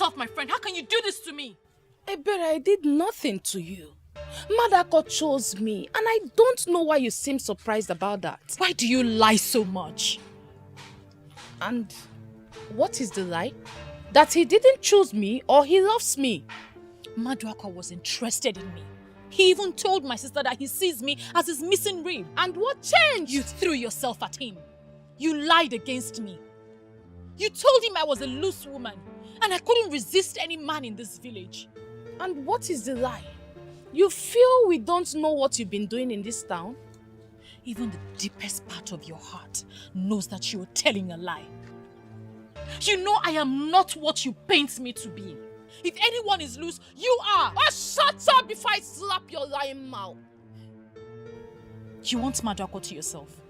yourself, my friend. How can you do this to me? Ebere, I did nothing to you. Madako chose me, and I don't know why you seem surprised about that. Why do you lie so much? And what is the lie? That he didn't choose me or he loves me. Maduaka was interested in me. He even told my sister that he sees me as his missing rib. And what changed? You threw yourself at him. You lied against me. You told him I was a loose woman and I couldn't resist any man in this village. And what is the lie? You feel we don't know what you've been doing in this town? Even the deepest part of your heart knows that you are telling a lie. You know I am not what you paint me to be. If anyone is loose, you are. Oh, shut up before I slap your lying mouth. You want Madako to yourself?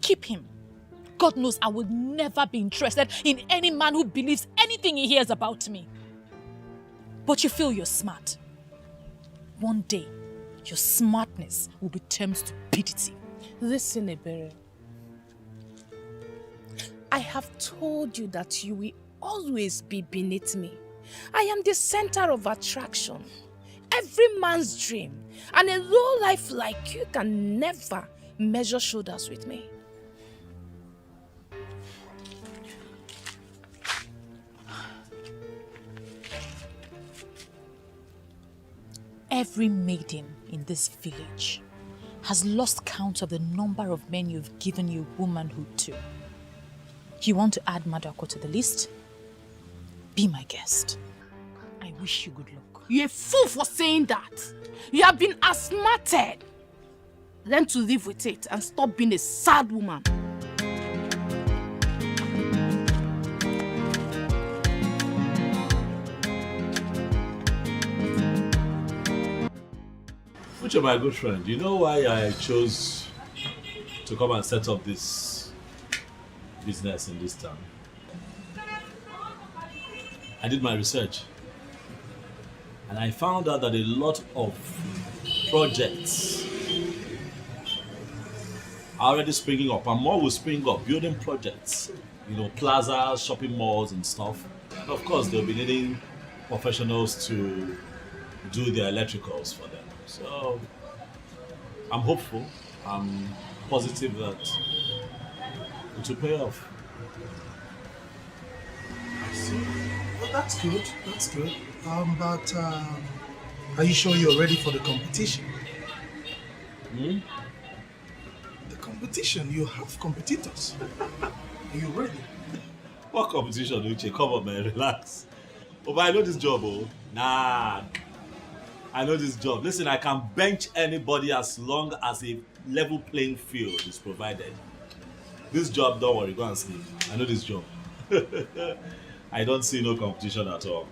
Keep him. God knows I will never be interested in any man who believes anything he hears about me. But you feel you're smart. One day, your smartness will be termed stupidity. Listen, Ebere. I have told you that you will always be beneath me. I am the center of attraction. Every man's dream. And a low life like you can never measure shoulders with me. Every maiden in this village has lost count of the number of men you've given your womanhood to. You want to add Madako to the list? Be my guest. I wish you good luck. You're a fool for saying that. You have been asthmated. Learn to live with it and stop being a sad woman. Uche, my good friend, you know why I chose to come and set up this business in this town? I did my research and I found out that a lot of projects are already springing up and more will spring up, building projects, you know, plazas, shopping malls and stuff. And of course, they'll be needing professionals to do their electricals for them. So I'm hopeful, I'm positive that it will pay off. I see. Well, that's good. That's good. But are you sure you're ready for the competition? Hmm? The competition, you have competitors. Are you ready? What competition, Uche? Come on, man, relax. Oh, but I know this job, oh. Nah. I know this job. Listen, I can bench anybody as long as a level playing field is provided. This job, don't worry, go and sleep. I know this job. I don't see no competition at all.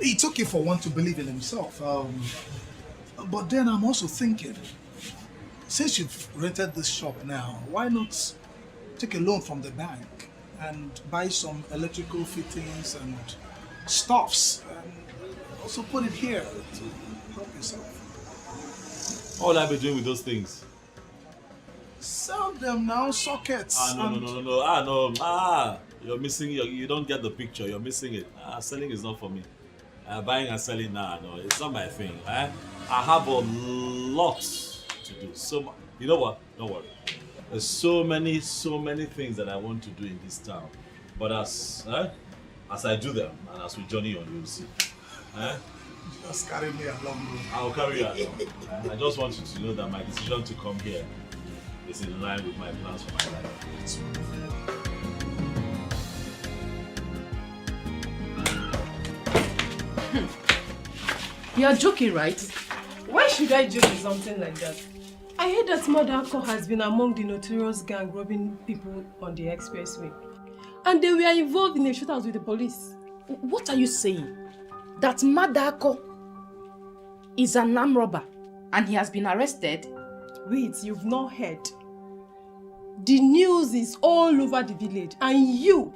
It's okay for one to believe in himself. But then I'm also thinking, since you've rented this shop now, why not take a loan from the bank and buy some electrical fittings and stuffs and also put it here to help yourself? What will I be doing with those things? Sell them now, sockets. No. You're missing, you don't get the picture, you're missing it. Selling is not for me. Buying and selling, no, it's not my thing. I have a lot to do. So, you know what? Don't worry. There's so many things that I want to do in this town. But as I do them, and as we journey on, you'll see. Just carry me along, bro. I'll carry you along. I just want you to know that my decision to come here is in line with my plans for my life. You're joking, right? Why should I joke with something like that? I heard that Madako has been among the notorious gang robbing people on the expressway. And they were involved in a shootout with the police. What are you saying? That Madako is an armed robber and he has been arrested? Wait, you've not heard. The news is all over the village and you,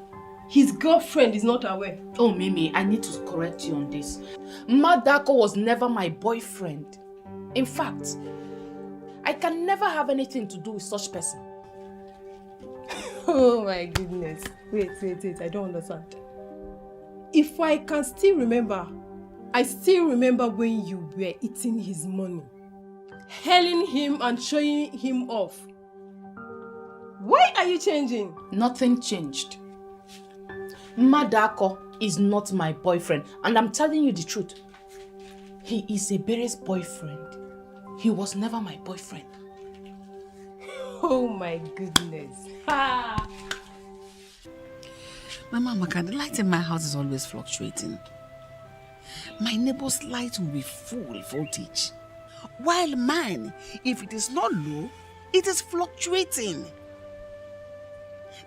his girlfriend, is not aware. Oh, Mimi, I need to correct you on this. Madako was never my boyfriend. In fact, I can never have anything to do with such person. Oh my goodness. Wait, I don't understand. If I can still remember, I still remember when you were eating his money, hailing him and showing him off. Why are you changing? Nothing changed. Madako is not my boyfriend, and I'm telling you the truth. He is Ebere's boyfriend. He was never my boyfriend. Oh my goodness. Ha! Mama Amaka, the light in my house is always fluctuating. My neighbor's light will be full voltage, while mine, if it is not low, it is fluctuating.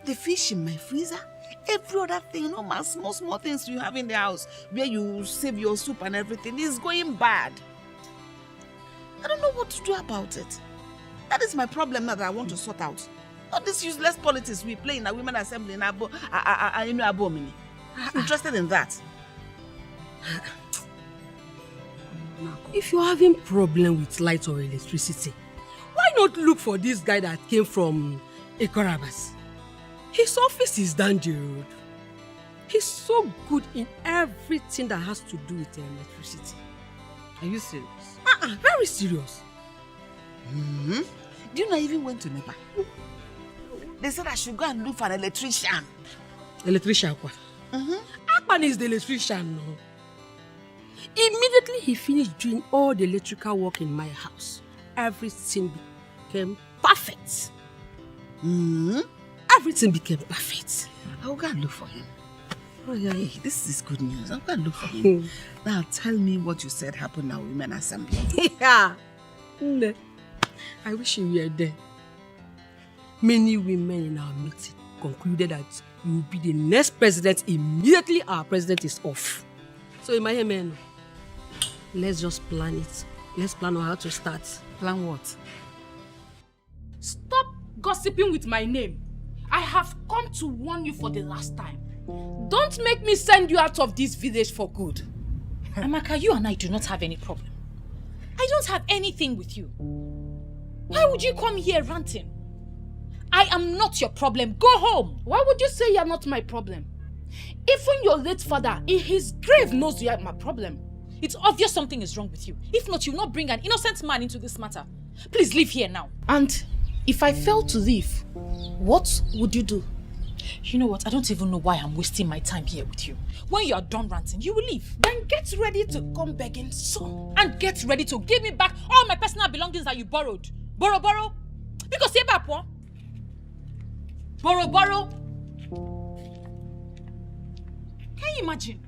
The fish in my freezer, every other thing, my small things you have in the house, where you save your soup and everything, is going bad. I don't know what to do about it. That is my problem now that I want to sort out. All this useless politics we play in a women assembly in Abo, I'm interested in that. If you're having problem with light or electricity, why not look for this guy that came from Ekorabas? His office is down the road. He's so good in everything that has to do with electricity. Are you serious? Very serious. Do you know I even went to NEPA? They said I should go and look for an electrician. Electrician what? Akpan is the electrician. No. Immediately he finished doing all the electrical work in my house, everything became perfect. Everything became perfect. I will go and look for him. Oh yeah, this is good news. I'll go and look for him. Now tell me what you said happened at Women Assembly. Yeah. I wish you were there. Many women in our meeting concluded that you will be the next president immediately our president is off. So in my man, let's just plan it. Let's plan on how to start. Plan what? Stop gossiping with my name. I have come to warn you for the last time. Don't make me send you out of this village for good. Amaka, you and I do not have any problem. I don't have anything with you. Why would you come here ranting? I am not your problem. Go home. Why would you say you are not my problem? Even your late father, in his grave, knows you are my problem. It's obvious something is wrong with you. If not, you will not bring an innocent man into this matter. Please leave here now. And if I fail to leave, what would you do? You know what? I don't even know why I'm wasting my time here with you. When you are done ranting, you will leave. Then get ready to come begging soon. And get ready to give me back all my personal belongings that you borrowed. Borrow. Because you're back, what? Borrow. Can you imagine?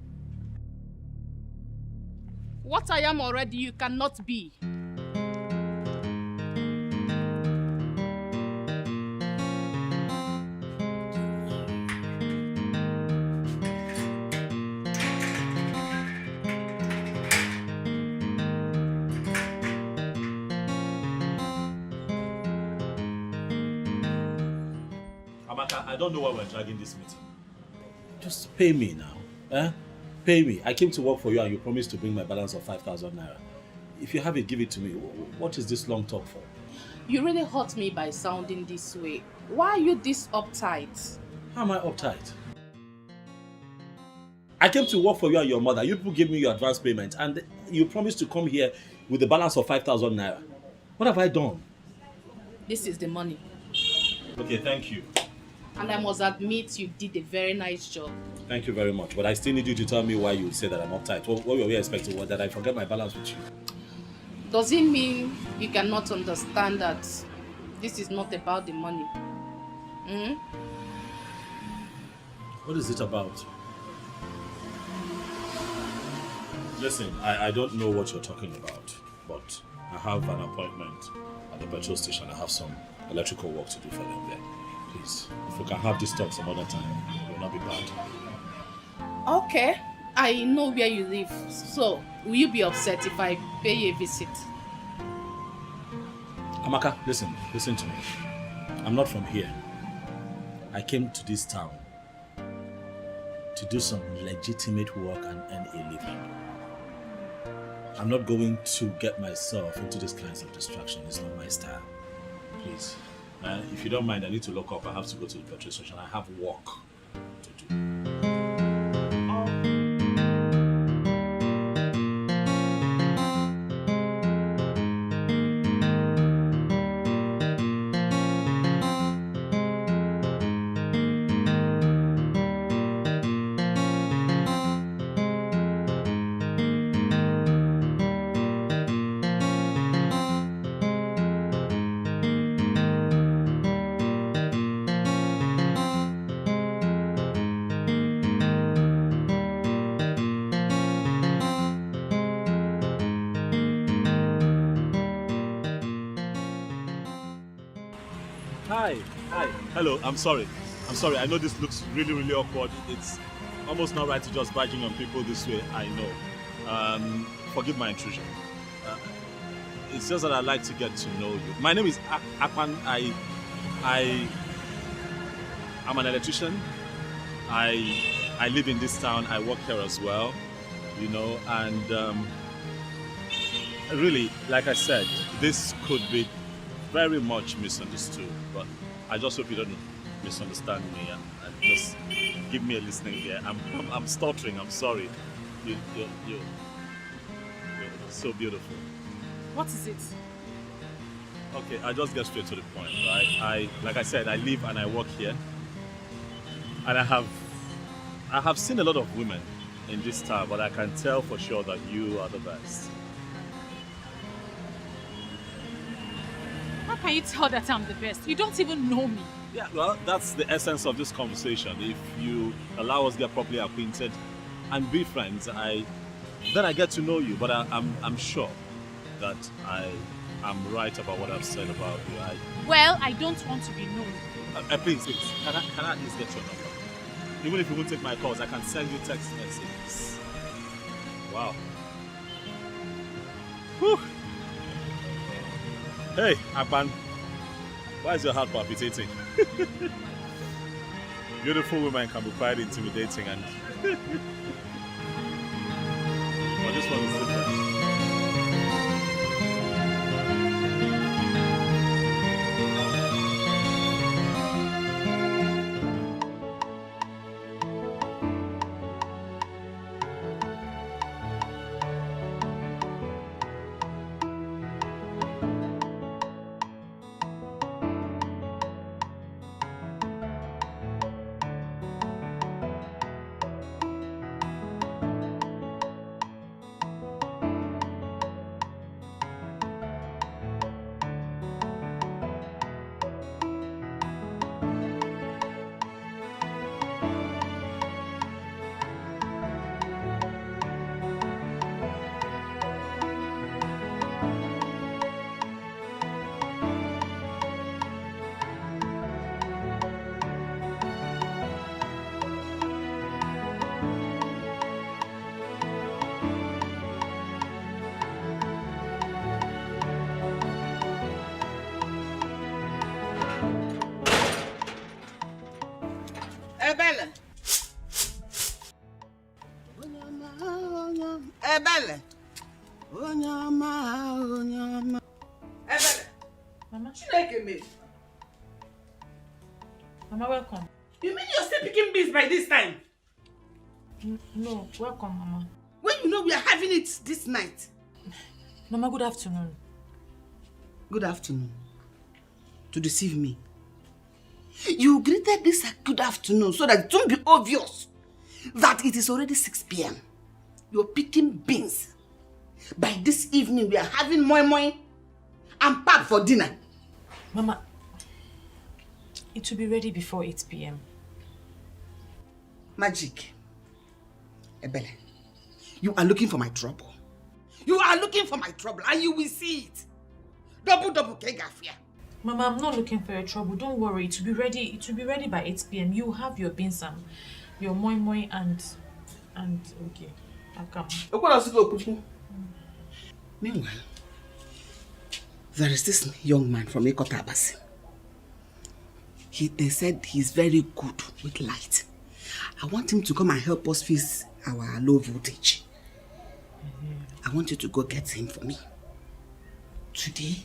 What I am already, you cannot be. Amaka, I don't know why we're dragging this meeting. Just pay me now. Pay me. I came to work for you and you promised to bring my balance of 5,000 naira. If you have it, give it to me. What is this long talk for? You really hurt me by sounding this way. Why are you this uptight? How am I uptight? I came to work for you and your mother. You people gave me your advance payment and you promised to come here with the balance of 5,000 naira. What have I done? This is the money. Okay, thank you. And I must admit you did a very nice job. Thank you very much. But I still need you to tell me why you say that I'm uptight. What were we expecting? That I forget my balance with you? Does it mean you cannot understand that this is not about the money? What is it about? Listen, I don't know what you're talking about, but I have an appointment at the petrol station. I have some electrical work to do for them there. Please, if we can have this talk some other time, it will not be bad. Okay, I know where you live. So, will you be upset if I pay you a visit? Amaka, listen to me. I'm not from here. I came to this town to do some legitimate work and earn a living. I'm not going to get myself into these kinds of distraction. It's not my style. Please. If you don't mind, I need to lock up. I have to go to the petrol station. I have work to do. Hi. Hello, I'm sorry. I know this looks really, really awkward. It's almost not right to just barging on people this way, I know. Forgive my intrusion. It's just that I'd like to get to know you. My name is Akpan. I'm an electrician. I live in this town. I work here as well, and really, like I said, this could be very much misunderstood, but I just hope you don't misunderstand me and just give me a listening ear. I'm stuttering. I'm sorry. You're so beautiful. What is it? Okay, I just get straight to the point, right? Like I said, I live and I work here, and I have seen a lot of women in this town, but I can tell for sure that you are the best. How can you tell that I'm the best? You don't even know me. Yeah, well, that's the essence of this conversation. If you allow us to get properly acquainted and be friends, then I get to know you. But I'm sure that I'm right about what I've said about you. Well, I don't want to be known. Please, can I at least get your number? Even if you won't take my calls, I can send you text messages. Wow. Whew. Hey, Akpan. Why is your heart palpitating? Beautiful women can be quite intimidating, and but this one is different. Ebele. Ebele. Ebele. Mama. Chineke me. Mama, welcome. You mean you're still picking beans by this time? No, welcome, Mama. When you know we are having it this night. Mama, good afternoon. Good afternoon. To deceive me. You greeted this good afternoon so that it won't be obvious that it is already 6 p.m. You're picking beans. By this evening, we are having moi moi and pap for dinner. Mama, it will be ready before 8 p.m. Magic. Ebele, you are looking for my trouble. You are looking for my trouble and you will see it. Double kegafia. Mama, I'm not looking for your trouble. Don't worry. It will be ready. It will be ready by 8 p.m. You have your beans and your moi moi and okay. I'll come. Meanwhile, there is this young man from Ekotabasi. They said he's very good with light. I want him to come and help us fix our low voltage. I want you to go get him for me. Today?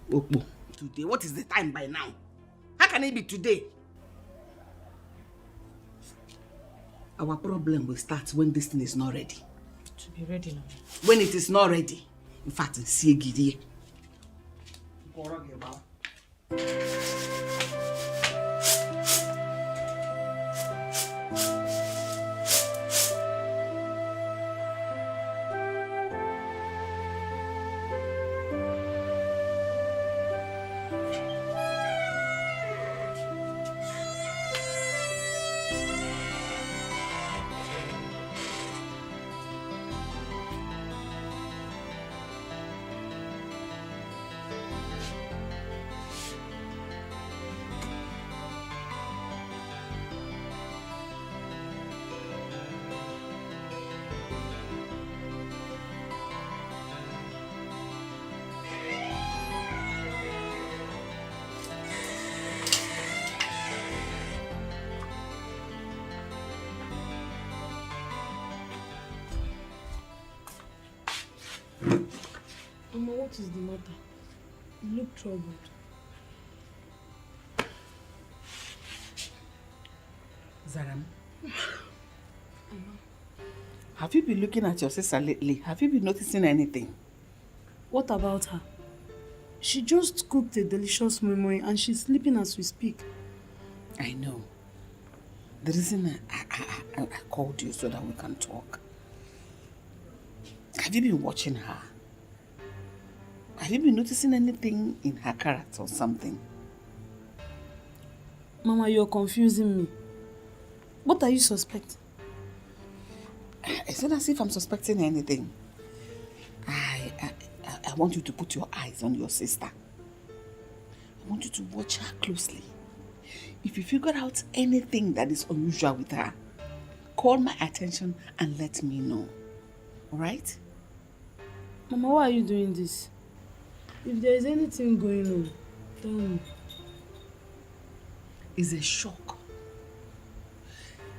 Okbo. Today? What is the time by now? How can it be today? Our problem will start when this thing is not ready. To be ready now. When it is not ready. In fact, see Gidi. Mama, what is the matter? You look troubled. Zaram, have you been looking at your sister lately? Have you been noticing anything? What about her? She just cooked a delicious memory and she's sleeping as we speak. I know. The reason I called you so that we can talk. Have you been watching her? Have you been noticing anything in her character or something? Mama, you're confusing me. What are you suspecting? It's not as if I'm suspecting anything. I want you to put your eyes on your sister. I want you to watch her closely. If you figure out anything that is unusual with her, call my attention and let me know. Alright? Mama, why are you doing this? If there is anything going on, tell me. It's a shock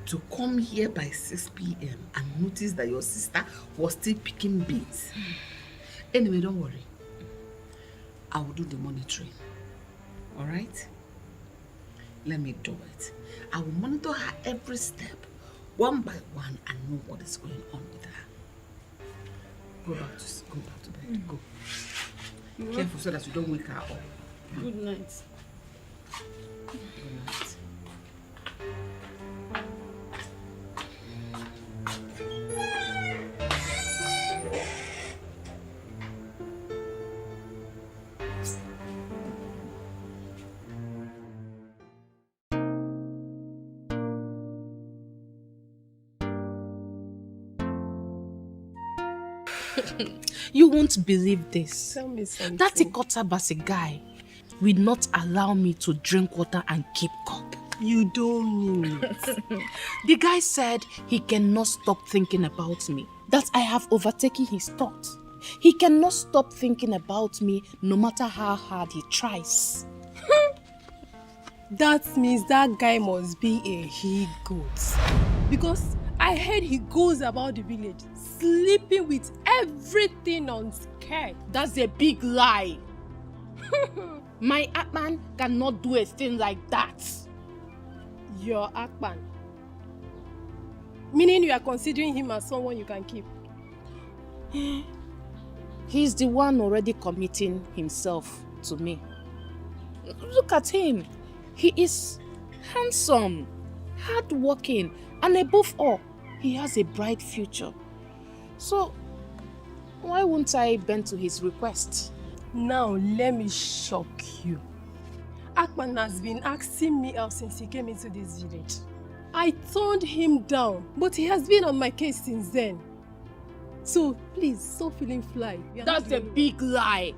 to come here by 6 p.m. and notice that your sister was still picking beans. Anyway, don't worry. I will do the monitoring. Alright? Let me do it. I will monitor her every step, one by one, and know what is going on with her. Go back to bed. Go. Be careful so that you don't wake her up. Good night. Good night. You won't believe this. Tell me something. That Ikotabasi guy will not allow me to drink water and keep cup. You don't mean it. The guy said he cannot stop thinking about me, that I have overtaken his thoughts. He cannot stop thinking about me no matter how hard he tries. That means that guy must be a he-goat. Because I heard he goes about the village sleeping with everything on skirt. That's a big lie. My Atman cannot do a thing like that. Your Akpan. Meaning you are considering him as someone you can keep. He's the one already committing himself to me. Look at him. He is handsome, hardworking, and above all, he has a bright future. So, why won't I bend to his request? Now, let me shock you. Akpan has been asking me out since he came into this village. I turned him down, but he has been on my case since then. So, please, stop feeling fly. That's a big lie.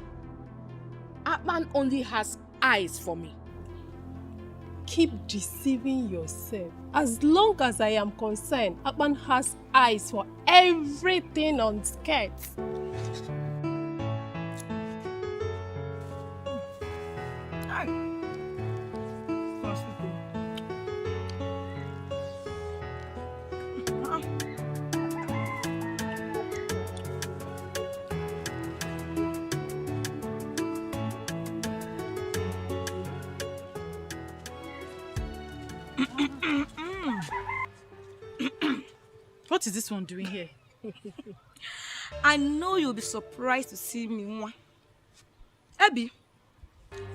Atman only has eyes for me. Keep deceiving yourself. As long as I am concerned, Atman has eyes for everything on skirts. What is this one doing here? I know you'll be surprised to see me. Mwah. Abby,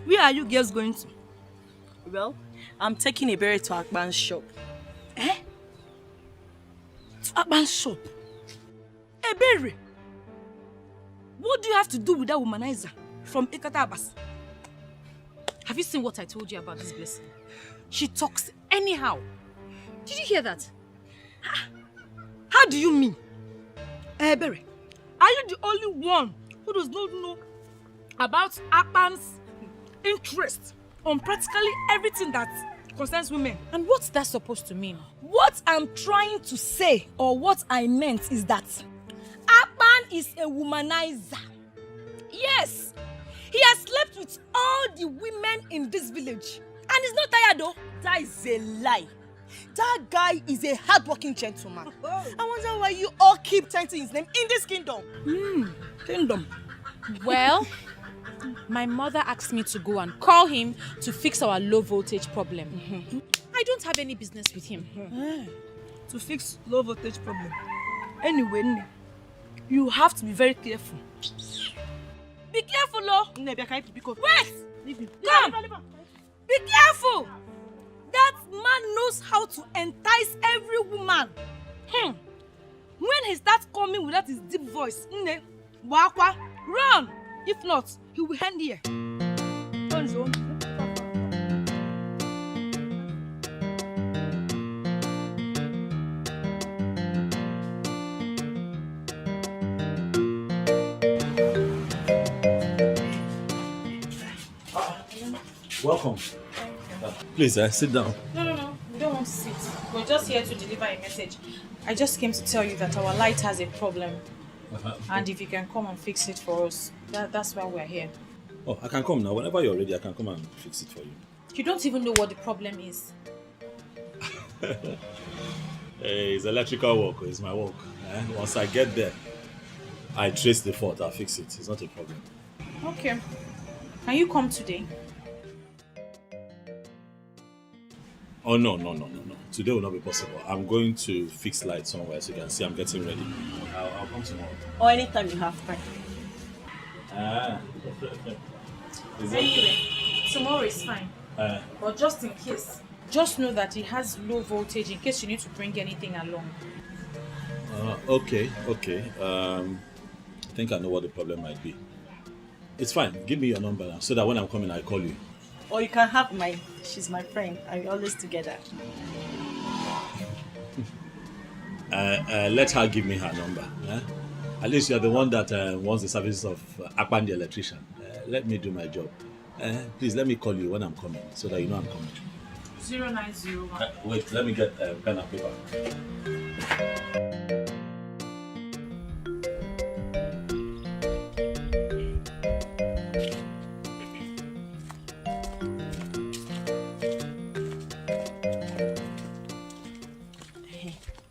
where are you girls going to? Well, I'm taking a berry to Akban's shop. Eh? To Akban's shop? A berry? What do you have to do with that womanizer from Ikatabas? Have you seen what I told you about this blessing? She talks anyhow. Did you hear that? How do you mean? Berry, are you the only one who does not know about Akban's interest on practically everything that concerns women? And what's that supposed to mean? What I'm trying to say, or what I meant, is that Akban is a womanizer. Yes, he has slept with all the women in this village. And he's not tired though. That is a lie. That guy is a hardworking gentleman. I wonder why you all keep chanting his name in this kingdom. Kingdom. Well, my mother asked me to go and call him to fix our low voltage problem. I don't have any business with him. To fix low voltage problem. Anyway, Nne, you have to be very careful. Be careful, Lo. Wait! Come! Be careful! That man knows how to entice every woman. When he starts coming with that his deep voice, Nne, Wakwa, run! If not, he will end here. On his own. Welcome. Please, sit down. No. We don't want to sit. We're just here to deliver a message. I just came to tell you that our light has a problem. And if you can come and fix it for us, that's why we're here. Oh, I can come now. Whenever you're ready, I can come and fix it for you. You don't even know what the problem is. Hey, it's electrical work. It's my work. Once I get there, I trace the fault. I'll fix it. It's not a problem. Okay. Can you come today? Oh, no. Today will not be possible. I'm going to fix lights somewhere so you can see I'm getting ready. I'll come tomorrow. Or anytime you have time. Anyway, tomorrow is fine. But just in case, just know that it has low voltage in case you need to bring anything along. Okay. I think I know what the problem might be. It's fine. Give me your number now so that when I'm coming, I call you. Or you can have mine. She's my friend. And we're always together. Let her give me her number. At least you're the one that wants the services of Akpan the electrician. Let me do my job. Please let me call you when I'm coming so that you know I'm coming. 0901. Wait, let me get pen and paper.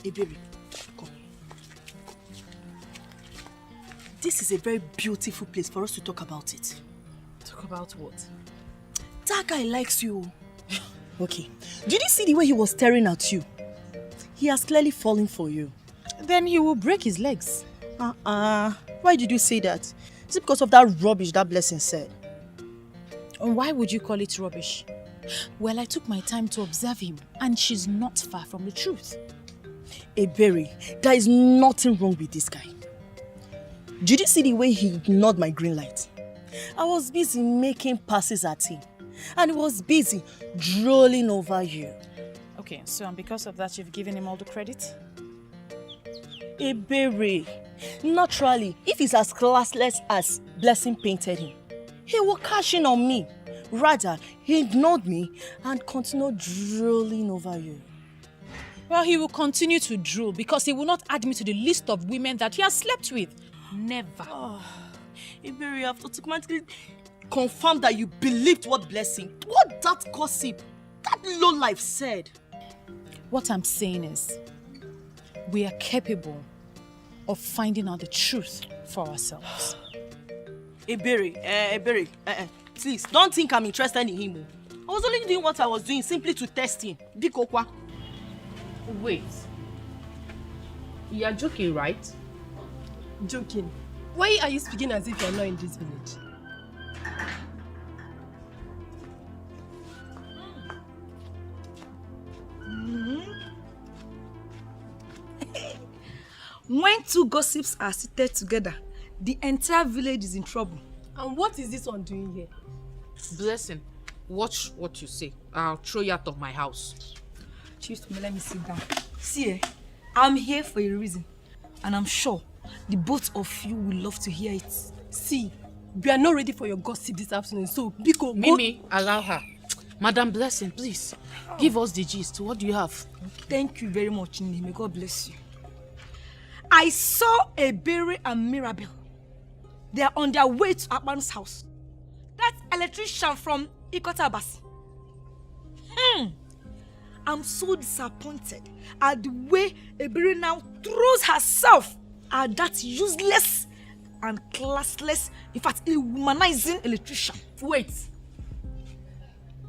Hey, baby, come. This is a very beautiful place for us to talk about it. Talk about what? That guy likes you. Okay. Did you see the way he was staring at you? He has clearly fallen for you. Then he will break his legs. Why did you say that? Is it because of that rubbish that Blessing said? And why would you call it rubbish? Well, I took my time to observe him, and she's not far from the truth. Berry, there is nothing wrong with this guy. Did you see the way he ignored my green light? I was busy making passes at him, and he was busy drooling over you. Okay, so and because of that, you've given him all the credit? Berry, naturally, if he's as classless as Blessing painted him, he will cash in on me. Rather, he ignored me and continued drooling over you. Well, he will continue to drool because he will not add me to the list of women that he has slept with. Never. Berry, you have automatically confirmed that you believed what that gossip, that lowlife said. What I'm saying is, we are capable of finding out the truth for ourselves. Berry, please, don't think I'm interested in him. I was only doing what I was doing simply to test him. Bikokwa. Wait. You are joking, right? Joking? Why are you speaking as if you're not in this village? When two gossips are seated together, the entire village is in trouble. And what is this one doing here? Blessing, watch what you say. I'll throw you out of my house. Chief, let me sit down. See, I'm here for a reason. And I'm sure the both of you will love to hear it. See, we are not ready for your gossip this afternoon, so Biko, Mimi, allow her. Madam Blessing, please, give us the gist. What do you have? Thank you very much, Nne. May God bless you. I saw Berry and Mirabel. They are on their way to Akpan's house. That electrician from Ikota Abasi. I'm so disappointed at the way Ebere now throws herself at that useless and classless, in fact, a womanizing electrician. Wait.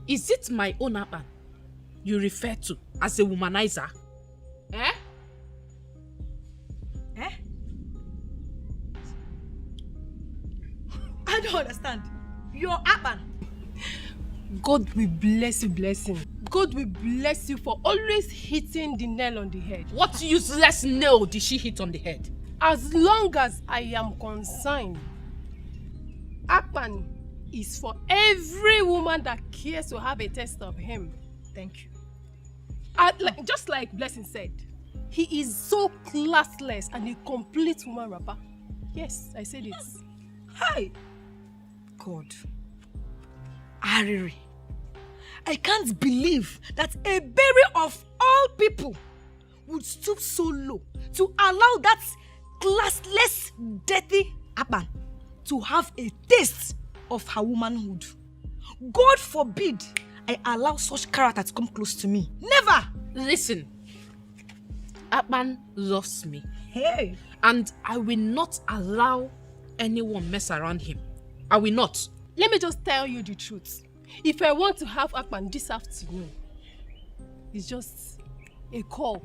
Is it my own Akpan you refer to as a womanizer? Eh? Eh? I don't understand. Your Akpan. God will bless you, blessing. God will bless you for always hitting the nail on the head. What useless nail did she hit on the head? As long as I am concerned, Akpan is for every woman that cares to have a taste of him. Thank you. Just like Blessing said, he is so classless and a complete woman rapper. Yes, I said it. Hi. God. Ariri. I can't believe that a berry of all people would stoop so low to allow that classless, dirty Akpan to have a taste of her womanhood. God forbid I allow such character to come close to me. Never! Listen, Akpan loves me. Hey! And I will not allow anyone mess around him. I will not. Let me just tell you the truth. If I want to have Akpan this afternoon, it's just a call.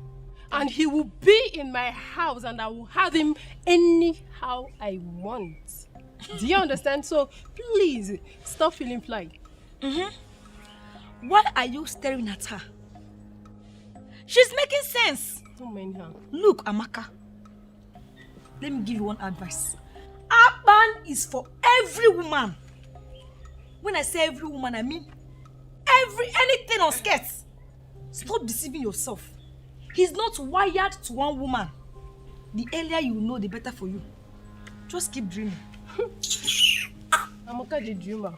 And he will be in my house and I will have him anyhow I want. Do you understand? So please, stop feeling fly. Why are you staring at her? She's making sense. Don't mind her. Look, Amaka. Let me give you one advice. Akpan is for every woman. When I say every woman, I mean anything on skirts. Stop deceiving yourself. He's not wired to one woman. The earlier you know, the better for you. Just keep dreaming. Amaka the dreamer.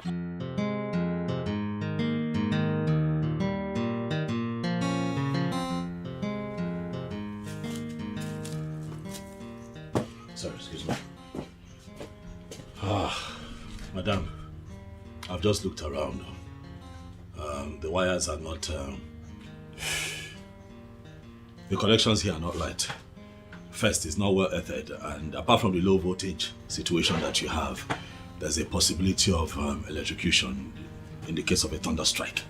Sorry, excuse me. Madam, I've just looked around. The wires are not... the connections here are not right. First, it's not well earthed, and apart from the low voltage situation that you have, there's a possibility of electrocution in the case of a thunder strike.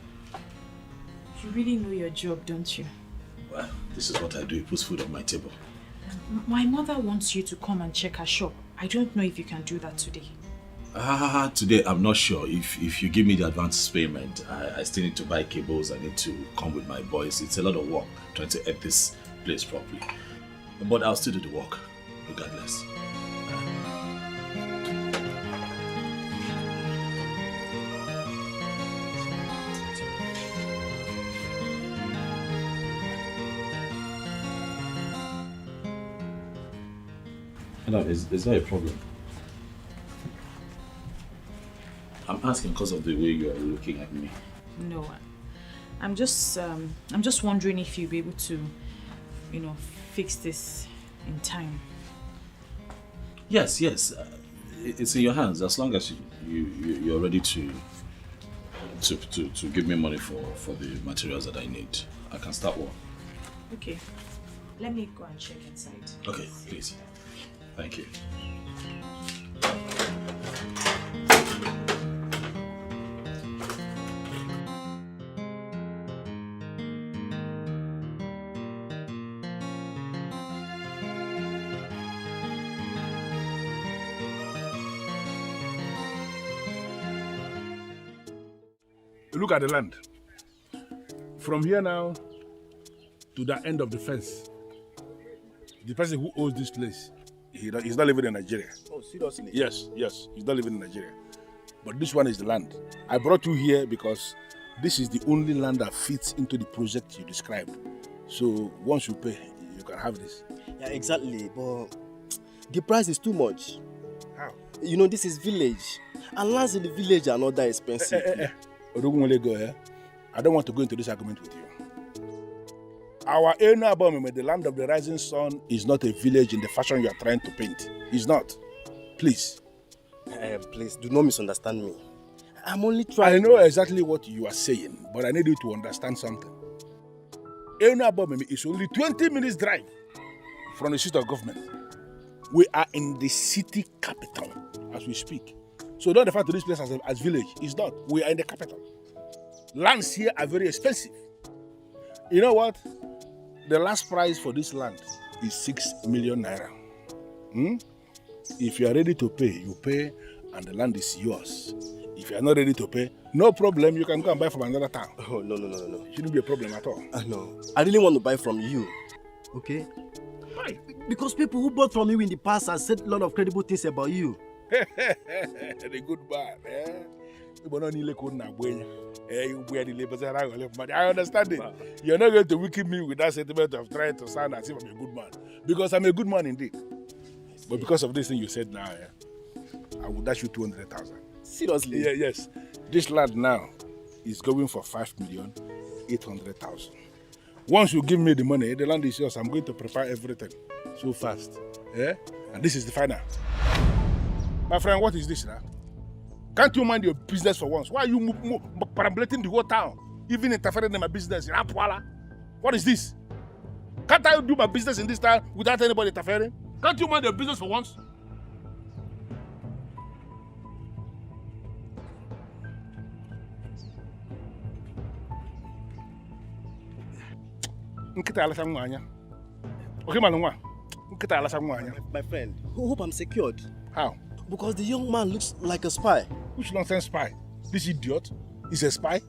You really know your job, don't you? Well, this is what I do. It puts food on my table. My mother wants you to come and check her shop. I don't know if you can do that today. Today I'm not sure. If you give me the advance payment, I still need to buy cables. I need to come with my boys. It's a lot of work trying to edit this place properly. But I'll still do the work, regardless. No, is there a problem? I'm asking because of the way you are looking at me. No, I'm just wondering if you'll be able to, fix this in time. Yes. It's in your hands as long as you're ready to give me money for the materials that I need. I can start work. Okay. Let me go and check inside. Okay, please. Thank you. Look at the land. From here now to the end of the fence, the person who owns this place, he's not living in Nigeria. Oh, seriously? Yes, he's not living in Nigeria. But this one is the land. I brought you here because this is the only land that fits into the project you described. So once you pay, you can have this. Yeah, exactly. But the price is too much. How? This is village. And lands in the village are not that expensive. I don't want to go into this argument with you. Our Enu Abomeme, the land of the rising sun, is not a village in the fashion you are trying to paint. It's not. Please. Please, do not misunderstand me. I'm only trying I know exactly what you are saying, but I need you to understand something. Enu Abomeme is only 20 minutes drive from the seat of government. We are in the city capital as we speak. So don't refer to this place as village. It's not. We are in the capital. Lands here are very expensive. You know what? The last price for this land is 6 million naira. If you are ready to pay, you pay and the land is yours. If you are not ready to pay, no problem. You can go and buy from another town. Oh, no. It shouldn't be a problem at all. No. I really want to buy from you. Okay? Why? Because people who bought from you in the past have said a lot of credible things about you. The good man, eh? I understand it. You're not going to weaken me with that sentiment of trying to sound as if I'm a good man. Because I'm a good man indeed. But because of this thing you said now, I will dash you 200,000. Seriously? Yeah, yes. This land now is going for 5,800,000. Once you give me the money, the land is yours. I'm going to prepare everything so fast. Yeah? And this is the final. My friend, what is this now? Can't you mind your business for once? Why are you perambulating the whole town? Even interfering in my business? What is this? Can't I do my business in this town without anybody interfering? Can't you mind your business for once? My friend, hope I'm secured. How? Because the young man looks like a spy. Which nonsense spy? This idiot is a spy?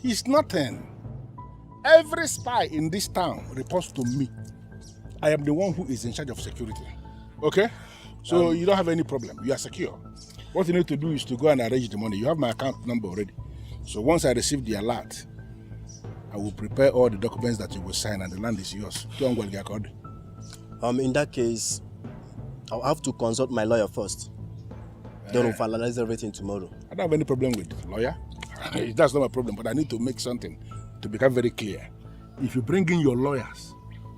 He's nothing. Every spy in this town reports to me. I am the one who is in charge of security. Okay? So you don't have any problem. You are secure. What you need to do is to go and arrange the money. You have my account number already. So once I receive the alert, I will prepare all the documents that you will sign and the land is yours. In that case, I'll have to consult my lawyer first. Then we'll finalize everything tomorrow. I don't have any problem with lawyer. That's not my problem, but I need to make something to become very clear. If you bring in your lawyers,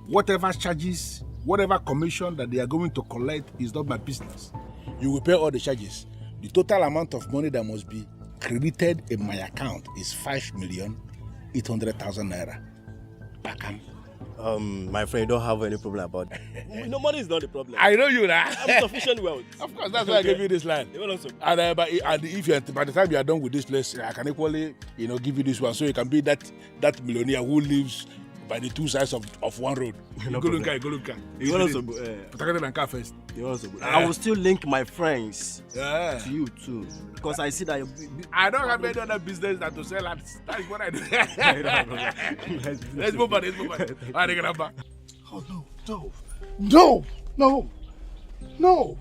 whatever charges, whatever commission that they are going to collect is not my business. You will pay all the charges. The total amount of money that must be credited in my account is 5,800,000 naira. Bakam. My friend, you don't have any problem about that. No, money is not the problem. I know you now. I'm sufficient wealth. Of course, that's why I gave you this land. And if you by the time you are done with this place, I can equally, give you this one, so you can be that millionaire who lives by the two sides of one road. No Go problem. look. You also good. First. You also good. I will still link my friends to you too, because I see that I don't have any other business than to sell lands. That is what I do. Let's move on. Oh, no.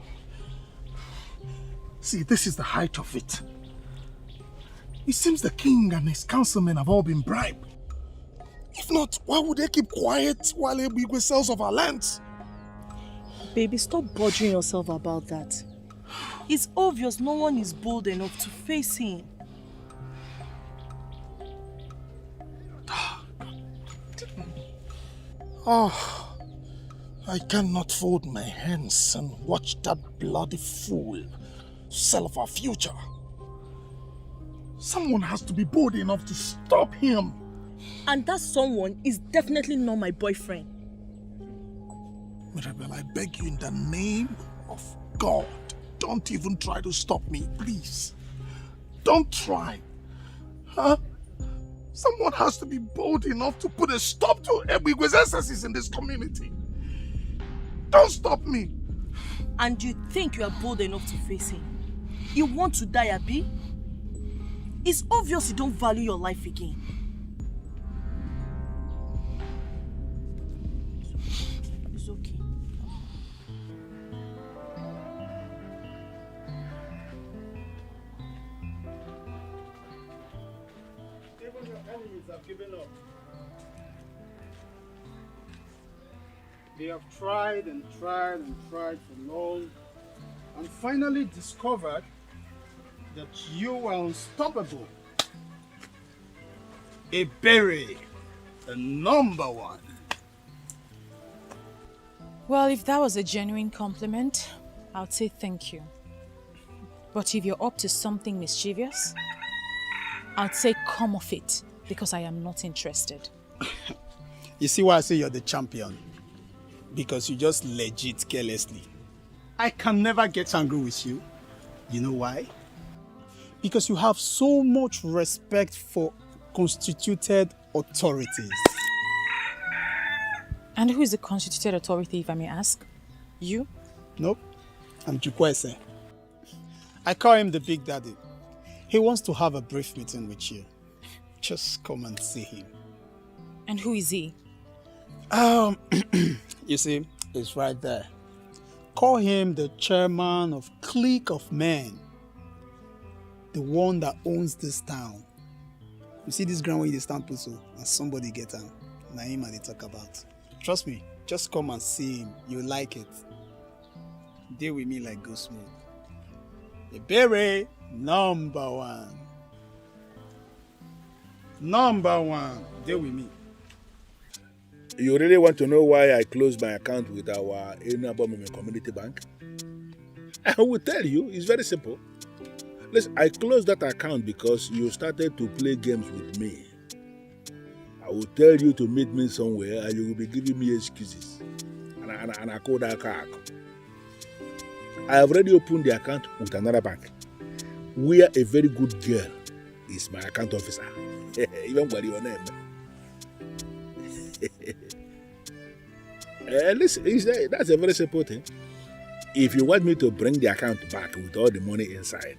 See, this is the height of it. It seems the king and his councilmen have all been bribed. If not, why would they keep quiet while Ebigwe sells off our lands? Baby, stop bothering yourself about that. It's obvious no one is bold enough to face him. Oh, I cannot fold my hands and watch that bloody fool sell off our future. Someone has to be bold enough to stop him. And that someone is definitely not my boyfriend. Mirabel, I beg you in the name of God, don't even try to stop me, please. Don't try. Huh? Someone has to be bold enough to put a stop to Ebigwe's excesses in this community. Don't stop me. And you think you are bold enough to face him? You want to die, Abi? It's obvious you don't value your life again. It's okay. Even your enemies have given up. They have tried and tried and tried for long and finally discovered that you are unstoppable. A berry, the number one. Well, if that was a genuine compliment, I'd say thank you. But if you're up to something mischievous, I'd say come off it, because I am not interested. You see why I say you're the champion? Because you just legit carelessly. I can never get angry with you. You know why? Because you have so much respect for constituted authorities. And who is the constituted authority, if I may ask? You? Nope. I'm Chukwese. I call him the Big Daddy. He wants to have a brief meeting with you. Just come and see him. And who is he? You see, it's right there. Call him the chairman of clique of men. The one that owns this town. You see this ground where you stand put so, and somebody get him. Now him and they talk about. Trust me, just come and see him. You like it. Deal with me like go smooth. Ebere, number one. Number one. Deal with me. You really want to know why I closed my account with our Enabomime Community Bank? I will tell you, it's very simple. Listen, I closed that account because you started to play games with me. I will tell you to meet me somewhere and you will be giving me excuses. And I call that car. I have already opened the account with another bank, where a very good girl is my account officer. Even by your name. Listen, that's a very simple thing. If you want me to bring the account back with all the money inside,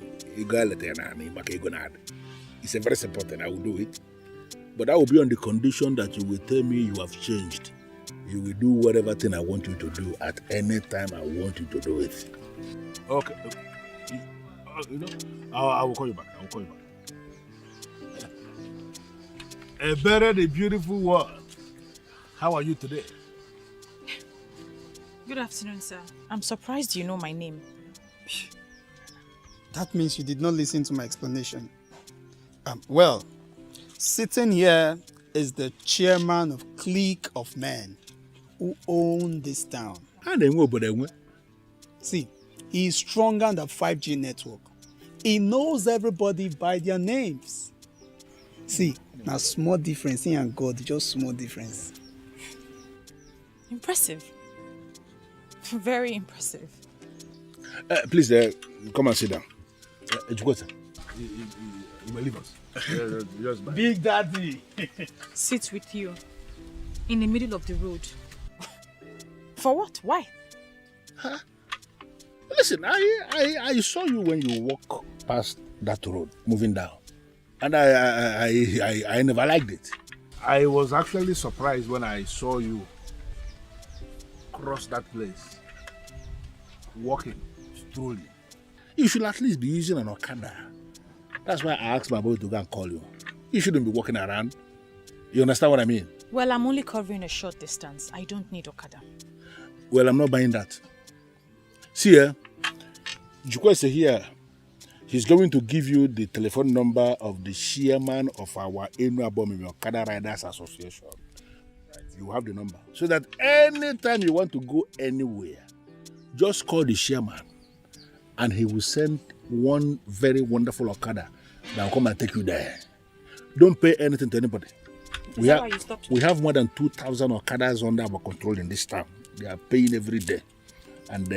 it's a very simple thing. I will do it. But that will be on the condition that you will tell me you have changed. You will do whatever thing I want you to do at any time I want you to do it. Okay. I will call you back. A better, the beautiful world. How are you today? Good afternoon, sir. I'm surprised you know my name. That means you did not listen to my explanation. Well, sitting here is the chairman of clique of men who own this town. See, he is stronger than the 5G network. He knows everybody by their names. See, now small difference, he and God, just small difference. Impressive. Very impressive. Please, come and sit down. You will leave us. Big Daddy. Sit with you in the middle of the road. For what? Why? Huh? Listen, I saw you when you walk past that road, moving down. And I never liked it. I was actually surprised when I saw you cross that place, walking, strolling. You should at least be using an Okada. That's why I asked my boy to go and call you. You shouldn't be walking around. You understand what I mean? Well, I'm only covering a short distance. I don't need Okada. Well, I'm not buying that. See here, Jukwese here. He's going to give you the telephone number of the chairman of our Enuabomime Okada Riders Association. You have the number. So that anytime you want to go anywhere, just call the chairman and he will send one very wonderful Okada that will come and take you there. Don't pay anything to anybody. We have more than 2,000 Okadas under our control in this town. They are paying every day. And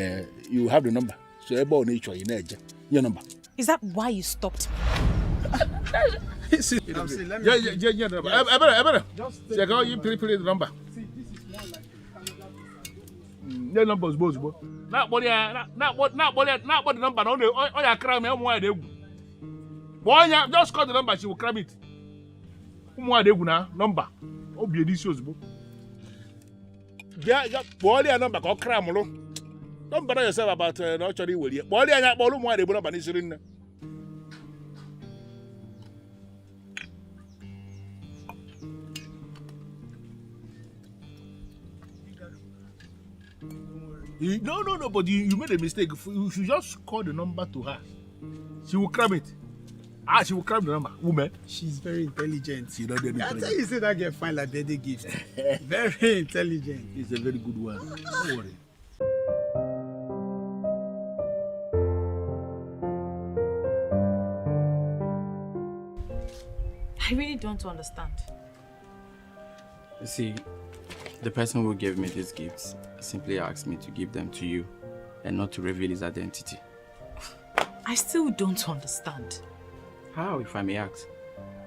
you have the number. So everybody needs your number. Is that why you stopped me? Just the number. See, this is more like The number is both. Not what the number. Oh, yeah, cram me. Boy, just call the number. She will cram it. Number. Oh, be delicious. Yeah, boy, the number. Go cram. Don't bother yourself about not actually will you. Boy, I got more than one is in. No, but you made a mistake. You should just call the number to her. She will cram it. She will cram the number. Woman. She's very intelligent. She don't I tell you, say that girl fine like birthday gift. Very intelligent. It's a very good one. Don't worry. I really don't understand. You see, The person who gave me these gifts simply asked me to give them to you and not to reveal his identity. I still don't understand. How, if I may ask?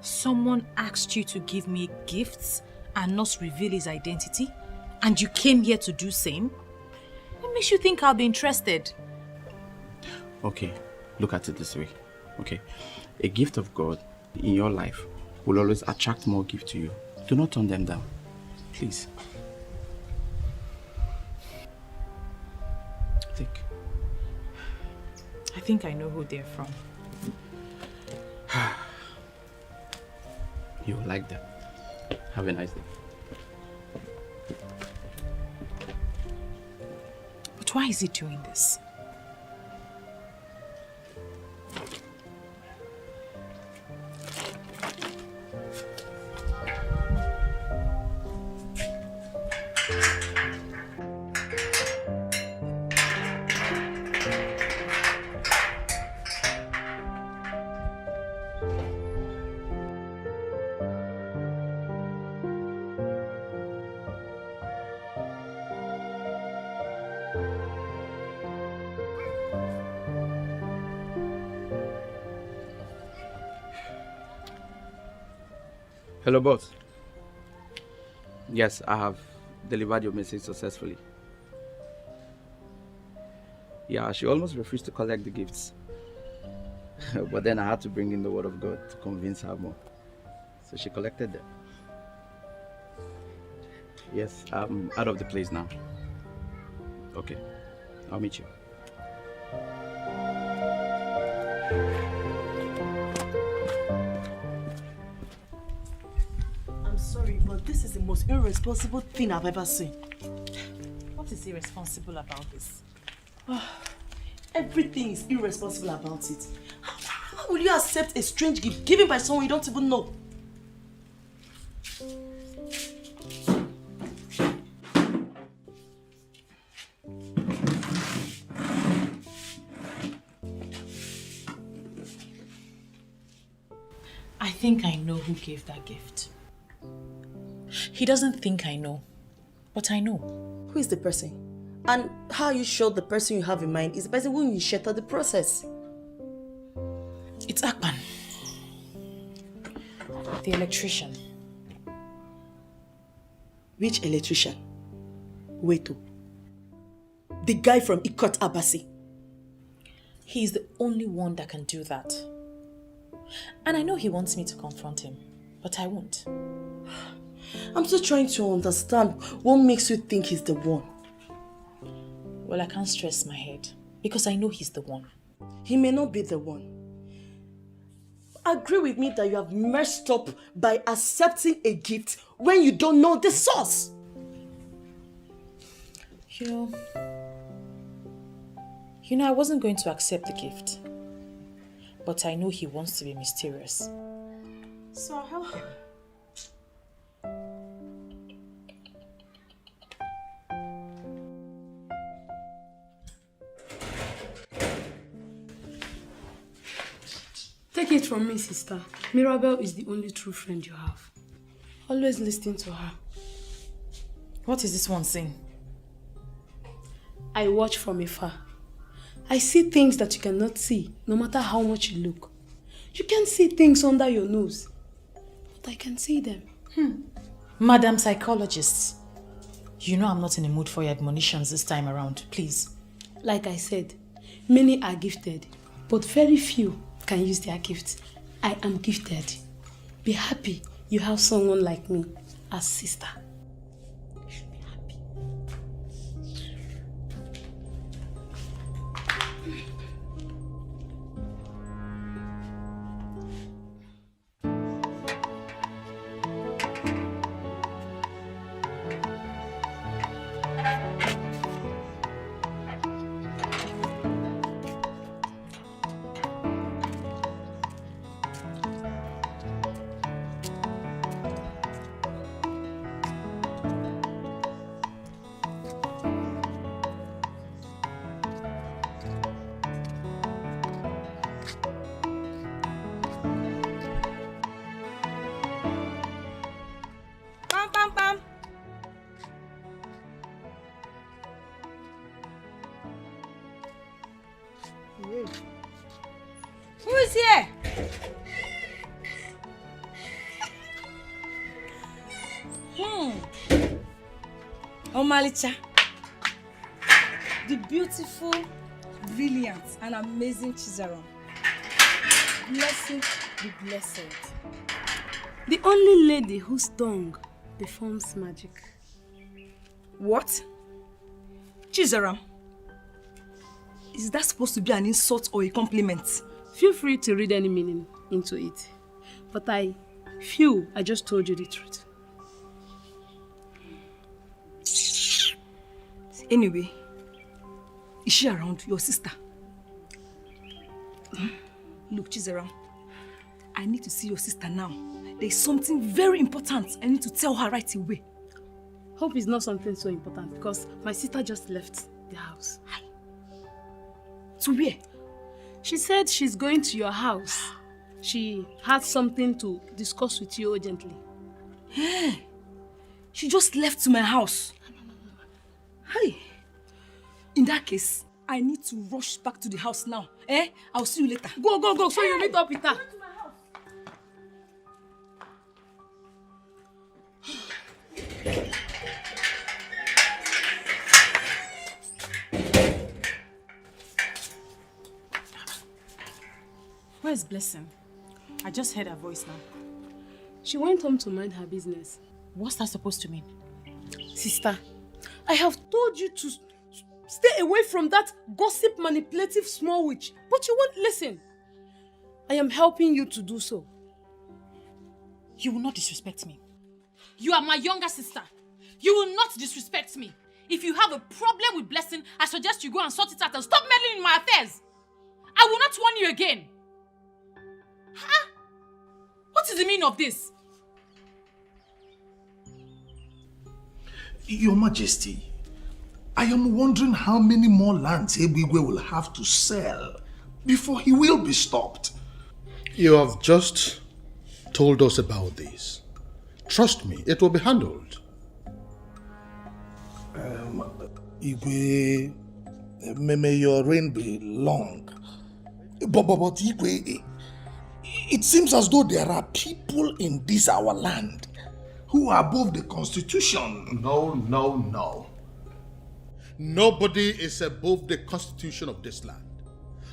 Someone asked you to give me gifts and not reveal his identity, and you came here to do same? What makes you think I'll be interested? Okay, look at it this way. Okay, a gift of God in your life will always attract more gifts to you. Do not turn them down, please. Think. I think I know who they're from. You will like them. Have a nice day. But why is he doing this? Hello, boss. Yes, I have delivered your message successfully. Yeah, she almost refused to collect the gifts. But then I had to bring in the word of God to convince her more. So she collected them. Yes, I'm out of the place now. Okay, I'll meet you. I'm sorry, but this is the most irresponsible thing I've ever seen. What is irresponsible about this? Everything is irresponsible about it. How will you accept a strange gift given by someone you don't even know? I think I know who gave that gift. He doesn't think I know, but I know. Who is the person? And how are you sure the person you have in mind is the person who initiated the process? It's Akpan, the electrician. Which electrician? Wait, the guy from Ikot Abasi. He's the only one that can do that. And I know he wants me to confront him, but I won't. I'm still trying to understand what makes you think he's the one. Well, I can't stress my head because I know he's the one. He may not be the one. Agree with me that you have messed up by accepting a gift when you don't know the source. You know, I wasn't going to accept the gift. But I know he wants to be mysterious. So I'll help him. Take it from me, sister. Mirabel is the only true friend you have. Always listen to her. What is this one saying? I watch from afar. I see things that you cannot see, no matter how much you look. You can see things under your nose, but I can see them. Madam Psychologist, you know I'm not in the mood for your admonitions this time around, please. Like I said, many are gifted, but very few can use their gifts. I am gifted. Be happy you have someone like me as sister. Yeah. Who is here? Omalicha. The beautiful, brilliant, and amazing Chizaron. Blessed be blessed. The only lady whose tongue performs magic. What? Chizaram? Is that supposed to be an insult or a compliment? Feel free to read any meaning into it. But I feel I just told you the truth. Anyway, is she around, your sister? Look, Chizaram, I need to see your sister now. There is something very important I need to tell her right away. Hope it's not something so important because my sister just left the house. To where? She said she's going to your house. She had something to discuss with you urgently. Hey, she just left to my house. Hey, in that case, I need to rush back to the house now. I'll see you later. Go, go, go, so you meet up with her. Where's Blessing? I just heard her voice now. She went home to mind her business. What's that supposed to mean? Sister, I have told you to stay away from that gossip manipulative small witch, but you won't listen. I am helping you to do so. You will not disrespect me. You are my younger sister. You will not disrespect me. If you have a problem with Blessing, I suggest you go and sort it out and stop meddling in my affairs. I will not warn you again. Huh? What is the meaning of this? Your Majesty, I am wondering how many more lands Ebigwe will have to sell before he will be stopped. You have just told us about this. Trust me, it will be handled. Igwe, may your reign be long. But Igwe, it seems as though there are people in this our land who are above the Constitution. No. Nobody is above the Constitution of this land.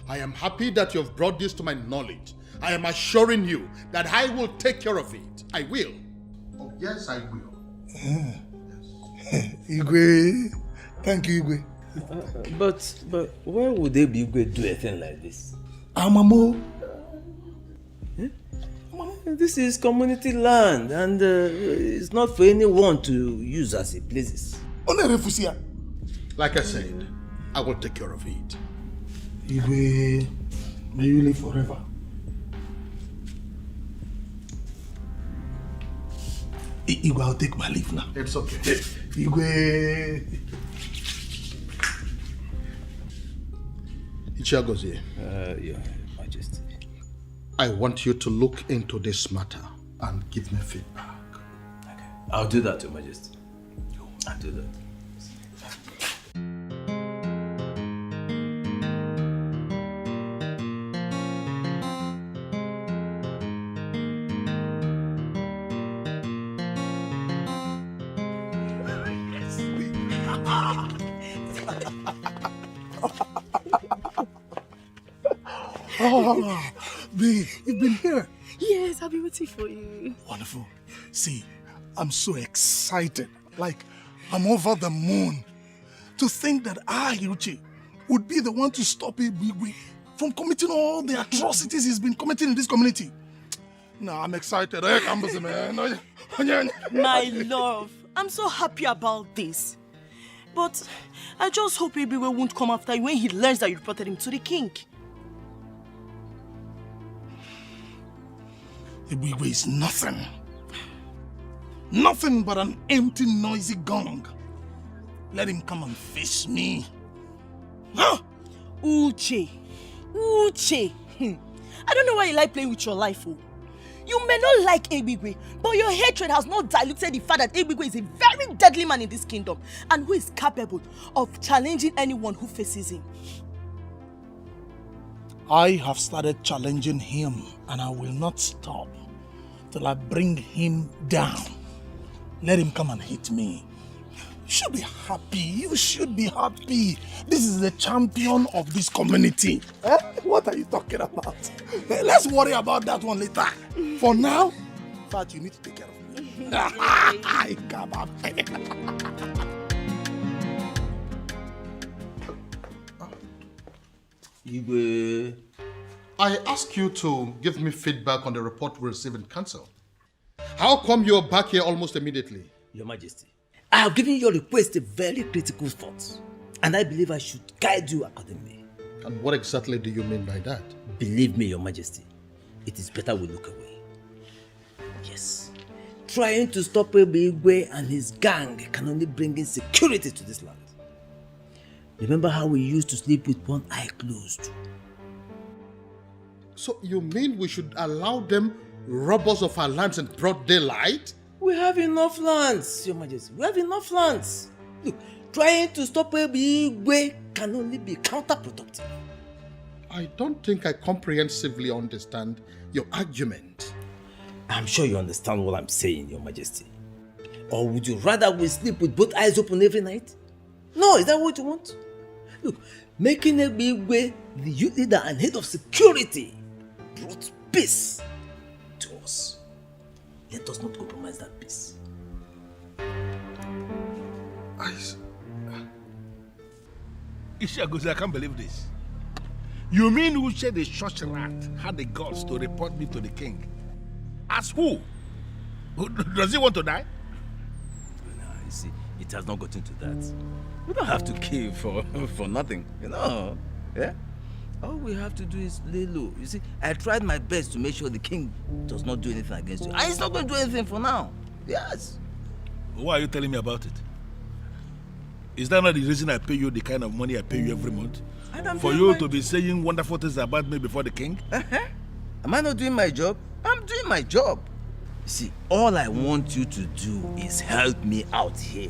I am happy that you have brought this to my knowledge. I am assuring you that I will take care of it. I will. Oh, yes, I will. Igwe, thank you, Igwe. But why would they be Igwe do a thing like this? Amamo. This is community land and it's not for anyone to use as a places. Like I said, I will take care of it. Igwe, may you live forever. Igwe, I'll take my leave now. It's okay. Igwe. Ichiagozie. Your Majesty. I want you to look into this matter and give me feedback. Okay. I'll do that, Your Majesty. I'll do that. Oh, babe, you've been here. Yes, I've been waiting for you. Wonderful. See, I'm so excited. Like, I'm over the moon. To think that I, Iruchi, would be the one to stop Ibigwe from committing all the atrocities he's been committing in this community. No, I'm excited. My love, I'm so happy about this. But I just hope Ibigwe won't come after you when he learns that you reported him to the king. Ibigwe is nothing. Nothing but an empty, noisy gong. Let him come and face me. Huh? Uche. I don't know why you like playing with your life, oh. You may not like Ibigwe, but your hatred has not diluted the fact that Ibigwe is a very deadly man in this kingdom and who is capable of challenging anyone who faces him. I have started challenging him, and I will not stop till I bring him down. Let him come and hit me. You should be happy. You should be happy. This is the champion of this community. Eh? What are you talking about? Let's worry about that one later. For now, in fact, you need to take care of me. Come on. I ask you to give me feedback on the report we received in council. How come you're back here almost immediately? Your Majesty, I have given your request a very critical thought, and I believe I should guide you accordingly. And what exactly do you mean by that? Believe me, Your Majesty, it is better we look away. Yes, trying to stop Igwe and his gang can only bring insecurity to this land. Remember how we used to sleep with one eye closed? So you mean we should allow them rob us of our lands in broad daylight? We have enough lands, Your Majesty. We have enough lands. Look, trying to stop Igwe can only be counterproductive. I don't think I comprehensively understand your argument. I'm sure you understand what I'm saying, Your Majesty. Or would you rather we sleep with both eyes open every night? No, is that what you want? Look, making Igwe the youth leader and head of security brought peace to us. Let us not compromise that peace. Ishagozi, I can't believe this. You mean Uche the church rat had the guts to report me to the king? As who? Does he want to die? No, you see, it has not gotten to that. We don't have to kill for nothing, you know. Yeah? All we have to do is lay low. You see, I tried my best to make sure the king does not do anything against you. And he's not going to do anything for now. Yes. Why are you telling me about it? Is that not the reason I pay you the kind of money I pay you every month? For you to be saying wonderful things about me before the king? Am I not doing my job? I'm doing my job. See, all I want you to do is help me out here.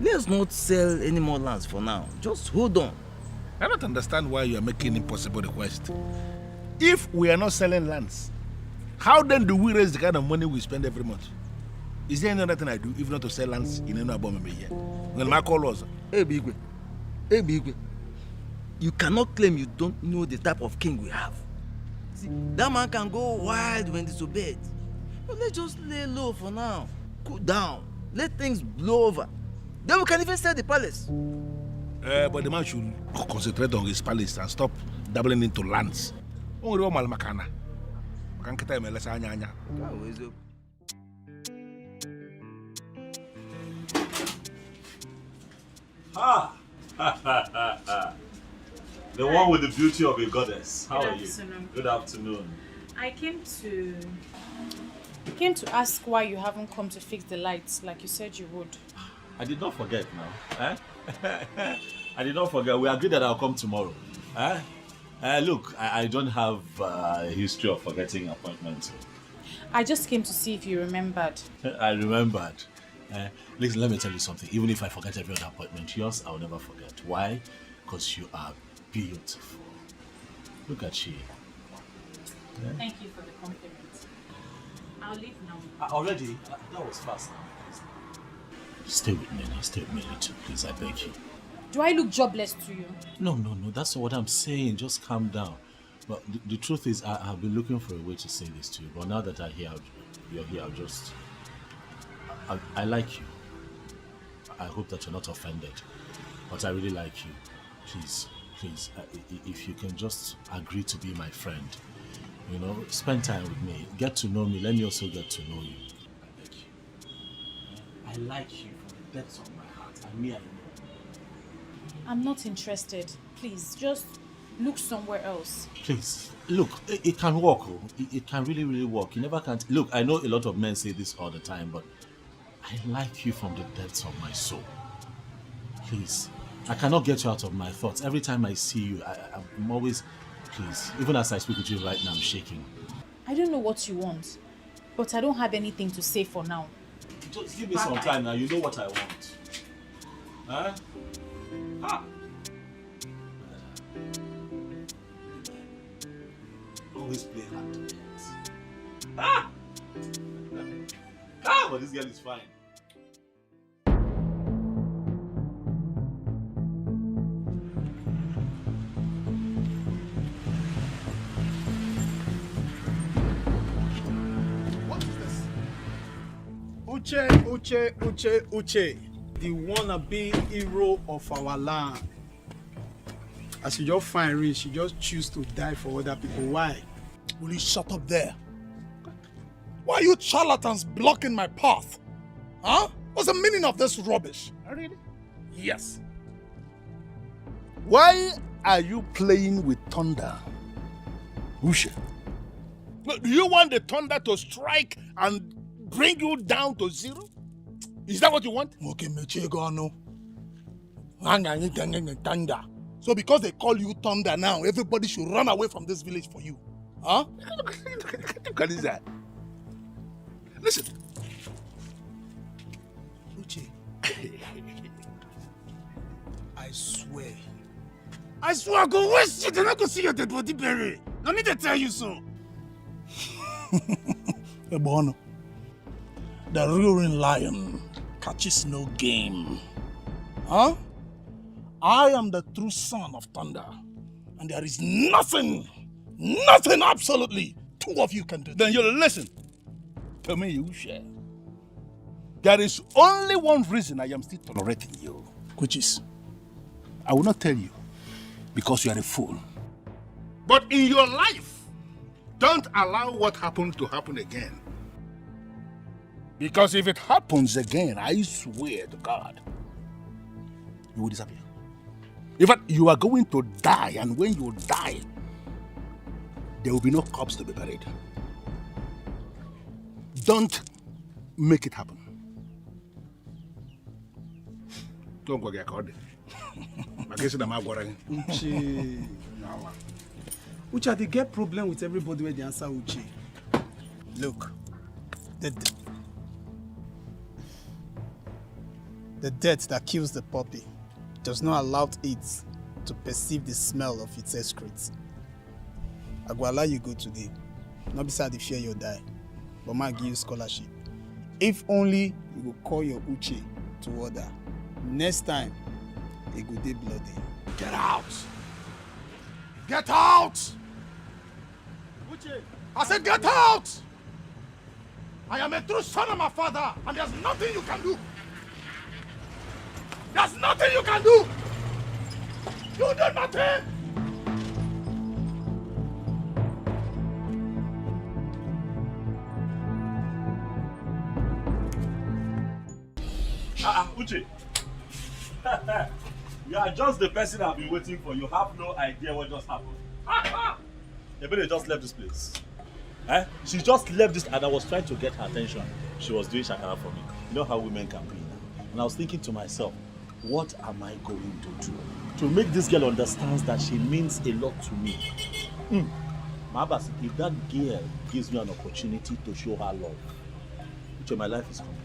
Let's not sell any more lands for now. Just hold on. I don't understand why you are making impossible request. If we are not selling lands, how then do we raise the kind of money we spend every month? Is there any other thing I do if not to sell lands in any above here? When my call was, Hey Bigwe, you cannot claim you don't know the type of king we have. See, that man can go wild when disobeyed. But let's just lay low for now. Cool down. Let things blow over. Then we can even sell the palace. But the man should concentrate on his palace and stop dabbling into lands. Ah! The one with the beauty of a goddess. How are you? Good afternoon. I came to ask why you haven't come to fix the lights like you said you would. I did not forget now. I did not forget. We agreed that I'll come tomorrow. Look, I don't have a history of forgetting appointments. I just came to see if you remembered. I remembered. Listen, let me tell you something. Even if I forget every other appointment, yours I'll never forget. Why? Because you are beautiful. Look at you. Yeah? Thank you for the compliment. I'll leave now. Already? That was fast. Stay with me now. Stay with me a little, please. I beg you. Do I look jobless to you? No. That's not what I'm saying. Just calm down. But the truth is, I've been looking for a way to say this to you. But now that you're here, I'll just... I like you. I hope that you're not offended. But I really like you. Please, if you can just agree to be my friend. You know, spend time with me. Get to know me. Let me also get to know you. I like you. I like you from the depths of my heart. I know. I'm not interested. Please, just look somewhere else. Please, look, it can work. It can really work. You never can't. Look, I know a lot of men say this all the time, but I like you from the depths of my soul. Please, I cannot get you out of my thoughts. Every time I see you, I'm always... Please, even as I speak with you right now, I'm shaking. I don't know what you want, but I don't have anything to say for now. Just give me some time now. You know what I want. Huh? always play hard to get. Ah! Ah, but this girl is fine. What is this? Uche, the wannabe hero of our land. As you just find rich, she just choose to die for other people. Why? Will you shut up there? Why are you charlatans blocking my path? Huh? What's the meaning of this rubbish? Really? Yes. Why are you playing with thunder? Uche. Do you want the thunder to strike and bring you down to zero? Is that what you want? Okay, Mechegano. Thunder. So because they call you Thunder now, everybody should run away from this village for you. Huh? What is that? Listen. Uche. I swear. I go waste it and I go see your dead body buried. No need to tell you so. Ebono. The roaring lion catches no game. Huh? I am the true son of thunder. And there is nothing, absolutely, two of you can do. Then you listen to me, Uche. There is only one reason I am still tolerating you. Which is? I will not tell you, because you are a fool. But in your life, don't allow what happened to happen again. Because if it happens again, I swear to God, you will disappear. In fact, you are going to die, and when you die, there will be no corpse to be buried. Don't make it happen. Don't go get caught. Uche, they get problem with everybody where they answer Uche. Look, the death that kills the puppy does not allow it to perceive the smell of its excrete. I go allow you go today. Not beside the fear you'll die, but might give you scholarship. If only you will call your Uche to order. Next time, it will be bloody. Get out! Get out! Uche! I said get out! I am a true son of my father, and there's nothing you can do. There's nothing you can do! You do nothing! Uche. You are just the person I've been waiting for. You have no idea what just happened. Ebele just left this place. She just left this, and I was trying to get her attention. She was doing shakara for me. You know how women can be now. And I was thinking to myself, what am I going to do to make this girl understand that she means a lot to me? Mabas, if that girl gives me an opportunity to show her love, Uche, my life is complete.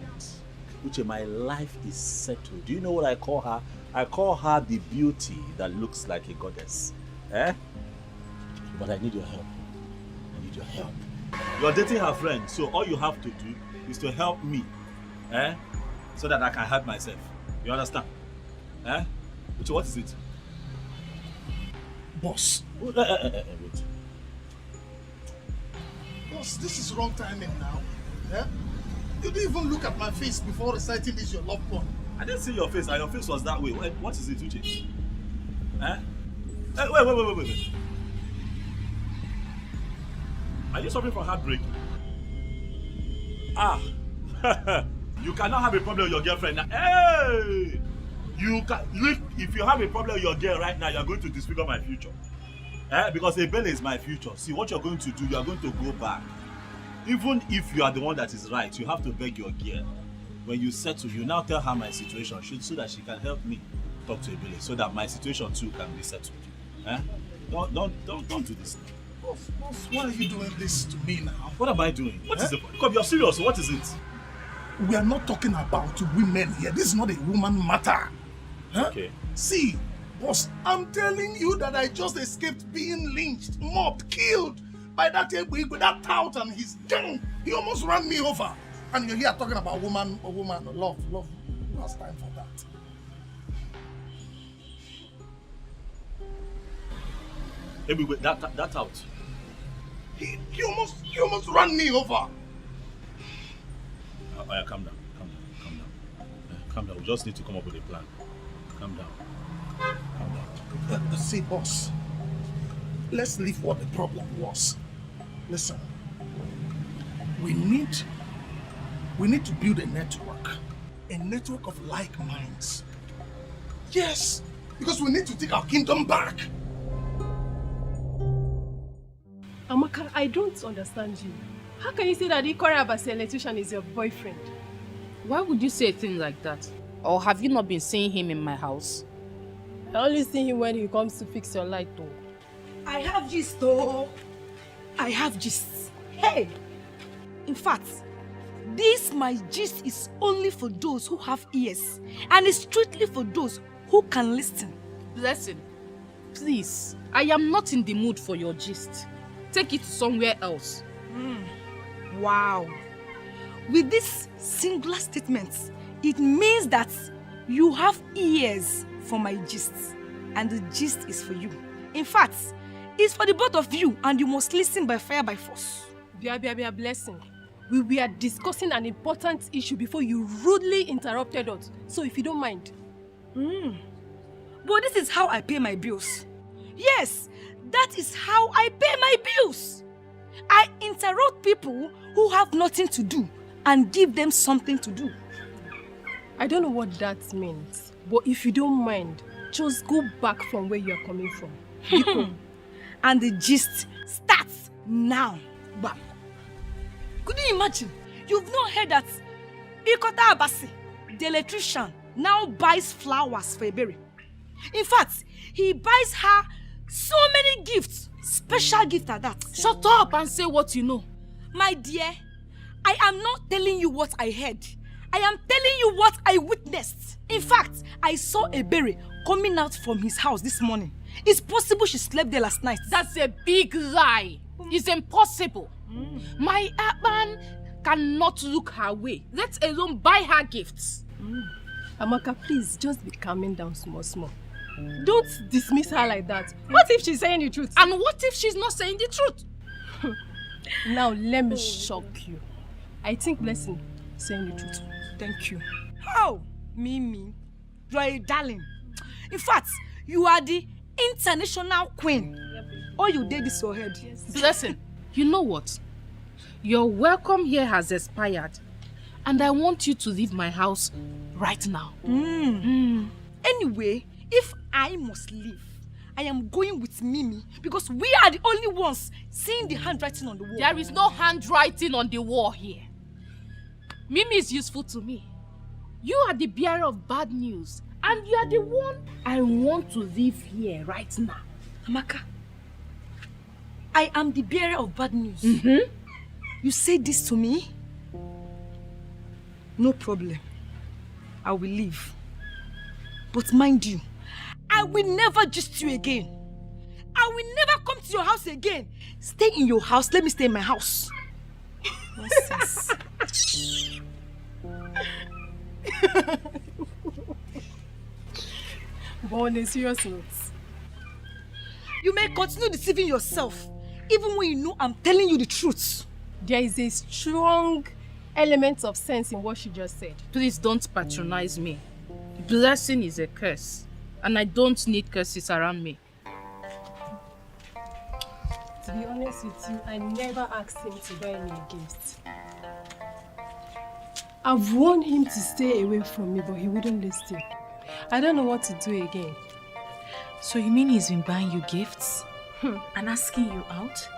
Uche, my life is settled. Do you know what I call her? I call her the beauty that looks like a goddess. But I need your help. I need your help. You're dating her friend, so all you have to do is to help me. So that I can help myself. You understand? Uche, what is it? Boss. Wait. Boss, this is wrong timing now. You didn't even look at my face before reciting this your love poem. I didn't see your face, and your face was that way. What is it, Uche? Wait. Are you suffering from heartbreak? You cannot have a problem with your girlfriend now. Hey! If you have a problem with your girl right now, you're going to disfigure my future. Because Ebele is my future. See, what you're going to do, you're going to go back. Even if you are the one that is right, you have to beg your girl. When you settle, you now tell her my situation so that she can help me talk to Ebele, so that my situation too can be settled. Don't do this now. Boss, why are you doing this to me now? What am I doing? What is the point? Come, you're serious. What is it? We are not talking about women here. This is not a woman matter. Okay. See, boss, I'm telling you that I just escaped being lynched, mobbed, killed by that with that tout and his gang. He almost ran me over. And you're here talking about woman, love. Last time for that. Maybe that out. He almost ran me over. Calm down. Calm down. We just need to come up with a plan. Calm down. See, boss. Let's leave what the problem was. Listen. We need to build a network of like minds. Yes, because we need to take our kingdom back. Amaka, I don't understand you. How can you say that Ikora Abasi electrician is your boyfriend? Why would you say a thing like that? Or have you not been seeing him in my house? I only see him when he comes to fix your light though. I have gist though. I have gist. Hey! In fact, this my gist is only for those who have ears. And it's strictly for those who can listen. Blessing, please, I am not in the mood for your gist. Take it somewhere else. Wow. With this singular statement, it means that you have ears for my gist. And the gist is for you. In fact, it's for the both of you and you must listen by fire by force. Bia, Blessing. We were discussing an important issue before you rudely interrupted us. So if you don't mind. But this is how I pay my bills. Yes, that is how I pay my bills. I interrupt people who have nothing to do and give them something to do. I don't know what that means, but if you don't mind, just go back from where you are coming from. And the gist starts now. Bam. Could you imagine? You've not heard that Ikota Abasi, the electrician, now buys flowers for Ebere. In fact, he buys her so many gifts, special gifts at that. Shut up and say what you know. My dear, I am not telling you what I heard. I am telling you what I witnessed. In fact, I saw Ebere coming out from his house this morning. It's possible she slept there last night. That's a big lie. It's impossible. My Akban cannot look her way, let alone buy her gifts. Amaka, please just be calming down small. Don't dismiss her like that. What if she's saying the truth? And what if she's not saying the truth? Now let me shock you. I think Blessing is saying the truth. Thank you. How? Mimi, you are a darling. In fact, you are the international queen. All you did is your head. Blessing, you know what? Your welcome here has expired. And I want you to leave my house right now. Anyway, if I must leave, I am going with Mimi because we are the only ones seeing the handwriting on the wall. There is no handwriting on the wall here. Mimi is useful to me. You are the bearer of bad news. And you are the one I want to leave here right now. Amaka, I am the bearer of bad news. You say this to me? No problem. I will leave. But mind you, I will never gist you again. I will never come to your house again. Stay in your house. Let me stay in my house. Nonsense. But on a serious note, you may continue deceiving yourself, even when you know I'm telling you the truth. There is a strong element of sense in what she just said. Please don't patronize me. Blessing is a curse, and I don't need curses around me. To be honest with you, I never asked him to buy me a gift. I've warned him to stay away from me, but he wouldn't listen. I don't know what to do again. So you mean he's been buying you gifts? And asking you out?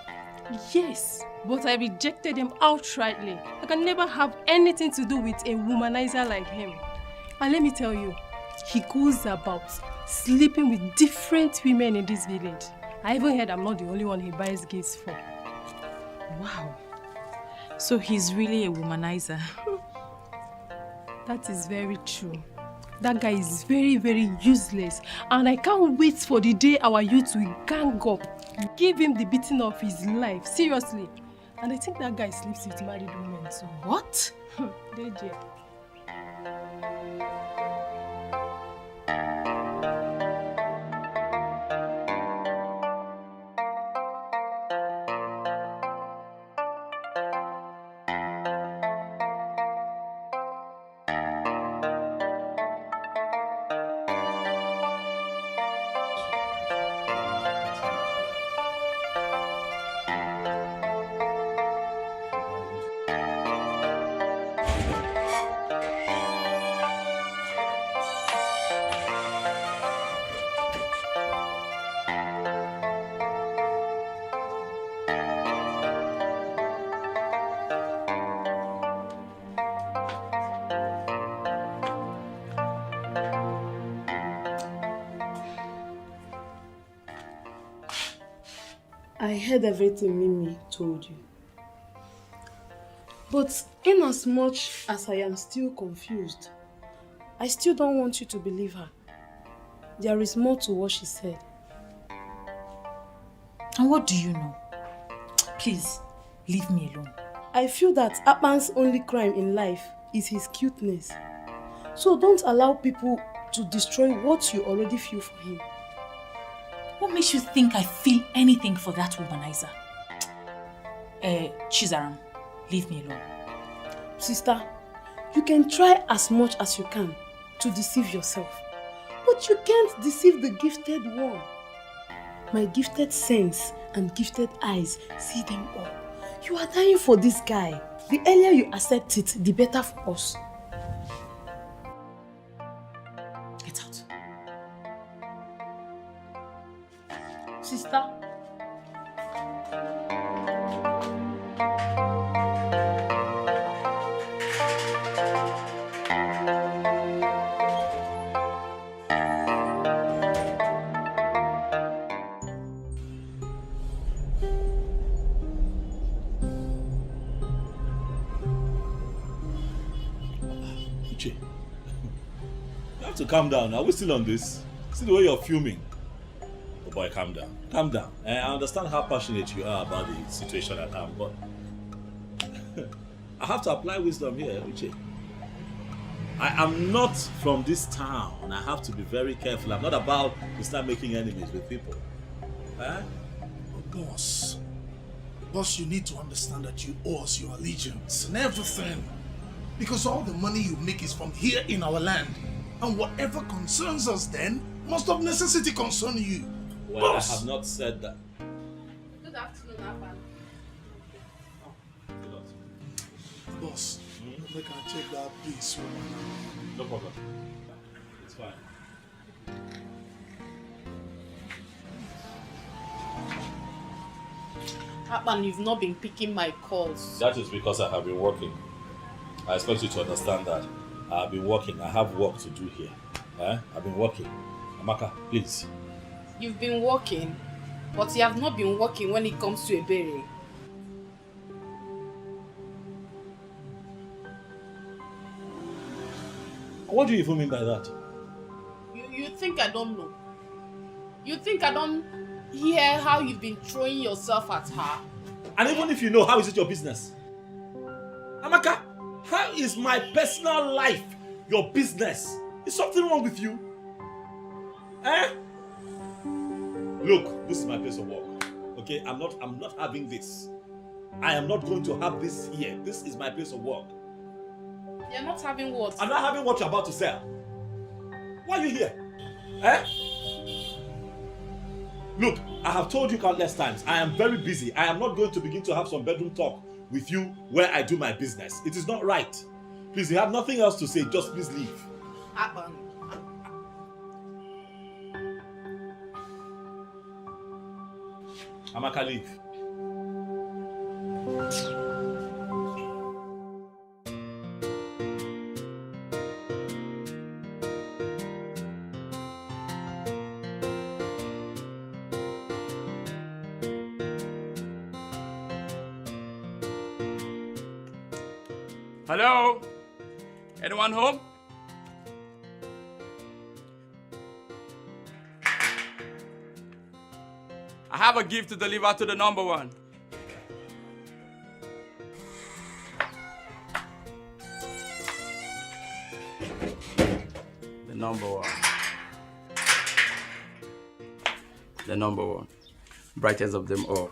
Yes, but I rejected him outrightly. I can never have anything to do with a womanizer like him. And let me tell you, he goes about sleeping with different women in this village. I even heard I'm not the only one he buys gifts for. Wow. So he's really a womanizer. That is very true. That guy is very, very useless. And I can't wait for the day our youth will gang up give him the beating of his life, seriously. And I think that guy sleeps with married women, so... What? DJ. I heard everything Mimi told you. But in as much as I am still confused, I still don't want you to believe her. There is more to what she said. And what do you know? Please, leave me alone. I feel that Akpan's only crime in life is his cuteness. So don't allow people to destroy what you already feel for him. What makes you think I feel anything for that womanizer? Chizaram, leave me alone. Sister, you can try as much as you can to deceive yourself. But you can't deceive the gifted one. My gifted sense and gifted eyes see them all. You are dying for this guy. The earlier you accept it, the better for us. Get out. Sister. You have to calm down. Are we still on this? See the way you're fuming. Oh boy, calm down. Calm down. I understand how passionate you are about the situation at hand, but I have to apply wisdom here, Uche. I am not from this town. I have to be very careful. I'm not about to start making enemies with people. Boss, you need to understand that you owe us your allegiance and everything. Because all the money you make is from here in our land. And whatever concerns us then must of necessity concern you. Well, Boss. I have not said that. Good afternoon, Abba. Boss, make I check that please. No problem. It's fine. Akpan, you've not been picking my calls. That is because I have been working. I expect you to understand that. I've been working. I have work to do here. I've been working. Amaka, please. You've been working, but you have not been working when it comes to Ebere. What do you even mean by that? You think I don't know? You think I don't hear how you've been throwing yourself at her? And even if you know, how is it your business? Amaka, how is my personal life your business? Is something wrong with you? Look, this is my place of work. Okay, I'm not having this. I am not going to have this here. This is my place of work. You're not having what? I'm not having what you're about to sell. Why are you here? Look, I have told you countless times, I am very busy. I am not going to begin to have some bedroom talk with you where I do my business. It is not right. Please, you have nothing else to say. Just please leave. Akpan. Amaka, leave. Hello? Anyone home? I have a gift to deliver to the number one. The number one. The number one. Brightest of them all.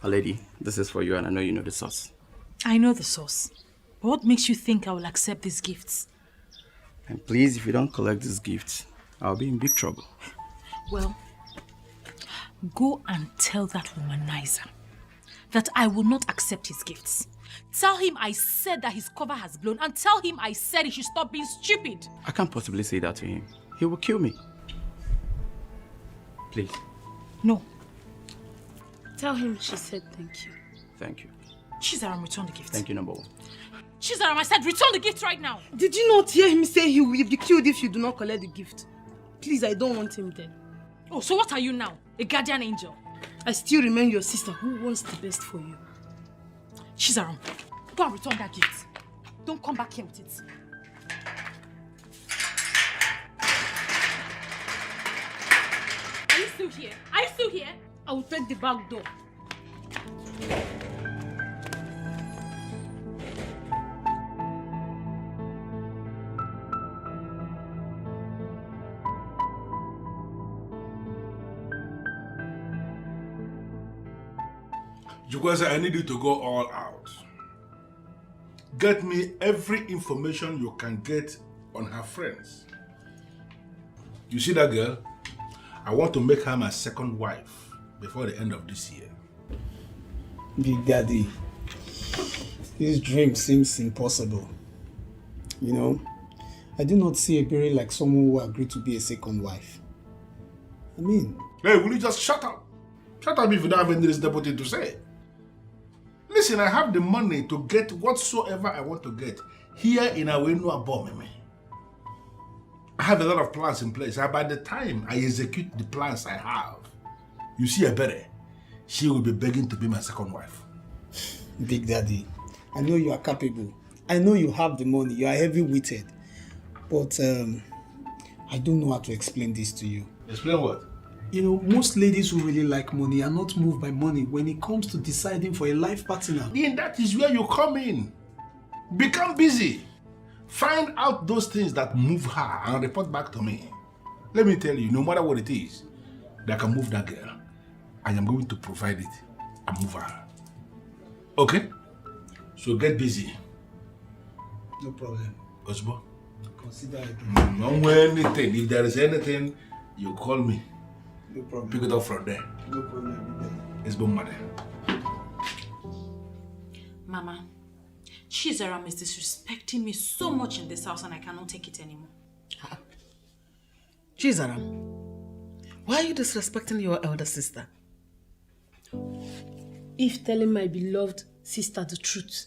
A lady, this is for you and I know you know the source. I know the source. But what makes you think I will accept these gifts? And please, if you don't collect these gifts, I'll be in big trouble. Well, go and tell that womanizer that I will not accept his gifts. Tell him I said that his cover has blown, and tell him I said he should stop being stupid. I can't possibly say that to him. He will kill me. Please. No. Tell him she said thank you. Thank you. Chizaram, return the gift. Thank you, number one. Chizaram, I said return the gift right now. Did you not hear him say he will be killed if you do not collect the gift? Please, I don't want him dead. Oh, so what are you now? A guardian angel? I still remain your sister who wants the best for you. Chizaram, go and return that gift. Don't come back here with it. Are you still here? Are you still here? I will take the back door. Jukwese, I need you to go all out. Get me every information you can get on her friends. You see that girl? I want to make her my second wife before the end of this year. Big Daddy, this dream seems impossible. You know, I do not see Ebere like someone who agreed to be a second wife. I mean... Hey, will you just shut up? Shut up if you don't have any reasonable thing to say. Listen, I have the money to get whatsoever I want to get here in Awenu Abomeme. I have a lot of plans in place, and by the time I execute the plans I have, you see Ebere, she will be begging to be my second wife. Big Daddy, I know you are capable. I know you have the money. You are heavy-witted. But I don't know how to explain this to you. Explain what? You know, most ladies who really like money are not moved by money when it comes to deciding for a life partner. Then that is where you come in. Become busy. Find out those things that move her and report back to me. Let me tell you, no matter what it is that can move that girl, I am going to provide it and move her. Okay? So get busy. No problem. Osbo? Consider it. Don't wear anything. If there is anything, you call me. No problem. Pick it up from there. No problem. It's been mother. Mama, Chizaram is disrespecting me so much in this house and I cannot take it anymore. Chizaram, why are you disrespecting your elder sister? If telling my beloved sister the truth,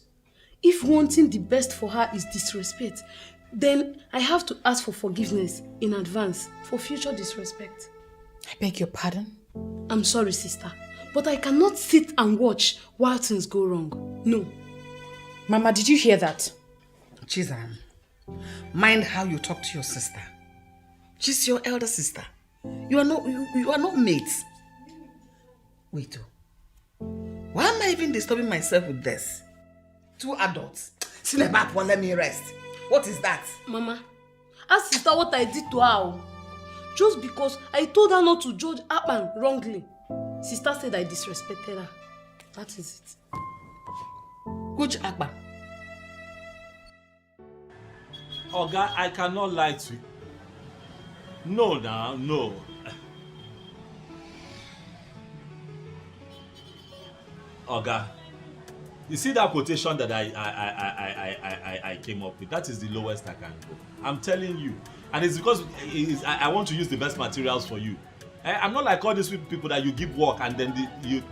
if wanting the best for her is disrespect, then I have to ask for forgiveness in advance for future disrespect. I beg your pardon? I'm sorry, sister, but I cannot sit and watch while things go wrong. No. Mama, did you hear that? Chizaram, mind how you talk to your sister. She's your elder sister. You are not mates. Wait, why am I even disturbing myself with this? Two adults. Sleep up, let me rest. What is that? Mama, ask sister what I did to her. Just because I told her not to judge Akpan wrongly. Sister said I disrespected her. That is it. Which Akpan? Oga, I cannot lie to you. No, now, no. Oga, you see that quotation that I came up with? That is the lowest I can go. I'm telling you. And it's because I want to use the best materials for you. I'm not like all these people that you give work and then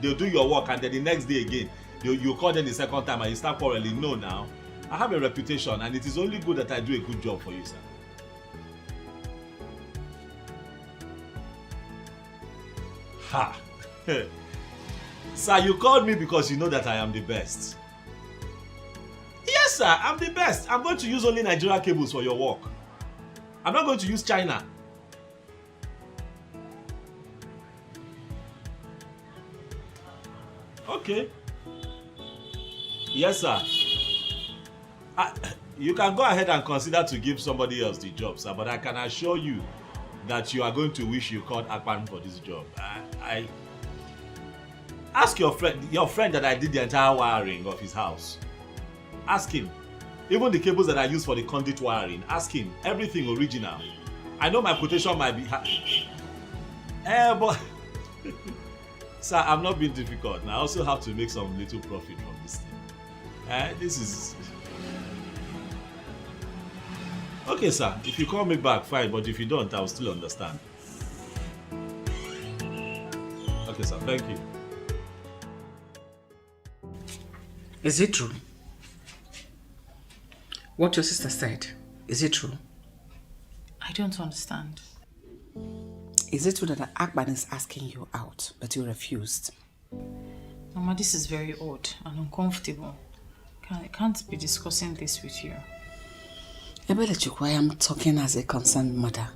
they'll do your work and then the next day again, you call them the second time and you start quarreling. No, now. I have a reputation and it is only good that I do a good job for you, sir. Ha! Sir, you called me because you know that I am the best. Yes, sir, I'm the best. I'm going to use only Nigeria cables for your work. I'm not going to use China. Okay. Yes, sir. You can go ahead and consider to give somebody else the job, sir, but I can assure you that you are going to wish you called Akpan for this job. I ask your friend that I did the entire wiring of his house. Ask him. Even the cables that I use for the conduit wiring, ask him. Everything original. I know my quotation might be but sir, I'm not being difficult. I also have to make some little profit from this thing. This is okay, sir. If you call me back, fine. But if you don't, I will still understand. Okay, sir. Thank you. Is it true? What your sister said, is it true? I don't understand. Is it true that Akban is asking you out, but you refused? Mama, this is very odd and uncomfortable. I can't be discussing this with you. Ebelechukwu, I am talking as a concerned mother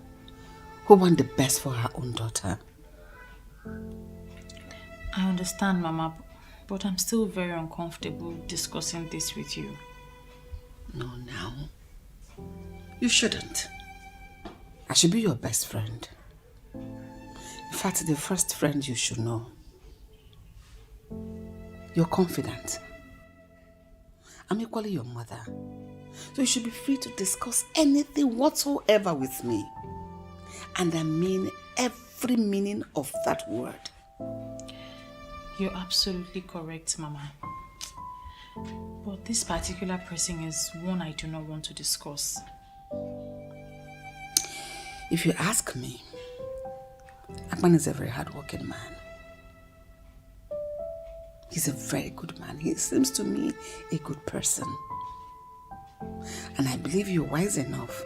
who wants the best for her own daughter. I understand, Mama, but I'm still very uncomfortable discussing this with you. No, now. You shouldn't. I should be your best friend. In fact, the first friend you should know. You're confident. I'm equally your mother. So you should be free to discuss anything whatsoever with me. And I mean every meaning of that word. You're absolutely correct, Mama. But this particular person is one I do not want to discuss. If you ask me, Akman is a very hardworking man. He's a very good man. He seems to me a good person. And I believe you're wise enough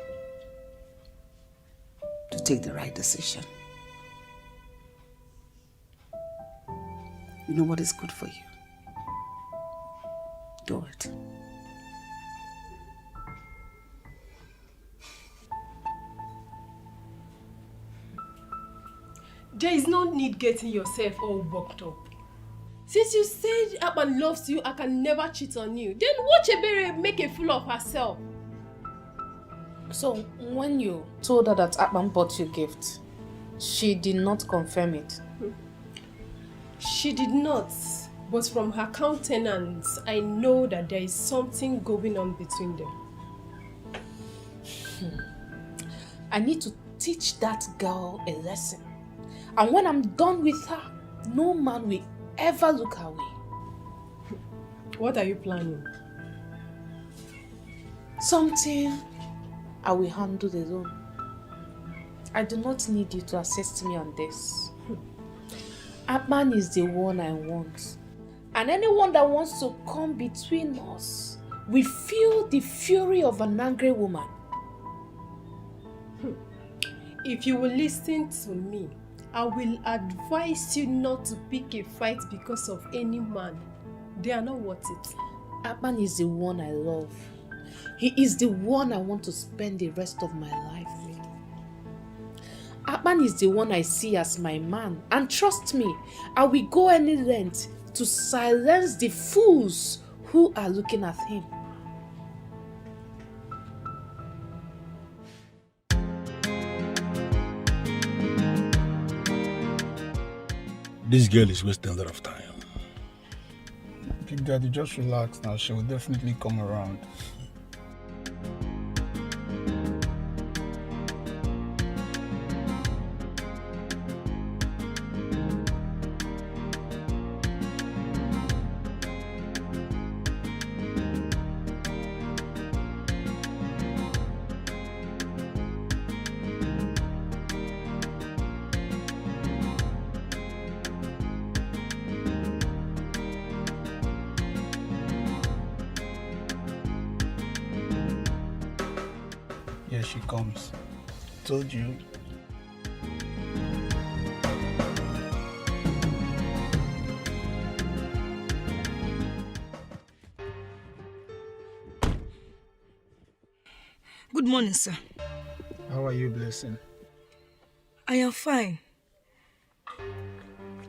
to take the right decision. You know what is good for you. Do it. There is no need getting yourself all worked up. Since you said Akpan loves you, I can never cheat on you. Then watch Ebere make a fool of herself. So, when you told her that Akpan bought you a gift, she did not confirm it? She did not. But from her countenance, I know that there is something going on between them. I need to teach that girl a lesson. And when I'm done with her, no man will ever look her way. What are you planning? Something I will handle alone. I do not need you to assist me on this. Akman is the one I want. And anyone that wants to come between us will feel the fury of an angry woman. If you will listen to me, I will advise you not to pick a fight because of any man. They are not worth it. Akman is the one I love. He is the one I want to spend the rest of my life with. Akman is the one I see as my man. And trust me, I will go any length to silence the fools who are looking at him. This girl is wasting a lot of time. Big Daddy, just relax now. She will definitely come around. Here she comes. Told you. Good morning, sir. How are you, Blessing? I am fine.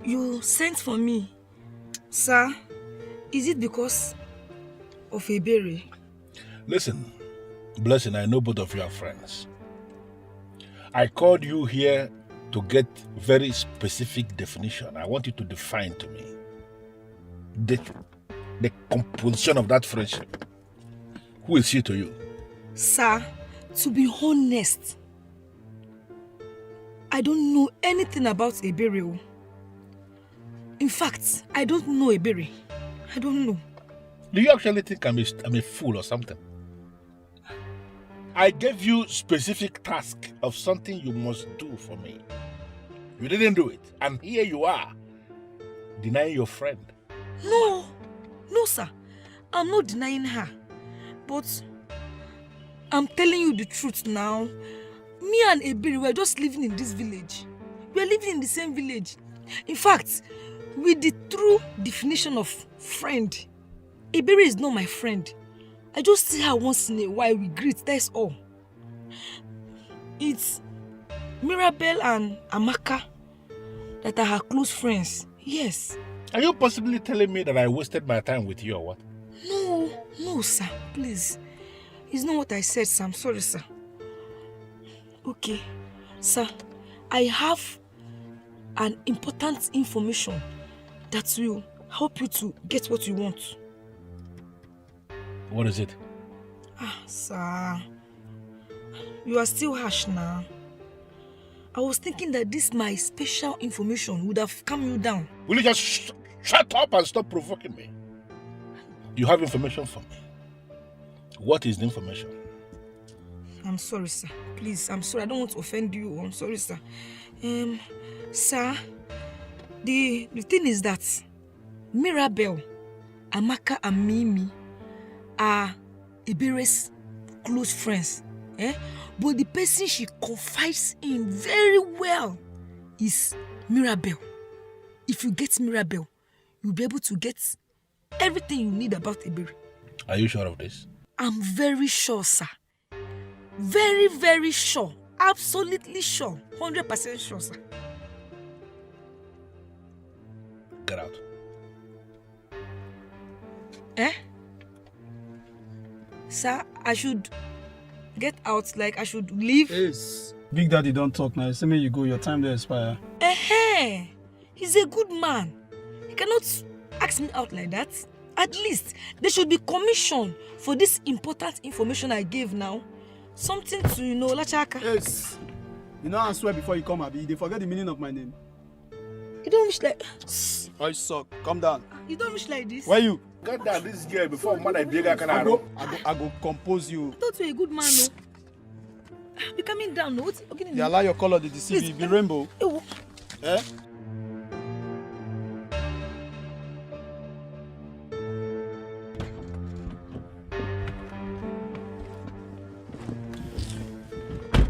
You sent for me Sir, is it because of Ebere? Listen, Blessing, I know both of you are friends. I called you here to get very specific definition. I want you to define to me the composition of that friendship. Who is she to you? Sir, to be honest, I don't know anything about Ebere. In fact, I don't know Ebere. I don't know. Do you actually think I'm a fool or something? I gave you specific task of something you must do for me. You didn't do it, and here you are, denying your friend. No, sir. I'm not denying her. But I'm telling you the truth now. Me and Ebere were just living in this village. We're living in the same village. In fact, with the true definition of friend, Ebere is not my friend. I just see her once in a while, we greet, that's all. It's Mirabel and Amaka that are her close friends, yes. Are you possibly telling me that I wasted my time with you or what? No, sir, please. It's not what I said, sir. I'm sorry, sir. Okay, sir, I have an important information that will help you to get what you want. What is it? Sir, you are still harsh now. I was thinking that this my special information would have calmed you down. Will you just shut up and stop provoking me? You have information for me. What is the information? I'm sorry, sir. Please, I'm sorry. I don't want to offend you. I'm sorry, sir. Sir, the thing is that Mirabel, Amaka and Mimi are Ebere's close friends. But the person she confides in very well is Mirabel. If you get Mirabel, you'll be able to get everything you need about Ebere. Are you sure of this? I'm very sure, sir. Very, very sure. Absolutely sure. 100% sure, sir. Get out. Sir, I should get out, like I should leave? Yes. Big Daddy don't talk now. Say me you go, your time to expire. He's a good man. He cannot ask me out like that. At least, there should be commission for this important information I gave now. Something to, Lachaka. Yes. You know I swear before you come, Abi, they forget the meaning of my name. You don't wish like... I suck. Calm down. You don't wish like this? Why you? Get down this girl before man bigger I go compose you. I thought you were a good man, no? Be coming down, no? Okay, You allow your color to deceive you. Be rainbow.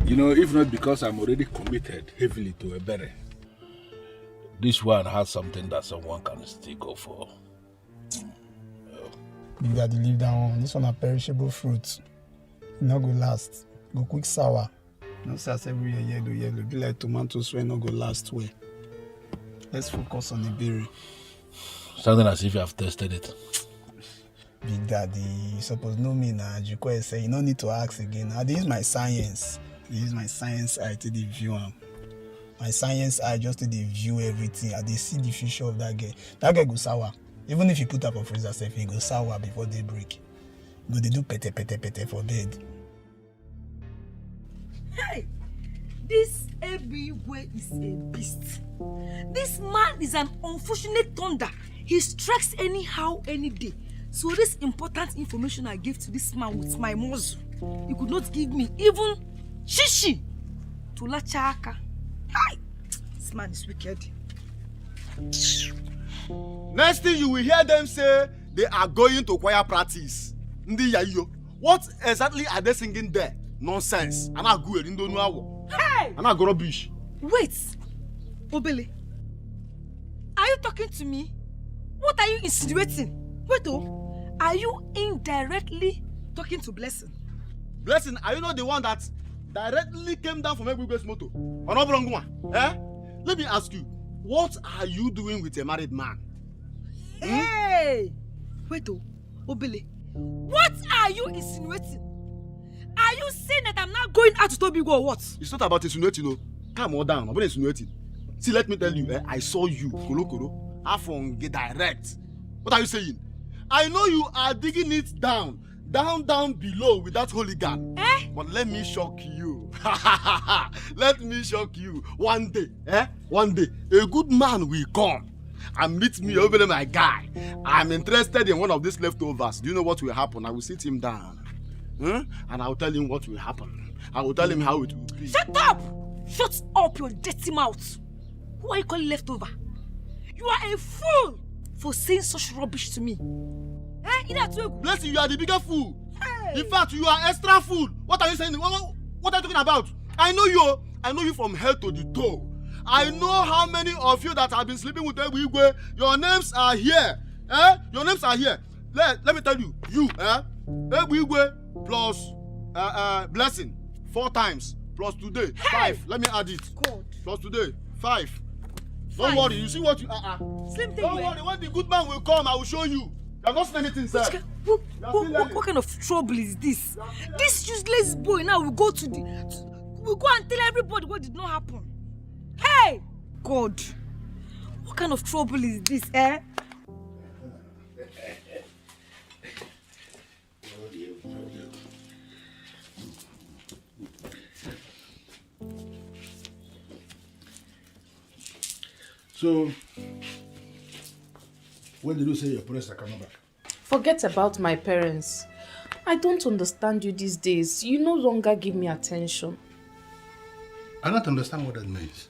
If not because I'm already committed heavily to Ebere, this one has something that someone can still go for. Big Daddy, leave that one. This one a perishable fruit. It not go last. Go quick sour. No sense every year yellow. Be like tomatoes when not go last way. Let's focus on the berry. Sounding as if you have tested it. Big Daddy, you suppose know me now. You say you don't need to ask again. I use my science. I use my science eye to the view. My science eye just to the view everything. I dey see the future of that girl. That girl go sour. Even if you put up a freezer safe, he go sour before they break. Go they do pete for bed. Hey, this Ebigwe is a beast. This man is an unfortunate thunder. He strikes anyhow, any day. So this important information I gave to this man with my muzzle, he could not give me even shishi to Lachaka. Hi, this man is wicked. Next thing you will hear them say they are going to choir practice. Ndi yayo. What exactly are they singing there? Nonsense. Ana go in don't know. Hey! Ana go rubbish. Wait, Obele. Are you talking to me? What are you insinuating? Wait, are you indirectly talking to Blessing? Blessing, are you not the one that directly came down from Ebigwe's motor? Let me ask you, what are you doing with a married man? Hey! Wait, Obele. What are you insinuating? Are you saying that I'm not going out to Toby or what? It's not about insinuating, no. Calm on down. I'm not insinuating. See, let me tell you, I saw you, Kolo, Afon, get direct. What are you saying? I know you are digging it down below with that hooligan. But let me shock you. Let me shock you. One day, a good man will come and meet me over there, my guy. I'm interested in one of these leftovers. Do you know what will happen? I will sit him down. And I'll tell him what will happen. I will tell him how it will be. Shut up! Shut up your dirty mouth. Who are you calling leftover? You are a fool for saying such rubbish to me. Bless you, you are the bigger fool. Hey. In fact, you are extra fool. What are you saying? What are you talking about? I know you from head to the toe. I know how many of you that have been sleeping with Igwe. Your names are here. Your names are here. Let me tell you, Igwe plus Blessing 4 times plus today 5. Let me add it. God. Plus today 5. Don't worry. You see what you Slim thing. Don't worry. When the good man will come, I will show you. You have not seen anything, sir. What kind of trouble is this? This useless boy now will go to we'll go and tell everybody what did not happen. Hey! God! What kind of trouble is this, So, when did you say your parents are coming back? Forget about my parents. I don't understand you these days. You no longer give me attention. I don't understand what that means.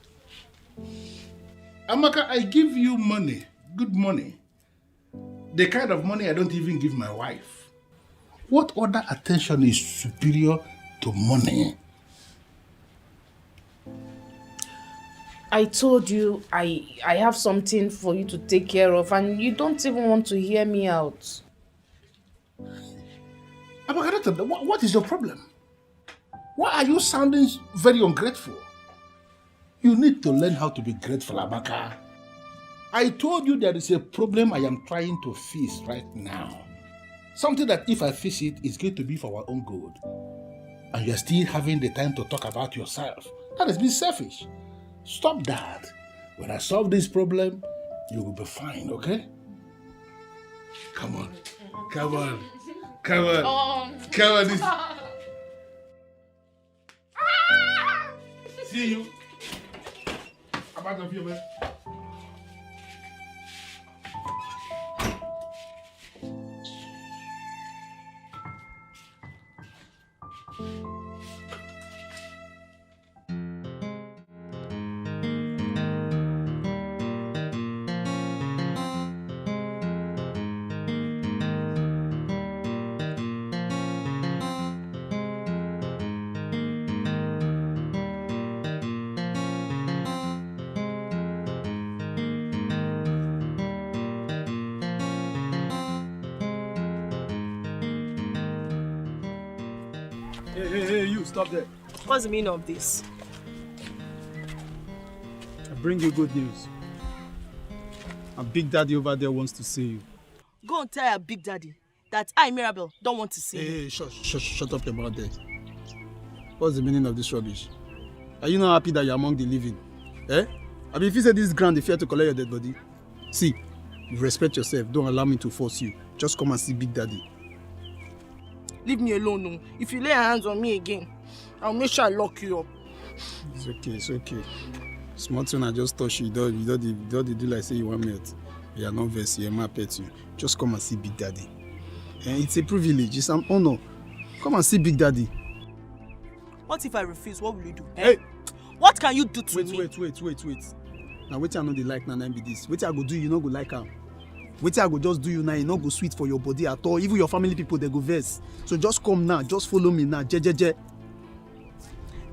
Amaka, I give you money, good money. The kind of money I don't even give my wife. What other attention is superior to money? I told you I have something for you to take care of and you don't even want to hear me out. Amaka, what is your problem? Why are you sounding very ungrateful? You need to learn how to be grateful, Amaka. I told you there is a problem I am trying to fix right now. Something that if I fix it, it's going to be for our own good. And you are still having the time to talk about yourself. That is being selfish. Stop that. When I solve this problem, you will be fine, okay? Come on. Come on. Come on. Come on. See you. I'm out of here, man. Hey, you, stop there. What's the meaning of this? I bring you good news. And Big Daddy over there wants to see you. Go and tell your Big Daddy that I, Mirabel, don't want to see you. Hey, shut up about that. What's the meaning of this rubbish? Are you not happy that you're among the living? I mean, if you say this ground, they fear to collect your dead body. See, you respect yourself. Don't allow me to force you. Just come and see Big Daddy. Leave me alone, no. If you lay your hands on me again, I'll make sure I lock you up. It's okay. Small thing, I just touch you. You don't do like say you want me. You are not vexed. You are my pet. You just come and see Big Daddy. And it's a privilege. It's an honor. Come and see Big Daddy. What if I refuse? What will you do? Hey! What can you do to me? Wait. Now, wait, I know they like now be this. Wait, I go do you not go like her. Wait, I go just do you now. You not go sweet for your body at all. Even your family people, they go vex. So just come now. Just follow me now. Je.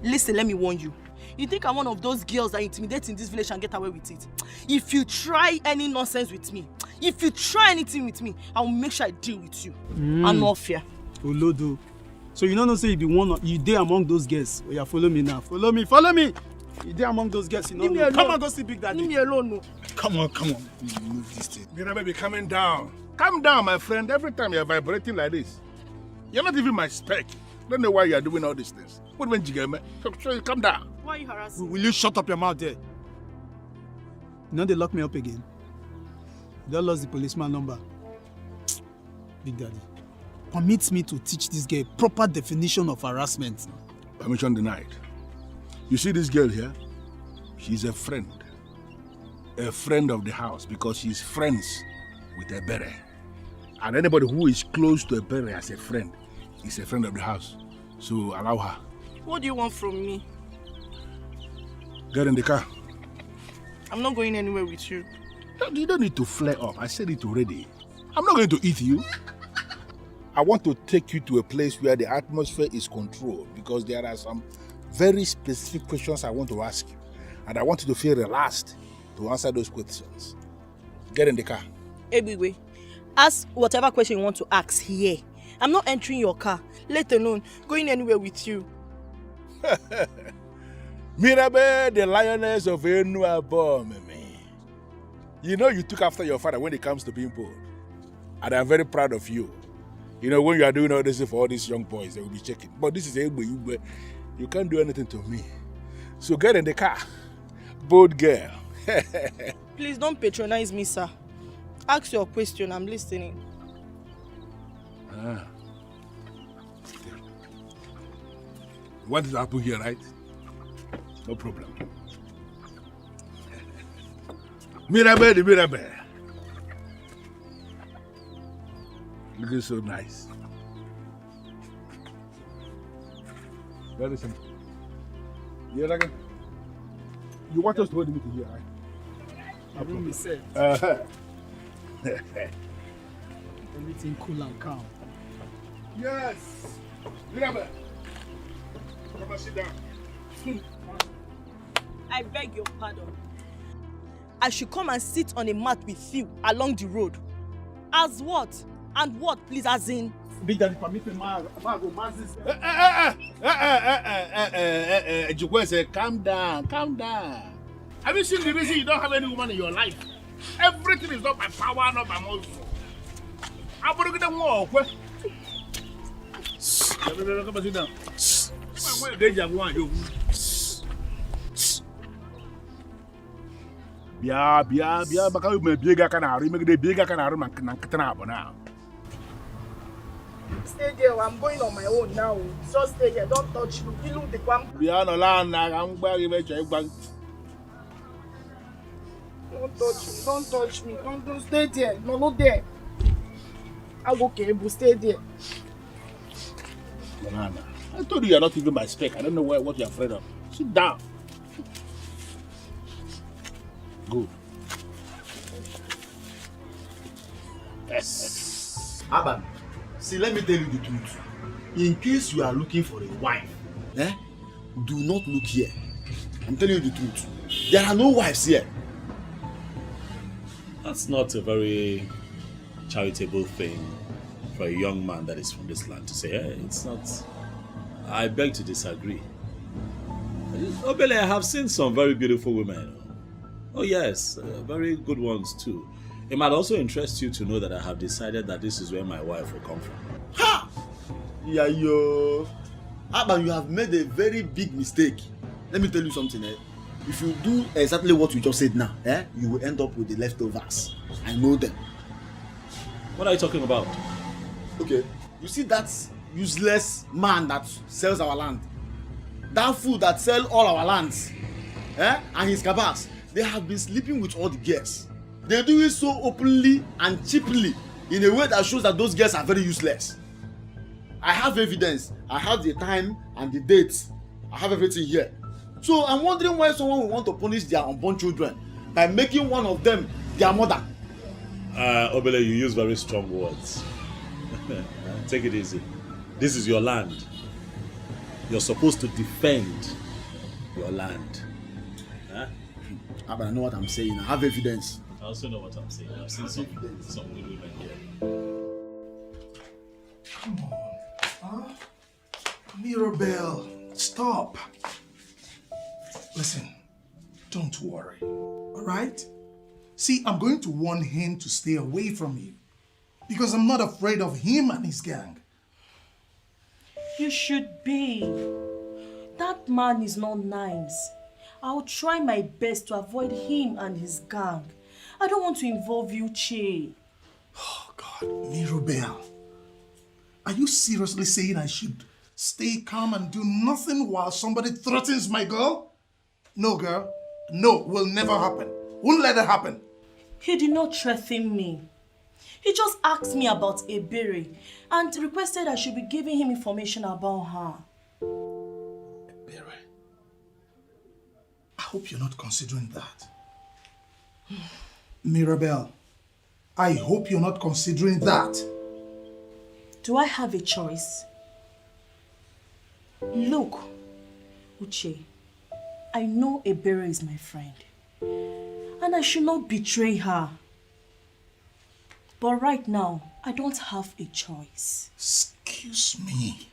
Listen, let me warn you. You think I'm one of those girls that intimidate in this village and get away with it? If you try any nonsense with me, if you try anything with me, I will make sure I deal with you. I'm not fear. Olodo. So you don't know say you be one. You dey among those girls. Oh yeah, follow me now. Follow me. You there among those girls, you know? Leave me alone. Come on, go see Big Daddy. Leave me alone. No. Come on. Please move this thing. Mira, baby, calm down. Calm down, my friend. Every time you're vibrating like this, you're not even my spec. Don't know why you're doing all these things. What when you get me? Calm down. Why are you harassing? Will you shut up your mouth there? You know they lock me up again. They lost the policeman number. Big Daddy, permit me to teach this girl proper definition of harassment. Permission denied. You see this girl here? She's a friend of the house because she's friends with a beret. And anybody who is close to a beret as a friend is a friend of the house. So allow her. What do you want from me? Get in the car. I'm not going anywhere with you. You don't need to flare up. I said it already. I'm not going to eat you. I want to take you to a place where the atmosphere is controlled because there are some very specific questions I want to ask you. And I want you to feel relaxed to answer those questions. Get in the car. Ebiwe, ask whatever question you want to ask here. I'm not entering your car, let alone going anywhere with you. Mirabe, the lioness of Enuabo, Mimi. You know you took after your father when it comes to being bold. And I'm very proud of you. You know, when you are doing all this for all these young boys, they will be checking. But this is Egbe, you can't do anything to me. So get in the car. Bold girl. Please don't patronize me, sir. Ask your question, I'm listening. What is happening here, right? No problem. Mirabe. Looking so nice. Very simple. You want us to hold the meeting here, right? I bring me set. Everything cool and calm. Yes. Mirabe. Come and sit down. I beg your pardon. I should come and sit on a mat with you along the road. As what? And what, please, as in? Big Daddy, permit me, go Jukwe said, calm down. Have you seen the reason you don't have any woman in your life? Everything is not by power, not by muscle. I'm going to get them more. Come and sit down. Where did you want you? Bia, because you bigger canary, make the bigger canary, man, now. Stay there, I'm going on my own now. So stay there, don't touch me. You look the one. Bia no land, I'm going to check back. Don't touch me. Don't stay there. No, not there. I'm okay, but stay there. Banana. I told you you're not even my spec. I don't know what you're afraid of. Sit down. Good. Aban, see, let me tell you the truth. In case you are looking for a wife, do not look here. I'm telling you the truth. There are no wives here. That's not a very charitable thing for a young man that is from this land to say. It's not. I beg to disagree. Obele, I have seen some very beautiful women. Oh yes, very good ones too. It might also interest you to know that I have decided that this is where my wife will come from. Ha! Yeah, yo. Aban, you have made a very big mistake. Let me tell you something. If you do exactly what you just said now, you will end up with the leftovers. I know them. What are you talking about? Okay, you see that useless man that sells our land? That fool that sells all our lands, and his cabals, they have been sleeping with all the girls. They do it so openly and cheaply in a way that shows that those girls are very useless. I have evidence. I have the time and the dates. I have everything here. So I'm wondering why someone would want to punish their unborn children by making one of them their mother. Obele, you use very strong words. Take it easy. This is your land. You're supposed to defend your land. But I know what I'm saying. I have evidence. I also know what I'm saying. I've seen some good women here. Come on. Mirabelle, stop. Listen, don't worry, all right? See, I'm going to warn him to stay away from you because I'm not afraid of him and his gang. You should be. That man is not nice. I'll try my best to avoid him and his gang. I don't want to involve you, Che. Oh, God. Mirabel, are you seriously saying I should stay calm and do nothing while somebody threatens my girl? No, girl. No, will never happen. Won't let it happen. He did not threaten me. He just asked me about Ebere and requested I should be giving him information about her. Ebere? I hope you're not considering that. Mirabel, I hope you're not considering that. Do I have a choice? Look, Uche, I know Ebere is my friend, and I should not betray her. But right now, I don't have a choice. Excuse me.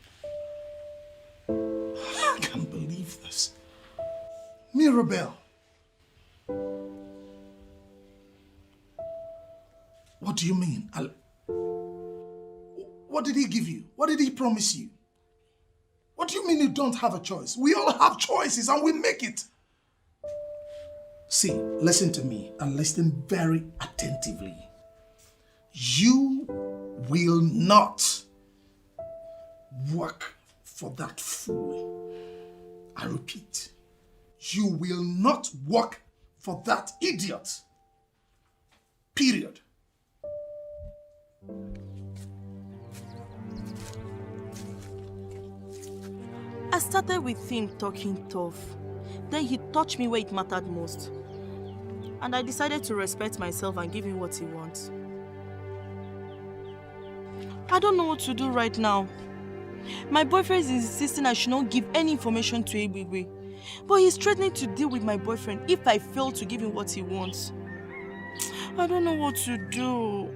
I can't believe this. Mirabel. What do you mean? What did he give you? What did he promise you? What do you mean you don't have a choice? We all have choices and we make it. See, listen to me and listen very attentively. You will not work for that fool. I repeat, you will not work for that idiot. Period. I started with him talking tough. Then he touched me where it mattered most. And I decided to respect myself and give him what he wants. I don't know what to do right now. My boyfriend is insisting I should not give any information to Ebigwe. But he's threatening to deal with my boyfriend if I fail to give him what he wants. I don't know what to do.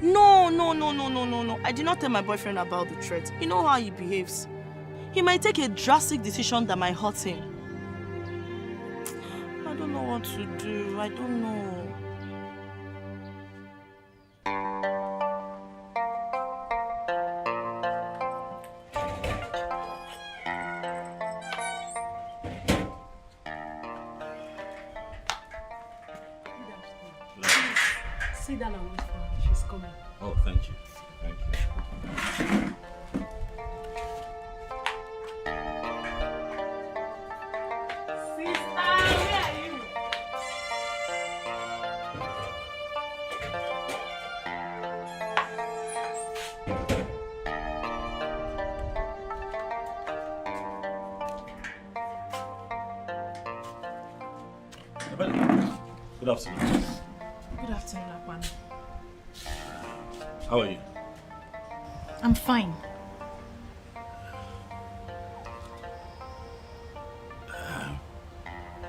No. I did not tell my boyfriend about the threat. You know how he behaves. He might take a drastic decision that might hurt him. I don't know what to do. I don't know. Sit down and wait for her. She's coming. Oh, thank you. Thank you. Good afternoon. Good afternoon, Akwan. How are you? I'm fine.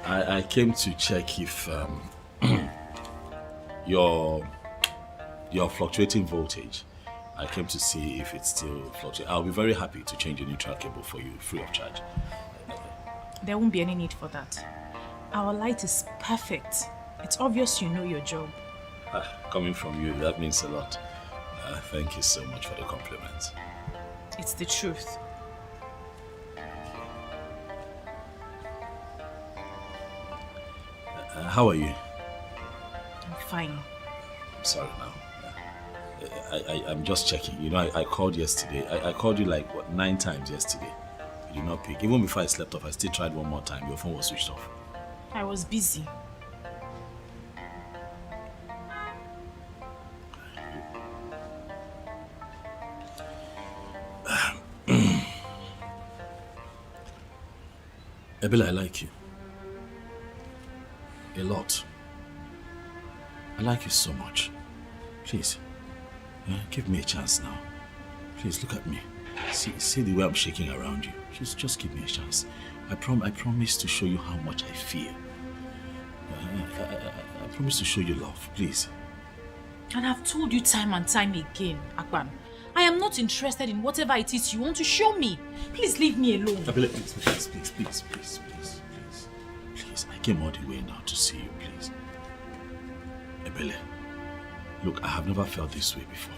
I came to check if your fluctuating voltage. I came to see if it's still fluctuating. I'll be very happy to change a neutral cable for you free of charge. There won't be any need for that. Our light is perfect. It's obvious you know your job. Coming from you, that means a lot. Thank you so much for the compliment. It's the truth. How are you? I'm fine. I'm sorry now. I'm just checking. You know, I called yesterday. I called you like, what, 9 times yesterday. You did not pick. Even before I slept off, I still tried one more time. Your phone was switched off. I was busy. Ebele, I like you. A lot. I like you so much. Please, give me a chance now. Please, look at me. See the way I'm shaking around you. Just give me a chance. I promise to show you how much I feel. I promise to show you love, please. And I've told you time and time again, Akban, I am not interested in whatever it is you want to show me. Please leave me alone. Ebele, please. Please, I came all the way now to see you, please. Ebele, look, I have never felt this way before.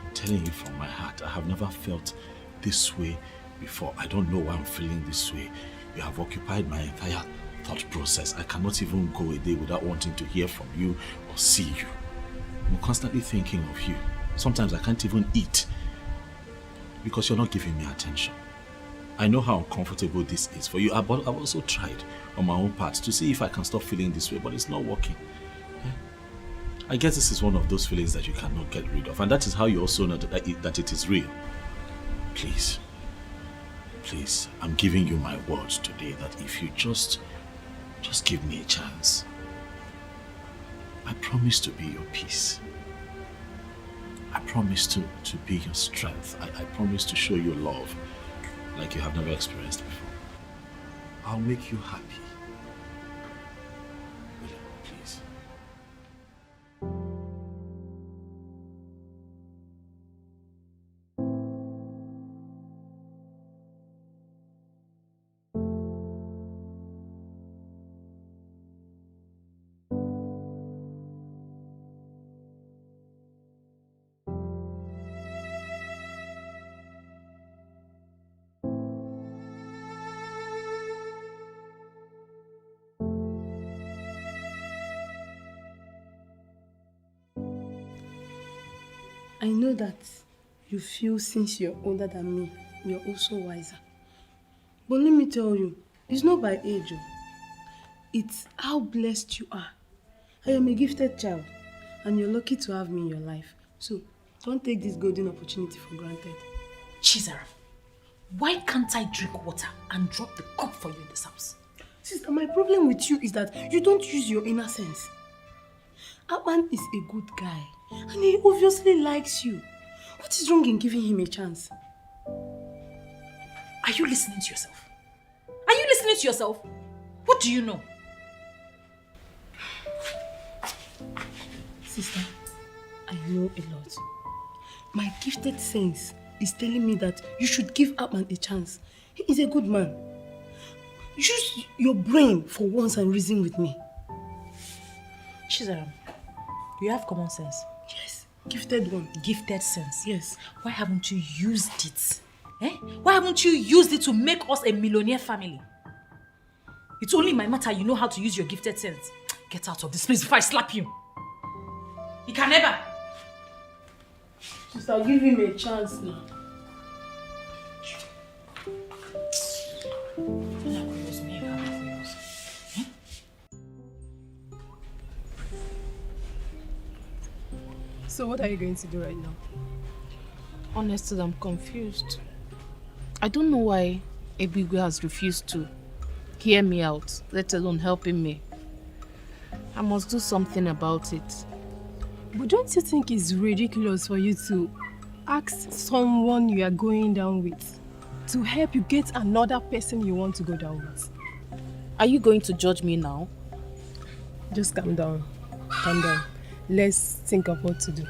I'm telling you from my heart, I have never felt this way before. I don't know why I'm feeling this way. You have occupied my entire thought process. I cannot even go a day without wanting to hear from you or see you. I'm constantly thinking of you. Sometimes I can't even eat because you're not giving me attention. I know how uncomfortable this is for you, but I've also tried on my own part to see if I can stop feeling this way, but it's not working. I guess this is one of those feelings that you cannot get rid of, and that is how you also know that it is real. Please, I'm giving you my word today that if you just give me a chance, I promise to be your peace. I promise to be your strength. I promise to show you love like you have never experienced before. I'll make you happy. Please. I know that you feel since you're older than me, you're also wiser. But let me tell you, it's not by age. It's how blessed you are. I am a gifted child, and you're lucky to have me in your life. So, don't take this golden opportunity for granted. Chizaram, why can't I drink water and drop the cup for you in this house? Sister, my problem with you is that you don't use your inner sense. Aban is a good guy, and he obviously likes you. What is wrong in giving him a chance? Are you listening to yourself? Are you listening to yourself? What do you know? Sister, I know a lot. My gifted sense is telling me that you should give Aban a chance. He is a good man. Use your brain for once and reason with me. Chizaram, you have common sense. Yes, gifted one. Gifted sense. Yes. Why haven't you used it? Why haven't you used it to make us a millionaire family? It's only my matter you know how to use your gifted sense. Get out of this place before I slap you. You can never. Sister, give him a chance now. So what are you going to do right now? Honestly, I'm confused. I don't know why Ebigwe has refused to hear me out, let alone helping me. I must do something about it. But don't you think it's ridiculous for you to ask someone you are going down with to help you get another person you want to go down with? Are you going to judge me now? Just calm down. Calm down. Let's think of what to do.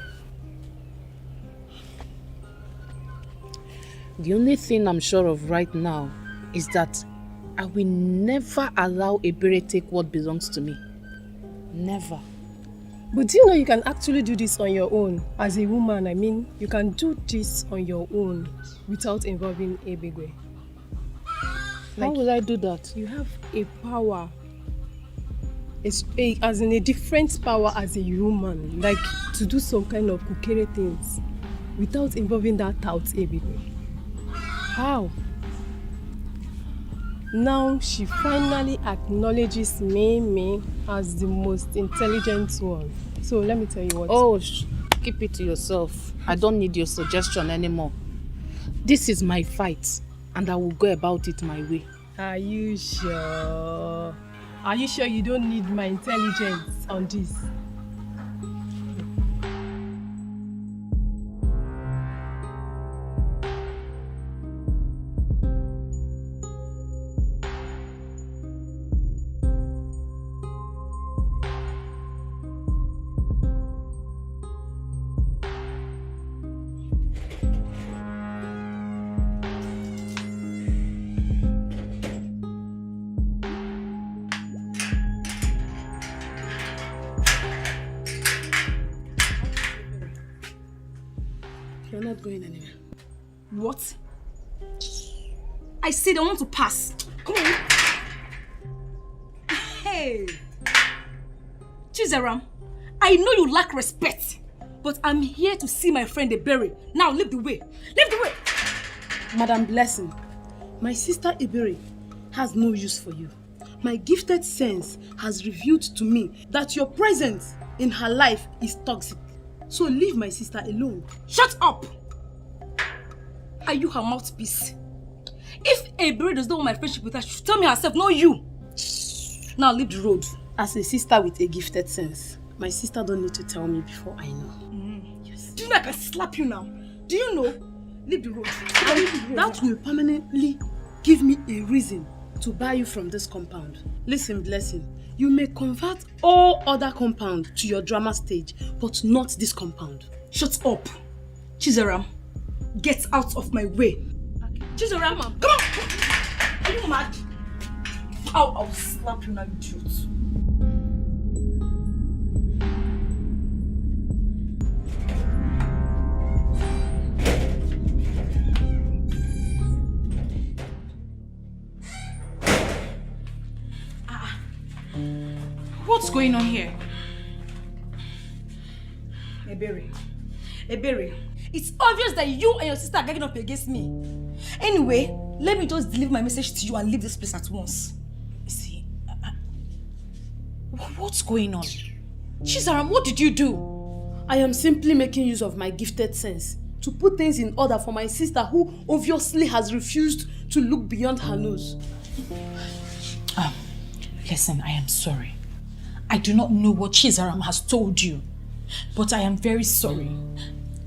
The only thing I'm sure of right now is that I will never allow Ebere take what belongs to me. Never. But do you know you can actually do this on your own? As a woman, I mean, you can do this on your own without involving Ebigwe. How will I do that? You have a power. As in a different power as a human, like to do some kind of kukere things without involving that tout Ebigwe. How? Now she finally acknowledges me as the most intelligent one. So let me tell you what. Oh, keep it to yourself. I don't need your suggestion anymore. This is my fight, and I will go about it my way. Are you sure? Are you sure you don't need my intelligence on this? We're not going anywhere. What? I said I want to pass. Come on. Hey. Chizaram, I know you lack respect, but I'm here to see my friend Ebere. Now leave the way. Leave the way. Madam Blessing, my sister Ebere has no use for you. My gifted sense has revealed to me that your presence in her life is toxic. So leave my sister alone. Shut up! Are you her mouthpiece? If Ebere does not want my friendship with her, she should tell me herself, not you. Now leave the road. As a sister with a gifted sense, my sister don't need to tell me before I know. Yes. Do you know I can slap you now? Do you know? Leave the road. That will permanently give me a reason to buy you from this compound. Listen, Blessing, you may convert all other compound to your drama stage, but not this compound. Shut up. Chizaram, get out of my way. Okay. Chizaram, come on. Are you mad? I'll slap you now, you idiot. What's going on here? Ebere, it's obvious that you and your sister are getting up against me. Anyway, let me just deliver my message to you and leave this place at once. See, what's going on? Chizaram, what did you do? I am simply making use of my gifted sense to put things in order for my sister who obviously has refused to look beyond her nose. Listen, I am sorry. I do not know what Chizaram has told you, but I am very sorry.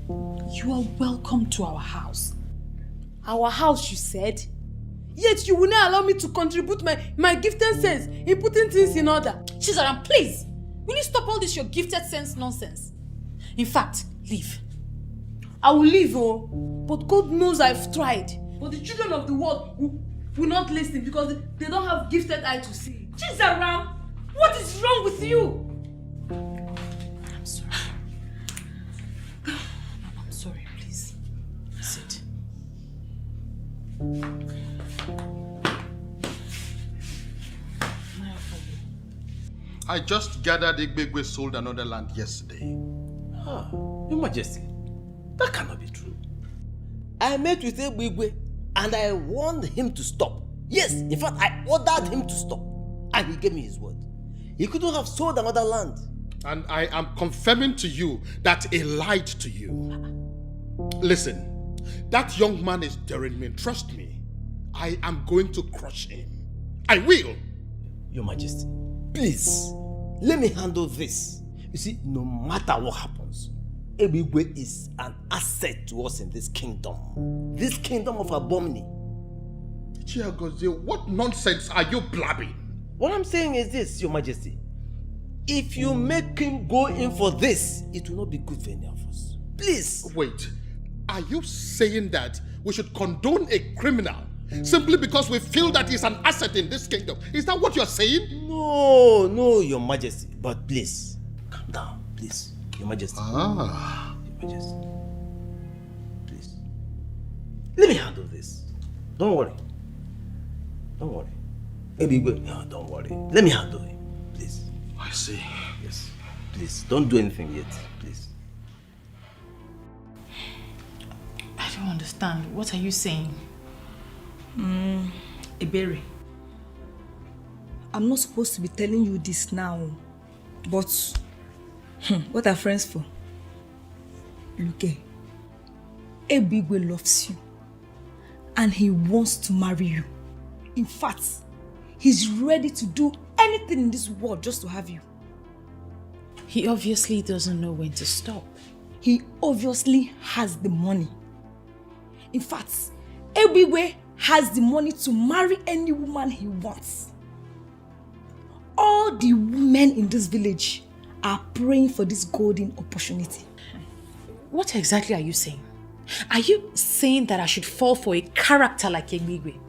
You are welcome to our house. Our house, you said? Yet you will not allow me to contribute my gifted sense in putting things in order. Chizaram, please! Will you stop all this your gifted sense nonsense? In fact, leave. I will leave, oh. But God knows I've tried. But the children of the world will not listen because they don't have gifted eye to see. Chizaram, what is wrong with you? I'm sorry. I'm sorry, please. Sit. I just gathered Igbegwe sold another land yesterday. Your Majesty, that cannot be true. I met with Igbegwe and I warned him to stop. Yes, in fact, I ordered him to stop. And he gave me his word. He couldn't have sold another land. And I am confirming to you that he lied to you. Listen, that young man is daring me. Trust me. I am going to crush him. I will. Your Majesty, please, let me handle this. You see, no matter what happens, Ebigwe is an asset to us in this kingdom. This kingdom of Abomni. Chiagozie, what nonsense are you blabbing? What I'm saying is this, Your Majesty. If you make him go in for this, it will not be good for any of us. Please. Wait, are you saying that we should condone a criminal simply because we feel that he's an asset in this kingdom? Is that what you're saying? No, Your Majesty. But please, calm down, please. Your Majesty. Your Majesty. Please. Let me handle this. Don't worry. No, don't worry. Let me handle it, please. I see. Yes. Please, don't do anything yet, please. I don't understand. What are you saying? Ebere, I'm not supposed to be telling you this now, but what are friends for? Look, Ebigwe loves you and he wants to marry you. In fact, he's ready to do anything in this world just to have you. He obviously doesn't know when to stop. He obviously has the money. In fact, Ebigwe has the money to marry any woman he wants. All the women in this village are praying for this golden opportunity. What exactly are you saying? Are you saying that I should fall for a character like Ebigwe?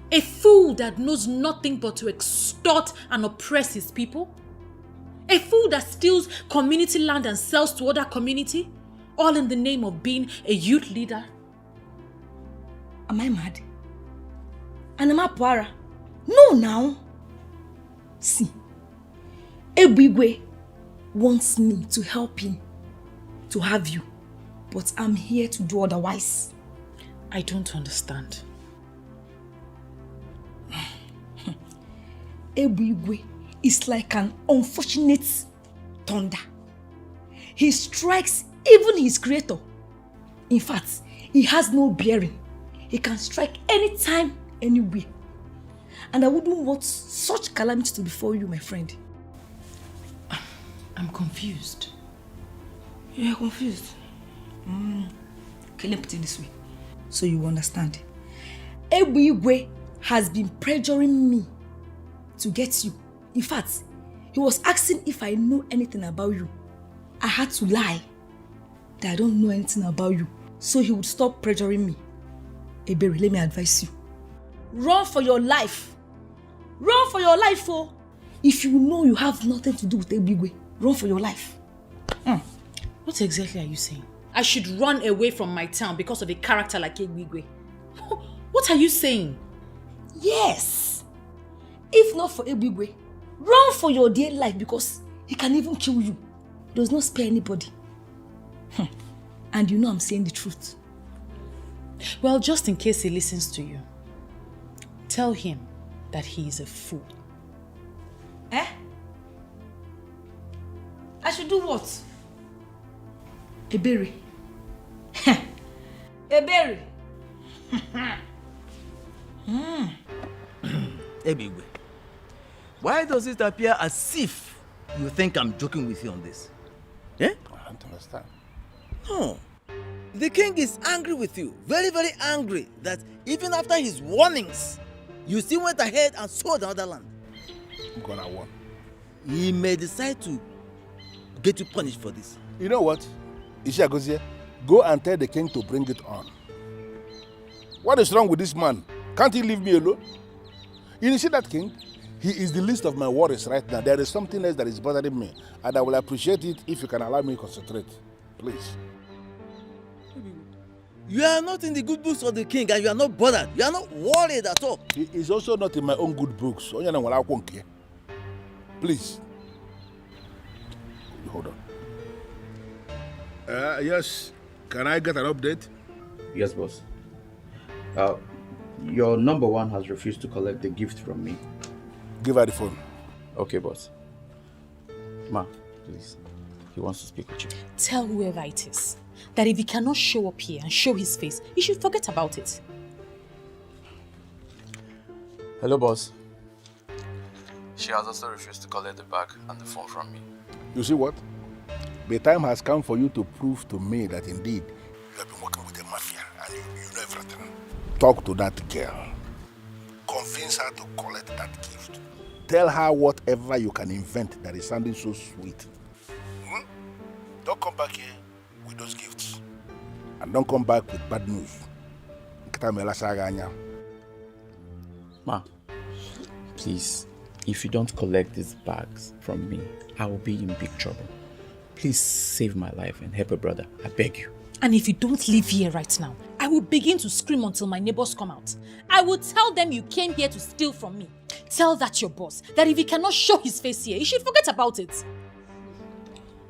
A fool that knows nothing but to extort and oppress his people? A fool that steals community land and sells to other community? All in the name of being a youth leader. Am I mad? And am I Puara? No, now. See, Ebigwe wants me to help him to have you, but I'm here to do otherwise. I don't understand. Ebigwe is like an unfortunate thunder. He strikes even his creator. In fact, he has no bearing. He can strike anytime, anywhere. And I wouldn't want such calamity to befall you, my friend. I'm confused. You're confused? Okay, let me put it this way, so you understand. Ebigwe has been pressuring me to get you. In fact, he was asking if I know anything about you. I had to lie that I don't know anything about you, so he would stop pressuring me. Ebere, let me advise you. Run for your life. Run for your life, oh. If you know you have nothing to do with Ebigwe, run for your life. What exactly are you saying? I should run away from my town because of a character like Ebigwe. What are you saying? Yes. If not for Ebigwe, run for your dear life because he can even kill you. He does not spare anybody. And you know I'm saying the truth. Well, just in case he listens to you, tell him that he is a fool. I should do what? Ebere. Ebere. Ebigwe, why does it appear as if you think I'm joking with you on this? Eh? I don't understand. No. The king is angry with you. Very, very angry that even after his warnings, you still went ahead and sold another land. I'm gonna warn. He may decide to get you punished for this. You know what? Ishiagozie, go and tell the king to bring it on. What is wrong with this man? Can't he leave me alone? You see that king? He is the least of my worries right now. There is something else that is bothering me, and I will appreciate it if you can allow me to concentrate. Please. You are not in the good books of the king and you are not bothered. You are not worried at all. He is also not in my own good books. Please. Hold on. Yes. Can I get an update? Yes, boss. Your number one has refused to collect the gift from me. Give her the phone. Okay, boss. Ma, please. He wants to speak with you. Tell whoever it is that if he cannot show up here and show his face, he should forget about it. Hello, boss. She has also refused to collect the bag and the phone from me. You see what? The time has come for you to prove to me that indeed you have been working with the mafia and you know everything. Talk to that girl. Convince her to collect that gift. Tell her whatever you can invent that is sounding so sweet. Don't come back here with those gifts. And don't come back with bad news. Ma, please, if you don't collect these bags from me, I will be in big trouble. Please save my life and help a brother. I beg you. And if you don't leave here right now, I will begin to scream until my neighbors come out. I will tell them you came here to steal from me. Tell that your boss, that if he cannot show his face here, he should forget about it.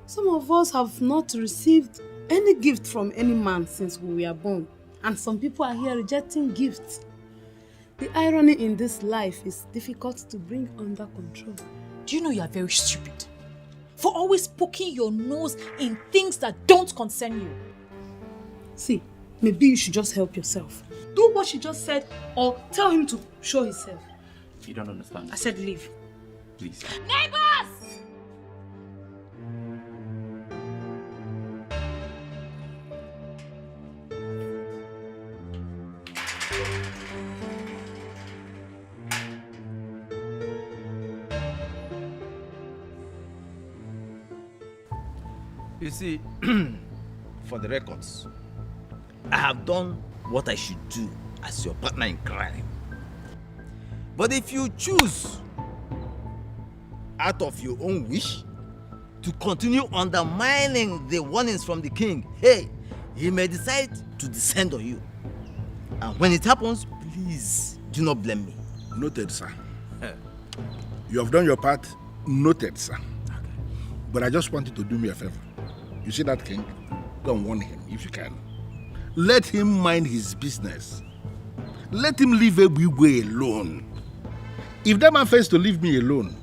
Some of us have not received any gift from any man since we were born. And some people are here rejecting gifts. The irony in this life is difficult to bring under control. Do you know you are very stupid? For always poking your nose in things that don't concern you. See, maybe you should just help yourself. Do what she just said or tell him to show himself. You don't understand. I said leave. Please. Neighbors! You see, for the records, I have done what I should do as your partner in crime. But if you choose, out of your own wish, to continue undermining the warnings from the king, hey, he may decide to descend on you. And when it happens, please do not blame me. Noted, sir. You have done your part. Noted, sir. Okay. But I just want you to do me a favor. You see that king? Go and warn him if you can. Let him mind his business. Let him leave Ebigwe alone. If that man fails to leave me alone,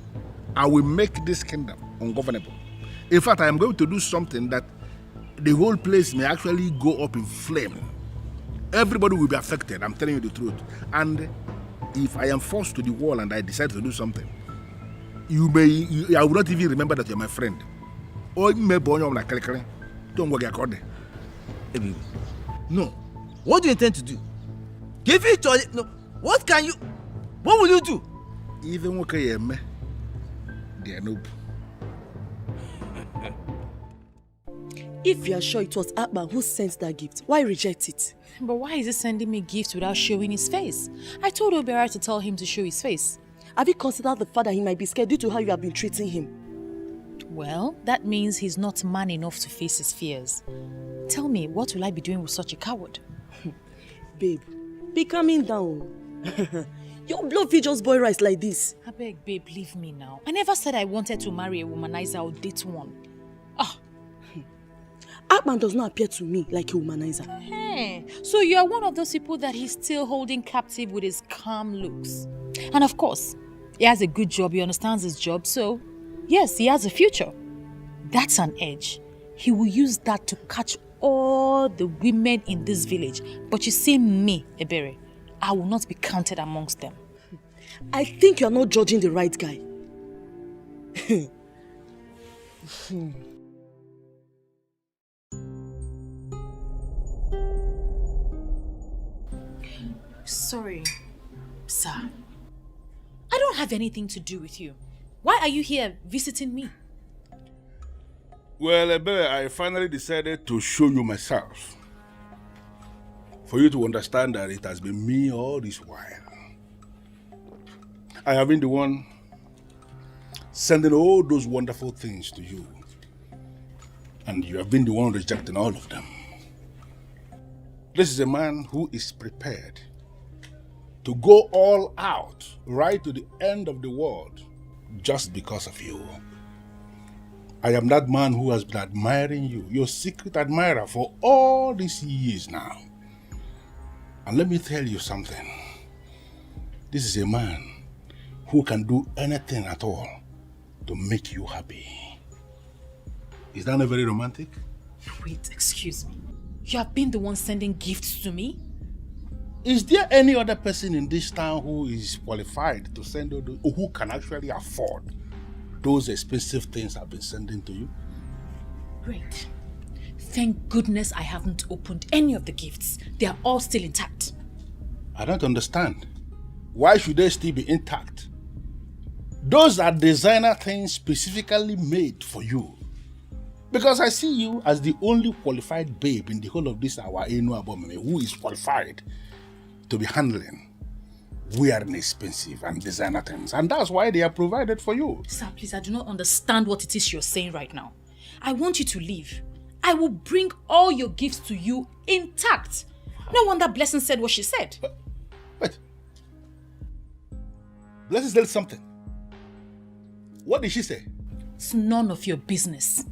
I will make this kingdom ungovernable. In fact, I am going to do something that the whole place may actually go up in flame. Everybody will be affected, I'm telling you the truth. And if I am forced to the wall and I decide to do something, I will not even remember that you're my friend. Don't worry, no. What do you intend to do? Give it to... No. What will you do? Even okay, they are noob. If you are sure it was Akban who sent that gift, why reject it? But why is he sending me gifts without showing his face? I told Obiara to tell him to show his face. Have you considered the fact that he might be scared due to how you have been treating him? Well, that means he's not man enough to face his fears. Tell me, what will I be doing with such a coward? Babe, be calming down. Your blood feed just boil rice like this. I beg, babe, leave me now. I never said I wanted to marry a womanizer or date one. Akman does not appear to me like a womanizer. Hey, so you are one of those people that he's still holding captive with his calm looks. And of course, he has a good job, he understands his job, so yes, he has a future. That's an edge. He will use that to catch all the women in this village. But you see me, Ebere, I will not be counted amongst them. I think you're not judging the right guy. Sorry, sir. I don't have anything to do with you. Why are you here visiting me? Well, Ebere, I finally decided to show you myself. For you to understand that it has been me all this while. I have been the one sending all those wonderful things to you. And you have been the one rejecting all of them. This is a man who is prepared to go all out, right to the end of the world, just because of you. I am that man who has been admiring you, your secret admirer for all these years now. And let me tell you something. This is a man who can do anything at all to make you happy. Is that not very romantic? Wait, excuse me. You have been the one sending gifts to me? Is there any other person in this town who is qualified to send those, or who can actually afford those expensive things I've been sending to you? Great. Thank goodness I haven't opened any of the gifts. They are all still intact. I don't understand. Why should they still be intact? Those are designer things specifically made for you. Because I see you as the only qualified babe in the whole of this our Enu Abomeme who is qualified to be handling wearing expensive and designer things. And that's why they are provided for you. Sir, please, I do not understand what it is you're saying right now. I want you to leave. I will bring all your gifts to you intact. No wonder Blessing said what she said. Wait. Blessing said something. What did she say? It's none of your business.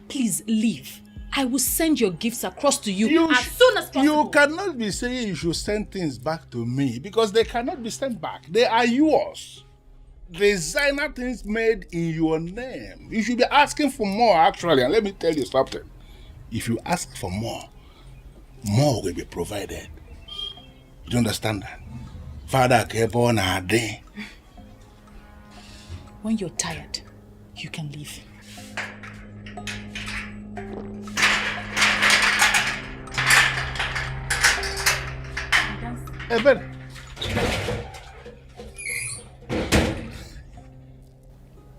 Please leave. I will send your gifts across to you as soon as possible. You cannot be saying you should send things back to me because they cannot be sent back. They are yours. Designer things made in your name. You should be asking for more, actually. And let me tell you something. If you ask for more, more will be provided. You understand that? Father kept on a day. When you're tired, you can leave. Ebere.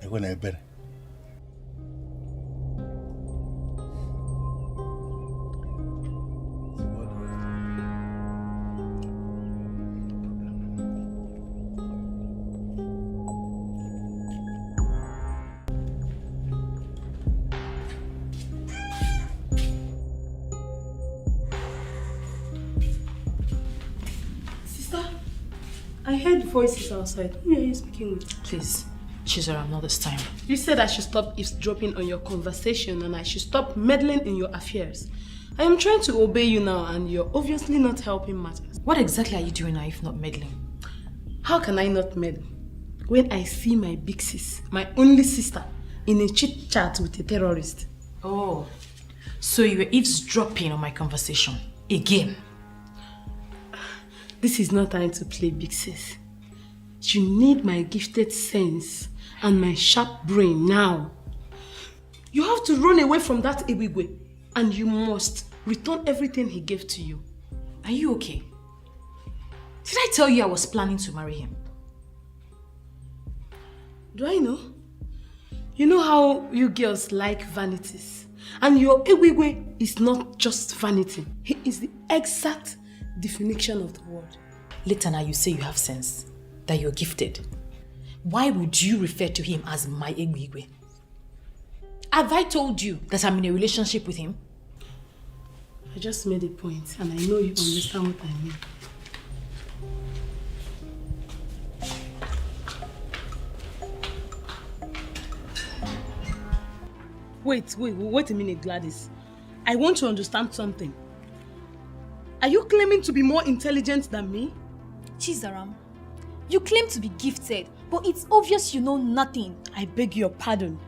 Ebere. I heard voices outside. Who are you speaking with? Please, Chizoram, not this time. You said I should stop eavesdropping on your conversation and I should stop meddling in your affairs. I am trying to obey you now and you're obviously not helping matters. What exactly are you doing now if not meddling? How can I not meddle? When I see my big sis, my only sister, in a chit-chat with a terrorist. Oh, so you were eavesdropping on my conversation again? This is not time to play big sis. You need my gifted sense and my sharp brain now. You have to run away from that Ebigwe and you must return everything he gave to you. Are you okay? Did I tell you I was planning to marry him? Do I know? You know how you girls like vanities. And your Ebigwe is not just vanity. He is the exact definition of the word. Later now you say you have sense, that you're gifted. Why would you refer to him as my Ebigwe? Have I told you that I'm in a relationship with him? I just made a point and I know you understand what I mean. Wait a minute, Gladys. I want to understand something. Are you claiming to be more intelligent than me? Chizaram, you claim to be gifted, but it's obvious you know nothing. I beg your pardon.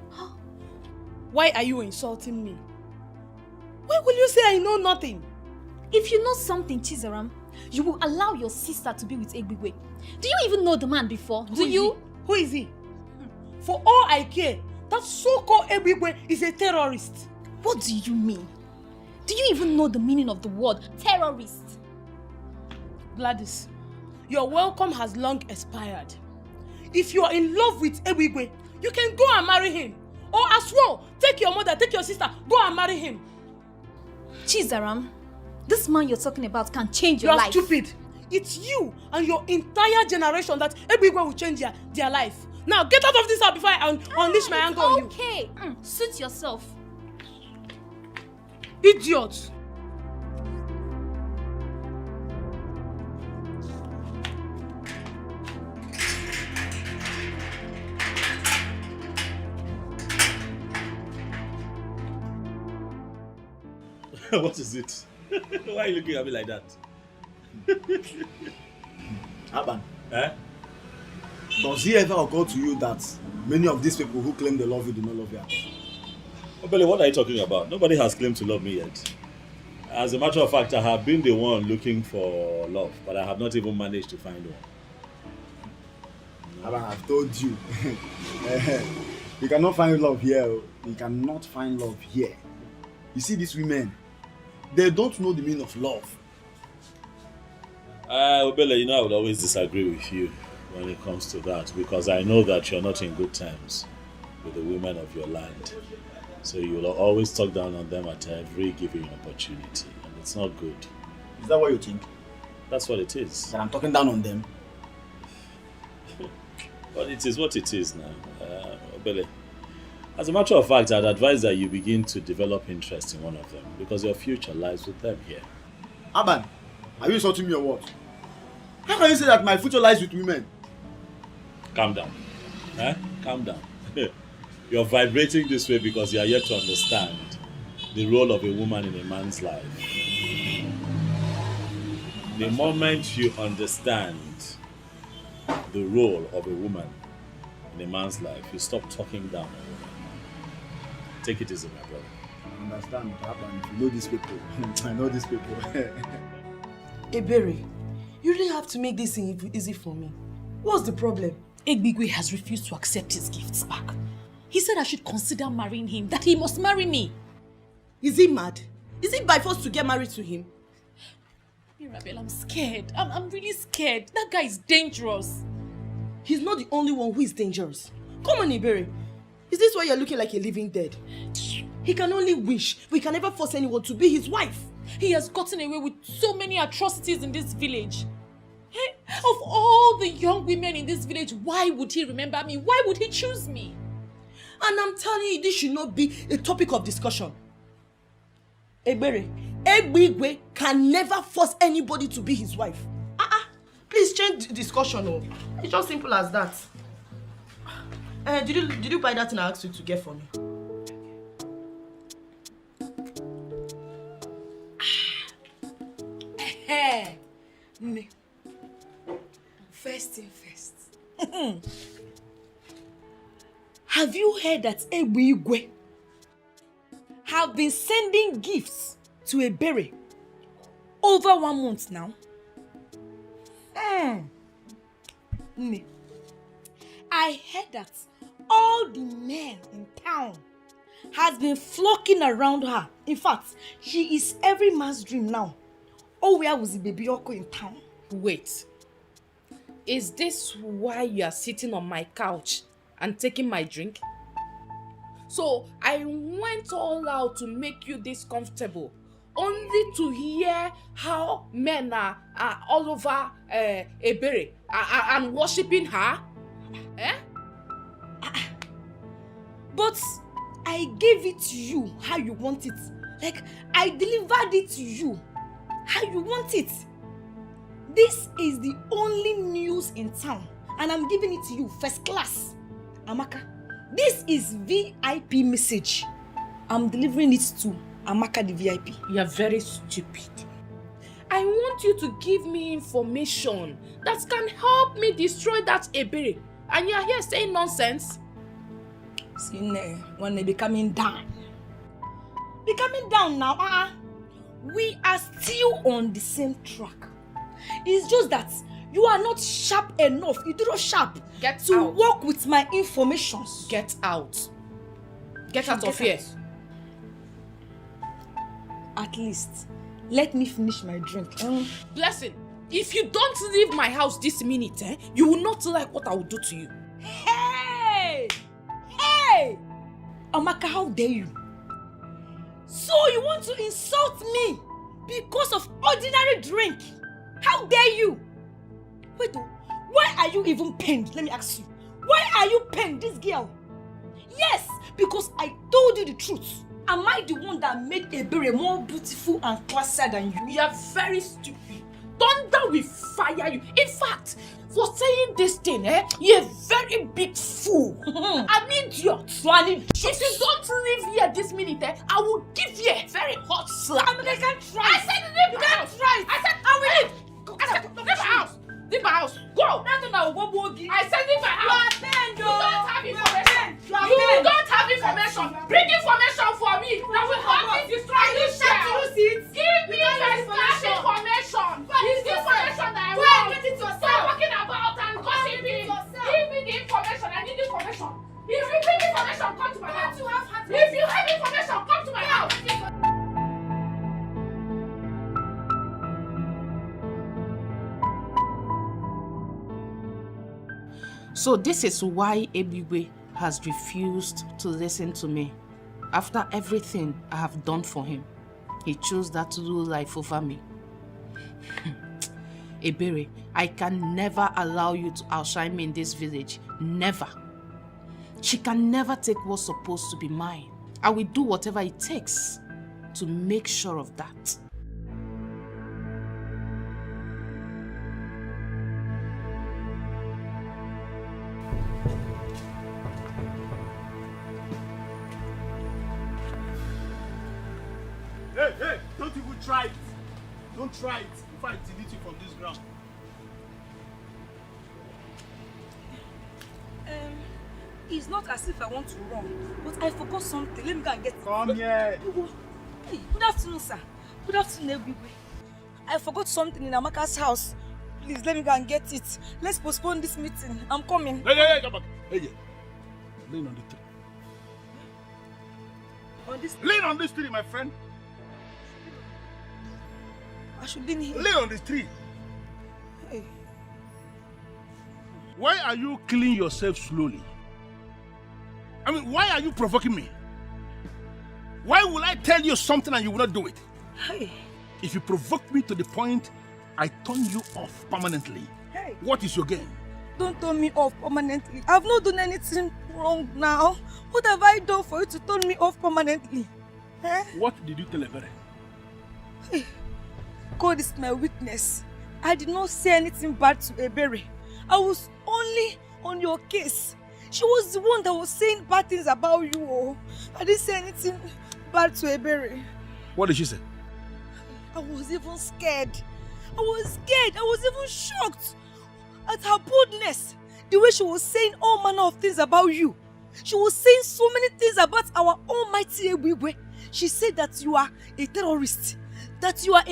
Why are you insulting me? Why will you say I know nothing? If you know something, Chizaram, you will allow your sister to be with Ebigwe. Do you even know the man before? Who is he? For all I care, that so-called Ebigwe is a terrorist. What do you mean? Do you even know the meaning of the word terrorist? Gladys, your welcome has long expired. If you are in love with Ebigwe, you can go and marry him. Or as well, take your mother, take your sister, go and marry him. Chizaram, this man you're talking about can change your life. You are stupid. It's you and your entire generation that Ebigwe will change their life. Now get out of this house before I unleash my anger on you. Okay, suit yourself. Idiot. What is it? Why are you looking at me like that? Aban, Eh? does it ever occur to you that many of these people who claim they love you do not love you at all? Obele, what are you talking about? Nobody has claimed to love me yet. As a matter of fact, I have been the one looking for love, but I have not even managed to find one. Aban, I've told you. You cannot find love here. You cannot find love here. You see these women, they don't know the meaning of love. Obele, you know I would always disagree with you when it comes to that, because I know that you're not in good terms with the women of your land. So you will always talk down on them at every given opportunity, and it's not good. Is that what you think? That's what it is. That I'm talking down on them? But it is what it is now. Obele, as a matter of fact, I'd advise that you begin to develop interest in one of them, because your future lies with them here. Aban, are you insulting me or what? How can you say that my future lies with women? Calm down. Calm down. You're vibrating this way because you are yet to understand the role of a woman in a man's life. The moment you understand the role of a woman in a man's life, you stop talking down on women. Take it easy, my brother. I understand what happened. You know these people. I know these people. Ebere, you really have to make this thing easy for me. What's the problem? Ebigwe has refused to accept his gifts back. He said I should consider marrying him, that he must marry me. Is he mad? Is it by force to get married to him? Mirabel, I'm scared. I'm really scared. That guy is dangerous. He's not the only one who is dangerous. Come on, Ebere. Is this why you're looking like a living dead? He can only wish, but he can never force anyone to be his wife. He has gotten away with so many atrocities in this village. Hey, of all the young women in this village, why would he remember me? Why would he choose me? And I'm telling you, this should not be a topic of discussion. Ebere, Ebigwe can never force anybody to be his wife. Please change the discussion. Oh. It's just simple as that. Did you buy that thing I asked you to get for me? First thing first. Have you heard that Ebuigwe have been sending gifts to Ebere over 1 month now? Nne, I heard that all the men in town has been flocking around her. In fact, she is every man's dream now. Oh, where was the baby Oko in town? Wait. Is this why you are sitting on my couch and taking my drink? So I went all out to make you this comfortable, only to hear how men are all over Ebere and worshipping her? Eh? But I gave it to you how you want it. Like, I delivered it to you how you want it. This is the only news in town, and I'm giving it to you first class. Amaka, this is VIP message. I'm delivering it to Amaka the VIP. You're very stupid. I want you to give me information that can help me destroy that Ebere. And you're here saying nonsense? See, when they be coming down. Be coming down now. We are still on the same track. It's just that you are not sharp enough. You do not sharp to work with my information. Get out. Get out of here. At least, let me finish my drink. Blessing, if you don't leave my house this minute, you will not like what I will do to you. Hey! Hey! Amaka, how dare you? So you want to insult me because of ordinary drink? How dare you? Wait, why are you even pained? Let me ask you. Why are you pained, this girl? Yes, because I told you the truth. Am I the one that made Ebere more beautiful and classier than you? You are very stupid. Thunder will fire you. In fact, for saying this thing, you're a very big fool. An idiot. If you don't leave here this minute, I will give you a very hot slap. I mean, I can't try. I said leave my house. I said I will leave. I said leave my house. Leave my house. Go. I said leave my house. You don't have information. You don't have information. Bring information for me. That will help me destroy this shell. Give me first-class information. It's the information that I want. Stop talking about and gossiping. Give me the information. I need the information. If you bring information, come to my house. If you have information, come to my house. So this is why Ebiwe has refused to listen to me. After everything I have done for him, he chose that low life over me. Ebere, I can never allow you to outshine me in this village. Never. She can never take what's supposed to be mine. I will do whatever it takes to make sure of that. Hey, don't even try it. Don't try it before I delete you from this ground. It's not as if I want to run, but I forgot something. Let me go and get it. Come here. Hey, good afternoon, sir. Good afternoon, everybody. I forgot something in Amaka's house. Please, let me go and get it. Let's postpone this meeting. I'm coming. Hey, come back. Hey, lean on the tree. On this? Lean on this tree, my friend. I should lean here. Lean on this tree. Hey. Why are you killing yourself slowly? I mean, why are you provoking me? Why will I tell you something and you will not do it? Hey. If you provoke me to the point I turn you off permanently, hey, what is your game? Don't turn me off permanently. I've not done anything wrong now. What have I done for you to turn me off permanently? What did you tell Ebere? Hey. God is my witness. I did not say anything bad to Ebere. I was only on your case. She was the one that was saying bad things about you. Oh. I didn't say anything bad to Ebere. What did she say? I was even scared. I was even shocked at her boldness. The way she was saying all manner of things about you. She was saying so many things about our almighty Ebigwe. She said that you are a terrorist. That you are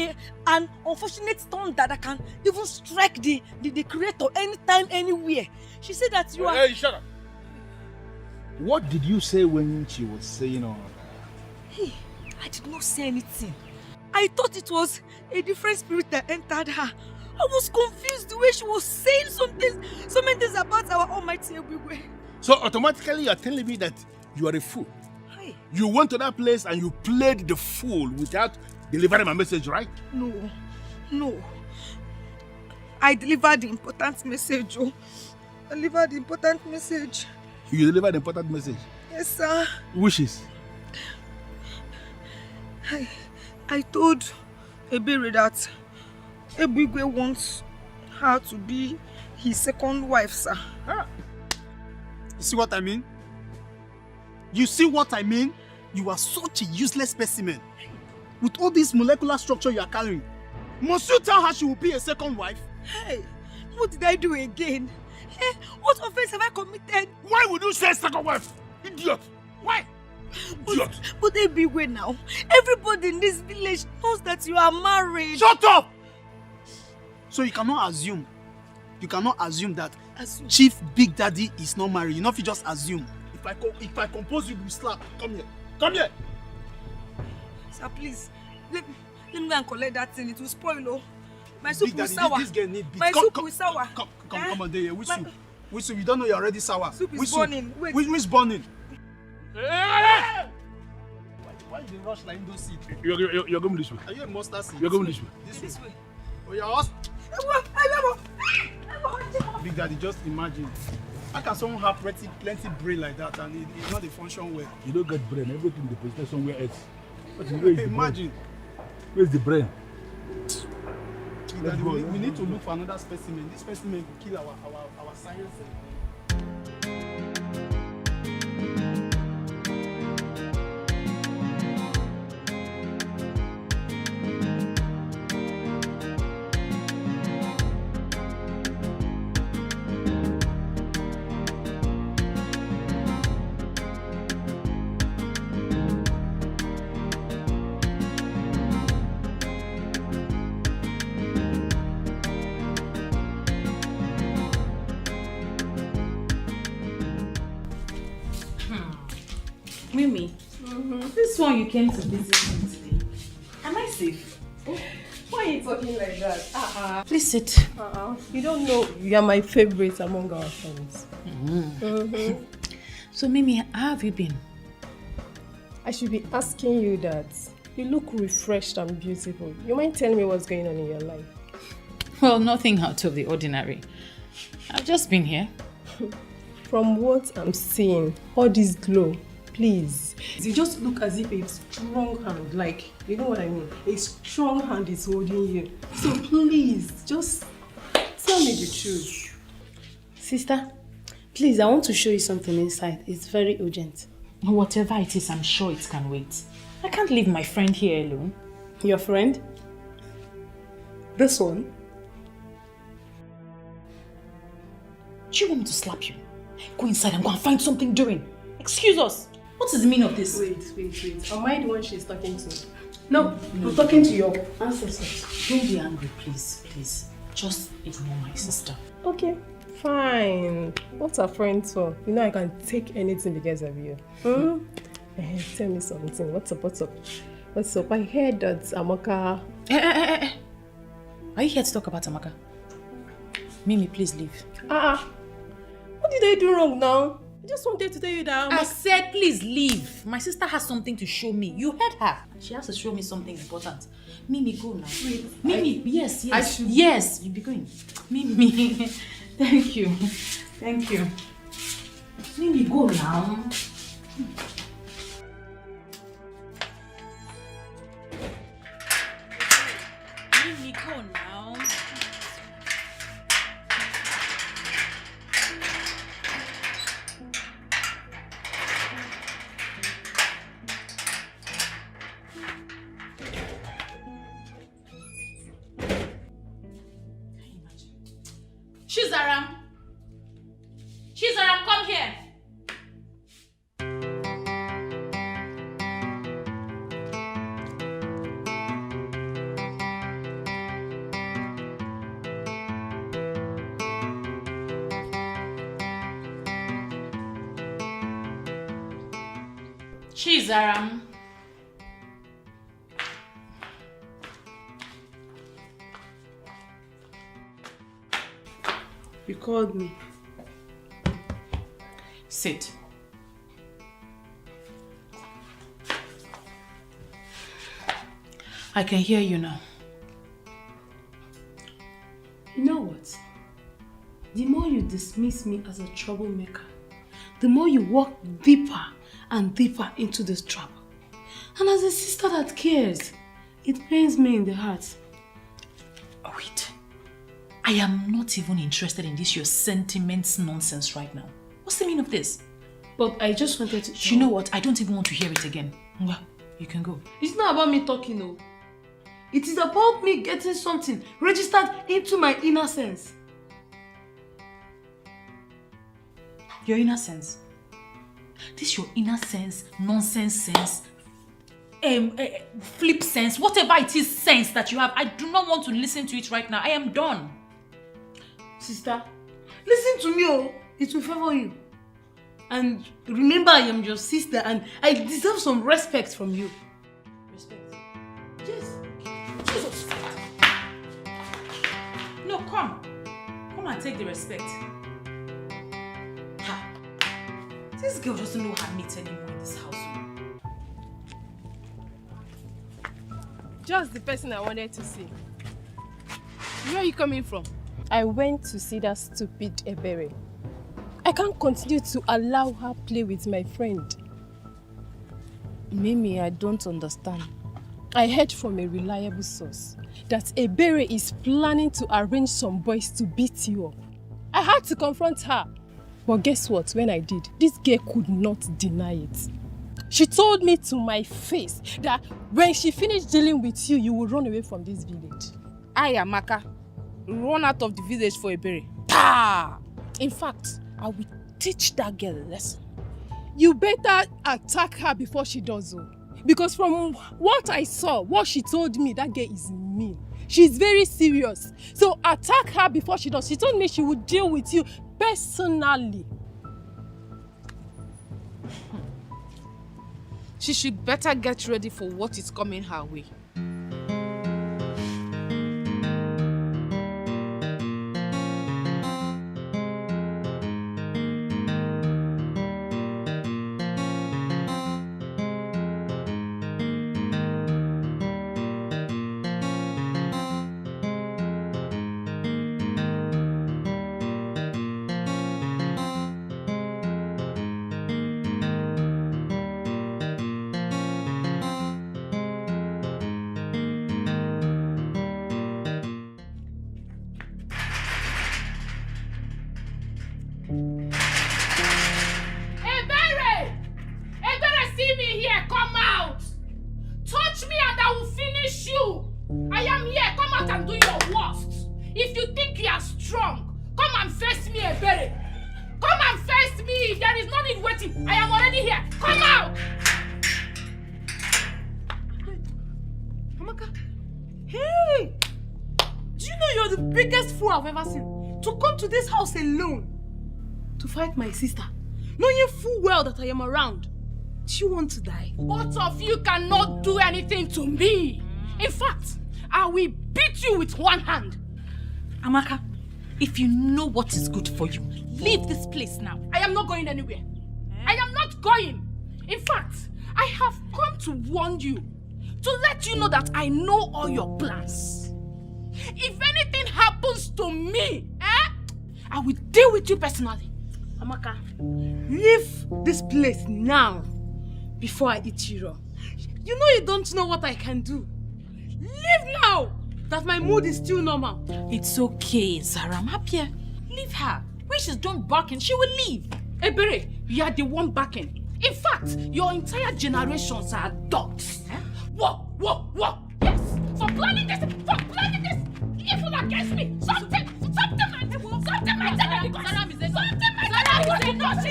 an unfortunate thunder that can even strike the creator anytime, anywhere. She said that you are... Hey, shut up. What did you say when she was saying all that? Hey, I did not say anything. I thought it was a different spirit that entered her. I was confused the way she was saying so many things about our almighty Ebigwe. So automatically you are telling me that you are a fool. Hey. You went to that place and you played the fool without delivering my message, right? No. I delivered the important message, oh. I delivered the important message. You delivered the important message? Yes, sir. Wishes? I told Ebere that Ebigwe wants her to be his second wife, sir. You see what I mean? You see what I mean? You are such a useless specimen. With all this molecular structure you are carrying, must you tell her she will be a second wife? Hey, what did I do again? Hey, what offense have I committed? Why would you say second wife? Idiot! Why? Idiot! But Ebigwe now, everybody in this village knows that you are married. Shut up! So you cannot assume that Chief Big Daddy is not married. You know if you just assume. If I compose you, you slap. Come here. Come here. Sir, please. Let me go and collect that thing. It will spoil, oh. My soup will sour. This girl need beat. My soup will sour. Come on, there. Which soup? Which soup? You don't know you're already sour. Soup is burning. Wait. Which burning? Hey! Why did you rush like those seeds? You're going this way. Are you a mustard seed? You're going this way. This way. Oh, you're us. Big Daddy, just imagine. How can someone have plenty brain like that and it's not a function well? You don't get brain. Everything is deposited somewhere else. Where is imagine. Where's the brain? Daddy, we need to look for another specimen. This specimen will kill our science. Mimi, this one you came to visit me today. Am I safe? Why are you talking like that? Please sit. You don't know you are my favorite among our friends. So Mimi, how have you been? I should be asking you that. You look refreshed and beautiful. You mind telling me what's going on in your life? Well, nothing out of the ordinary. I've just been here. From what I'm seeing, all this glow, please. You just look as if a strong hand, like, you know what I mean? A strong hand is holding you. So please, just tell me the truth. Sister, please, I want to show you something inside. It's very urgent. Whatever it is, I'm sure it can wait. I can't leave my friend here alone. Your friend? This one? Do you want me to slap you? Go inside and go and find something doing. Excuse us. What is the meaning of this? Wait. Am I the one she's talking to? No, I'm talking to your ancestors. Don't be angry, please. Just ignore my sister. Okay, fine. What's a friend for? You know I can take anything because of you. Tell me something. What's up? I heard that Amaka... Are you here to talk about Amaka? Mimi, please leave. What did I do wrong now? I just wanted to tell you that I said please leave. My sister has something to show me. You heard her. She has to show me something important. Mimi, go now. Wait. Mimi, yes. I should... Yes, you be going. Mimi, thank you. Mimi, go now. Mimi, go now. Chizaram! Chizaram, come here! Chizaram. You called me. Sit. I can hear you now. You know what? The more you dismiss me as a troublemaker, the more you walk deeper and deeper into this trap. And as a sister that cares, it pains me in the heart. Wait. I am not even interested in this your sentiments nonsense right now. What's the meaning of this? But I just wanted to... You know what? I don't even want to hear it again. Well, you can go. It's not about me talking, no. It is about me getting something registered into my inner sense. Your inner sense? This your inner sense, nonsense sense, flip sense, whatever it is sense that you have, I do not want to listen to it right now. I am done. Sister, listen to me, oh. It will favor you. And remember, I am your sister and I deserve some respect from you. Respect? Yes. Jesus. No, come. Come and take the respect. Ha. This girl doesn't know her mates anymore in this house. Just the person I wanted to see. Where are you coming from? I went to see that stupid Ebere. I can't continue to allow her play with my friend. Mimi, I don't understand. I heard from a reliable source that Ebere is planning to arrange some boys to beat you up. I had to confront her. But guess what? When I did, this girl could not deny it. She told me to my face that when she finished dealing with you, you will run away from this village. I, Amaka, run out of the village for Ebere. Ta! In fact, I will teach that girl a lesson. You better attack her before she does so. Because from what I saw, what she told me, that girl is mean. She's very serious. So attack her before she does. She told me she would deal with you personally. She should better get ready for what is coming her way. I've ever seen. To come to this house alone to fight my sister, knowing full well that I am around. Do you want to die? Both of you cannot do anything to me. In fact, I will beat you with one hand. Amaka, if you know what is good for you, leave this place now. I am not going anywhere. I am not going. In fact, I have come to warn you, to let you know that I know all your plans. If anything happens to me, I will deal with you personally. Amaka, leave this place now before I eat you raw. You know you don't know what I can do. Leave now that my mood is still normal. It's okay, Zara. I'm happier. Leave her. When she's done barking, she will leave. Ebere, you are the one barking. In fact, your entire generations are dogs. Whoa. Yes, for planning this, evil against me. Something I tell you, Saram is a no, she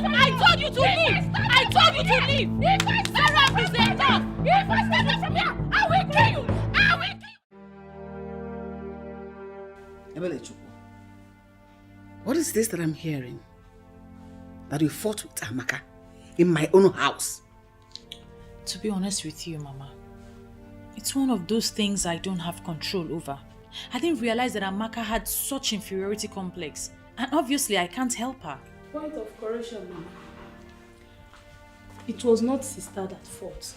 I told you to leave. I told you to leave. Saram is a dog. If I step away from here, I will kill you. I will kill you. Ebele Chukwu, what is this that I'm hearing? That you fought with Amaka in my own house? To be honest with you, Mama, it's one of those things I don't have control over. I didn't realize that Amaka had such inferiority complex. And obviously I can't help her. Point of correction, Mama. It was not sister that fought.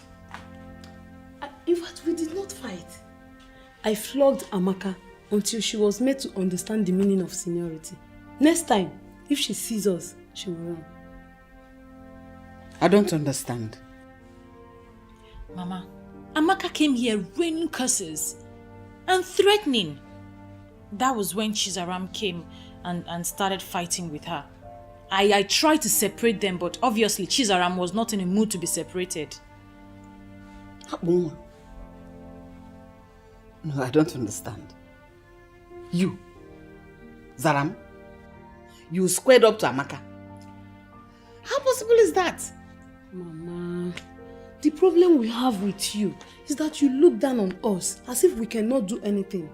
In fact, we did not fight. I flogged Amaka until she was made to understand the meaning of seniority. Next time, if she sees us, she will run. I don't understand. Mama, Amaka came here raining curses and threatening. That was when Chizaram came and started fighting with her. I tried to separate them, but obviously Chizaram was not in a mood to be separated. No, I don't understand. You, Zaram, you squared up to Amaka. How possible is that? Mama, the problem we have with you is that you look down on us as if we cannot do anything.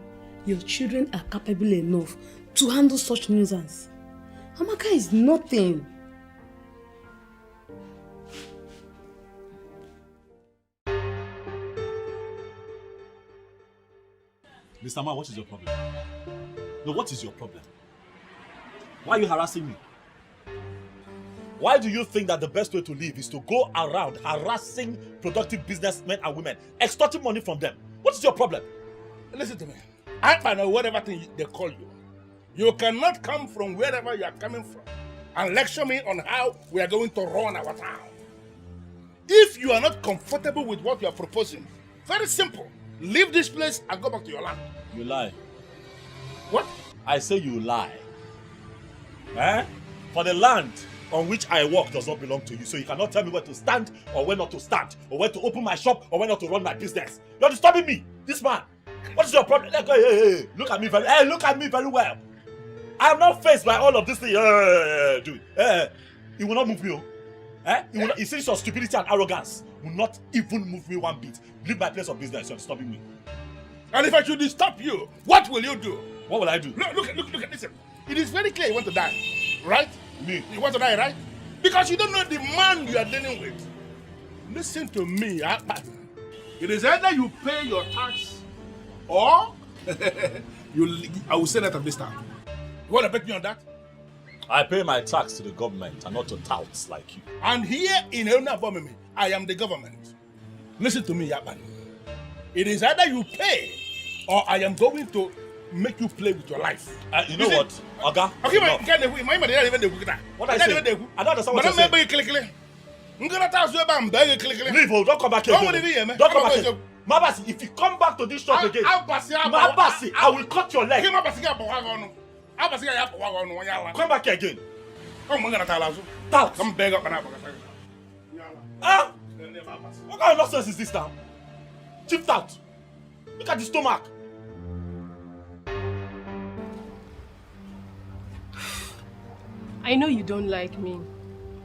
Your children are capable enough to handle such nuisance. Amaka is nothing. Mr. Man, what is your problem? No, what is your problem? Why are you harassing me? Why do you think that the best way to live is to go around harassing productive businessmen and women, extorting money from them? What is your problem? Listen to me. I know whatever thing they call you. You cannot come from wherever you are coming from and lecture me on how we are going to run our town. If you are not comfortable with what you are proposing, very simple. Leave this place and go back to your land. You lie. What? I say you lie. Eh? For the land on which I work does not belong to you, so you cannot tell me where to stand or where not to stand, or where to open my shop or where not to run my business. You're disturbing me, this man. What is your problem? Hey, look at me very well. I am not faced by all of this thing. Dude, it will not move me. It seems your stupidity and arrogance will not even move me one bit. Leave my place of business. You're disturbing me. And if I should stop you, what will you do? What will I do? Look at this. It is very clear you want to die, right? Me? You want to die, right? Because you don't know the man you are dealing with. Listen to me. It is either you pay your tax or I will send out of this town. You want to bet me on that? I pay my tax to the government and not to touts like you. And here in Elna, I am the government. Listen to me, Yapan. It is either you pay or I am going to make you play with your life. You know what, Oga? Okay, What I say? I don't understand what you're saying. Leave, don't come back here. Don't come back here. Mabasi, if you come back to this shop again, Mabasi, I will cut your leg. Come back here again. Tout. Ah? What kind of nonsense is this now? Chief Tout. Look at the stomach. I know you don't like me,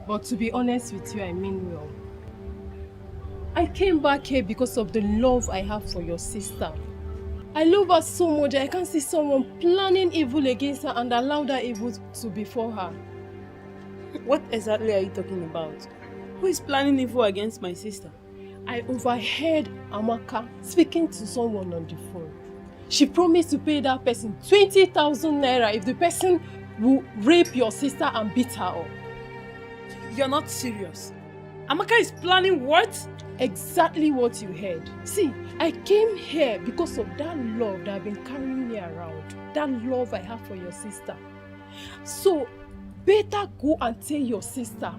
but to be honest with you, I mean well. I came back here because of the love I have for your sister. I love her so much I can't see someone planning evil against her and allow that evil to befall her. What exactly are you talking about? Who is planning evil against my sister? I overheard Amaka speaking to someone on the phone. She promised to pay that person 20,000 naira if the person will rape your sister and beat her up. You're not serious. Amaka is planning what? Exactly what you heard. See, I came here because of that love that I've been carrying me around. That love I have for your sister. So, better go and tell your sister.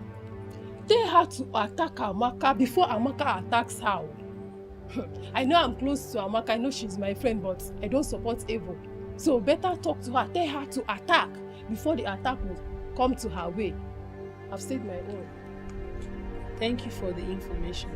Tell her to attack Amaka before Amaka attacks her. I know I'm close to Amaka. I know she's my friend, but I don't support evil. So, better talk to her. Tell her to attack before the attack will come to her way. I've said my own. Thank you for the information.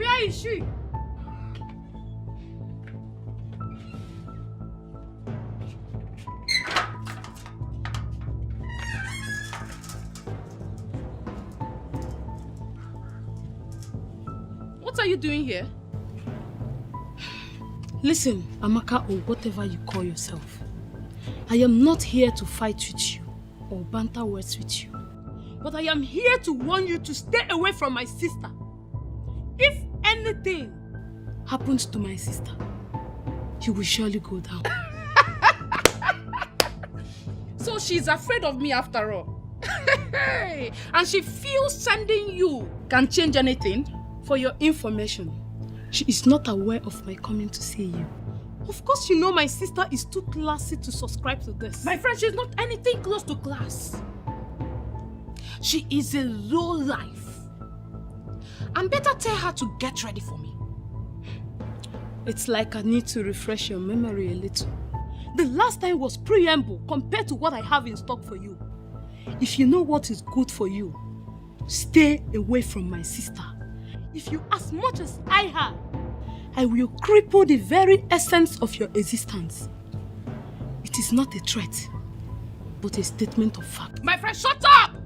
Where is she? What are you doing here? Listen, Amaka, or whatever you call yourself. I am not here to fight with you or banter words with you. But I am here to warn you to stay away from my sister. If anything happens to my sister, you will surely go down. So she's afraid of me after all. And she feels sending you can change anything? For your information, she is not aware of my coming to see you. Of course you know my sister is too classy to subscribe to this. My friend, she's not anything close to class. She is a low life. And better tell her to get ready for me. It's like I need to refresh your memory a little. The last time was preamble compared to what I have in stock for you. If you know what is good for you, stay away from my sister. If you as much as I have, I will cripple the very essence of your existence. It is not a threat, but a statement of fact. My friend, shut up!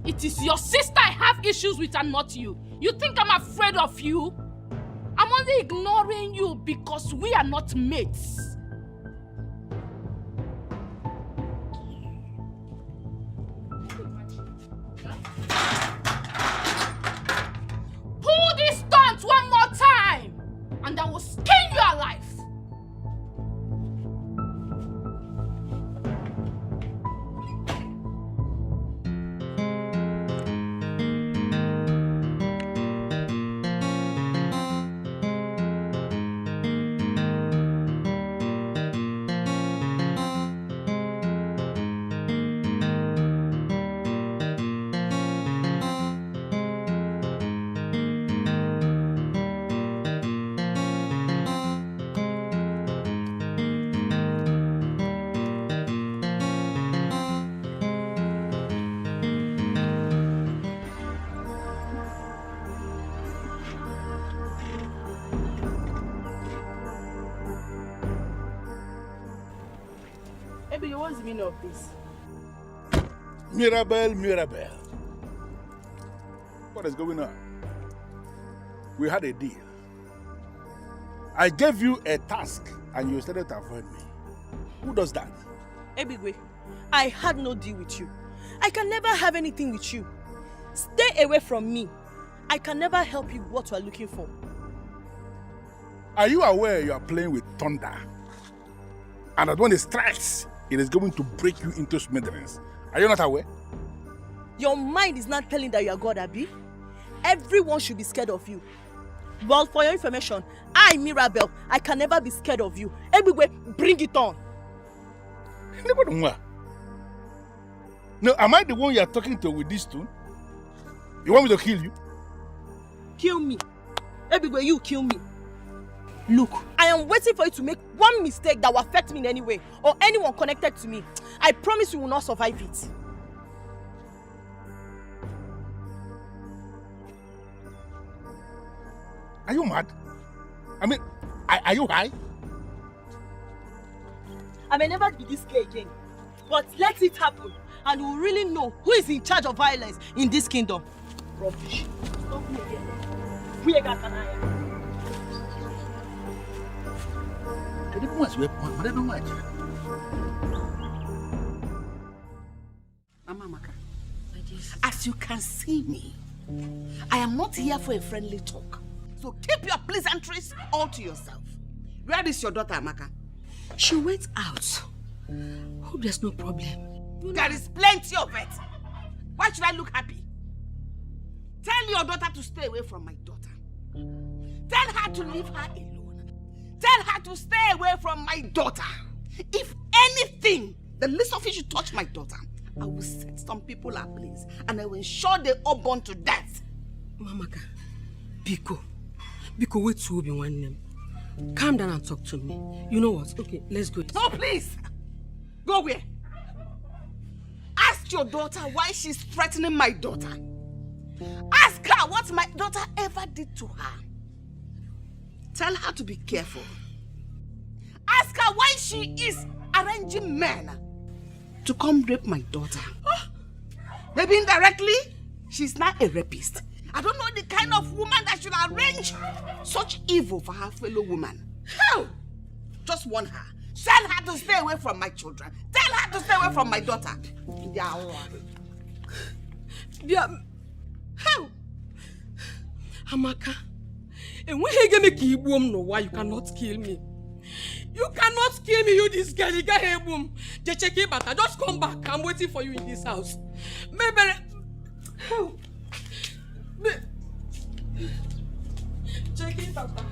It is your sister I have issues with and not you. You think I'm afraid of you? I'm only ignoring you because we are not mates. Pull this stunt one more time and I will skin you alive. What's the meaning of this? Mirabel. What is going on? We had a deal. I gave you a task and you started to avoid me. Who does that? Ebigwe, I had no deal with you. I can never have anything with you. Stay away from me. I can never help you with what you are looking for. Are you aware you are playing with thunder? And that when it strikes, it is going to break you into smithereens. Are you not aware? Your mind is not telling that you are God, Abi. Everyone should be scared of you. Well, for your information, I, Mirabel, I can never be scared of you. Everywhere, bring it on. No, am I the one you are talking to with this tune? You want me to kill you? Kill me. Everywhere, you kill me. Look, I am waiting for you to make one mistake that will affect me in any way, or anyone connected to me. I promise you will not survive it. Are you mad? I mean, are you high? I may never be this gay again, but let it happen, and we will really know who is in charge of violence in this kingdom. Rubbish. Stop me again. We are Mama Maka, as you can see me, I am not here for a friendly talk. So keep your pleasantries all to yourself. Where is your daughter, Amaka? She went out. Hope there's no problem. There is plenty of it. Why should I look happy? Tell your daughter to stay away from my daughter. Tell her to leave her alone. Tell her to stay away from my daughter. If anything, the least of it should touch my daughter, I will set some people ablaze and I will ensure they all burn to death. Mamaka, Biko, wait to be one name. Calm down and talk to me. You know what? Okay, let's go. No, please. Go where? Ask your daughter why she's threatening my daughter. Ask her what my daughter ever did to her. Tell her to be careful. Ask her why she is arranging men to come rape my daughter. Maybe indirectly, she's now a rapist. I don't know the kind of woman that should arrange such evil for her fellow woman. How? Just warn her. Tell her to stay away from my children. Tell her to stay away from my daughter. How? Amaka, and when you make you boom, no, why you cannot kill me? You cannot kill me, you this girl. You got a boom. Just check it, but I just come back. I'm waiting for you in this house. Maybe. How? Check it, Papa.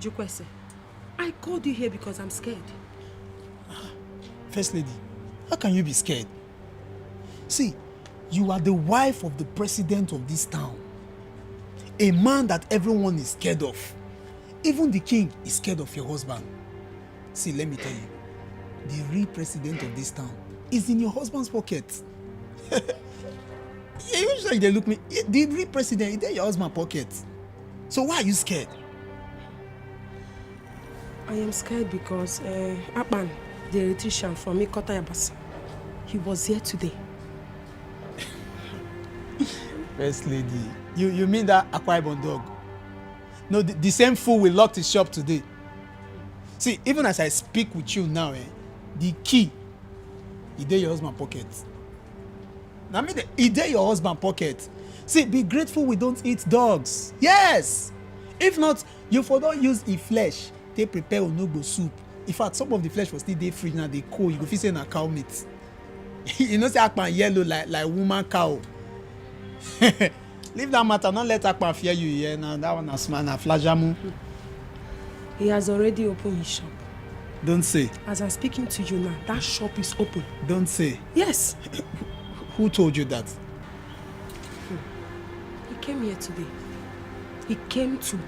Jukwese, I called you here because I'm scared. First lady, how can you be scared? See, you are the wife of the president of this town. A man that everyone is scared of. Even the king is scared of your husband. See, let me tell you, the real president of this town is in your husband's pocket. Usually they look me, the real president is in your husband's pocket. So why are you scared? I am scared because Akpan, the electrician from Ikota Yabasa, he was here today. First lady, you mean that Akwa Ibom dog? No, the same fool will lock his shop today. See, even as I speak with you now, the key is in your husband's pocket. I mean, it's in your husband's pocket. See, be grateful we don't eat dogs. Yes! If not, you for don't use e flesh. They prepare onugbo soup. In fact, some of the flesh was still day free now, they cold. You go feel say na cow meat. You know say Akpan yellow like woman cow. Leave that matter, not let Akpan fear you here. Now that one is man, flajamu. He has already opened his shop. Don't say. As I'm speaking to you now, that shop is open. Don't say. Yes. Who told you that? He came here today. He came to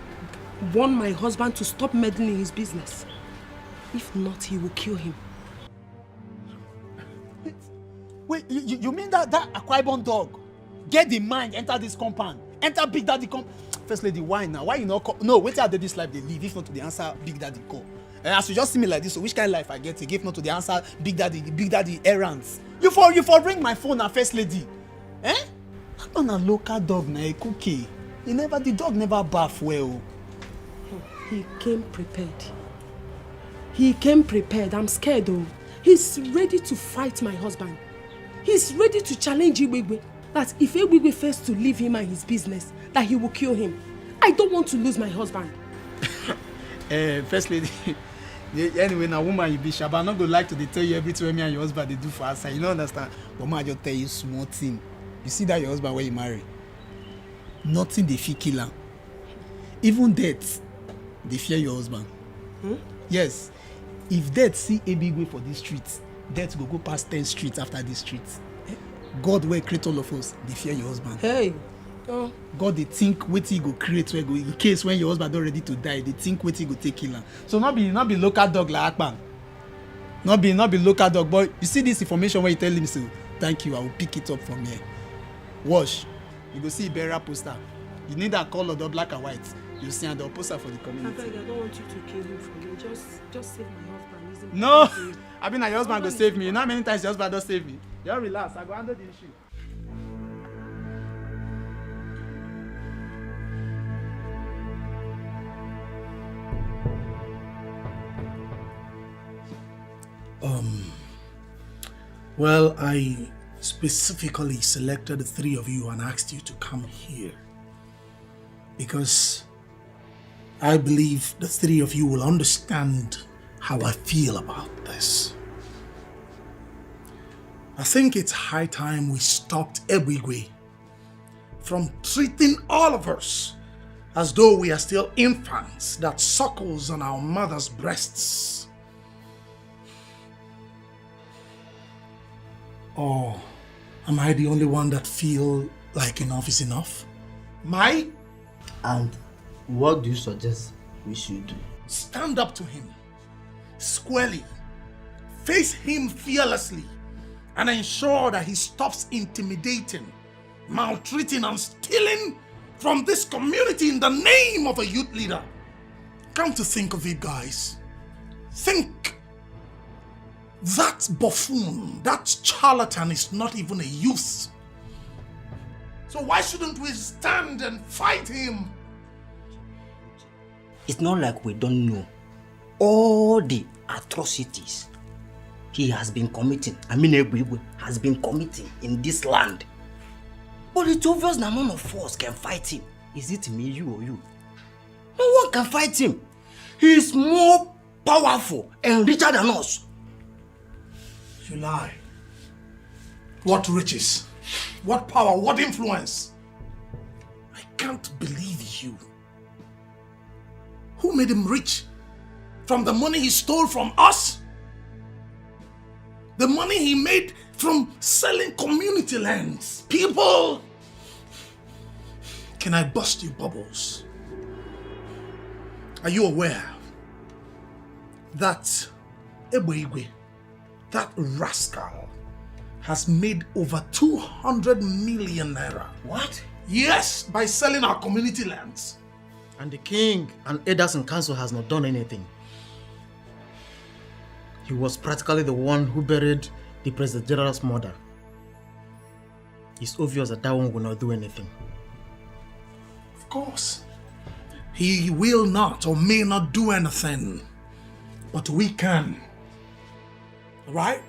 warn my husband to stop meddling in his business. If not, he will kill him. Wait, you mean that Akwa Ibom dog get the mind, enter this compound, enter Big Daddy compound? First lady, why now? Why you not call? No, wait till this life they live, if not to the answer Big Daddy call. And as you just see me like this, so which kind of life I get, if not to the answer Big Daddy errands. You for ring my phone now, first lady. Eh? On a local dog na a cookie. The dog never bath well. He came prepared. He came prepared. I'm scared though. He's ready to fight my husband. He's ready to challenge Igwegwe. That if Igwegwe fails to leave him and his business, that he will kill him. I don't want to lose my husband. First lady, anyway, now woman you be sharp. I'm not gonna like to tell you everything me and your husband they do for us. You don't understand. But man, I just tell you small thing. You see that your husband when you marry, nothing they feel kill him. Even death, they fear your husband. Yes. If death see a big way for this streets, death go past 10 streets after this street. God will create all of us, they fear your husband. Hey. God they think what he go create where go in case when your husband not ready to die, they think what he go take kill him. So not be local dog like Akpan. Not be local dog, but you see this information when you tell him so thank you, I will pick it up from here. Wash. You go see a burial poster. You need that color, the black and white. You see the poster for the community. I don't want you to kill him for me. Just save my husband. No, I mean your husband go save me. You know how many times your husband don't save me? Just relax. I go handle the issue. Well, I specifically selected the three of you and asked you to come here because I believe the three of you will understand how I feel about this. I think it's high time we stopped Ebwigwe from treating all of us as though we are still infants that suckles on our mother's breasts. Or am I the only one that feel like enough is enough? My? And what do you suggest we should do? Stand up to him, squarely, face him fearlessly, and ensure that he stops intimidating maltreating and stealing from this community in the name of a youth leader. Come to think of it, guys. Think. That buffoon, that charlatan is not even a youth. So why shouldn't we stand and fight him? It's not like we don't know all the atrocities he has been committing. Egbe has been committing in this land. But it's obvious that none of us can fight him. Is it me, you, or you? No one can fight him. He is more powerful and richer than us. You lie. What riches? What power? What influence? I can't believe you. Who made him rich? From the money he stole from us? The money he made from selling community lands? People! Can I bust your bubbles? Are you aware that Egbe, that rascal, has made over 200 million naira? What? Yes, by selling our community lands. And the king and elders in council has not done anything. He was practically the one who buried the President General's mother. It's obvious that that one will not do anything. Of course. He will not or may not do anything. But we can. Right?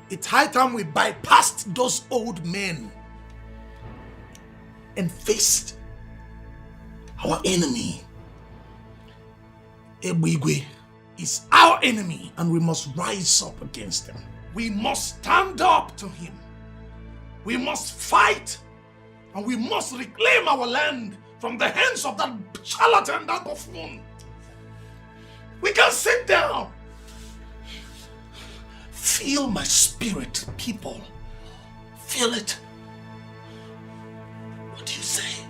It's high time we bypassed those old men and faced our enemy. Egbe is our enemy and we must rise up against him. We must stand up to him. We must fight and we must reclaim our land from the hands of that charlatan, that buffoon. We can't sit down. Feel my spirit, people. Feel it. What do you say?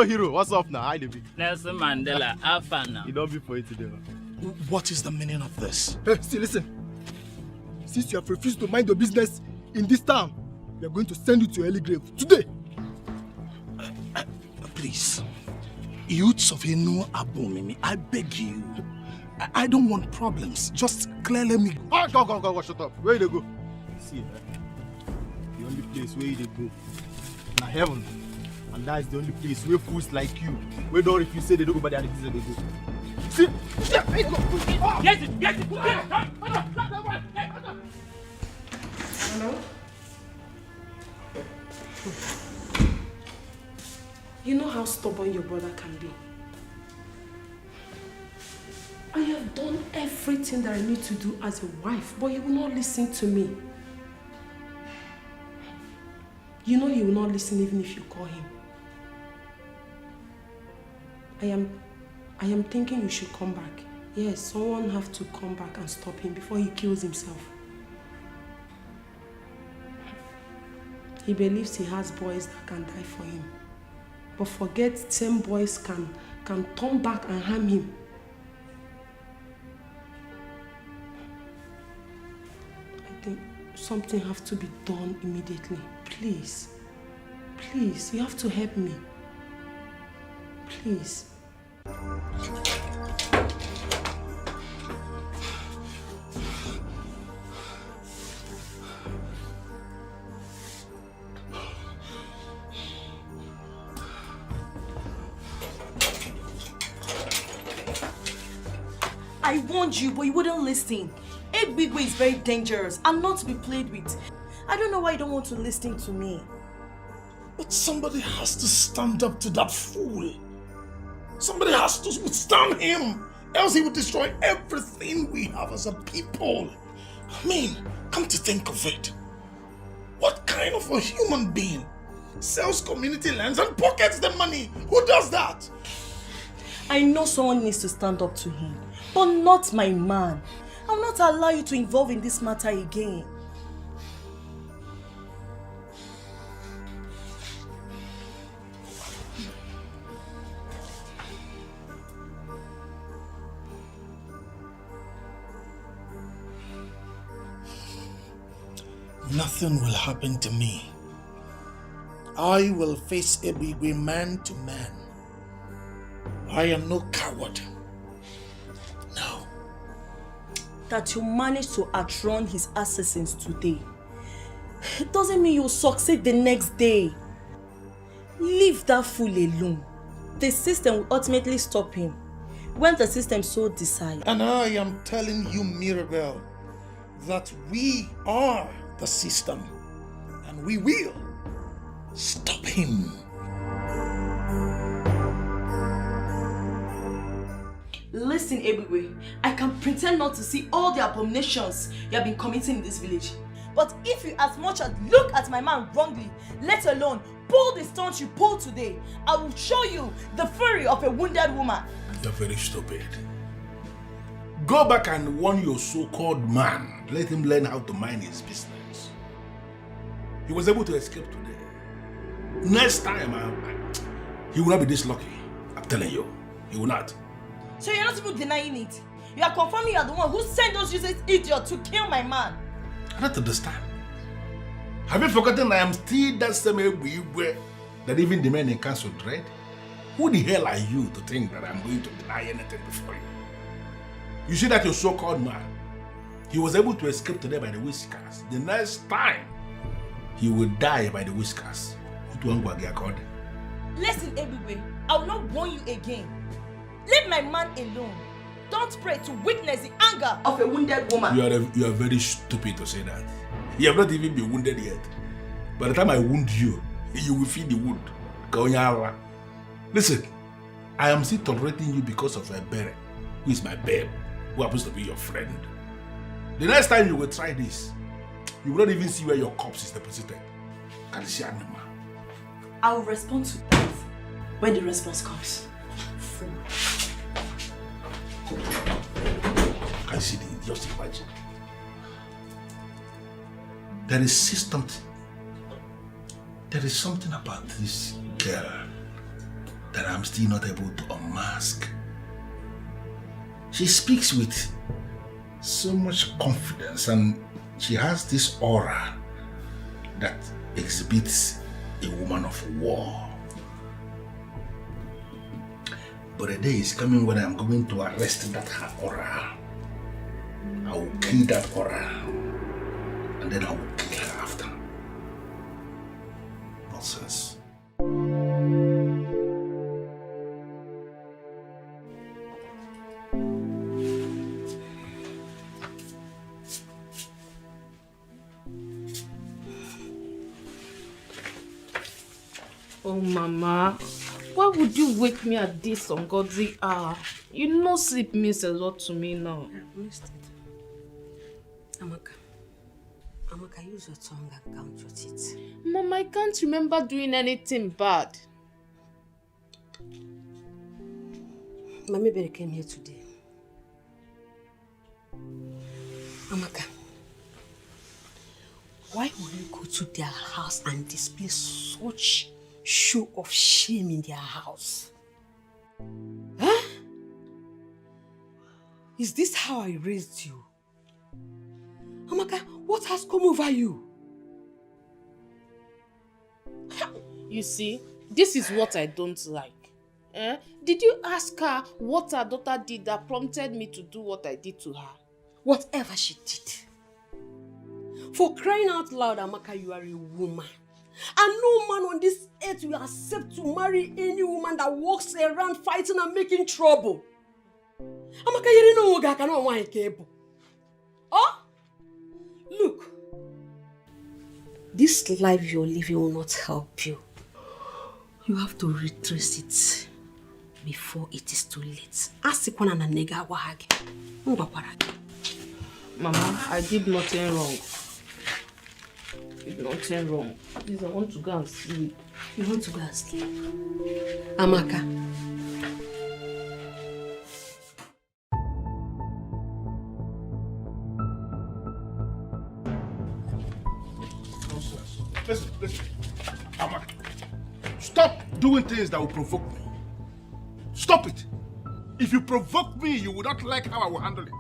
Hero, what's up now? Hi, David. Nelson Mandela, Alpha now. You don't be for it today. What is the meaning of this? Hey, see, listen. Since you have refused to mind your business in this town, we are going to send you to your early grave today. Please, youths of Enu Abomimi, I beg you. I don't want problems. Just clearly me. Oh, go, shut up. Where they go? See, the only place where they go, now heaven. And that's the only place where fools like you, where don't if you say they don't go, but they are the places they go. See? Get it! Hello? You know how stubborn your brother can be. I have done everything that I need to do as a wife, but he will not listen to me. You know he will not listen even if you call him. I am thinking you should come back. Yes, someone have to come back and stop him before he kills himself. He believes he has boys that can die for him. But forget same boys can turn back and harm him. I think something has to be done immediately. Please. Please, you have to help me. Please. I warned you, but you wouldn't listen. Egbe is very dangerous and not to be played with. I don't know why you don't want to listen to me. But somebody has to stand up to that fool. Somebody has to withstand him, else he will destroy everything we have as a people. I mean, come to think of it, what kind of a human being sells community lands and pockets the money? Who does that? I know someone needs to stand up to him, but not my man. I will not allow you to involve in this matter again. Nothing will happen to me. I will face Ebigwe man to man. I am no coward. No. That you managed to outrun his assassins today, it doesn't mean you'll succeed the next day. Leave that fool alone. The system will ultimately stop him when the system so decides. And I am telling you, Mirabel, that we are the system, and we will stop him. Listen, Ebigwe, I can pretend not to see all the abominations you have been committing in this village. But if you as much as look at my man wrongly, let alone pull the stunt you pulled today, I will show you the fury of a wounded woman. You're very stupid. Go back and warn your so-called man. Let him learn how to mind his business. He was able to escape today. Next time, he will not be this lucky. I'm telling you, he will not. So you're not even denying it. You are confirming you are the one who sent those useless idiots to kill my man. I don't understand. Have you forgotten I am still that same Ebigwe that even the men in council dread? Who the hell are you to think that I'm going to deny anything before you? You see that your so-called man, he was able to escape today by the whiskers. The next time, he will die by the whiskers. Listen, Ebigwe, I will not warn you again. Leave my man alone. Don't pray to witness the anger of a wounded woman. You are very stupid to say that. You have not even been wounded yet. By the time I wound you, you will feel the wound. Listen, I am still tolerating you because of Ebere, who is my babe, who happens to be your friend. The next time you will try this, you will not even see where your corpse is deposited. I will respond to that when the response comes. Can you see just imagine? There is something about this girl that I'm still not able to unmask. She speaks with so much confidence and she has this aura that exhibits a woman of war. But a day is coming when I'm going to arrest that her aura. I will kill that aura and then I will kill her after. Nonsense. Oh, Mama, why would you wake me at this ungodly hour? You know sleep means a lot to me now. I've missed it. Amaka, use your tongue and count your teeth. Mama, I can't remember doing anything bad. Mommy Berry came here today. Amaka, why would you go to their house and display such show of shame in their house? Huh? Is this how I raised you? Amaka, what has come over you? You see, this is what I don't like. Did you ask her what her daughter did that prompted me to do what I did to her? Whatever she did. For crying out loud, Amaka, you are a woman. And no man on this earth will accept to marry any woman that walks around fighting and making trouble. Amaka, you don't know what I cannot want to. Oh? Look. This life you're living will not help you. You have to retrace it before it is too late. Mama, I did nothing wrong. Nothing wrong. Please, I want to go and sleep. You want to go and sleep? Amaka. Listen. Amaka, stop doing things that will provoke me. Stop it. If you provoke me, you will not like how I will handle it.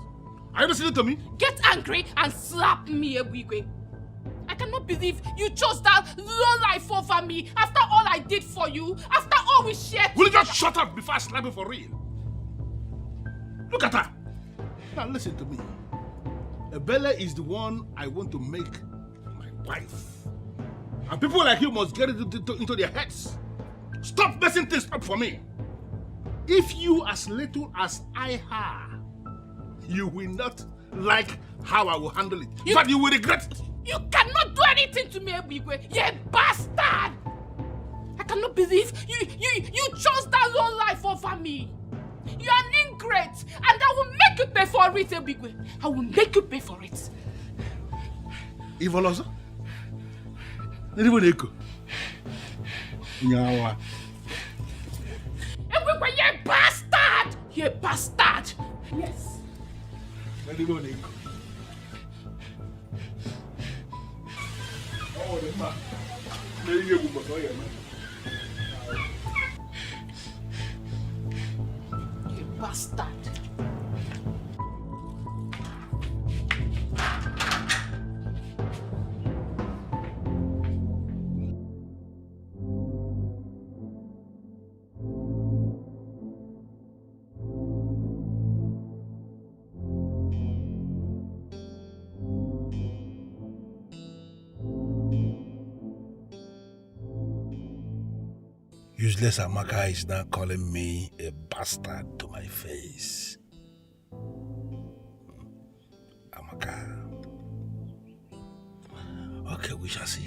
Are you listening to me? Get angry and slap me, Ebigwe. I cannot believe you chose that low life over me after all I did for you, after all we shared. Will you just shut up before I slap you for real? Look at her. Now listen to me. Ebele is the one I want to make my wife. And people like you must get it into their heads. Stop messing things up for me. If you as little as I are, you will not like how I will handle it. In fact, you will regret it. You cannot do anything to me, Ebigwe. You bastard! I cannot believe you chose that low life over me. You are an ingrate, and I will make you pay for it, Ebigwe. I will make you pay for it. Ivoloso? Ebigwe, you bastard! You bastard! Yes. Oh, the man. You bastard. Useless Amaka is now calling me a bastard to my face. Amaka. Okay, we shall see.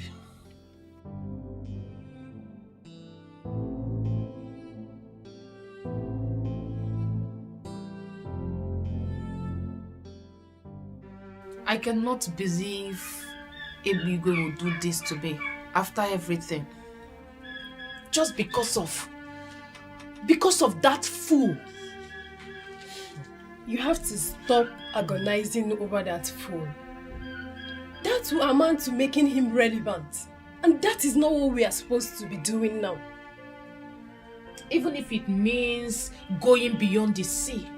I cannot believe Ebigwe will do this to me after everything. Just because of that fool. You have to stop agonizing over that fool. That will amount to making him relevant. And that is not what we are supposed to be doing now. Even if it means going beyond the sea,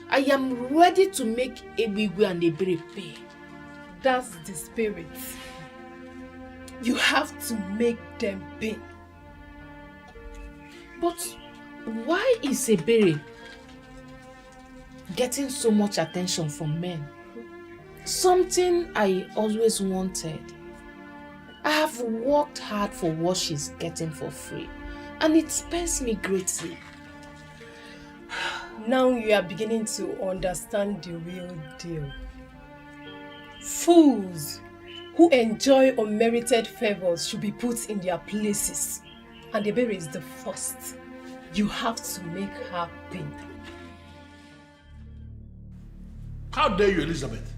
I am ready to make Ebigwe and Ebere pay. That's the spirit. You have to make them pay. But why is Ebere getting so much attention from men? Something I always wanted. I have worked hard for what she's getting for free, and it pains me greatly. Now you are beginning to understand the real deal. Fools who enjoy unmerited favors should be put in their places. And Ebere is the first. You have to make her pay. How dare you, Elizabeth?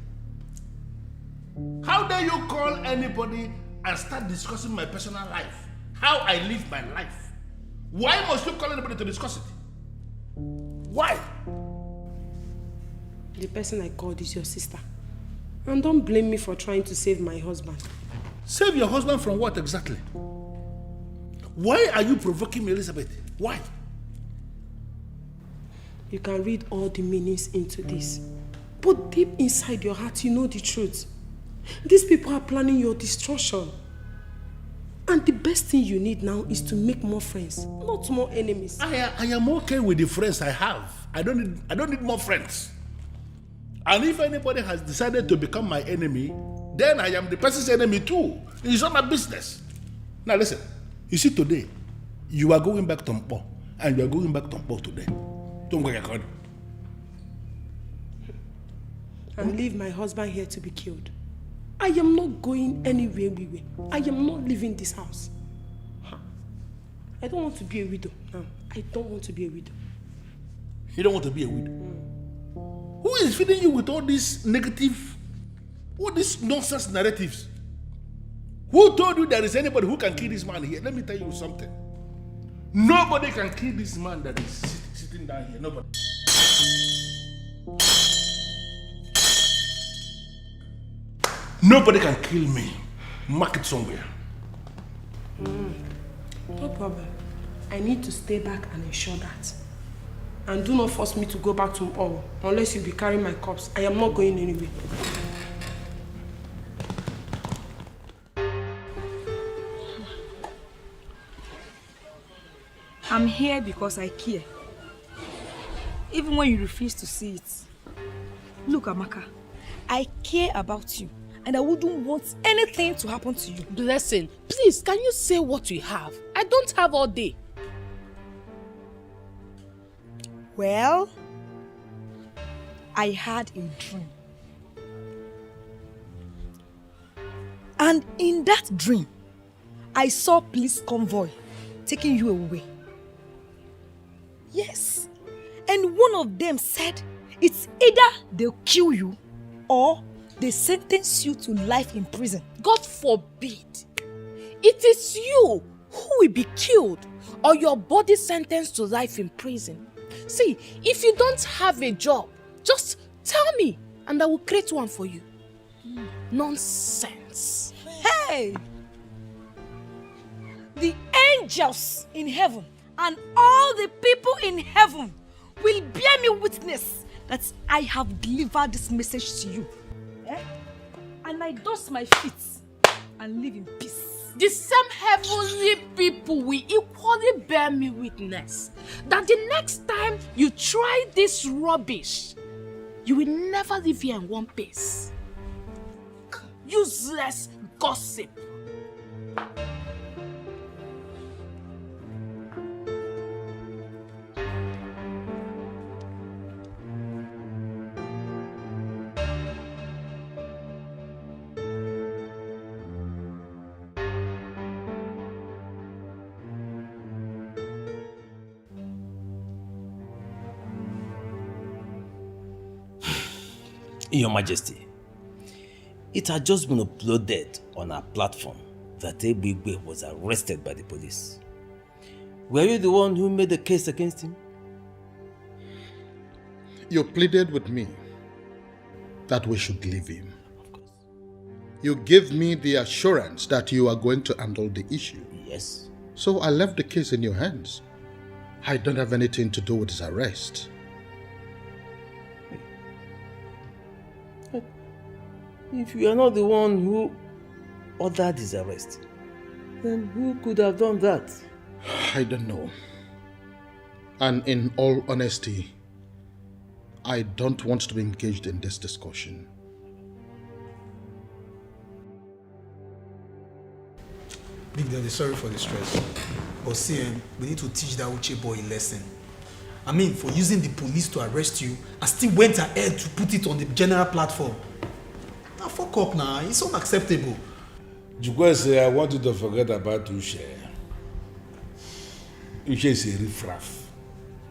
How dare you call anybody and start discussing my personal life? How I live my life? Why must you call anybody to discuss it? Why? The person I called is your sister. And don't blame me for trying to save my husband. Save your husband from what exactly? Why are you provoking me, Elizabeth? Why? You can read all the meanings into this. But deep inside your heart, you know the truth. These people are planning your destruction. And the best thing you need now is to make more friends, not more enemies. I am okay with the friends I have. I don't need more friends. And if anybody has decided to become my enemy, then I am the person's enemy too. It's not my business. Now listen. You see, today, you are going back to Mpo, and you are going back to Mpo today. Don't go ahead. And leave my husband here to be killed. I am not going anywhere. I am not leaving this house. I don't want to be a widow now. I don't want to be a widow. You don't want to be a widow? Who is feeding you with all these negative, all these nonsense narratives? Who told you there is anybody who can kill this man here? Let me tell you something. Nobody can kill this man that is sitting down here. Nobody. Nobody can kill me. Mark it somewhere. No problem. I need to stay back and ensure that. And do not force me to go back to all unless you be carrying my corpse. I am not going anywhere. I'm here because I care. Even when you refuse to see it. Look, Amaka, I care about you and I wouldn't want anything to happen to you. Blessing, please, can you say what you have? I don't have all day. Well, I had a dream. And in that dream, I saw police convoy taking you away. Yes. And one of them said, it's either they'll kill you or they sentence you to life in prison. God forbid. It is you who will be killed or your body sentenced to life in prison. See, if you don't have a job, just tell me and I will create one for you. Nonsense. Hey! The angels in heaven and all the people in heaven will bear me witness that I have delivered this message to you. And I dust my feet and live in peace. The same heavenly people will equally bear me witness that the next time you try this rubbish, you will never live here in one piece. Useless gossip. Your Majesty, it had just been uploaded on our platform that Ebigwe was arrested by the police. Were you the one who made the case against him? You pleaded with me that we should leave him. Of course. You gave me the assurance that you are going to handle the issue. Yes. So I left the case in your hands. I don't have anything to do with his arrest. If you are not the one who ordered his arrest, then who could have done that? I don't know. And in all honesty, I don't want to be engaged in this discussion. Big Daddy, sorry for the stress. But see, we need to teach that Uche boy a lesson. I mean, for using the police to arrest you, I still went ahead to put it on the general platform. Now fuck up now, it's unacceptable. Jukwese, I want you to forget about Uche. Uche is a riffraff,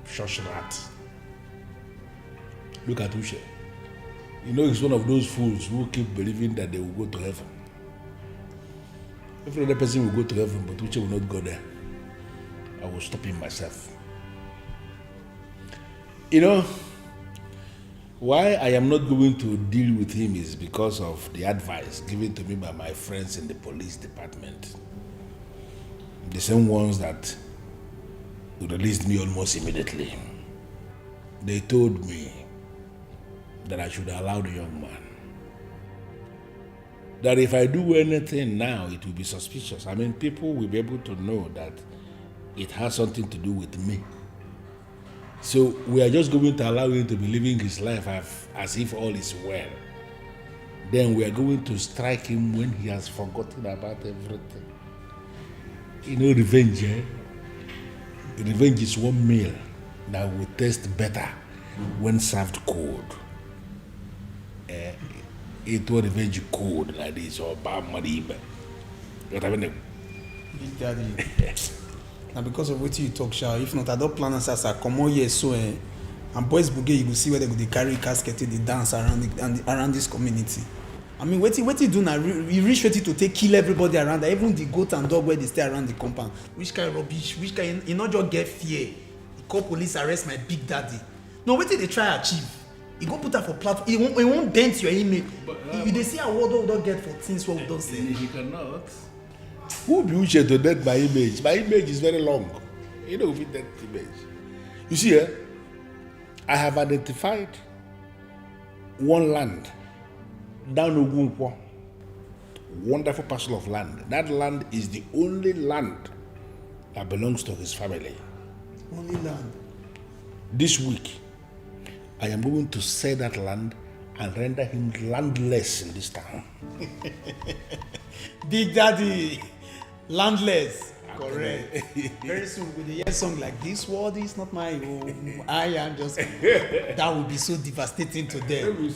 shush rat. Look at Uche. You know he's one of those fools who keep believing that they will go to heaven. Every other person will go to heaven, but Uche will not go there. I will stop him myself. You know, why I am not going to deal with him is because of the advice given to me by my friends in the police department. The same ones that released me almost immediately. They told me that I should allow the young man. That if I do anything now, it will be suspicious. I mean, people will be able to know that it has something to do with me. So we are just going to allow him to be living his life as if all is well. Then we are going to strike him when he has forgotten about everything. You know, revenge, eh? Revenge is one meal that will taste better when served cold. It will revenge cold like this or bad mariba. What I mean? Big Daddy. Now because of what you talk, Sha, if not, I don't plan as I come on here so and boys bougie, you will see where they go carry casket, they dance around this community. I mean, what you do now? You reach ready to kill everybody around there, even the goat and dog where they stay around the compound. Which kind of rubbish? Which kind? You not just get fear. You call police arrest my Big Daddy. No, what did they try to achieve? You go put that for platform. It won't dent your image. If they see a word we don't get for things what we don't say. He cannot. Who be Uche to date my image? My image is very long. You know, with that image. You see, I have identified one land down Ogunkwo. Wonderful parcel of land. That land is the only land that belongs to his family. Only land. This week, I am going to sell that land and render him landless in this town. Big Daddy, landless. Correct. Very soon with a year song like this world is not my home. I am just that would be so devastating to them.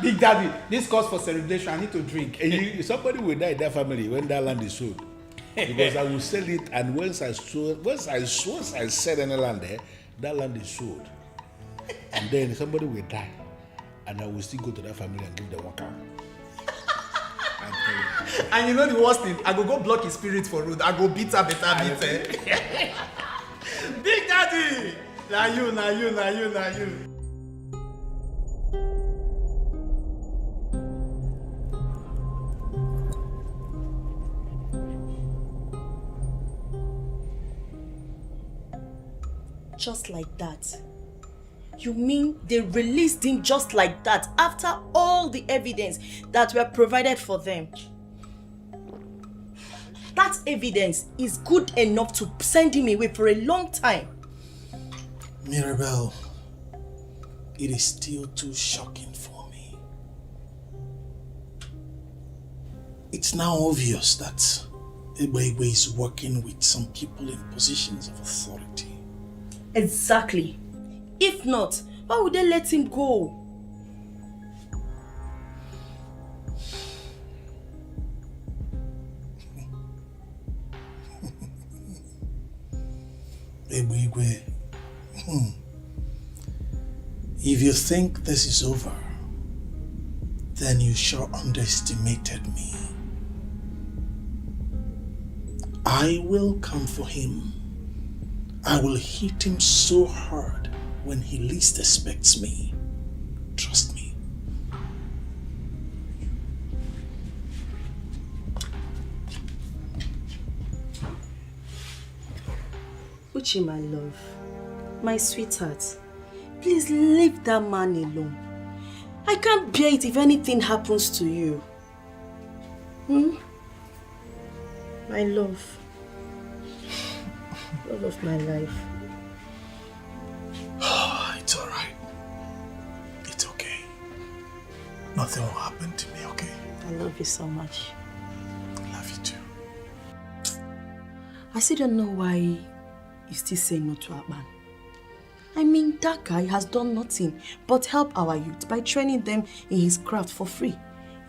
Big Daddy, this calls for celebration. I need to drink. Somebody will die in that family when that land is sold. Because I will sell it, and once I sell any land there, that land is sold. And then somebody will die, and I will still go to that family and give them one cow. And you know the worst thing, I go block his spirit for road. I go beat her better. Big Daddy! Now you. Just like that? You mean they released him just like that after all the evidence that were provided for them? That evidence is good enough to send him away for a long time. Mirabel, it is still too shocking for me. It's now obvious that Ebegbe is working with some people in positions of authority. Exactly. If not, why would they let him go? Ebegbe, if you think this is over, then you sure underestimated me. I will come for him. I will hit him so hard when he least expects me. Trust me. Uchi, my love, my sweetheart, please leave that man alone. I can't bear it if anything happens to you. My love. Love of my life. It's alright. It's okay. Nothing will happen to me, okay? I love you so much. I love you too. I still don't know why you still say no to Akpan. I mean, that guy has done nothing but help our youth by training them in his craft for free.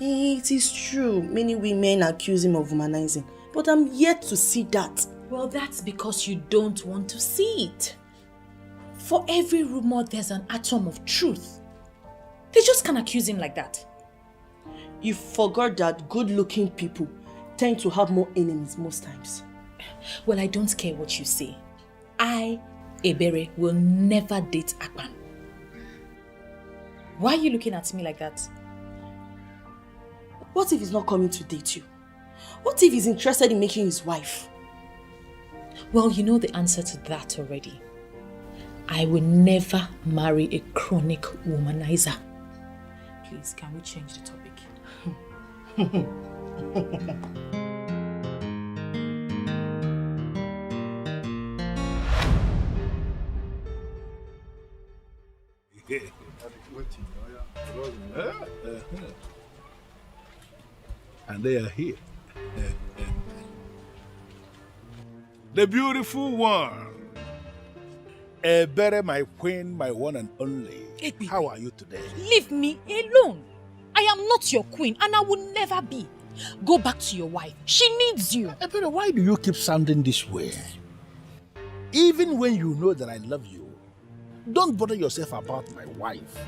It is true, many women accuse him of womanizing, but I'm yet to see that. Well, that's because you don't want to see it. For every rumor, there's an atom of truth. They just can't accuse him like that. You forgot that good-looking people tend to have more enemies most times. Well, I don't care what you say. I, Ebere, will never date Akpan. Why are you looking at me like that? What if he's not coming to date you? What if he's interested in making his wife? Well, you know the answer to that already. I will never marry a chronic womanizer. Please, can we change the topic? And they are here. The beautiful one. Ebere, my queen, my one and only. How are you today? Leave me alone. I am not your queen and I will never be. Go back to your wife. She needs you. Ebere, why do you keep sounding this way? Even when you know that I love you, don't bother yourself about my wife.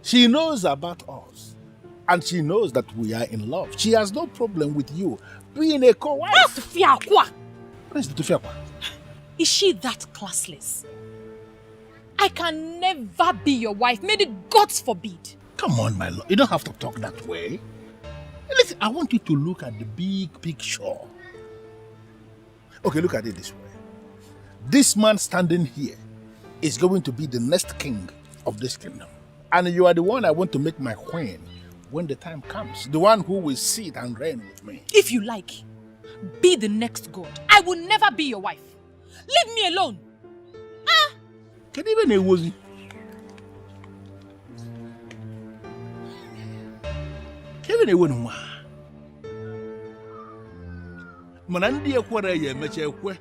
She knows about us. And she knows that we are in love. She has no problem with you being a co-wife. What is Tufiakwa? Is she that classless? I can never be your wife. May the gods forbid. Come on, my love. You don't have to talk that way. Listen, I want you to look at the big picture. Okay, look at it this way. This man standing here is going to be the next king of this kingdom. And you are the one I want to make my queen when the time comes. The one who will sit and reign with me. If you like, be the next god. I will never be your wife. Leave me alone. Can even a wozy? Kevin a woman. Manandi akwara ye meche ekwe.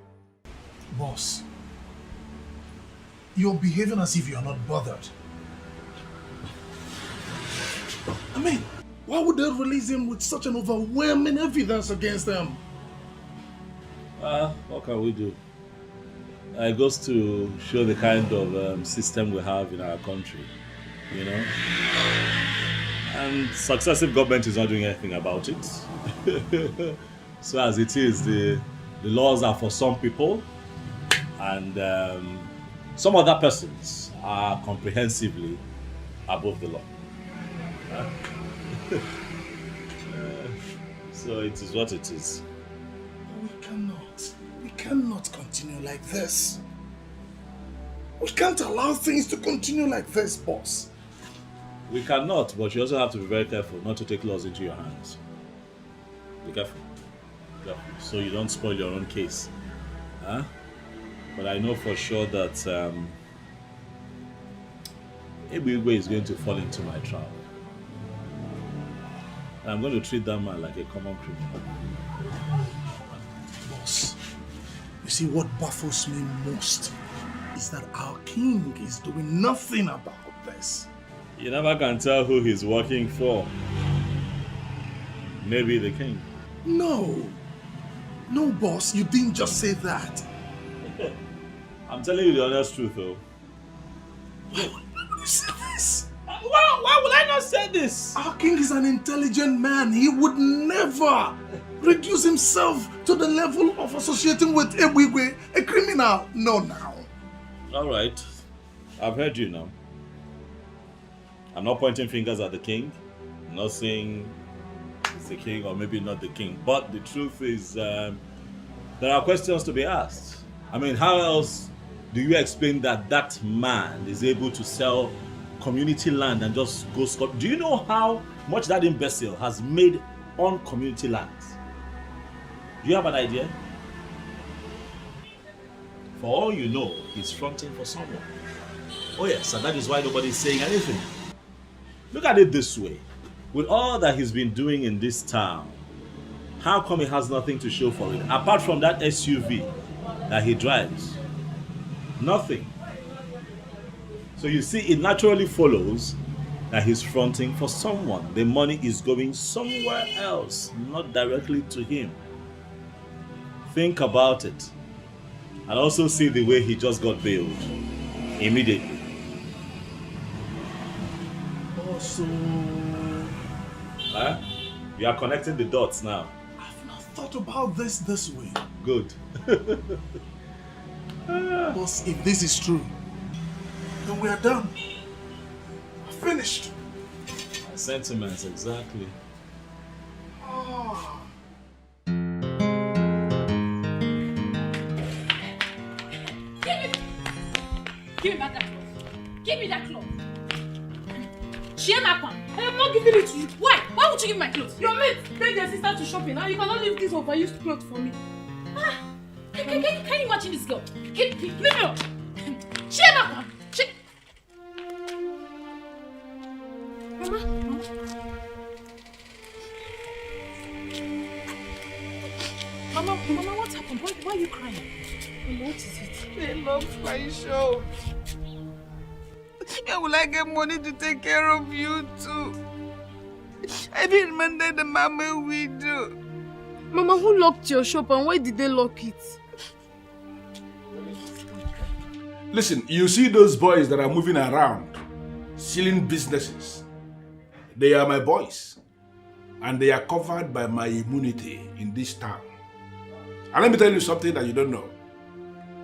Boss, you're behaving as if you're not bothered. I mean, why would they release him with such an overwhelming evidence against them? What can we do? It goes to show the kind of system we have in our country, you know? And successive government is not doing anything about it. So as it is, the laws are for some people, and some other persons are comprehensively above the law. So it is what it is. We cannot continue like this. We can't allow things to continue like this, boss. We cannot, but you also have to be very careful not to take laws into your hands. Be careful. So you don't spoil your own case. Huh? But I know for sure that Ebigwe is going to fall into my trap. And I'm going to treat that man like a common criminal. Boss, you see what baffles me most is that our king is doing nothing about this. You never can tell who he's working for. Maybe the king. No, boss, you didn't just say that. I'm telling you the honest truth, though. Why would you say this? Why would I not say this? Our king is an intelligent man. He would never reduce himself to the level of associating with Ebigwe, a criminal. No, now. All right. I've heard you now. I'm not pointing fingers at the king. I'm not saying it's the king or maybe not the king. But the truth is, there are questions to be asked. I mean, how else do you explain that that man is able to sell community land and just go scot? Do you know how much that imbecile has made on community lands? Do you have an idea? For all you know, he's fronting for someone. Oh yes, and that is why nobody's saying anything. Look at it this way. With all that he's been doing in this town, how come he has nothing to show for it? Apart from that SUV that he drives. Nothing. So you see, it naturally follows that he's fronting for someone. The money is going somewhere else, not directly to him. Think about it. And also see the way he just got bailed. Immediately. Also, you are connecting the dots now. I've not thought about this way. Good. Boss, if this is true, then we are done. Finished. Sentiments, exactly. Oh. Give me back that cloth. Give me that cloth. Chiamakwan. I am not giving it to you. Why? Why would you give me my clothes? Your mate take their sister to shopping and you cannot leave this overused cloth for me. Can you imagine this girl? Leave me alone. Chiamakwan. Mama, what happened? Why are you crying? Mama, what is it? They lost my show. How will I get money to take care of you too? I didn't remember the mama we do. Mama, who locked your shop and why did they lock it? Listen, you see those boys that are moving around, stealing businesses. They are my boys. And they are covered by my immunity in this town. And let me tell you something that you don't know.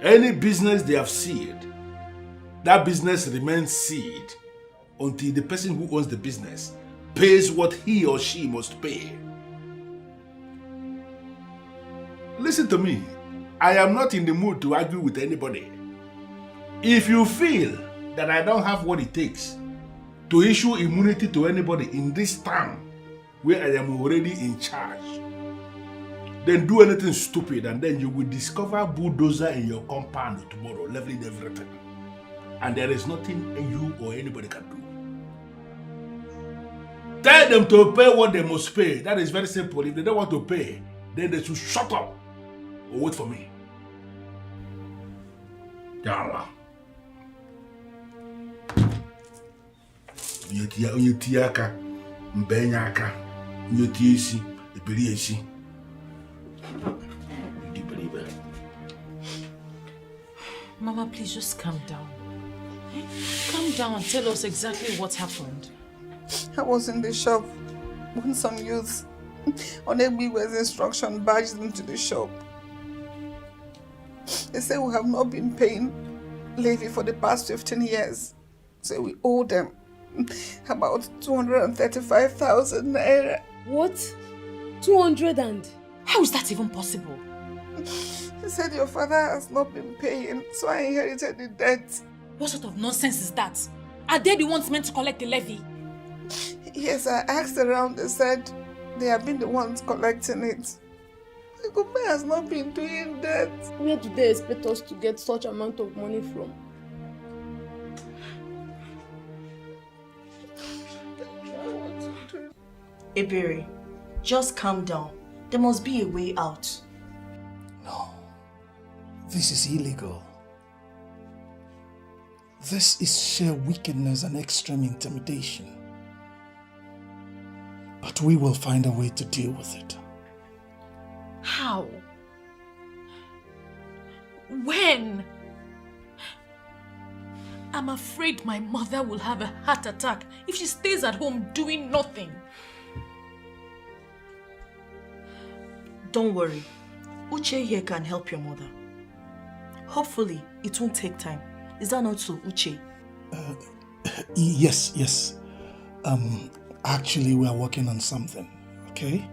Any business they have sealed, that business remains sealed until the person who owns the business pays what he or she must pay. Listen to me. I am not in the mood to argue with anybody. If you feel that I don't have what it takes to issue immunity to anybody in this town where I am already in charge, then do anything stupid and then you will discover bulldozer in your compound tomorrow, leveling everything. And there is nothing you or anybody can do. Tell them to pay what they must pay. That is very simple. If they don't want to pay, then they should shut up or wait for me. Yalla. Onye tie aka, mbenye aka, onye tie isi, ebiri isi. Mama, please just calm down. Calm down and tell us exactly what happened. I was in the shop when some youths on Egbiwe's instruction barged into the shop. They say we have not been paying levy for the past 15 years. So we owe them about 235,000 naira. What? 200 and? How is that even possible? He said your father has not been paying, so I inherited the debt. What sort of nonsense is that? Are they the ones meant to collect the levy? Yes, I asked around. They said they have been the ones collecting it. The government has not been doing that. Where do they expect us to get such amount of money from? Ebere, just calm down. There must be a way out. No. This is illegal. This is sheer wickedness and extreme intimidation. But we will find a way to deal with it. How? When? I'm afraid my mother will have a heart attack if she stays at home doing nothing. Don't worry. Uche here can help your mother. Hopefully, it won't take time. Is that not so, Uche? Yes. Actually, we are working on something, okay?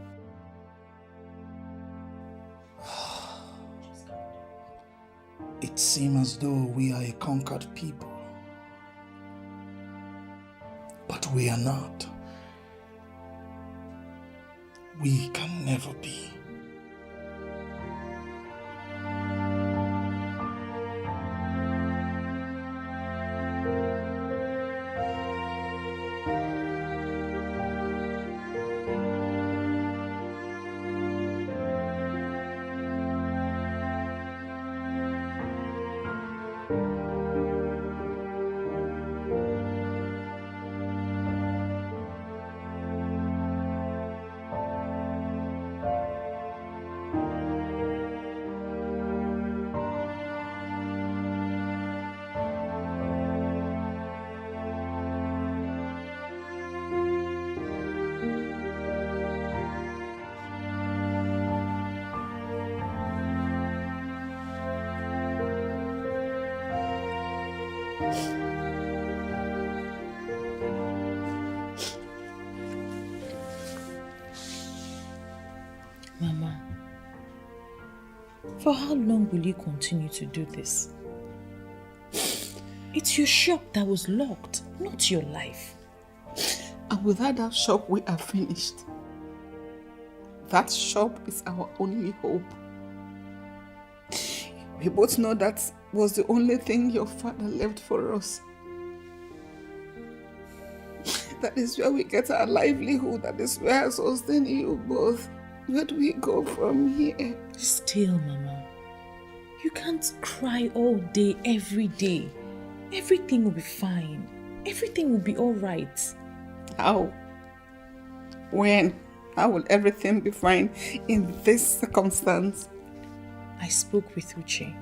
It seems as though we are a conquered people. But we are not. We can never be. Mama, for how long will you continue to do this? It's your shop that was locked, not your life. And without that shop, we are finished. That shop is our only hope. We both know that was the only thing your father left for us. That is where we get our livelihood. That is where I sustain you both. Where do we go from here? Still, Mama, you can't cry all day, every day. Everything will be fine. Everything will be all right. How? When? How will everything be fine in this circumstance? I spoke with Uche.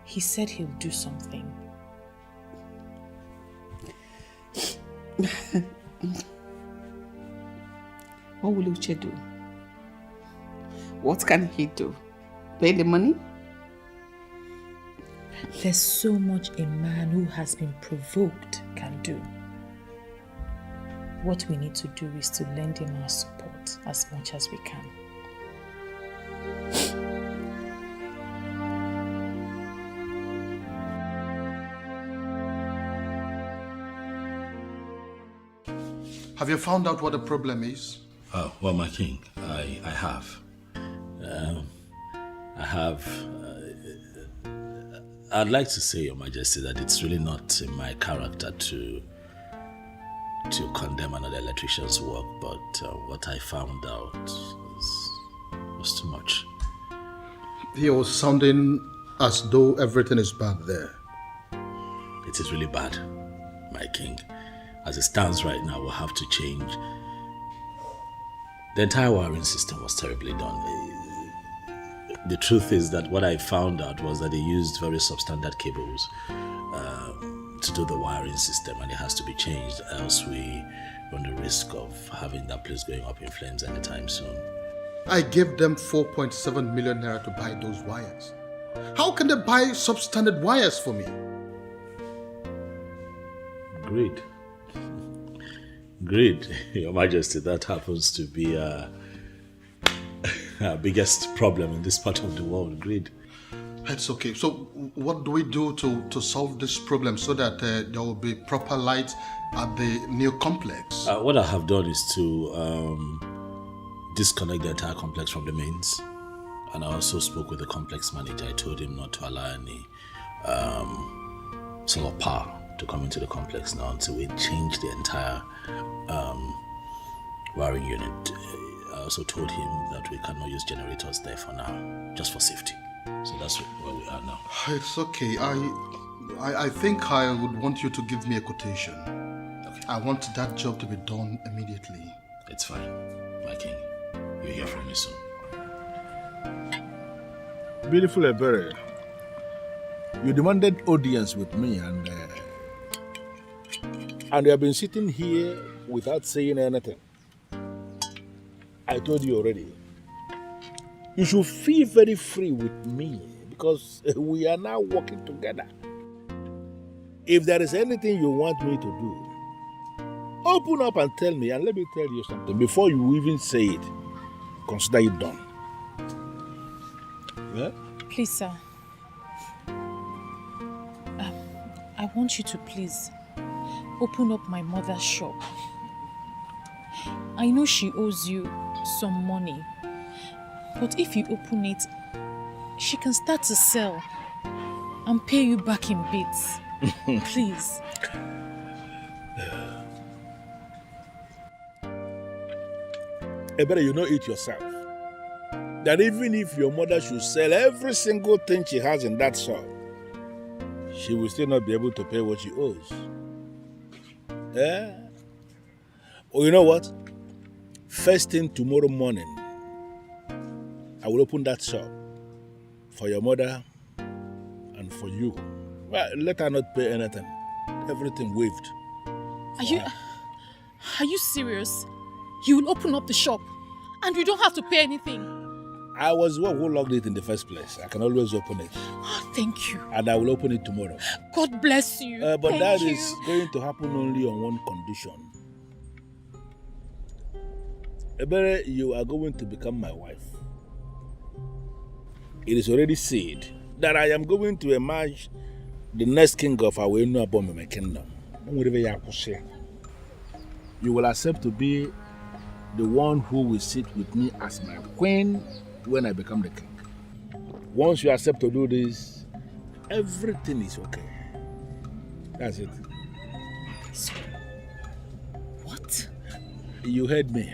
He said he'll do something. What will Uche do? What can he do? Pay the money? There's so much a man who has been provoked can do. What we need to do is to lend him our support as much as we can. Have you found out what the problem is? Oh, well, my king, I have. I'd like to say, Your Majesty, that it's really not in my character to condemn another electrician's work, but what I found out was too much. You're sounding as though everything is bad there. It is really bad, my king. As it stands right now, we'll have to change. The entire wiring system was terribly done. The truth is that what I found out was that they used very substandard cables to do the wiring system, and it has to be changed, else we run the risk of having that place going up in flames anytime soon. I gave them 4.7 million naira to buy those wires. How can they buy substandard wires for me? Greed. Greed, Your Majesty, that happens to be our biggest problem in this part of the world, greed. It's okay. So what do we do to solve this problem so that there will be proper light at the new complex? What I have done is to disconnect the entire complex from the mains. And I also spoke with the complex manager. I told him not to allow any solar power to come into the complex now until we change the entire wiring unit. I also told him that we cannot use generators there for now, just for safety. So that's where we are now. It's okay. I think I would want you to give me a quotation. Okay. I want that job to be done immediately. It's fine, my king. You'll hear from me soon. Beautiful Ebere, you demanded audience with me and you have been sitting here without saying anything. I told you already. You should feel very free with me because we are now working together. If there is anything you want me to do, open up and tell me, and let me tell you something. Before you even say it, consider it done. Yeah? Please, sir. I want you to please open up my mother's shop. I know she owes you some money, but if you open it, she can start to sell and pay you back in bits. Please. Ebere, you know it yourself. That even if your mother should sell every single thing she has in that shop, she will still not be able to pay what she owes. Yeah? Oh, you know what? First thing tomorrow morning, I will open that shop for your mother and for you. Well, let her not pay anything. Everything waived. Are you serious? You will open up the shop and you don't have to pay anything. I was the one who locked it in the first place. I can always open it. Oh, thank you. And I will open it tomorrow. God bless you. But that is going to happen only on one condition. Ebere, you are going to become my wife. It is already said that I am going to emerge the next king of our Abomeme kingdom. You will accept to be the one who will sit with me as my queen when I become the king. Once you accept to do this, everything is okay. That's it. So, what? You heard me.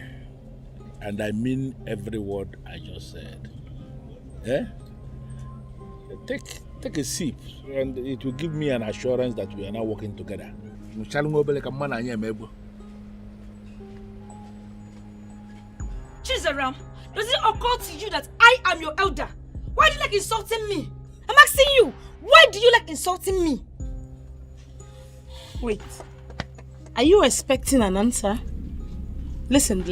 And I mean every word I just said. Eh? Take a sip, and it will give me an assurance that we are now working together. Chizaram, does it occur to you that I am your elder? Why do you like insulting me? I'm asking you, why do you like insulting me? Wait, are you expecting an answer? Listen,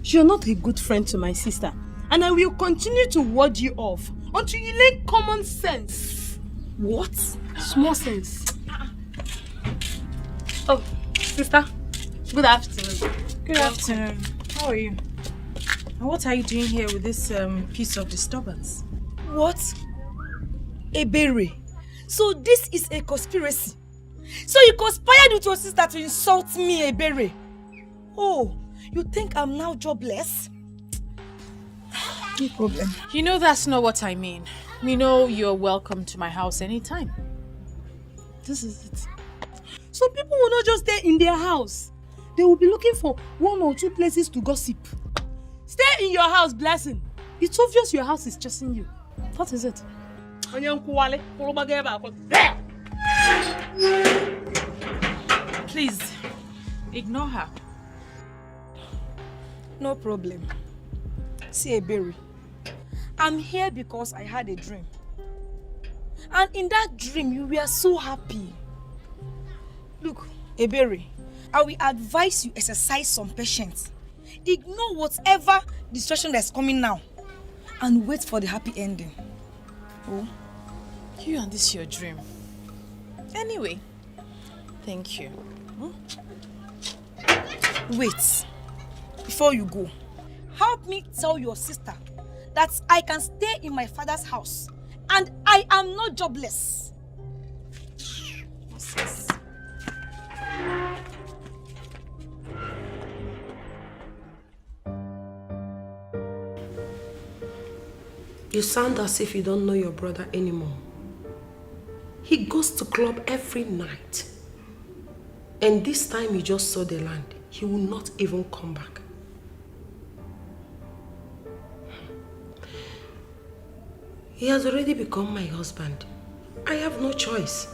you're not a good friend to my sister, and I will continue to ward you off until you learn common sense. What? Small sense. Oh, sister, good afternoon. Good afternoon. How are you? And what are you doing here with this piece of disturbance? What? Ebere. So this is a conspiracy. So you conspired with your sister to insult me, Ebere. Oh, you think I'm now jobless? No problem. You know that's not what I mean. You know you're welcome to my house anytime. This is it. Some people will not just stay in their house. They will be looking for 1 or 2 places to gossip. Stay in your house, Blessing. It's obvious your house is chasing you. What is it? Please, ignore her. No problem. See, Ebere, I'm here because I had a dream. And in that dream, you were so happy. Look, Ebere, I will advise you exercise some patience. Ignore whatever distraction that's coming now. And wait for the happy ending. Oh, you and this your dream. Anyway, thank you. Wait. Before you go, help me tell your sister that I can stay in my father's house and I am not jobless. What's this? You sound as if you don't know your brother anymore. He goes to club every night. And this time he just saw the land. He will not even come back. He has already become my husband. I have no choice.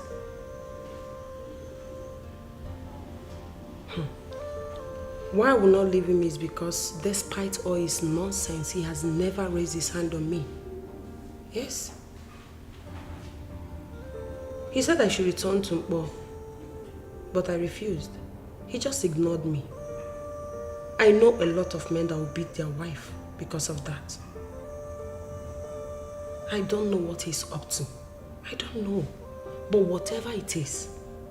Why I will not leave him is because despite all his nonsense, he has never raised his hand on me. Yes. He said I should return to Mpo, but I refused. He just ignored me. I know a lot of men that will beat their wife because of that. I don't know what he's up to. I don't know. But whatever it is,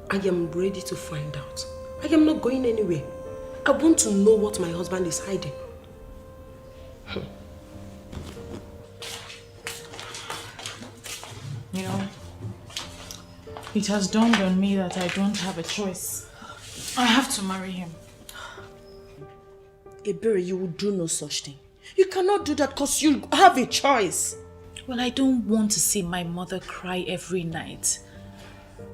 I am ready to find out. I am not going anywhere. I want to know what my husband is hiding. You know, it has dawned on me that I don't have a choice. I have to marry him. Ebere, you will do no such thing. You cannot do that because you have a choice. Well, I don't want to see my mother cry every night.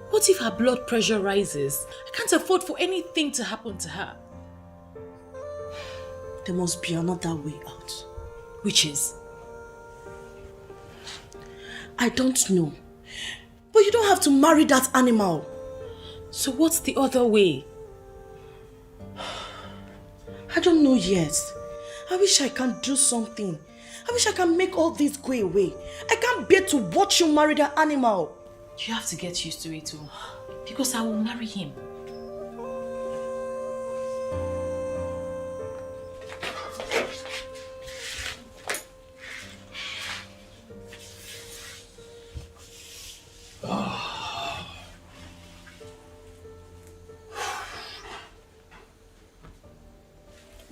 What if her blood pressure rises? I can't afford for anything to happen to her. There must be another way out. Which is? I don't know. But you don't have to marry that animal. So what's the other way? I don't know yet. I wish I can do something. I wish I can make all this go away. I can't bear to watch you marry that animal. You have to get used to it too. Because I will marry him.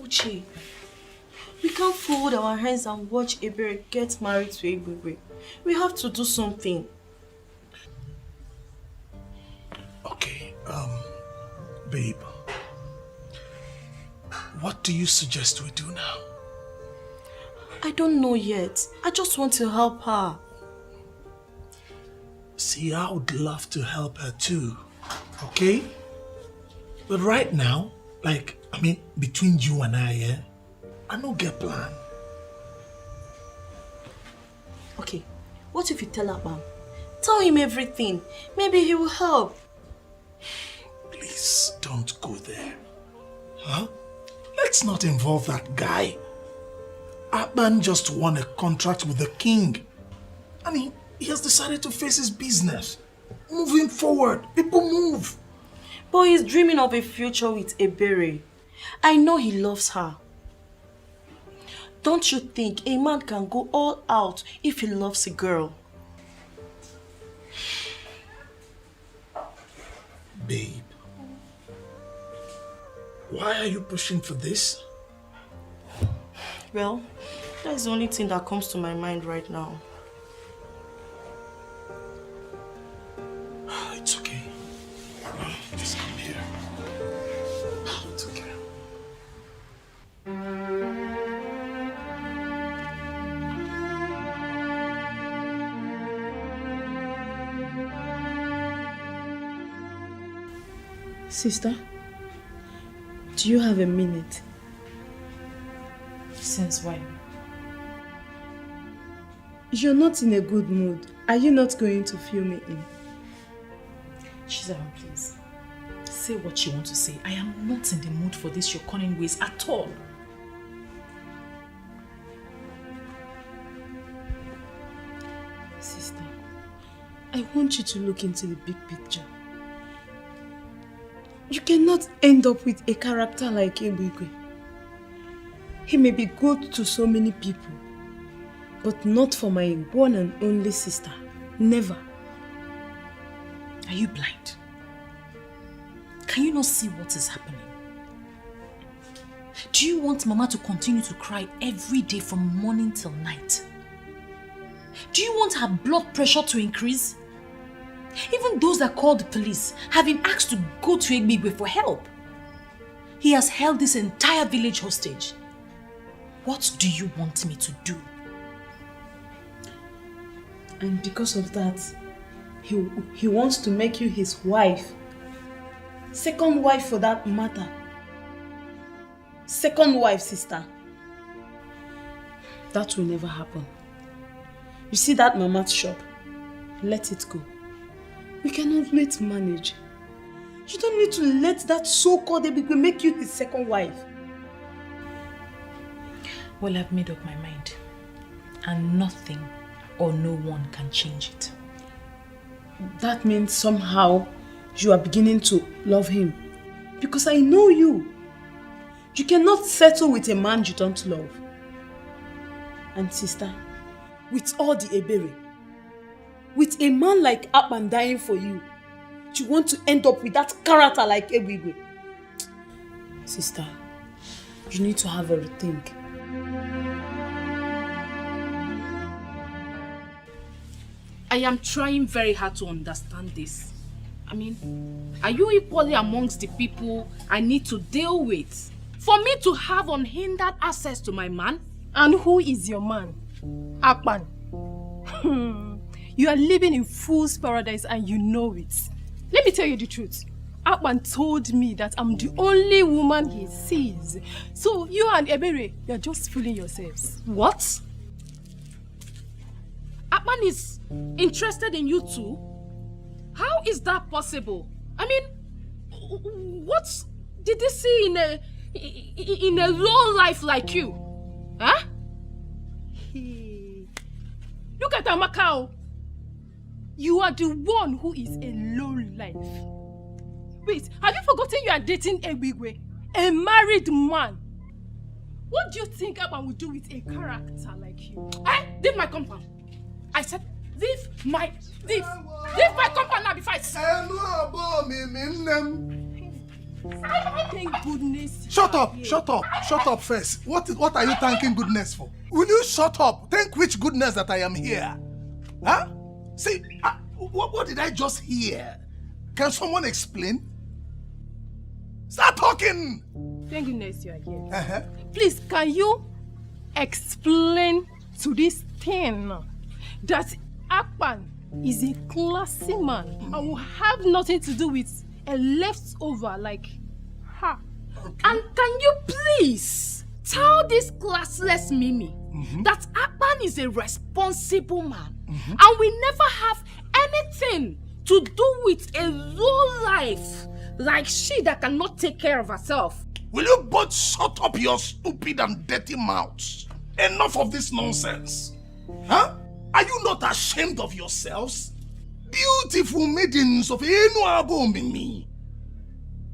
Uche, we can't fold our hands and watch Ebere get married to Ebube. We have to do something. Okay, babe. What do you suggest we do now? I don't know yet. I just want to help her. See, I would love to help her too, okay? But right now, between you and I, I don't get plan. Okay, what if you tell Abam? Tell him everything. Maybe he will help. Please, don't go there. Huh? Let's not involve that guy. Abam just won a contract with the king. He has decided to face his business. Moving forward, people move. But he's dreaming of a future with Ebere. I know he loves her. Don't you think a man can go all out if he loves a girl? Babe, why are you pushing for this? Well, that's the only thing that comes to my mind right now. It's okay. Just come here. It's okay. Sister, do you have a minute? Since when? You're not in a good mood. Are you not going to fill me in? Chizaram, please. Say what you want to say. I am not in the mood for this your cunning ways at all. Sister, I want you to look into the big picture. You cannot end up with a character like Ebigwe. He may be good to so many people, but not for my one and only sister. Never. Are you blind? Can you not see what is happening? Do you want Mama to continue to cry every day from morning till night? Do you want her blood pressure to increase? Even those that called the police have been asked to go to Egbigwe for help. He has held this entire village hostage. What do you want me to do? And because of that, he wants to make you his wife. Second wife for that matter. Second wife, sister. That will never happen. You see that mama's shop? Let it go. We can always manage. You don't need to let that so-called Ebigwe make you his second wife. Well, I've made up my mind. And nothing or no one can change it. That means somehow you are beginning to love him. Because I know you. You cannot settle with a man you don't love. And sister, with all the ebere, with a man like Akpan dying for you, you want to end up with that character like Ebigwe. Sister, you need to have a rethink. I am trying very hard to understand this. I mean, are you equally amongst the people I need to deal with for me to have unhindered access to my man? And who is your man? Akpan. You are living in fool's paradise and you know it. Let me tell you the truth. Akpan told me that I'm the only woman he sees. So you and Ebere, you're just fooling yourselves. What? Akpan is interested in you too? How is that possible? I mean, what did he see in a low life like you? Huh? Look at Amakao. You are the one who is a low life. Wait, have you forgotten you are dating Ebigwe, a married man? What do you think Akpan will do with a character like you? Leave my compound. I said, leave my compound now before I Thank goodness. Shut up first. What are you thanking goodness for? Will you shut up? Thank which goodness that I am here? Huh? See, what did I just hear? Can someone explain? Start talking! Thank goodness you are here. Please, can you explain to this thing that Akpan is a classy man and will have nothing to do with a leftover like her? Okay. And can you please tell this classless Mimi that Akpan is a responsible man and we never have anything to do with a low life like she that cannot take care of herself? Will you both shut up your stupid and dirty mouths? Enough of this nonsense. Huh? Are you not ashamed of yourselves? Beautiful maidens of Enuabo Mimi,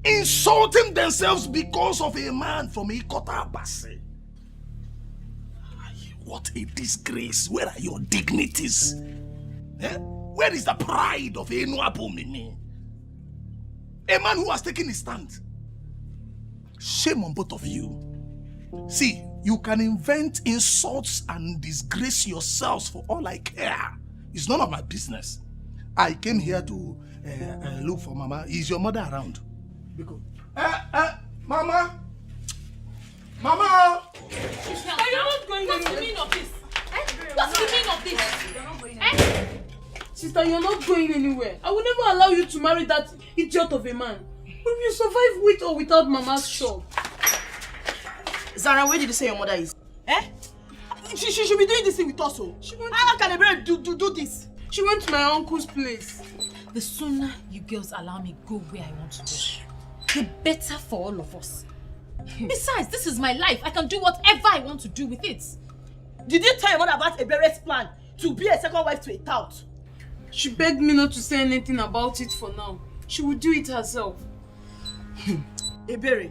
insulting themselves because of a man from Ikota Abase. What a disgrace. Where are your dignities? Where is the pride of Enuabo Mimi? A man who has taken his stand. Shame on both of you. See, you can invent insults and disgrace yourselves for all I care. It's none of my business. I came here to look for Mama. Is your mother around? Because, Mama! Mama! Are you not going anywhere? What's the meaning of this? What's the meaning of this? Sister, you're not going anywhere. I will never allow you to marry that idiot of a man. We will survive with or without Mama's shop. Zara, where did you say your mother is? Eh? She should be doing this thing with us. How can Ebere do this? She went to my uncle's place. The sooner you girls allow me go where I want to go, the better for all of us. Besides, this is my life. I can do whatever I want to do with it. Did you tell your mother about Ebere's plan to be a second wife to a tout? She begged me not to say anything about it for now. She will do it herself. Ebere.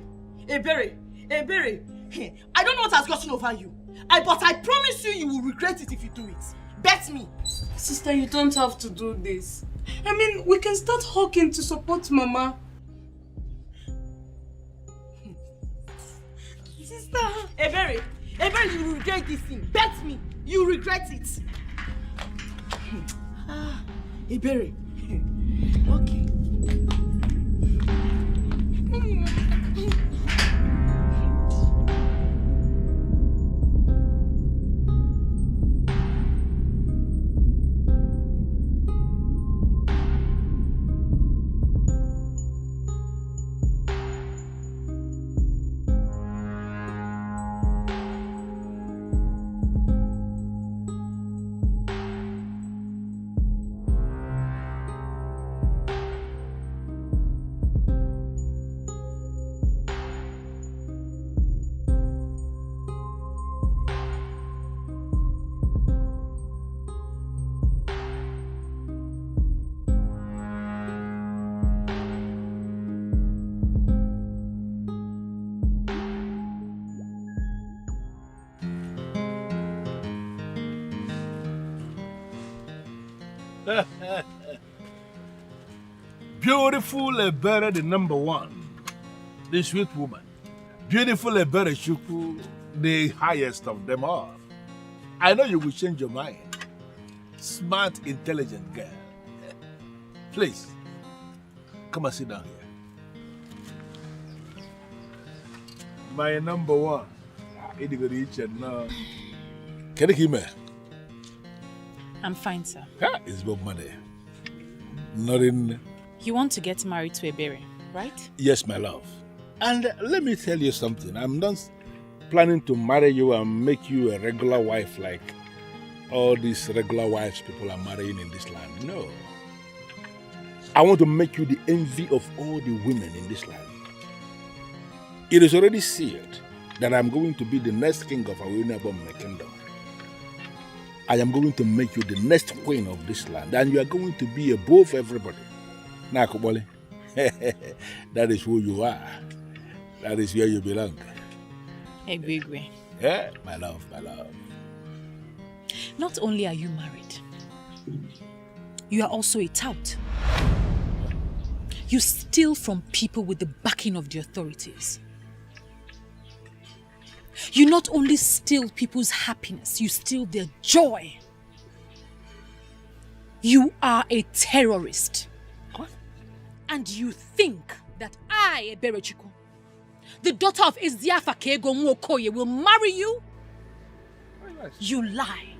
I don't know what has gotten over you. But I promise you will regret it if you do it. Bet me. Sister, you don't have to do this. I mean, we can start hawking to support Mama. Sister. Ebere, you will regret this thing. Bet me. You regret it. Ebere. Okay. Beautiful Ebere, the number one, the sweet woman. Beautiful Ebere Shuku, the highest of them all. I know you will change your mind. Smart, intelligent girl. Please, come and sit down here. My number one. Can you hear me? I'm fine, sir. It's about money. Nothing. You want to get married to Ebere, right? Yes, my love. And let me tell you something. I'm not planning to marry you and make you a regular wife like all these regular wives people are marrying in this land. No. I want to make you the envy of all the women in this land. It is already sealed that I'm going to be the next king of Awunabom kingdom. I am going to make you the next queen of this land, and you are going to be above everybody. Nakobole, that is who you are. That is where you belong. Egwegwe. Yeah, my love, my love. Not only are you married, you are also a tout. You steal from people with the backing of the authorities. You not only steal people's happiness, you steal their joy. You are a terrorist. What? And you think that I, Ebere Chukwu, the daughter of Eziafa Kego Nwokoye, will marry you? You lie.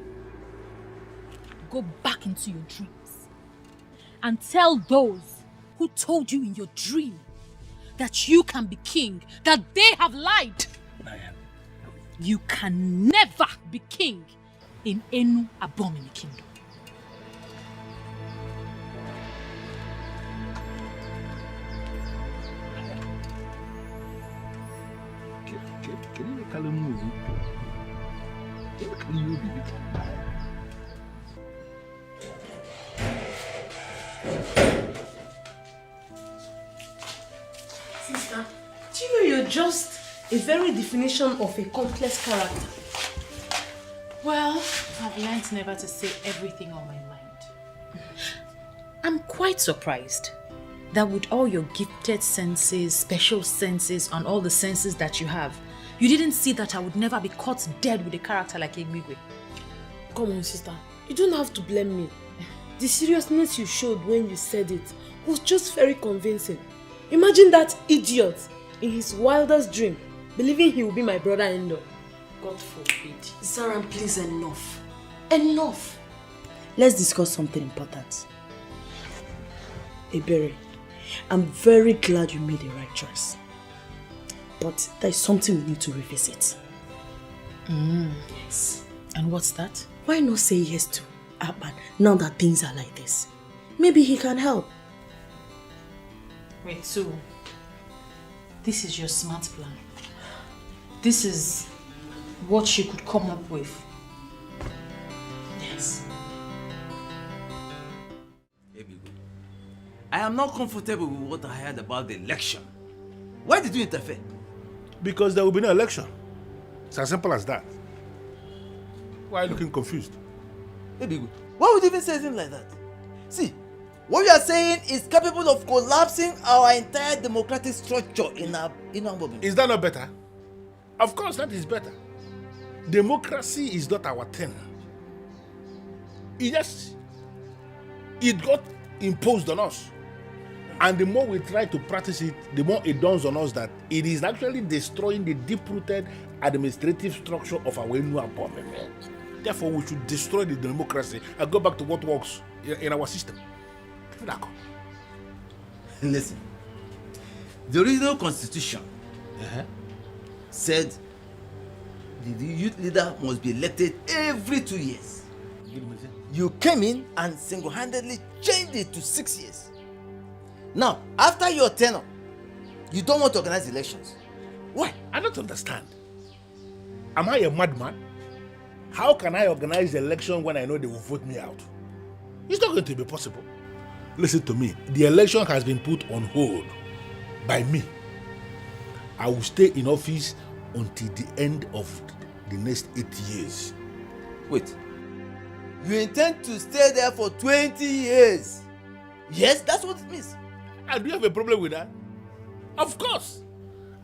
Go back into your dreams and tell those who told you in your dream that you can be king, that they have lied. You can never be king in Enu Abomini kingdom. Sister, do you know you're just a very definition of a complex character? Well, I've learned never to say everything on my mind. I'm quite surprised that with all your gifted senses, special senses, and all the senses that you have, you didn't see that I would never be caught dead with a character like Egwigwe. Come on, sister. You don't have to blame me. The seriousness you showed when you said it was just very convincing. Imagine that idiot in his wildest dream believing he will be my brother-in-law. God forbid. Zara, please, enough. Enough. Let's discuss something important. Ebere, I'm very glad you made the right choice. But there's something we need to revisit. Yes. And what's that? Why not say yes to Akpan now that things are like this? Maybe he can help. Wait, so this is your smart plan? This is what she could come up with? Yes. I am not comfortable with what I heard about the election. Why did you interfere? Because there will be no election. It's as simple as that. Why are you looking confused? Baby, why would you even say something like that? See, what you are saying is capable of collapsing our entire democratic structure in our movement. Is that not better? Of course, that is better. Democracy is not our thing. It got imposed on us. And the more we try to practice it, the more it dawns on us that it is actually destroying the deep-rooted administrative structure of our new government. Therefore, we should destroy the democracy and go back to what works in our system. Listen, the original constitution said the youth leader must be elected every 2 years. You came in and single-handedly changed it to 6 years. Now, after your tenure, you don't want to organize elections. Why? I don't understand. Am I a madman? How can I organize the election when I know they will vote me out? It's not going to be possible. Listen to me. The election has been put on hold by me. I will stay in office until the end of the next 8 years. Wait. You intend to stay there for 20 years? Yes, that's what it means. And do you have a problem with that? Of course.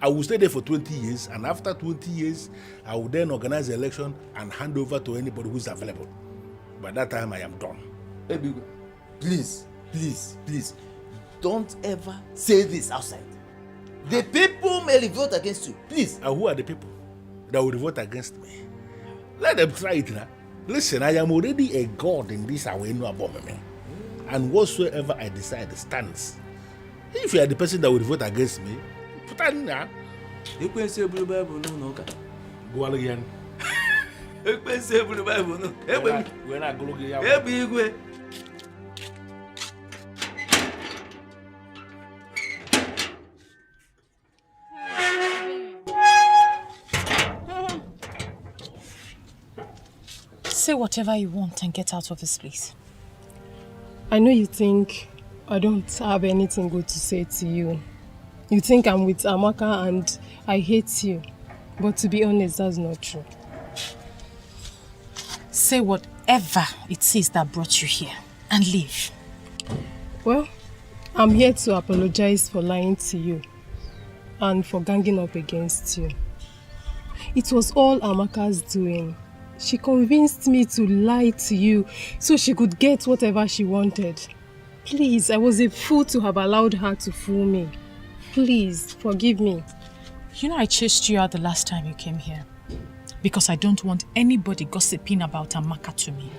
I will stay there for 20 years, and after 20 years, I will then organize the election and hand over to anybody who is available. By that time, I am done. Baby, please, don't ever say this outside. The people may revolt against you, please. And who are the people that will revolt against me? Let them try it now. Listen, I am already a god in this Awenu abomination, and whatsoever I decide stands. If you are the person that will vote against me, put that in there. You can say blue Bible no. Go again. You can say blue Bible no. We're not going to go. Say whatever you want and get out of this place. I know you think I don't have anything good to say to you. You think I'm with Amaka and I hate you. But to be honest, that's not true. Say whatever it is that brought you here and leave. Well, I'm here to apologize for lying to you and for ganging up against you. It was all Amaka's doing. She convinced me to lie to you so she could get whatever she wanted. Please, I was a fool to have allowed her to fool me. Please, forgive me. You know I chased you out the last time you came here because I don't want anybody gossiping about Amaka to me.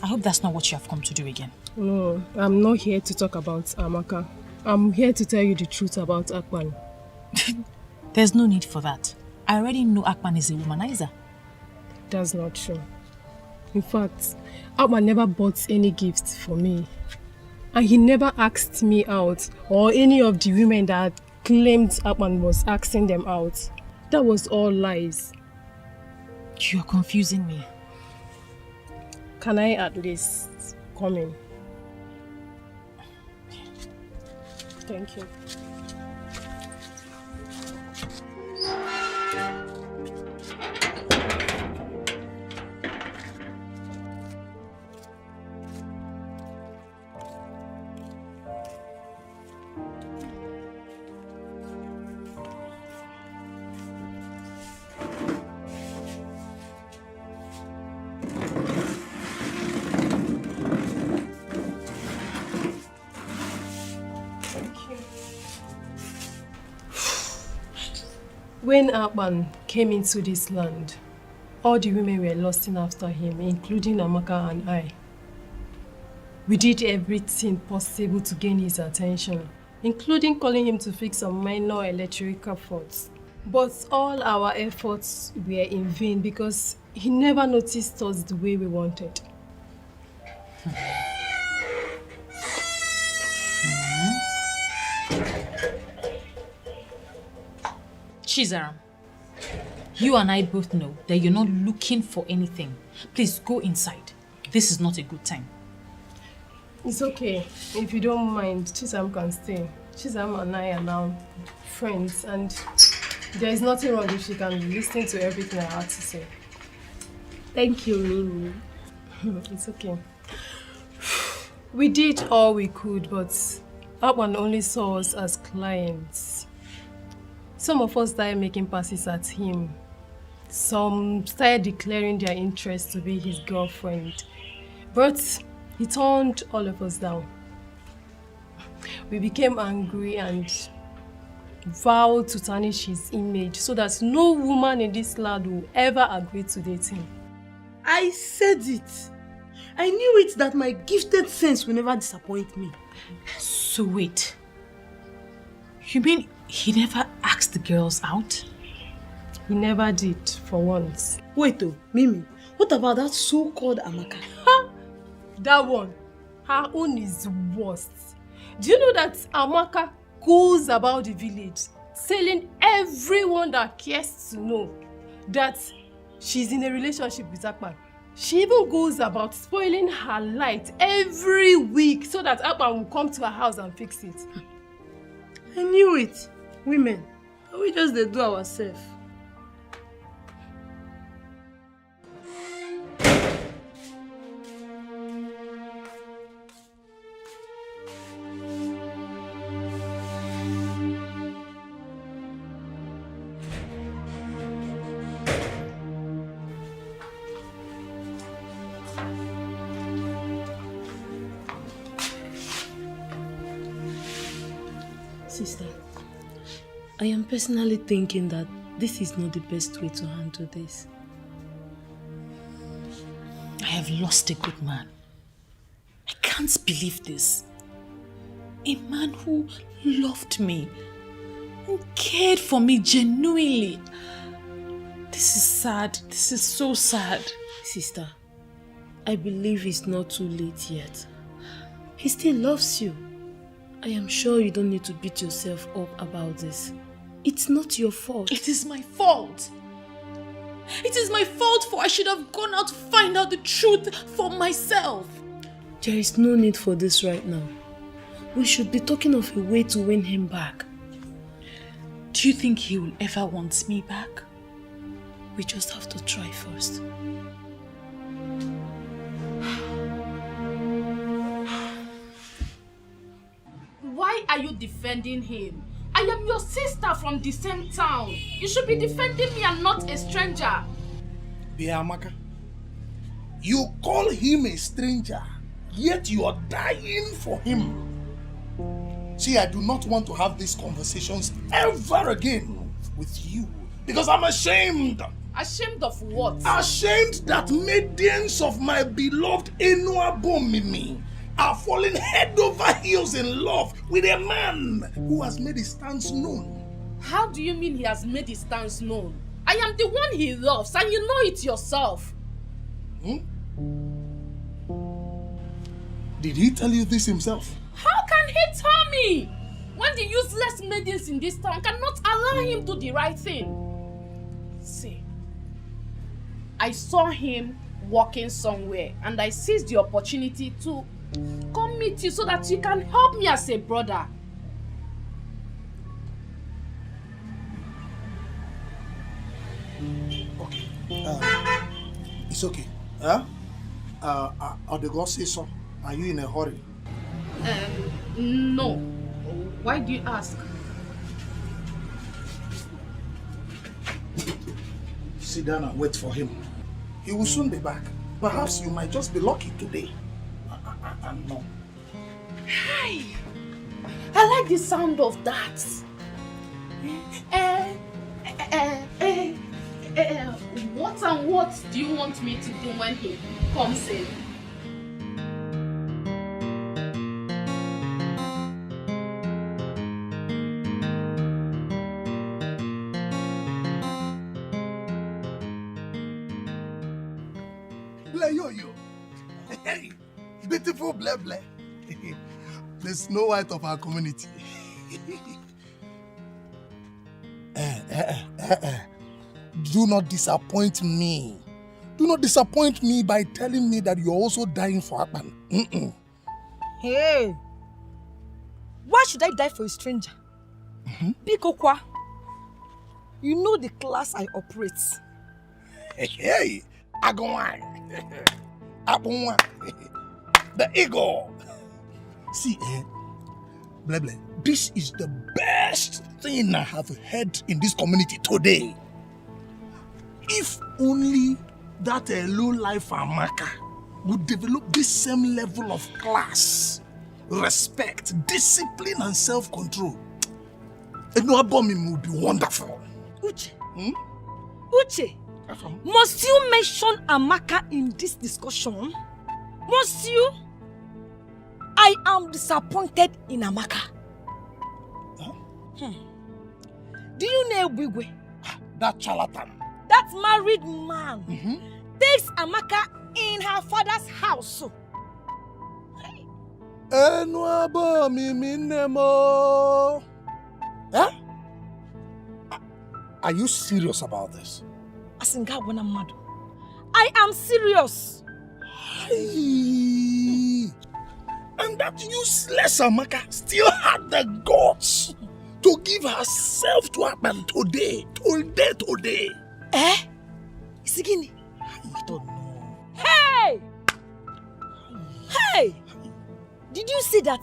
I hope that's not what you have come to do again. No, I'm not here to talk about Amaka. I'm here to tell you the truth about Akpan. There's no need for that. I already know Akpan is a womanizer. That's not true. In fact, Akpan never bought any gifts for me. And he never asked me out or any of the women that claimed Akpan was asking them out. That was all lies. You're confusing me. Can I at least come in? Thank you. When Akpan came into this land, all the women were lusting after him, including Amaka and I. We did everything possible to gain his attention. including calling him to fix some minor electrical faults. But all our efforts were in vain because he never noticed us the way we wanted. Chizaram, you and I both know that you're not looking for anything. Please go inside. This is not a good time. It's okay. If you don't mind, Chizam can stay. Chizam and I are now friends, and there is nothing wrong if she can listen to everything I have to say. Thank you, Mimi. It's okay. We did all we could, but Akpan only saw us as clients. Some of us started making passes at him. Some started declaring their interest to be his girlfriend. But he turned all of us down. We became angry and vowed to tarnish his image so that no woman in this land will ever agree to date him. I said it. I knew it that my gifted sense will never disappoint me. So wait. You mean he never asked the girls out? He never did, for once. Wait though, Mimi, what about that so-called Amaka? That one, her own is worst. Do you know that Amaka goes about the village telling everyone that cares to know that she's in a relationship with Akpan? She even goes about spoiling her light every week so that Akpan will come to her house and fix it. I knew it. Women, we just do ourselves. Sister, I am personally thinking that this is not the best way to handle this. I have lost a good man. I can't believe this. A man who loved me, who cared for me genuinely. This is sad. This is so sad. Sister, I believe it's not too late yet. He still loves you. I am sure you don't need to beat yourself up about this. It's not your fault. It is my fault. It is my fault, for I should have gone out to find out the truth for myself. There is no need for this right now. We should be talking of a way to win him back. Do you think he will ever want me back? We just have to try first. Why are you defending him? I am your sister from the same town. You should be defending me and not a stranger. Biamaka, you call him a stranger, yet you are dying for him. See, I do not want to have these conversations ever again with you because I'm ashamed. Ashamed of what? Ashamed that maidens of my beloved Enuabomimi are falling head over heels in love with a man who has made his stance known. How do you mean he has made his stance known? I am the one he loves, and you know it yourself. Did he tell you this himself? How can he tell me? When the useless maidens in this town cannot allow him to do the right thing. See, I saw him walking somewhere, and I seized the opportunity to come meet you so that you can help me as a brother. Okay. It's okay. Or the God say so. Are you in a hurry? No. Why do you ask? Sit down and wait for him. He will soon be back. Perhaps you might just be lucky today. No. Hi. I like the sound of that. What and what do you want me to do when he comes in? Ble yo-yo. Hey, beautiful Ble Ble. The Snow White of our community. Do not disappoint me. Do not disappoint me by telling me that you're also dying for Akpan. Hey, why should I die for a stranger? Bikokwa, you know the class I operate. Hey, Agawai. Apunwa. The ego. See, Ble Ble, this is the best thing I have heard in this community today. If only that low-life Amaka would develop this same level of class, respect, discipline, and self-control, Enuabomim would be wonderful. Uche, Uche, must you mention Amaka in this discussion? Must you? I am disappointed in Amaka. Do you know Bigwe? That charlatan. That married man takes Amaka in her father's house. Huh? Are you serious about this? I am serious. And that useless Amaka still had the guts to give herself to Akpan today. Eh? Isigini? I don't know. Hey! Hey! Did you see that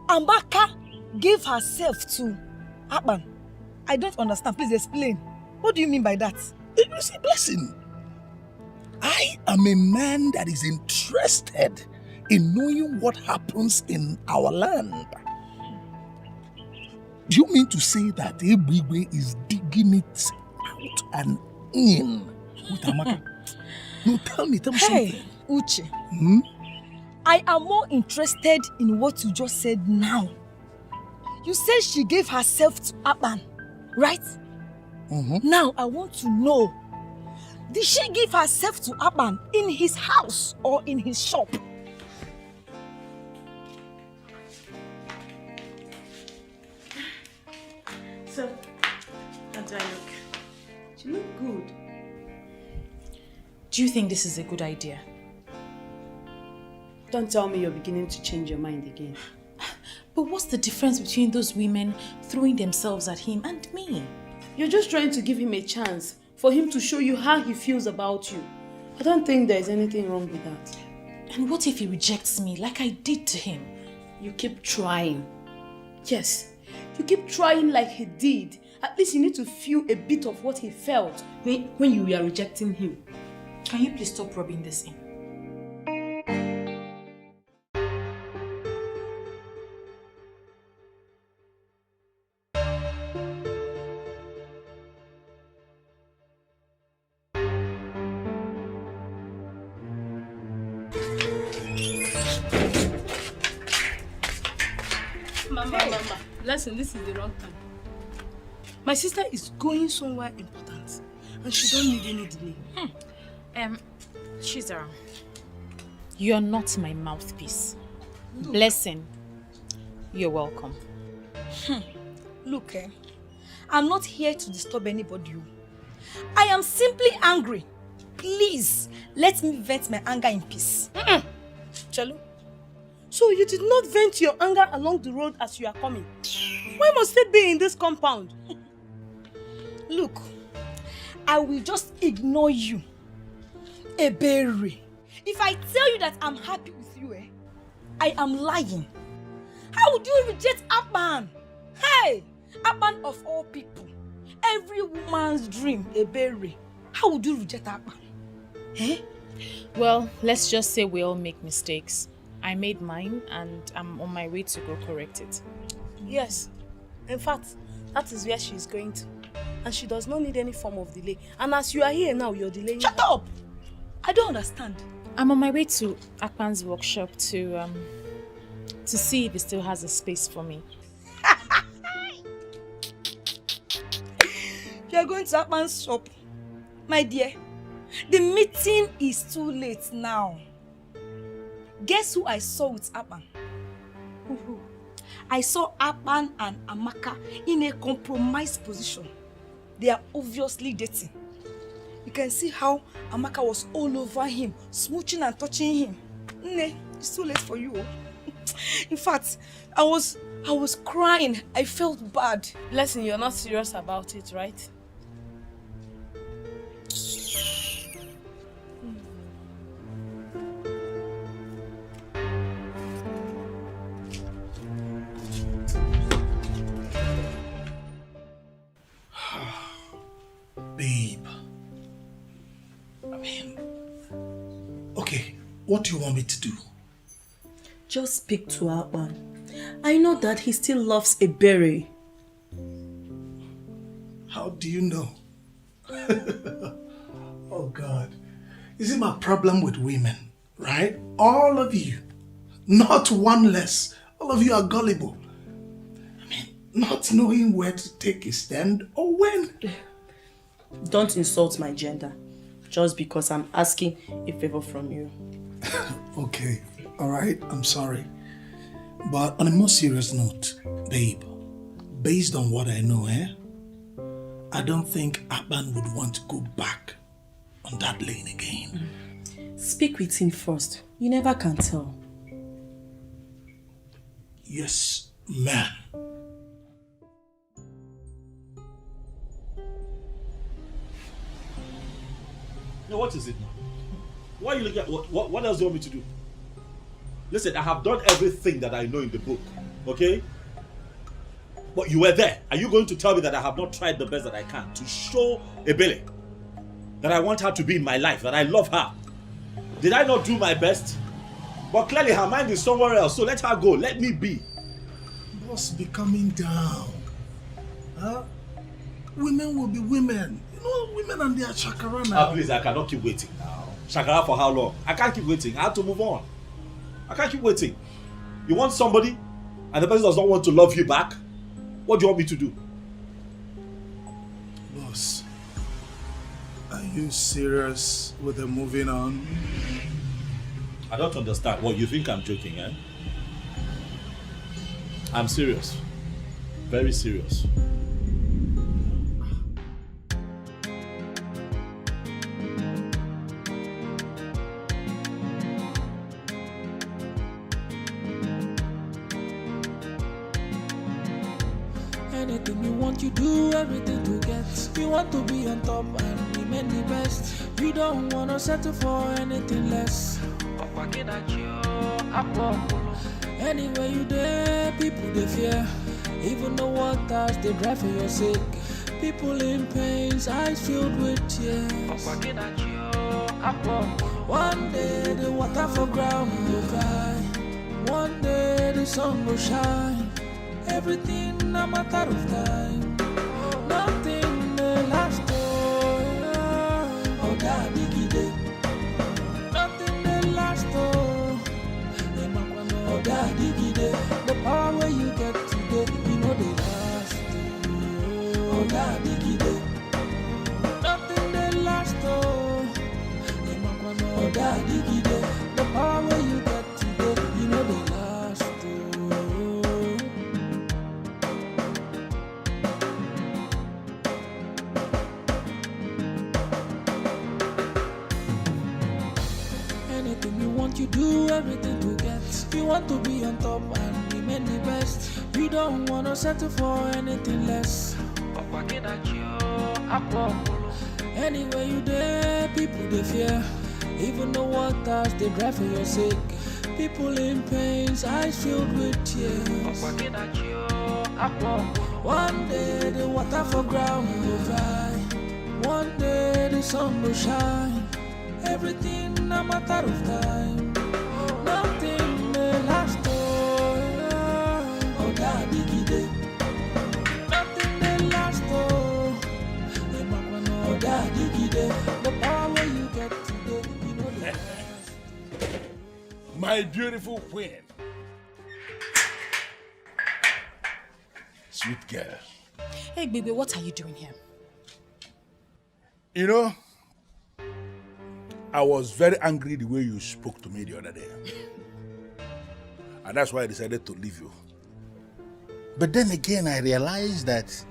Amaka gave herself to Akpan? I don't understand. Please explain. What do you mean by that? You see, Blessing, I am a man that is interested in knowing what happens in our land. Do you mean to say that Ebigwe is digging it out and in with Amaka? No, tell me something. Hey, Uche. I am more interested in what you just said now. You said she gave herself to Akpan, right? Now I want to know, did she give herself to Akpan in his house or in his shop? So, how do I look? You look good. Do you think this is a good idea? Don't tell me you're beginning to change your mind again. But what's the difference between those women throwing themselves at him and me? You're just trying to give him a chance for him to show you how he feels about you. I don't think there's anything wrong with that. And what if he rejects me like I did to him? You keep trying. Yes, you keep trying like he did. At least you need to feel a bit of what he felt when you were rejecting him. Can you please stop rubbing this in? Mama. Listen, this is the wrong time. My sister is going somewhere important and she don't need any delay. Chizara, you're not my mouthpiece. Blessing, you're welcome. Look, I'm not here to disturb anybody. I am simply angry. Please, let me vent my anger in peace. Chalo, so you did not vent your anger along the road as you are coming. Why must it be in this compound? Look, I will just ignore you. Ebere. If I tell you that I'm happy with you, I am lying. How would you reject Akpan? Hey, Akpan of all people. Every woman's dream, Ebere. How would you reject Akpan? Well, let's just say we all make mistakes. I made mine and I'm on my way to go correct it. Yes. In fact, that is where she is going to. And she does not need any form of delay. And as you are here now, you're delaying. Shut up! I don't understand. I'm on my way to Akpan's workshop to see if he still has a space for me. You're going to Akpan's shop. My dear, The meeting is too late now. Guess who I saw with Apan? I saw Apan and Amaka in a compromised position. They are obviously dating. You can see how Amaka was all over him, smooching and touching him. Nne, it's too late for you. In fact, I was crying. I felt bad. Listen, you're not serious about it, right? Babe. I mean, okay, what do you want me to do? Just speak to Akpan. I know that he still loves a berry. How do you know? Oh God. Is it my problem with women, right? All of you. Not one less. All of you are gullible. I mean, not knowing where to take a stand or when. Don't insult my gender. Just because I'm asking a favor from you. Okay, alright, I'm sorry. But on a more serious note, babe, based on what I know, I don't think Akpan would want to go back on that lane again. Speak with him first. You never can tell. Yes, ma'am. Now, what is it now? Why are you looking at what else do you want me to do? Listen, I have done everything that I know in the book, okay? But you were there. Are you going to tell me that I have not tried the best that I can to show Ebele that I want her to be in my life, that I love her? Did I not do my best? But clearly her mind is somewhere else, so let her go. Let me be. Boss, be coming down. Huh? Women will be women. You know, women and their shakara now. Please, I cannot keep waiting now. Shakara for how long? I can't keep waiting. I have to move on. I can't keep waiting. You want somebody and the person does not want to love you back? What do you want me to do? Boss, are you serious with the moving on? I don't understand. What, you think I'm joking, eh? I'm serious. Very serious. Anything you want, you do everything to get. You want to be on top and remain the best. You don't wanna settle for anything less. Anywhere you there, people they fear. Even the waters they drive for your sake. People in pains, eyes filled with tears. One day the water for ground will cry. One day the sun will shine. Everything a matter of time. Nothing may last oh daddy gide. Nothing may last oh daddy gide. The power where you get today, you know they last oh daddy gide. Nothing may last oh daddy gide. The power where you get today, you know they last. You do everything to get. You want to be on top and remain the best. You don't wanna settle for anything less. Anywhere you there, people they fear. Even the waters they drive for your sake. People in pains, eyes filled with tears. One day the water for ground will dry. One day the sun will shine. Everything a matter of time. Nothing may last oh daddy gide. Nothing may last oh daddy gide. The power you get today, you know the last. My beautiful queen. Sweet girl. Hey baby, what are you doing here? You know, I was very angry the way you spoke to me the other day. And that's why I decided to leave you. But then again, I realized that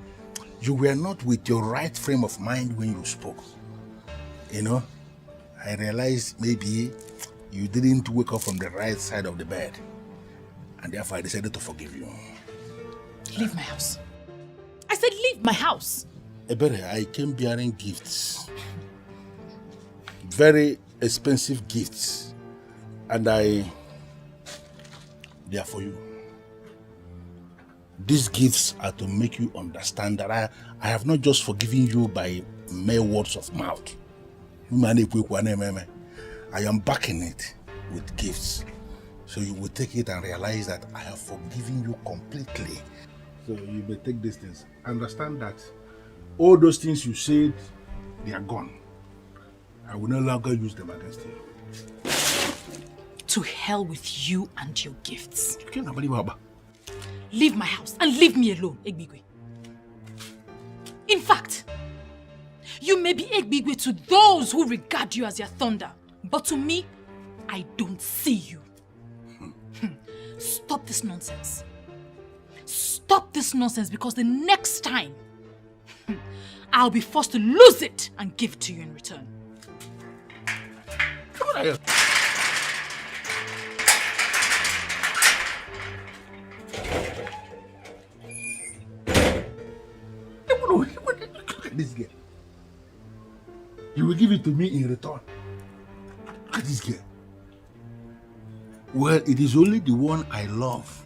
you were not with your right frame of mind when you spoke. You know, I realized maybe you didn't wake up from the right side of the bed. And therefore I decided to forgive you. Leave my house. I said leave my house. Ebere, I came bearing gifts. Very expensive gifts. And they are for you. These gifts are to make you understand that I have not just forgiven you by mere words of mouth. I am backing it with gifts. So you will take it and realize that I have forgiven you completely. So you may take these things. Understand that all those things you said, they are gone. I will no longer use them against you. To hell with you and your gifts. You can't believe Baba. Leave my house and leave me alone, Egbigwe. In fact, you may be Egbigwe to those who regard you as their thunder, but to me, I don't see you. Stop this nonsense. Stop this nonsense, because the next time, I'll be forced to lose it and give it to you in return. Come on here. Look at this girl. You will give it to me in return. Look at this girl. Well, it is only the one I love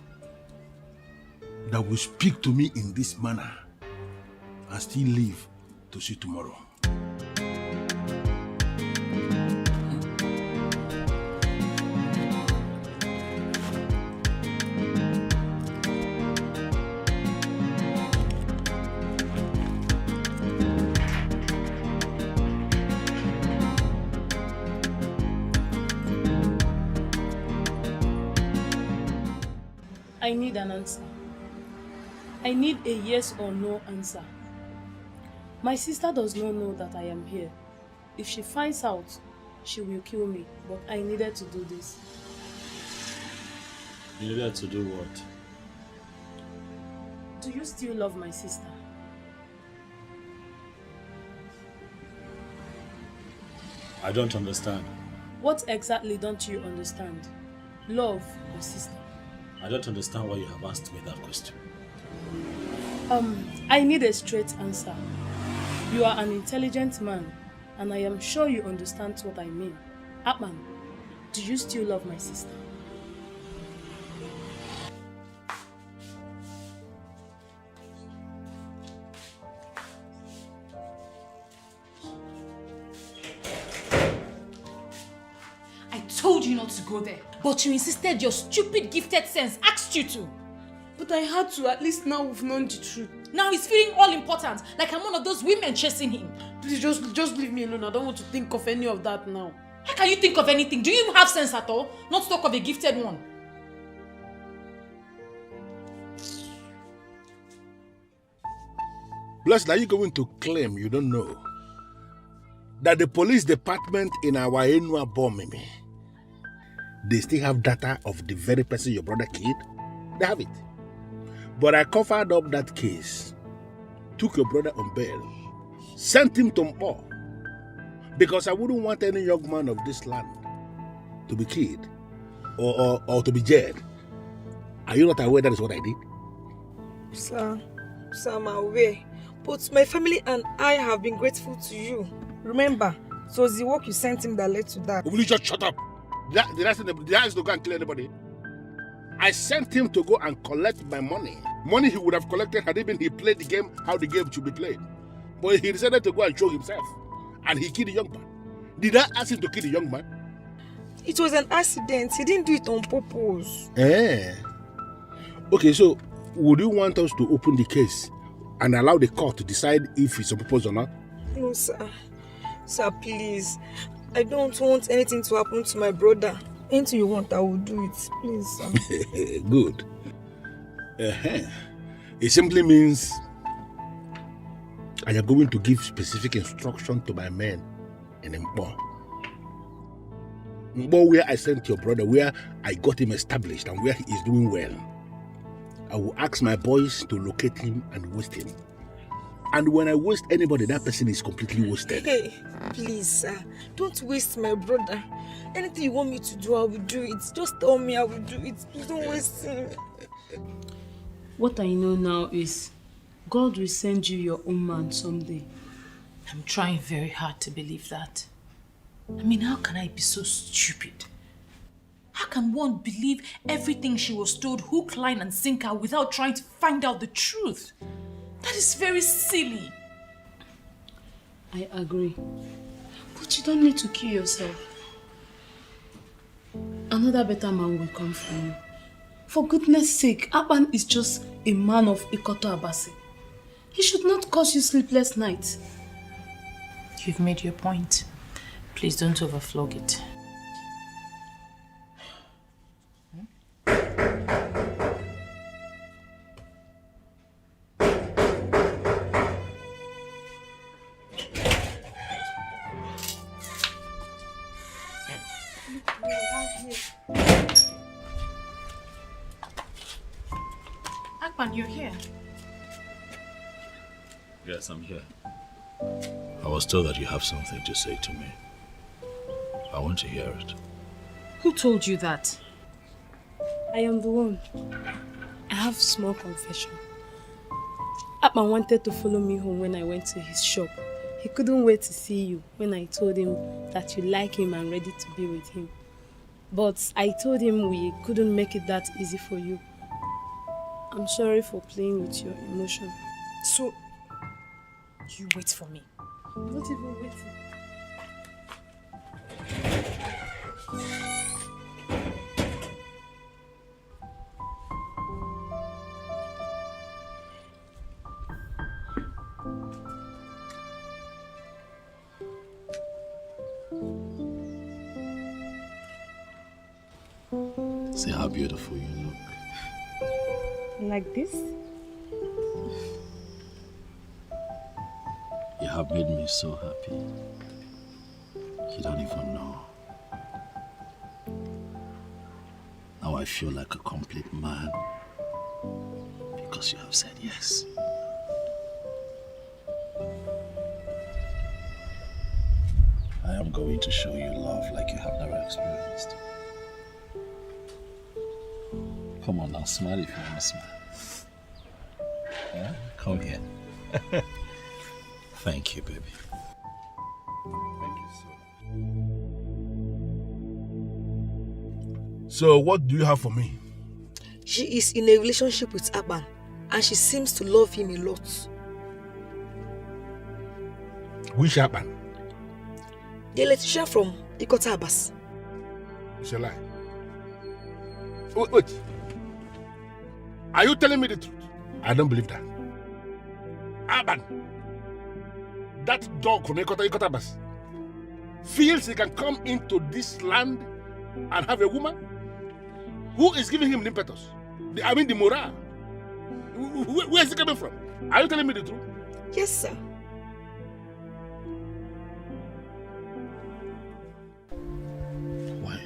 that will speak to me in this manner and still live to see tomorrow. I need an answer. I need a yes or no answer. My sister does not know that I am here. If she finds out, she will kill me. But I needed to do this. You needed to do what? Do you still love my sister? I don't understand. What exactly don't you understand? Love or sister? I don't understand why you have asked me that question. I need a straight answer. You are an intelligent man, and I am sure you understand what I mean. Atman, do you still love my sister? I told you not to go there, but you insisted. Your stupid gifted sense asked you to. But I had to. At least now we've known the truth. Now he's feeling all important, like I'm one of those women chasing him. Please just leave me alone. I don't want to think of any of that now. How can you think of anything? Do you even have sense at all? Not to talk of a gifted one. Blessed, are you going to claim you don't know that the police department in our Enua Bomimi, they still have data of the very person your brother killed? They have it. But I covered up that case, took your brother on bail, sent him to Mpo, because I wouldn't want any young man of this land to be killed or to be jailed. Are you not aware that is what I did? Sir, I'm aware. But my family and I have been grateful to you. Remember, it was the work you sent him that led to that. Will you just shut up? Did I ask to go and kill anybody? I sent him to go and collect my money. Money he would have collected had he played the game how the game should be played. But he decided to go and show himself. And he killed the young man. Did I ask him to kill the young man? It was an accident. He didn't do it on purpose. Okay, so would you want us to open the case and allow the court to decide if it's on purpose or not? No, sir. Sir, please. I don't want anything to happen to my brother. Anything you want, I will do it. Please, sir. Good. It simply means I am going to give specific instruction to my men in Mpo Mbo where I sent your brother, where I got him established and where he is doing well. I will ask my boys to locate him and waste him. And when I waste anybody, that person is completely wasted. Hey, please, sir, don't waste my brother. Anything you want me to do, I will do it. Just tell me I will do it. Please don't waste him. What I know now is God will send you your own man someday. I'm trying very hard to believe that. I mean, how can I be so stupid? How can one believe everything she was told hook, line and sinker without trying to find out the truth? That is very silly. I agree. But you don't need to kill yourself. Another better man will come for you. For goodness sake, Aban is just a man of Ikoto Abasi. He should not cause you sleepless nights. You've made your point. Please don't overflog it. Akpan, you're here. Yes, I'm here. I was told that you have something to say to me. I want to hear it. Who told you that? I am the one. I have small confession. Akpan wanted to follow me home when I went to his shop. He couldn't wait to see you when I told him that you like him and ready to be with him. But I told him we couldn't make it that easy for you. I'm sorry for playing with your emotion. So, you wait for me. Not even waiting. See how beautiful you look. Like this? You have made me so happy. You don't even know. Now I feel like a complete man because you have said yes. I am going to show you love like you have never experienced. Come on now, smile if you want to smile. Yeah? Come here. Thank you, baby. Thank you so. So, what do you have for me? She is in a relationship with Aban and she seems to love him a lot. Which Aban? The electrician from Ikoto Abasi. It's a lie. Wait. Are you telling me the truth? I don't believe that. Aban, that dog from Ikoto Abasi, feels he can come into this land and have a woman? Who is giving him the impetus? The morale. Where is he coming from? Are you telling me the truth? Yes, sir. Why?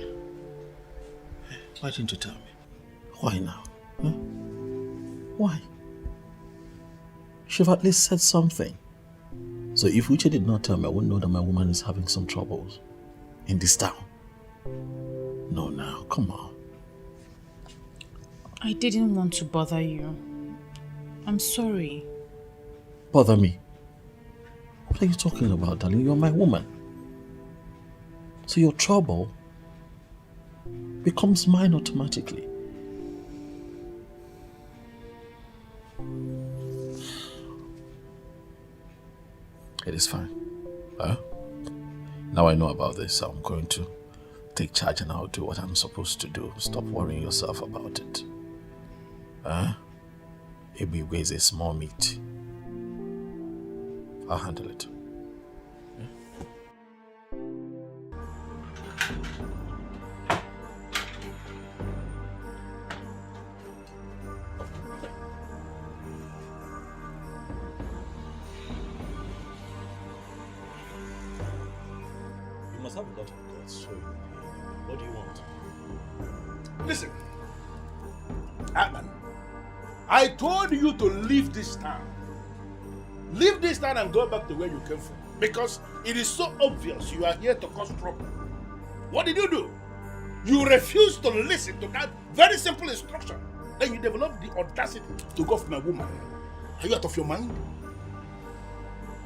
Why didn't you tell me? Why now? Huh? Why? You should have at least said something. So if Uche did not tell me, I wouldn't know that my woman is having some troubles in this town. No, now, come on. I didn't want to bother you. I'm sorry. Bother me? What are you talking about, darling? You're my woman. So your trouble becomes mine automatically. It is fine. Now I know about this, I'm going to take charge and I'll do what I'm supposed to do. Stop worrying yourself about it. Ibigwe is a small meat. I'll handle it. You must have a lot of guts, so What do you want? Listen, Atman, I told you to leave this town. Leave this town and go back to where you came from. Because it is so obvious you are here to cause trouble. What did you do? You refused to listen to that very simple instruction. Then you developed the audacity to go for my woman. Are you out of your mind?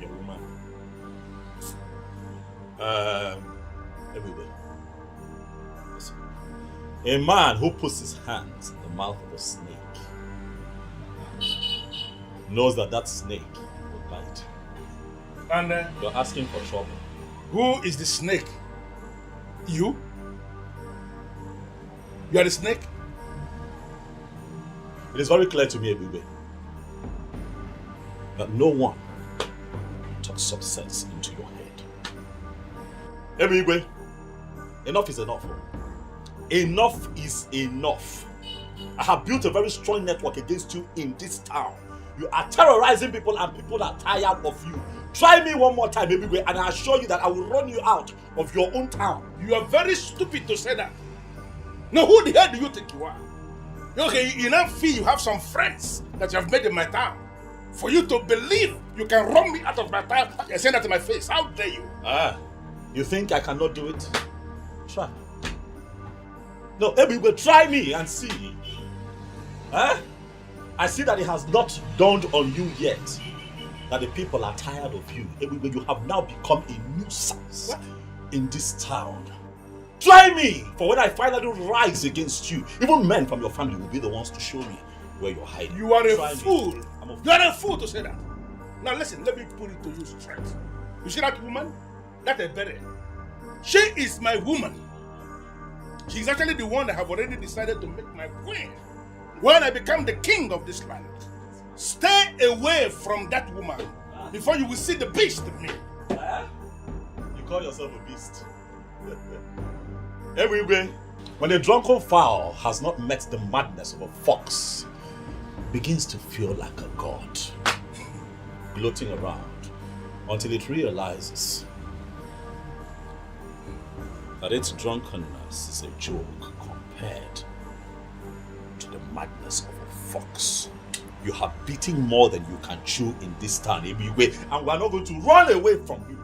Your woman? Everybody. Listen. A man who puts his hands in the mouth of a snake knows that that snake will bite. And you're asking for trouble. Who is the snake? You? You are the snake? It is very clear to me, Ebube, that no one talks some sense into your head. Ebube, enough is enough. Enough is enough. I have built a very strong network against you in this town. You are terrorizing people and people are tired of you. Try me one more time, Ebube, and I assure you that I will run you out of your own town. You are very stupid to say that. Now, who the hell do you think you are? Okay, you now feel you have some friends that you have made in my town. For you to believe you can run me out of my town and say that to my face. How dare you? You think I cannot do it? Try. No, Ebube, try me and see. I see that it has not dawned on you yet that the people are tired of you. Ebube, you have now become a nuisance in this town. Try me! For when I finally rise against you, even men from your family will be the ones to show me where you're hiding. You are a fool. You are a fool to say that. Now listen, let me put it to you straight. You see that woman? That a berry. She is my woman. She's actually the one that have already decided to make my queen when I become the king of this land. Stay away from that woman before you will see the beast in me. You call yourself a beast? Everywhere, when a drunken fowl has not met the madness of a fox, begins to feel like a god, gloating around until it realizes that its drunkenness is a joke compared to the madness of a fox. You have beaten more than you can chew in this town, Ebube, and we are not going to run away from you.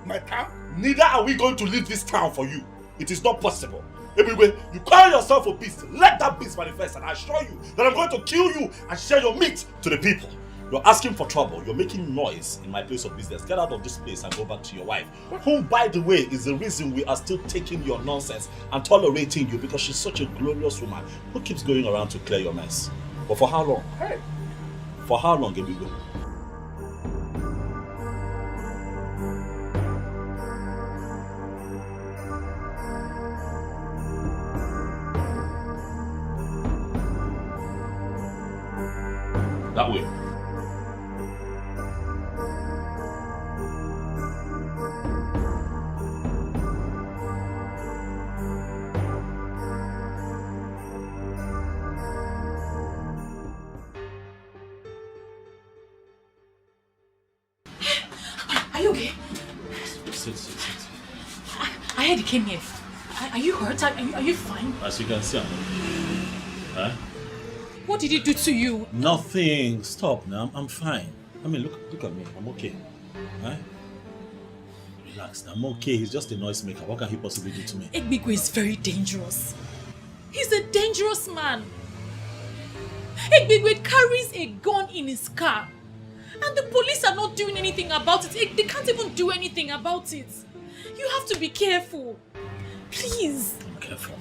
My town? Neither are we going to leave this town for you. It is not possible. Ebube, you call yourself a beast. Let that beast manifest, and I assure you that I'm going to kill you and share your meat to the people. You're asking for trouble. You're making noise in my place of business. Get out of this place and go back to your wife, whom, by the way, is the reason we are still taking your nonsense and tolerating you, because she's such a glorious woman who keeps going around to clear your mess. But for how long? Hey. For how long, Ebube? That way. Are you okay? Sit. I heard you came here. Are you hurt? Are you fine? As you can see, I'm okay. Huh? What did he do to you? Nothing. Stop now. I'm fine. I mean, look at me. I'm okay. Huh? Relax. I'm okay. He's just a noisemaker. What can he possibly do to me? Egbigwe is very dangerous. He's a dangerous man. Egbigwe carries a gun in his car. And the police are not doing anything about it. They can't even do anything about it. You have to be careful. Please. I'm careful.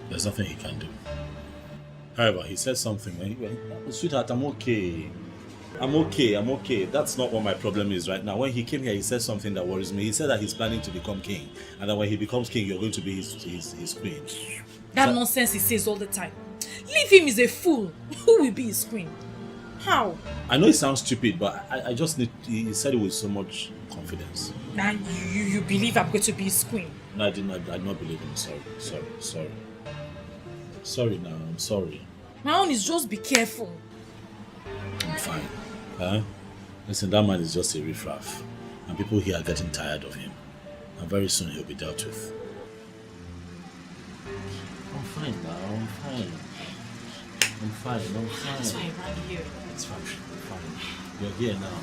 There's nothing he can do. However, he said something. Sweetheart, I'm okay. I'm okay. That's not what my problem is right now. When he came here, he said something that worries me. He said that he's planning to become king. And that when he becomes king, you're going to be his queen. That nonsense he says all the time. Leave him, he's a fool. Who will be his queen? How? I know it sounds stupid, but I just need... He said it with so much confidence. Now you believe I'm going to be his queen? No, I did not believe him. Sorry. Sorry now, I'm sorry. My own is just be careful. I'm fine. Huh? Listen, that man is just a riffraff. And people here are getting tired of him. I'm very soon he'll be dealt with. I'm fine now, I'm fine. That's why I ran here. It's fine, I'm fine. You're here now.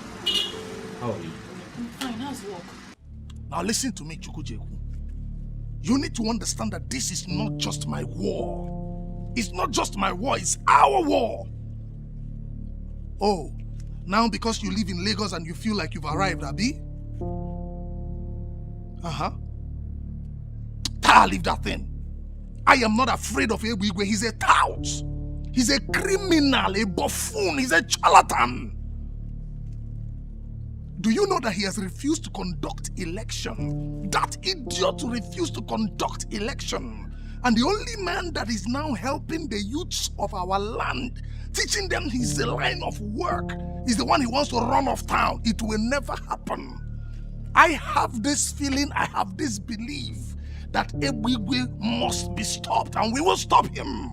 How are you? I'm fine, how's work? Now listen to me, Chukwujeku. You need to understand that this is not just my war. It's not just my war, it's our war. Oh, now because you live in Lagos and you feel like you've arrived, Abi? Leave that thing. I am not afraid of Ebigwe. He's a tout. He's a criminal, a buffoon, he's a charlatan. Do you know that he has refused to conduct election? That idiot refused to conduct election. And the only man that is now helping the youths of our land, teaching them his line of work, is the one he wants to run off town. It will never happen. I have this feeling, I have this belief that Ebigwe must be stopped, and we will stop him.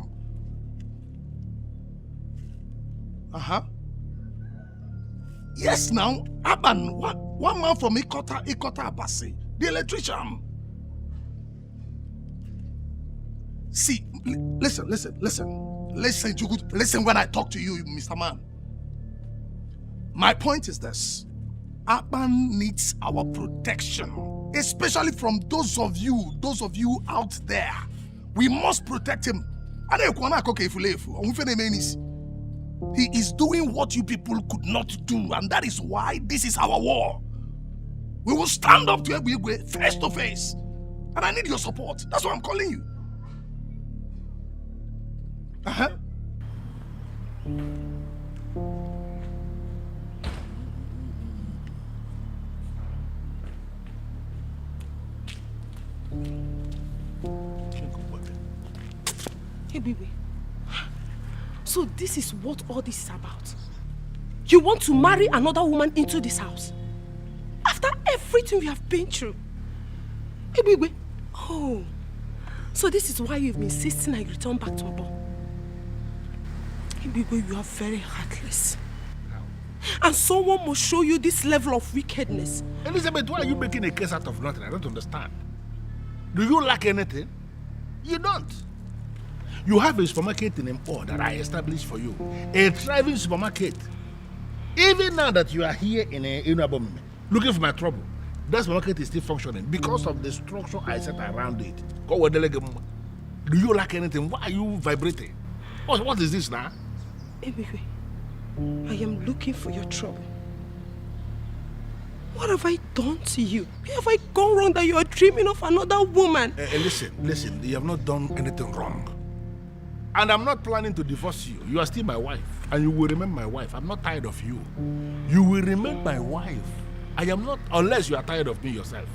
Yes, now, Aban, one man from Ikota Abasi, the electrician. See, listen, listen when I talk to you, Mr. Man. My point is this. Aban needs our protection, especially from those of you out there. We must protect him. He is doing what you people could not do, and that is why this is our war. We will stand up to Ebigwe face to face, and I need your support. That's why I'm calling you. Hey, baby. So this is what all this is about. You want to marry another woman into this house? After everything we have been through? Hey, baby. Oh. So this is why you've been insisting I return back to Obo. Hey, baby, you are very heartless. And someone must show you this level of wickedness. Elizabeth, why are you making a case out of nothing? I don't understand. Do you lack anything? You don't. You have a supermarket in Mpo that I established for you. A thriving supermarket. Even now that you are here in Abomime, looking for my trouble, that supermarket is still functioning because of the structure I set around it. Do you lack anything? Why are you vibrating? What is this now? Ebigwe, I am looking for your trouble. What have I done to you? Where have I gone wrong that you are dreaming of another woman? Listen, you have not done anything wrong. And I'm not planning to divorce you. You are still my wife. And you will remain my wife. I'm not tired of you. You will remain my wife. I am not, unless you are tired of me yourself.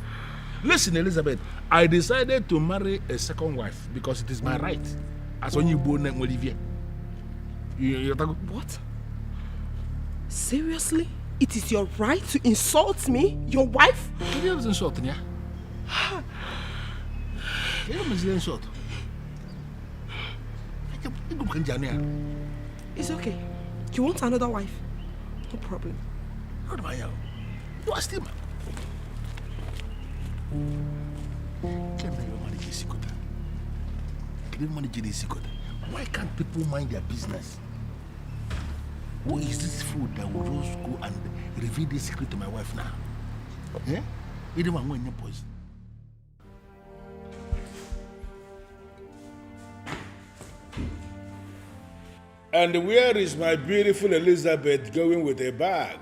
Listen, Elizabeth, I decided to marry a second wife because it is my right. As when you born Olivier. What? Seriously? It is your right to insult me? Your wife? Can you insult me? Insult. It's okay. You want another wife? No problem. How do I know? You are still why can't people mind their business? Who is this fool that will just go and reveal this secret to my wife now? Eh? You don't want any poison. And where is my beautiful Elizabeth going with a bag?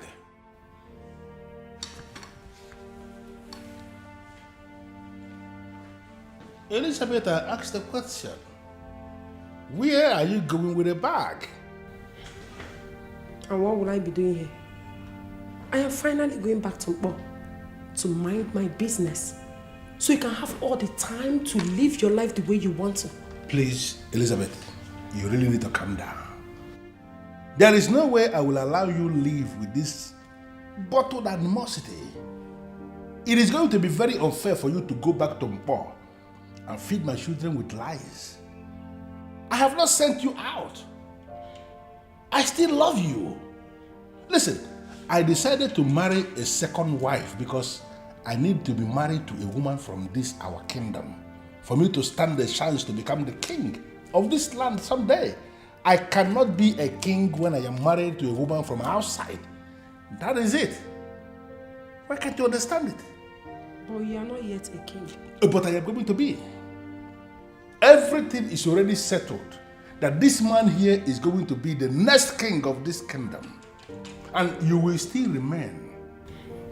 Elizabeth, I asked the question. Where are you going with a bag? And what will I be doing here? I am finally going back to Mpo to mind my business so you can have all the time to live your life the way you want to. Please, Elizabeth, you really need to calm down. There is no way I will allow you live with this bottled animosity. It is going to be very unfair for you to go back to Mpo and feed my children with lies. I have not sent you out. I still love you. Listen, I decided to marry a second wife because I need to be married to a woman from this our kingdom for me to stand the chance to become the king of this land someday. I cannot be a king when I am married to a woman from outside. That is it. Why can't you understand it? But you are not yet a king. But I am going to be. Everything is already settled that this man here is going to be the next king of this kingdom. And you will still remain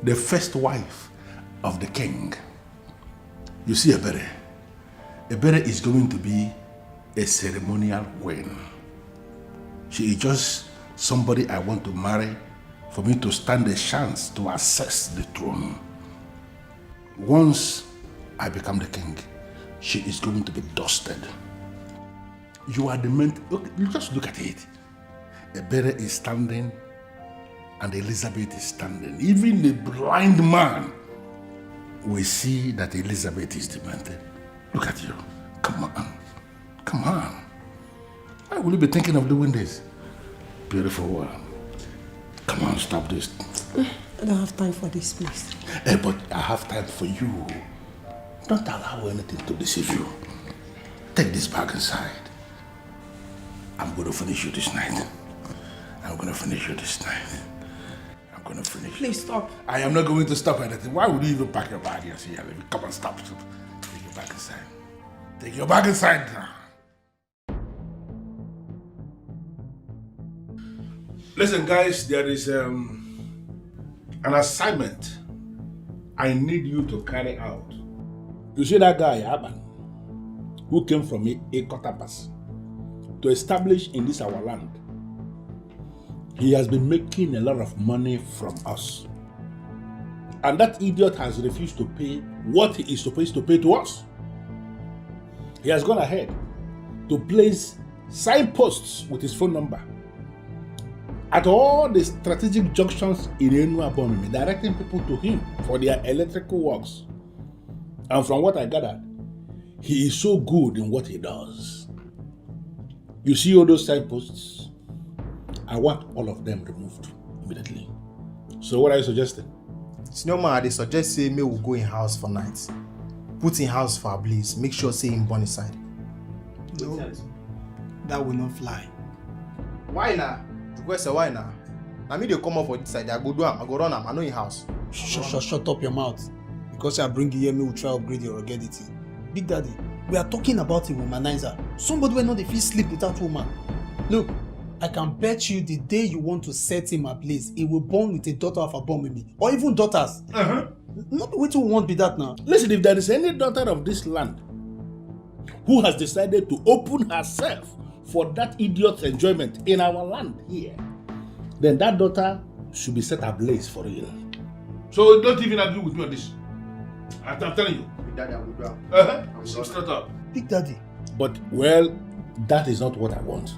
the first wife of the king. You see, Ebere is going to be a ceremonial queen. She is just somebody I want to marry for me to stand a chance to access the throne. Once I become the king, she is going to be dusted. You are the man. Look, you just look at it. Ebere is standing and Elizabeth is standing. Even the blind man will see that Elizabeth is demented. Look at you. Come on. Come on. Why will you be thinking of doing this? Beautiful one. Come on, stop this. I don't have time for this, please. But I have time for you. Don't allow anything to deceive you. Take this bag inside. I'm going to finish you this night. I'm going to finish you this night. I'm going to finish you. Please stop. I am not going to stop anything. Why would you even pack your bag here? See, come on, stop. Take your bag inside. Take your bag inside now. Listen, guys, there is an assignment I need you to carry out. You see that guy, Aban, who came from Ekotapas to establish in this our land. He has been making a lot of money from us. And that idiot has refused to pay what he is supposed to pay to us. He has gone ahead to place signposts with his phone number at all the strategic junctions in Enuabomimi, directing people to him for their electrical works. And from what I gathered, he is so good in what he does. You see all those signposts? I want all of them removed immediately. So what are you suggesting? Senior man, they suggest say me will go in house for night. Put in house for a blaze. Make sure say him born inside. No, that will not fly. Why now? Why now? I mean they come up for this side. I go do am. I go run am. I know in house. Shut up your mouth. Because I bring you here, me will try to upgrade your ruggedity. Big Daddy, we are talking about a womanizer. Somebody will not feel sleep without woman. Look, I can bet you the day you want to set him ablaze, he will born with a daughter of a born with me. Or even daughters. Not the way to want be that now. Listen, if there is any daughter of this land who has decided to open herself for that idiot's enjoyment in our land here, then that daughter should be set ablaze for real. So don't even agree with me on this. I'm telling you. Big Daddy, I will do. Straight up. Big Daddy. But, well, that is not what I want.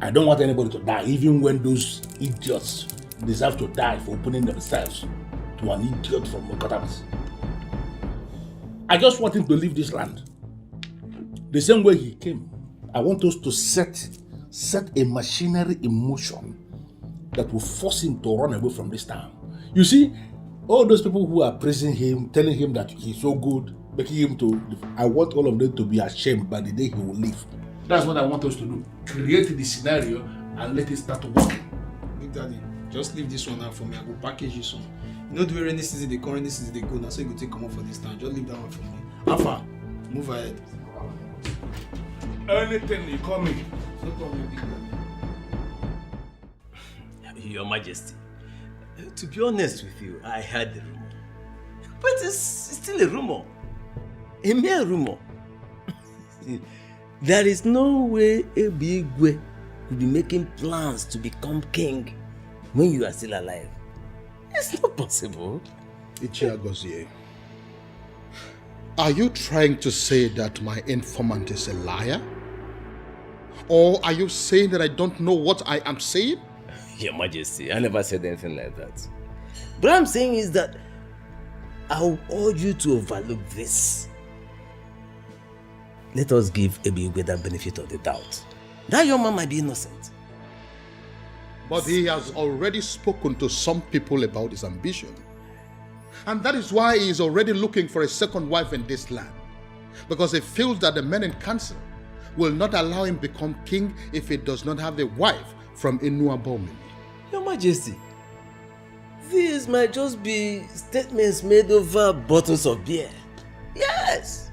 I don't want anybody to die, even when those idiots deserve to die for opening themselves to an idiot from Mokotabas. I just want him to leave this land. The same way he came. I want us to set a machinery in motion that will force him to run away from this town. You see, all those people who are praising him, telling him that he's so good, making him to, I want all of them to be ashamed by the day he will leave. That's what I want us to do. Create the scenario and let it start working. Big Daddy, just leave this one out for me. I will package you some. You know the way rainy season they come, rainy season they go. Now so you go take come up for this time. Just leave that one for me. Alpha, move ahead. Anything you call me. No problem, Big Daddy. Your Majesty, to be honest with you, I heard the rumor. But it's still a rumor. A mere rumor. There is no way Ebigwe could be making plans to become king when you are still alive. It's not possible. Ichiagozie, are you trying to say that my informant is a liar? Or are you saying that I don't know what I am saying? Your Majesty, I never said anything like that. What I'm saying is that I will urge you to overlook this. Let us give Ebigwe the benefit of the doubt. That young man might be innocent. But he has already spoken to some people about his ambition. And that is why he is already looking for a second wife in this land. Because he feels that the men in council will not allow him become king if he does not have a wife from Inuabomini. Your Majesty, these might just be statements made over bottles of beer. Yes,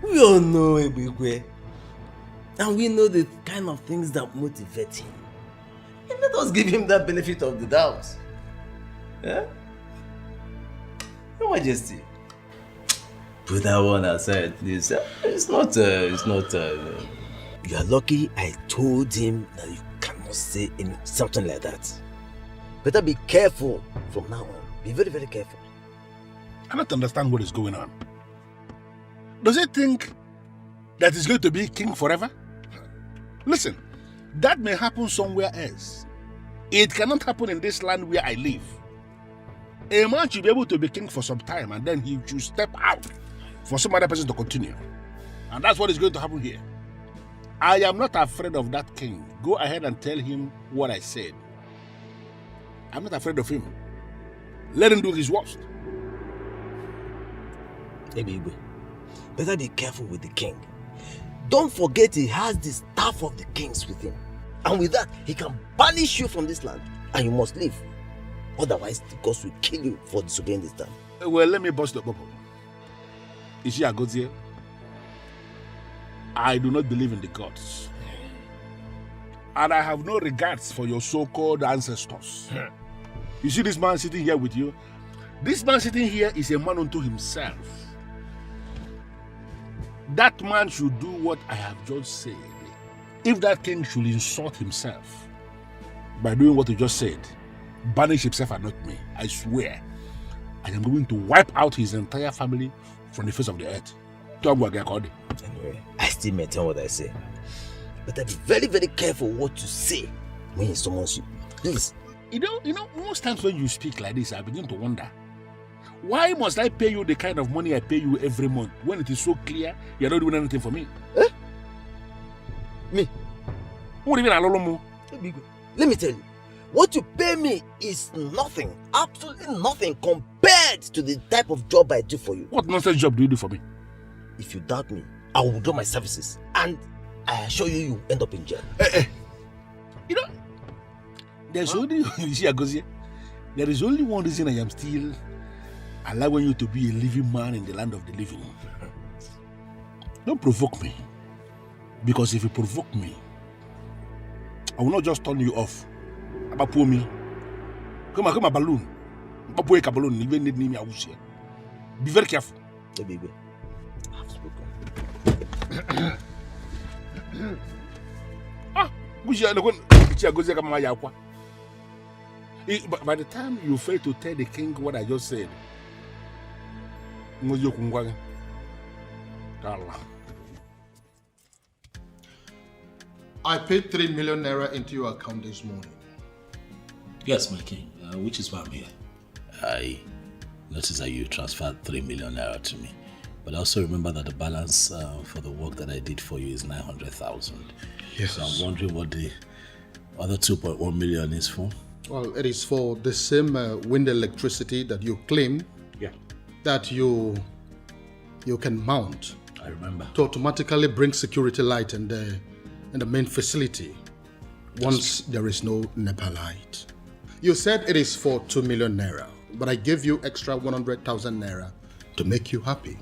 we all know Ebigwe. And we know the kind of things that motivate him. And let us give him that benefit of the doubt. Yeah? Your Majesty, put that one aside, please. It's not. You are lucky I told him that you cannot say something like that. Better be careful from now on. Be very, very careful. I don't understand what is going on. Does he think that he's going to be king forever? Listen, that may happen somewhere else. It cannot happen in this land where I live. A man should be able to be king for some time and then he should step out for some other person to continue. And that's what is going to happen here. I am not afraid of that king. Go ahead and tell him what I said. I'm not afraid of him. Let him do his worst. Ebigwe, better be careful with the king. Don't forget he has the staff of the kings with him. And with that, he can banish you from this land. And you must leave. Otherwise, the gods will kill you for disobeying this time. Well, let me bust the bubble. Is she a god here? I do not believe in the gods. And I have no regards for your so-called ancestors. You see this man sitting here with you? This man sitting here is a man unto himself. That man should do what I have just said. If that king should insult himself by doing what he just said, banish himself and not me, I swear, I am going to wipe out his entire family from the face of the earth. Anyway, I still maintain what I say. But be very, very careful what you say when he summons you. Please. You know, most times when you speak like this, I begin to wonder, why must I pay you the kind of money I pay you every month when it is so clear you're not doing anything for me? Me? What do you mean, let me tell you, what you pay me is nothing, absolutely nothing compared to the type of job I do for you. What nonsense job do you do for me? If you doubt me, I will withdraw my services and I assure you, you end up in jail. You know, there's only, you see, Agozie, there is only one reason I am still allowing you to be a living man in the land of the living. Don't provoke me. Because if you provoke me, I will not just turn you off. About me. Come on, balloon. About balloon, even need me. Be very careful. Baby, I've spoken. By the time you fail to tell the king what I just said, I paid 3 million naira into your account this morning. Yes, my king, which is why I'm here. I noticed that you transferred 3 million naira to me. But also remember that the balance for the work that I did for you is 900,000. Yes. So I'm wondering what the other 2.1 million is for. Well, it is for the same wind electricity that you claim that you can mount. I remember. To automatically bring security light in the main facility once there is no NEPA light. You said it is for 2 million naira, but I gave you extra 100,000 naira to make you happy.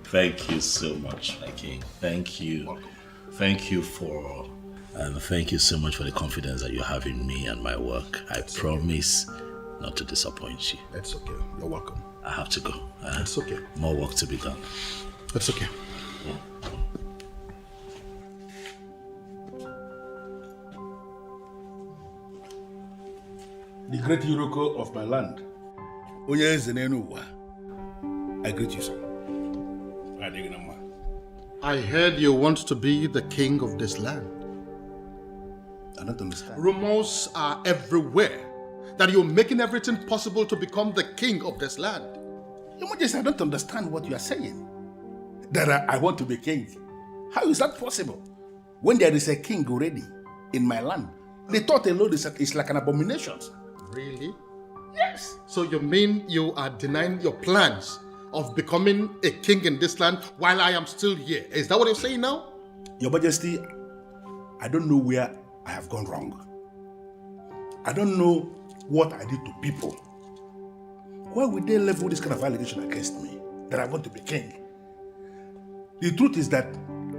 Thank you so much, my king. Thank you. Welcome. Thank you thank you so much for the confidence that you have in me and my work. I promise not to disappoint you. That's okay. You're welcome. I have to go. It's okay. More work to be done. That's okay. The great Yuroko of my land, I greet you, sir. I heard you want to be the king of this land. I don't understand. Rumors are everywhere that you're making everything possible to become the king of this land. Your Majesty, I don't understand what you are saying. That I want to be king. How is that possible? When there is a king already in my land, the thought alone is like an abomination. Really? Yes. So you mean you are denying your plans of becoming a king in this land while I am still here? Is that what you're saying now? Your Majesty, I don't know where I have gone wrong. I don't know what I did to people. Why would they level this kind of allegation against me that I want to be king? The truth is that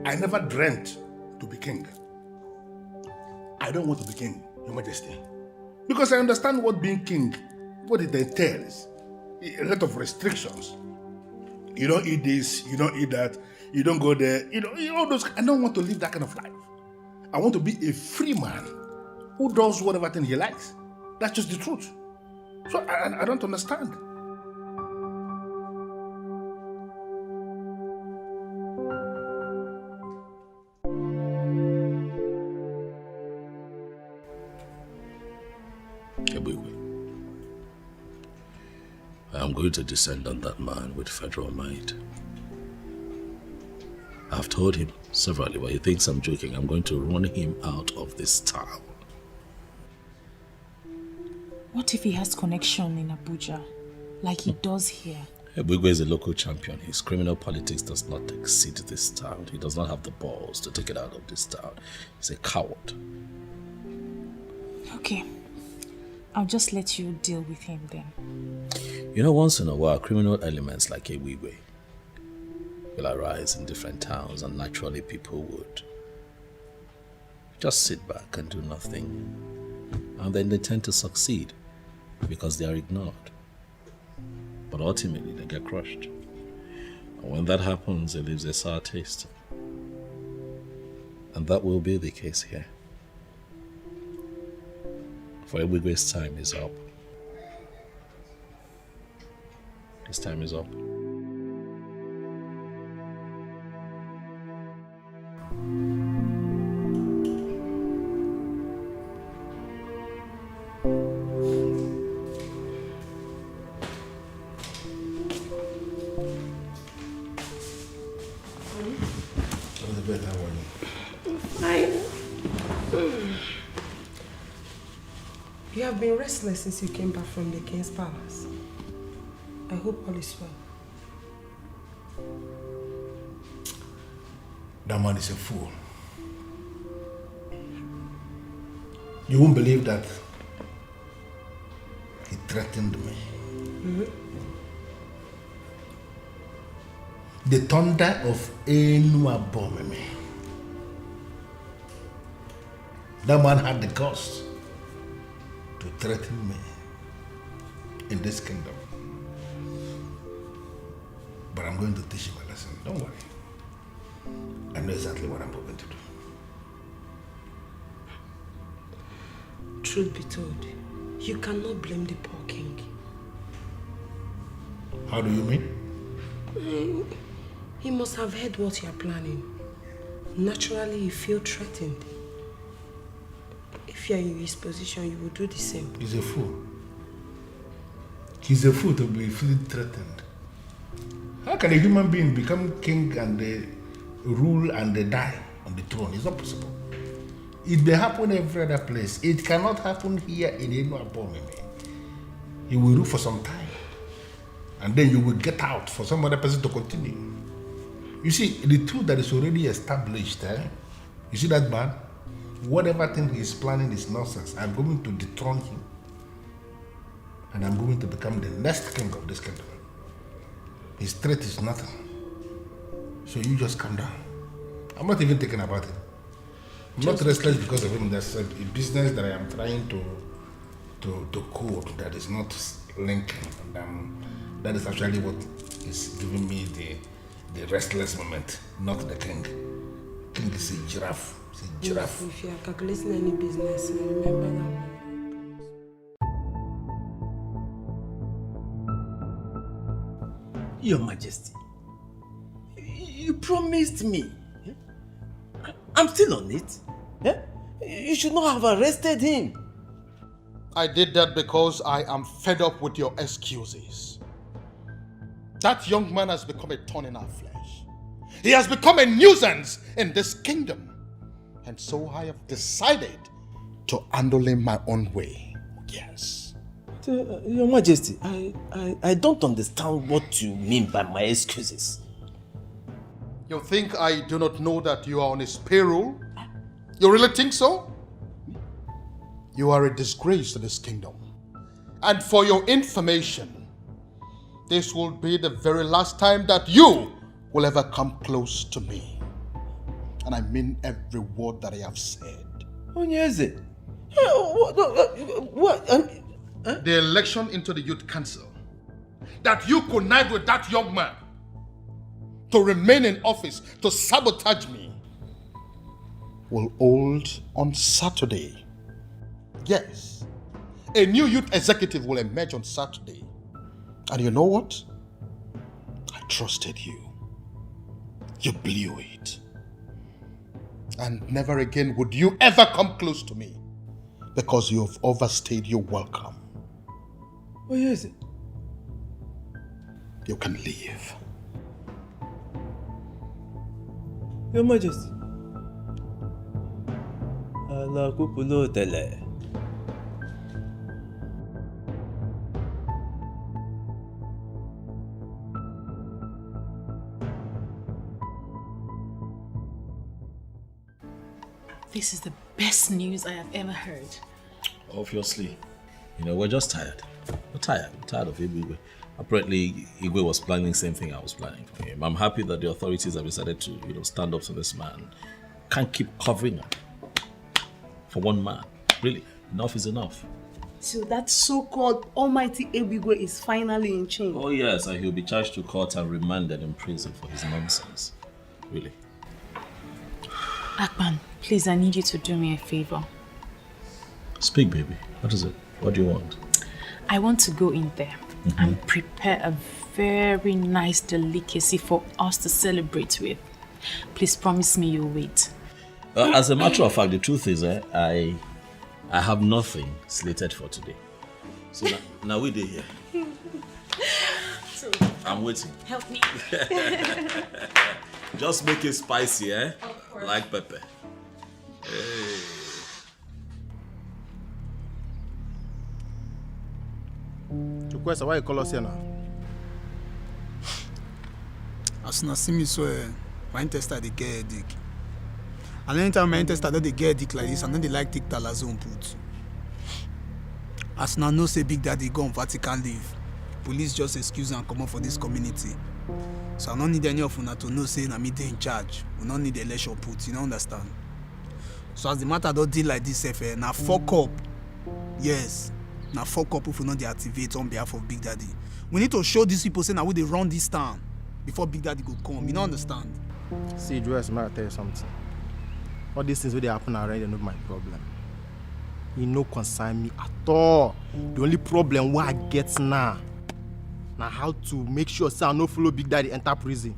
I never dreamt to be king. I don't want to be king, Your Majesty. Because I understand what being king, what it entails. A lot of restrictions. You don't eat this, you don't eat that, you don't go there, you know, all those. I don't want to live that kind of life. I want to be a free man who does whatever thing he likes. That's just the truth. So I don't understand. I am going to descend on that man with federal might. I've told him severally, but he thinks I'm joking. I'm going to run him out of this town. What if he has connection in Abuja, like he does here? Ebugwe is a local champion. His criminal politics does not exceed this town. He does not have the balls to take it out of this town. He's a coward. Okay. I'll just let you deal with him then. You know, once in a while, criminal elements like Ebugwe will arise in different towns, and naturally people would just sit back and do nothing. And then they tend to succeed because they are ignored. But ultimately they get crushed. And when that happens, it leaves a sour taste. And that will be the case here. For Ebugwe's time is up. His time is up. You have been restless since you came back from the king's palace. I hope all is well. That man is a fool. You won't believe that he threatened me. Mm-hmm. The thunder of Enua Bomeme. That man had the guts to threaten me in this kingdom. But I'm going to teach him a lesson. Don't worry. I know exactly what I'm going to do. Truth be told, you cannot blame the poor king. How do you mean? He must have heard what you are planning. Naturally, you feel threatened. If you are in his position, you will do the same. He's a fool. He's a fool to be feeling threatened. How can a human being become king and rule and die on the throne? It's not possible. It may happen every other place. It cannot happen here in Enua Bomeme. You will rule for some time. And then you will get out for some other person to continue. You see, the truth that is already established, you see that man? Whatever thing he's planning is nonsense. I'm going to dethrone him. And I'm going to become the next king of this kingdom. His threat is nothing. So you just calm down. I'm not even thinking about it. I'm not restless because of him. There's a business that I am trying to code that is not linking. And that is actually what is giving me the restless moment, not the king. King is a giraffe. It's a giraffe. If you are calculating any business, remember that. Your Majesty, you promised me. I'm still on it. You should not have arrested him. I did that because I am fed up with your excuses. That young man has become a thorn in our flesh. He has become a nuisance in this kingdom. And so I have decided to handle him my own way. Yes. Your Majesty, I don't understand what you mean by my excuses. You think I do not know that you are on his payroll? You really think so? You are a disgrace to this kingdom. And for your information, this will be the very last time that you will ever come close to me. And I mean every word that I have said. Onyeze, the election into the youth council, that you connive with that young man to remain in office, to sabotage me, will hold on Saturday. Yes, a new youth executive will emerge on Saturday. And you know what? I trusted you. You blew it. And never again would you ever come close to me, because you have overstayed your welcome. Where is it? You can leave. Your Majesty. Allah kupulo tele. This is the best news I have ever heard. Obviously. We're just tired. We're tired of Igwe. Apparently, Igwe was planning the same thing I was planning for him. I'm happy that the authorities have decided to, stand up to this man. Can't keep covering up for one man. Really, enough is enough. So that so-called almighty Ebigwe is finally in chains. Oh yes, and he'll be charged to court and remanded in prison for his nonsense. Really. Akpan, please, I need you to do me a favor. Speak, baby. What is it? What do you want? I want to go in there and prepare a very nice delicacy for us to celebrate with. Please promise me you'll wait. As a matter of fact, the truth is, I have nothing slated for today. So now we're here. So, I'm waiting. help me. Just make it spicy, like pepper. Hey. Chukwesa, why you call us here now? As soon as see me so, my intestine they get headache. And anytime my intestine don't they get headache like this, and then they like take talazone put. As now no say Big Daddy go on Vatican leave, police just excuse and come up for this community. So I don't need any of una to know say na me dey in charge. We don't need election put, you don't understand? So as the matter don't deal like this, now fuck up. Yes. Now fuck up if we not deactivate on behalf of Big Daddy. We need to show these people say now we they run this town before Big Daddy go come. You don't understand? See, Joyce, may I tell you something? All these things where they happen already are not my problem. It no concern me at all. The only problem what I get now how to make sure say I no follow Big Daddy enter prison.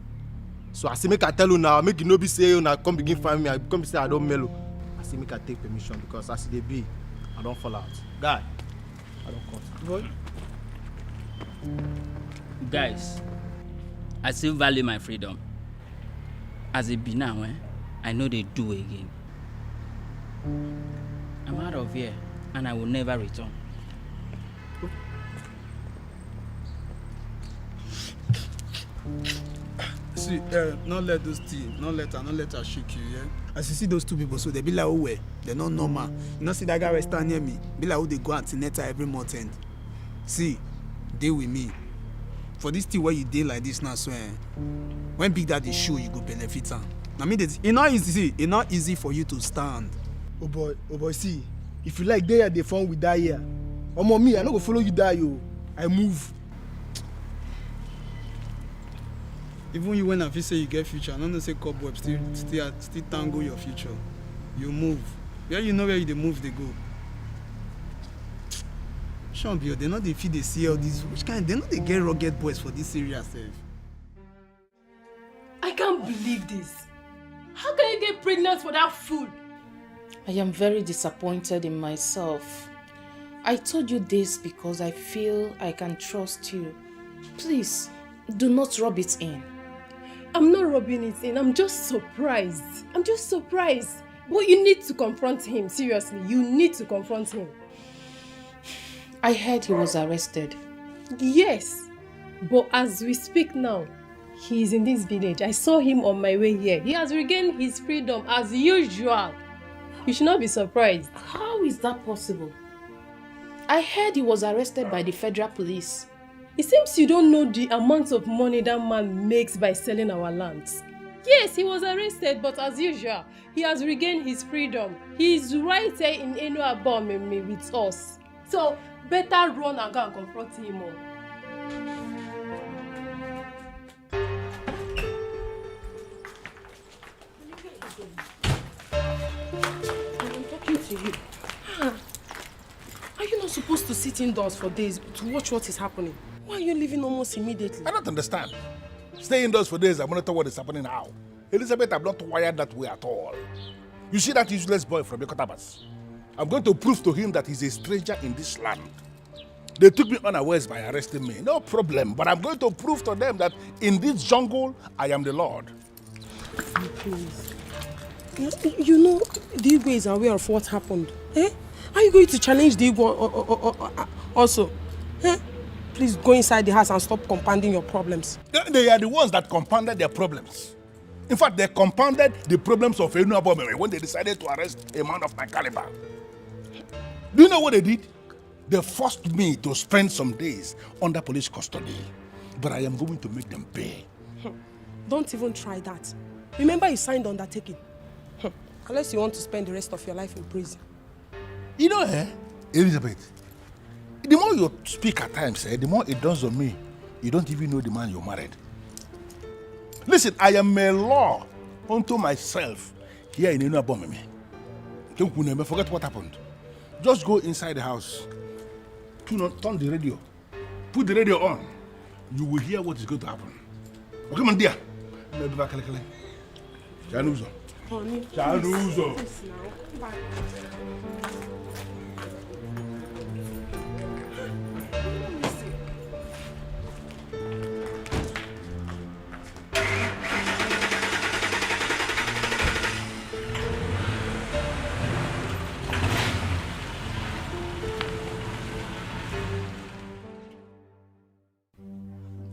So I say make I tell you now, make you no be say I come begin find me, I come say I don't mellow. I say make I take permission because as they be, I don't fall out. Guy, I don't cut. Boy. Guys, I still value my freedom. As it be now, I know they do again. I'm out of here and I will never return. See, not let those things, not let her shake you, yeah? As you see those two people, so they be like, oh, well, they're not normal. You know, see that guy right stand near me, be like, oh, they go antenatal every month end. See, deal with me. For this thing where you deal like this now, so when Big Daddy show, you go benefit am. I mean, it's not easy for you to stand. Oh boy, see, if you like there, the phone we die here. Omo me, I no go follow you die, yo. I move. Even you when I feel say you get future, I don't know say cobweb still tangle your future. You move. Yeah, you know where you move, they go. Shambio, they know they feel they see all these. Which kind? They know they get rugged boys for this area, self. I can't believe this. How can you get pregnant for that fool? I am very disappointed in myself. I told you this because I feel I can trust you. Please, do not rub it in. I'm not rubbing it in. I'm just surprised. But you need to confront him. Seriously, you need to confront him. I heard he was arrested. Yes, but as we speak now, he is in this village. I saw him on my way here. He has regained his freedom as usual. You should not be surprised. How is that possible? I heard he was arrested by the federal police. It seems you don't know the amount of money that man makes by selling our lands. Yes, he was arrested, but as usual, he has regained his freedom. He is right here in Enuabomeme with us. So, better run and go and confront him all. I'm talking to you. Are you not supposed to sit indoors for days to watch what is happening? Why are you leaving almost immediately? I don't understand. Stay indoors for days and monitor what is happening now. Elizabeth, I'm not wired that way at all. You see that useless boy from Yokotabas? I'm going to prove to him that he's a stranger in this land. They took me unawares by arresting me. No problem. But I'm going to prove to them that in this jungle, I am the Lord. Please. You know, the Igwe is aware of what happened. Eh? Are you going to challenge the Igwe also? Eh? Please go inside the house and stop compounding your problems. They are the ones that compounded their problems. In fact, they compounded the problems of Enuabomeme when they decided to arrest a man of my caliber. Do you know what they did? They forced me to spend some days under police custody. But I am going to make them pay. Don't even try that. Remember you signed undertaking. Unless you want to spend the rest of your life in prison. You know, Elizabeth, the more you speak at times, the more it dawns on me, you don't even know the man you married. Listen, I am a law unto myself here in Enuabomeme. Don't you never forget what happened. Just go inside the house, turn the radio, put the radio on. You will hear what is going to happen. Okay, man, dear. Chanuzo. Chanuzo.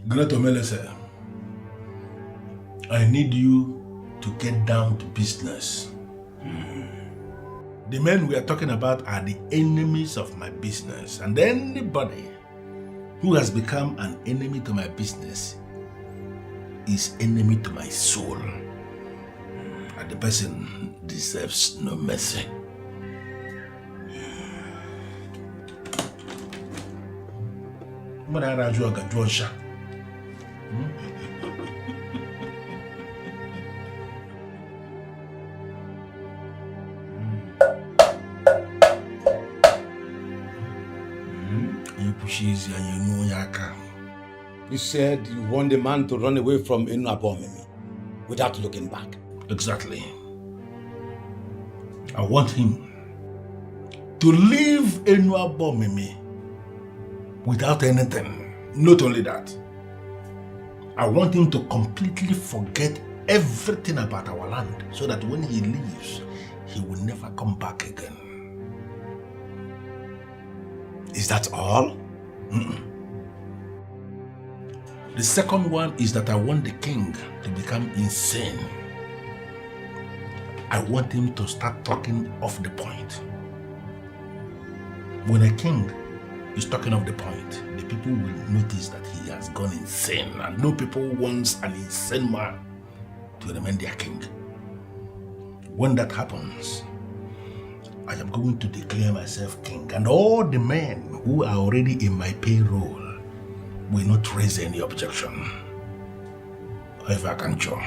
Great Omelese, I need you to get down to business. The men we are talking about are the enemies of my business, and anybody who has become an enemy to my business is enemy to my soul, and the person deserves no mercy. You said you want the man to run away from Enuabomeme without looking back. Exactly. I want him to leave Enuabomeme without anything. Not only that, I want him to completely forget everything about our land so that when he leaves, he will never come back again. Is that all? Mm-mm. The second one is that I want the king to become insane. I want him to start talking off the point. When a king is talking off the point, the people will notice that he has gone insane, and no people wants an insane man to remain their king. When that happens, I am going to declare myself king, and all the men who are already in my payroll will not raise any objection. If I can show.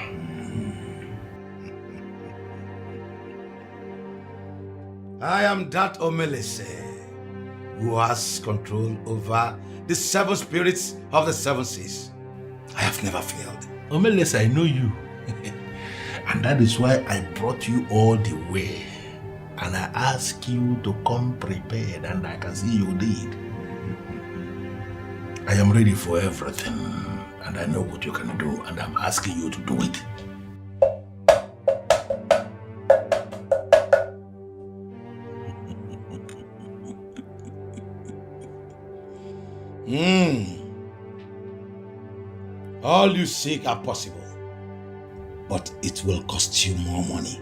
I am that Omelese who has control over the 7 spirits of the 7 seas. I have never failed. Omelese, I know you. And that is why I brought you all the way. And I ask you to come prepared, and I can see you did. I am ready for everything, and I know what you can do, and I'm asking you to do it. All you seek are possible, but it will cost you more money.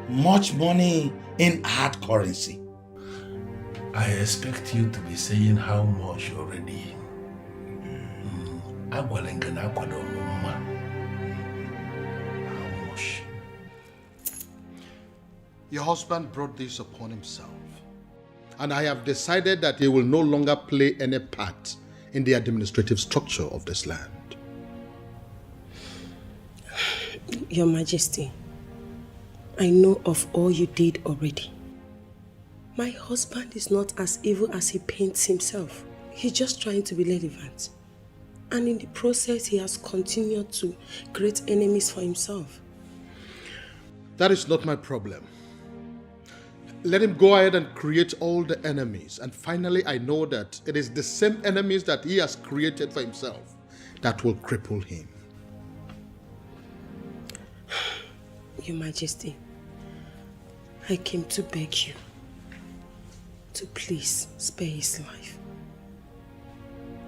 Much money in hard currency. I expect you to be saying how much already. How much? Your husband brought this upon himself. And I have decided that he will no longer play any part in the administrative structure of this land. Your Majesty, I know of all you did already. My husband is not as evil as he paints himself. He's just trying to be relevant. And in the process, he has continued to create enemies for himself. That is not my problem. Let him go ahead and create all the enemies. And finally, I know that it is the same enemies that he has created for himself that will cripple him. Your Majesty, I came to beg you to please spare his life.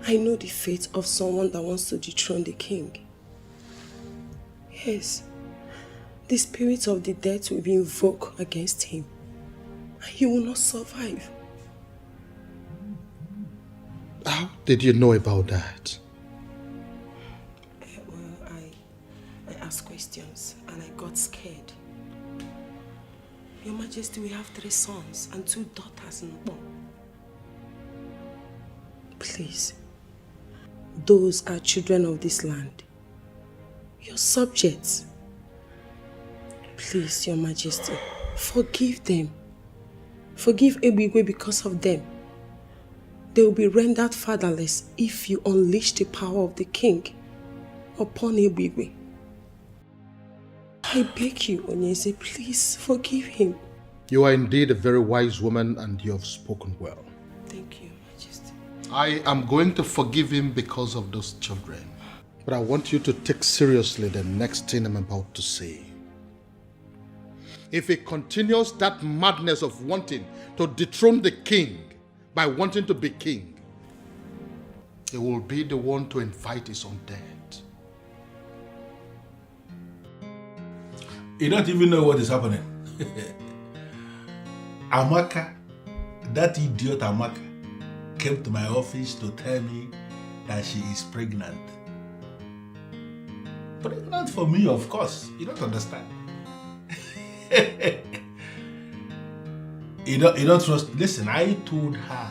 I know the fate of someone that wants to dethrone the king. Yes, the spirit of the dead will be invoked against him. He will not survive. How did you know about that? Well, I asked questions and I got scared. Your Majesty, we have 3 sons and 2 daughters in Bo. Please, those are children of this land. Your subjects. Please, Your Majesty, forgive them. Forgive Ebigwe because of them. They will be rendered fatherless if you unleash the power of the king upon Ebigwe. I beg you, Onyeze, please forgive him. You are indeed a very wise woman and you have spoken well. Thank you, Majesty. I am going to forgive him because of those children. But I want you to take seriously the next thing I'm about to say. If he continues that madness of wanting to dethrone the king by wanting to be king, he will be the one to invite his own death. You don't even know what is happening. Amaka, that idiot Amaka, came to my office to tell me that she is pregnant. Pregnant for me, of course. You don't understand. You don't trust. Listen, I told her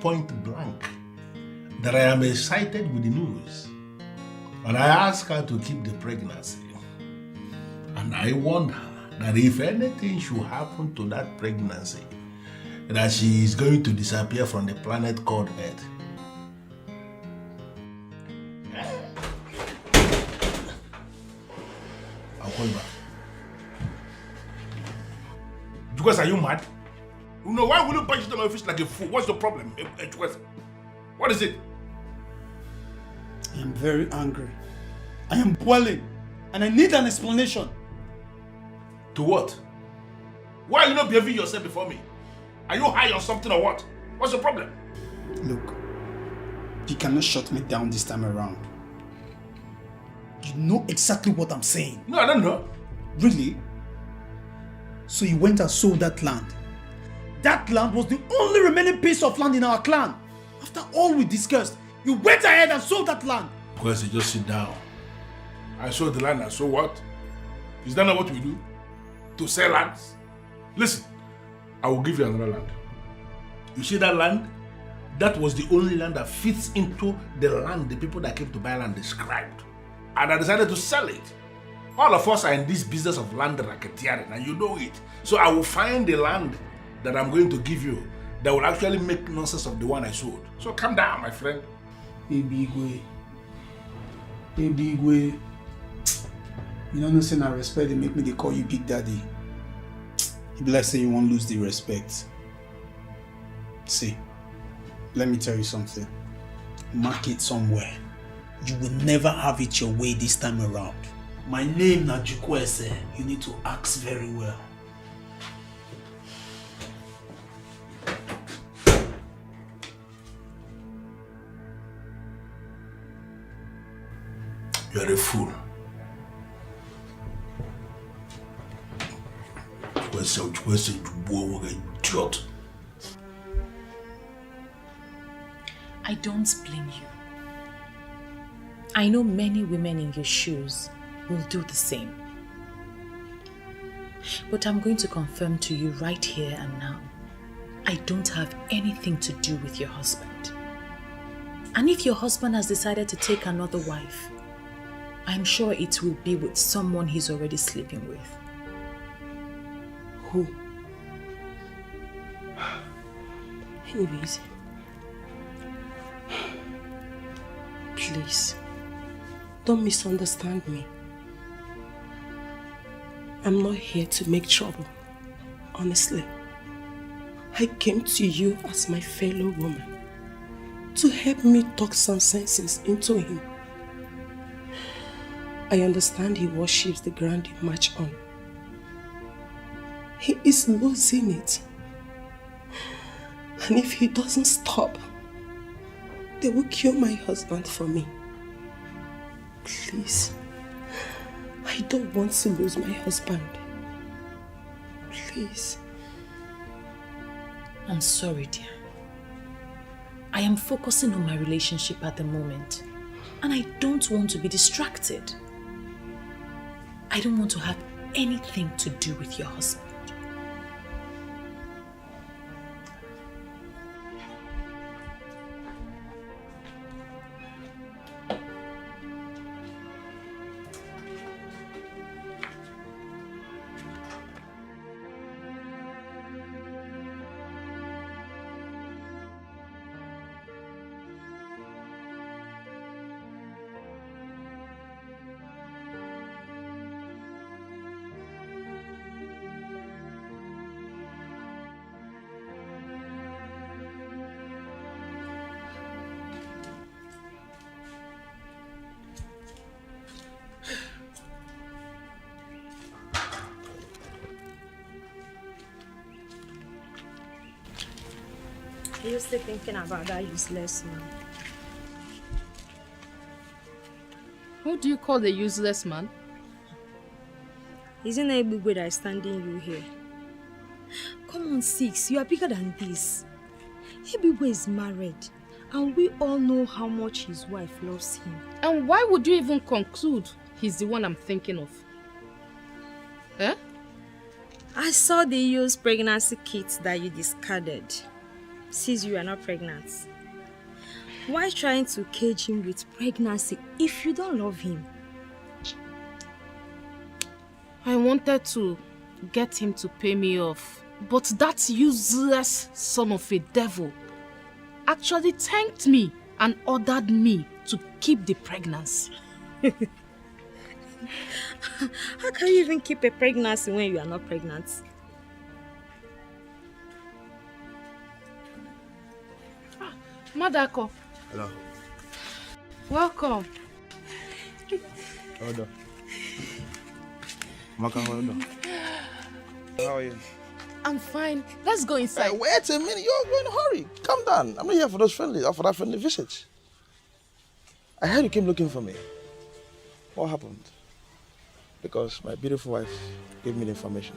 point blank that I am excited with the news. And I asked her to keep the pregnancy. And I warned her that if anything should happen to that pregnancy, that she is going to disappear from the planet called Earth. I'll call you back. Because are you mad? No, why will you punch into my face like a fool? What's the problem? What is it? I am very angry. I am boiling. And I need an explanation. To what? Why are you not behaving yourself before me? Are you high on something or what? What's the problem? Look, you cannot shut me down this time around. You know exactly what I'm saying. No, I don't know. Really? So you went and sold that land. That land was the only remaining piece of land in our clan. After all we discussed, you went ahead and sold that land. Because you just sit down. I sold the land and so what? Is that not what we do? To sell lands? Listen, I will give you another land. You see that land? That was the only land that fits into the land the people that came to buy land described. And I decided to sell it. All of us are in this business of land racketeering and you know it. So I will find the land that I'm going to give you that will actually make nonsense of the one I sold. So calm down, my friend. Ebigwe. You don't know, saying I respect, they make me, they call you Big Daddy. If let's say you won't lose the respect. See, let me tell you something. Mark it somewhere. You will never have it your way this time around. My name na Jukwese. You need to ask very well. You are a fool. Where's the idiot? I don't blame you. I know many women in your shoes will do the same. But I'm going to confirm to you right here and now, I don't have anything to do with your husband. And if your husband has decided to take another wife, I'm sure it will be with someone he's already sleeping with. Who? Anyways, please, don't misunderstand me. I'm not here to make trouble. Honestly, I came to you as my fellow woman to help me talk some senses into him. I understand he worships the ground you march on. He is losing it. And if he doesn't stop, they will kill my husband for me. Please, I don't want to lose my husband. Please. I'm sorry, dear. I am focusing on my relationship at the moment, and I don't want to be distracted. I don't want to have anything to do with your husband. Are you still thinking about that useless man? Who do you call the useless man? Isn't it Ebigwe that is standing you here? Come on, Six, you are bigger than this. Ebigwe is married, and we all know how much his wife loves him. And why would you even conclude he's the one I'm thinking of? Eh? I saw the used pregnancy kit that you discarded. Since you are not pregnant. Why trying to cage him with pregnancy if you don't love him? I wanted to get him to pay me off, but that useless son of a devil actually thanked me and ordered me to keep the pregnancy. How can you even keep a pregnancy when you are not pregnant? Madako. Hello. Welcome. Hold on. Maka, hold on. How are you? I'm fine. Let's go inside. Wait a minute. You're in a hurry. Calm down. I'm not here for for that friendly visit. I heard you came looking for me. What happened? Because my beautiful wife gave me the information.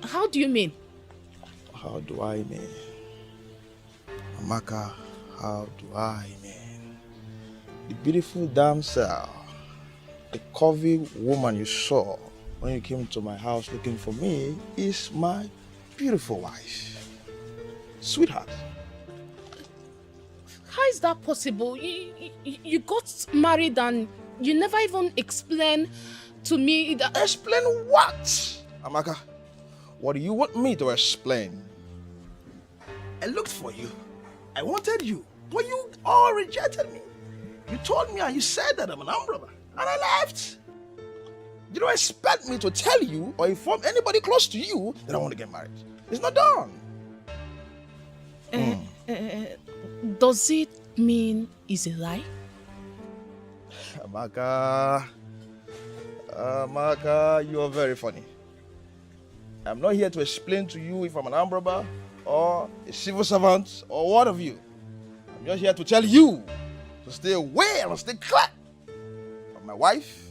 How do you mean? How do I mean? Amaka, how do I mean? The beautiful damsel, the curvy woman you saw when you came to my house looking for me is my beautiful wife. Sweetheart. How is that possible? You got married and you never even explained to me that... Explain what? Amaka, what do you want me to explain? I looked for you. I wanted you. But you all rejected me. You told me and you said that I'm an armed robber. And I left. You don't expect me to tell you or inform anybody close to you that I want to get married. It's not done. Does it mean it's a lie? Amaka, you are very funny. I'm not here to explain to you if I'm an armed robber or a civil servant or what of you. I'm I'm just here to tell you to stay away and stay clear of my wife,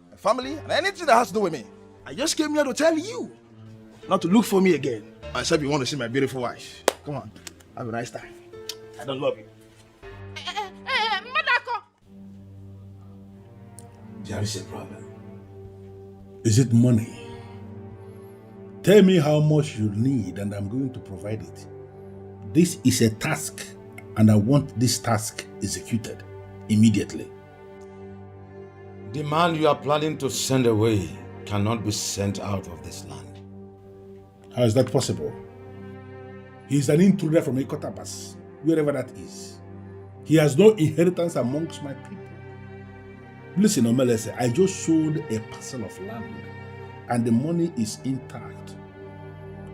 my family, and anything that has to do with me. I just came here to tell you not to look for me again. Except you want to see my beautiful wife. Come on, have a nice time. I don't love you. Madako! There is a problem. Is it money? Tell me how much you need and I'm going to provide it. This is a task and I want this task executed immediately. The man you are planning to send away cannot be sent out of this land. How is that possible? He is an intruder from Ekotabas, wherever that is. He has no inheritance amongst my people. Listen, Omelese, I just sold a parcel of land and the money is intact.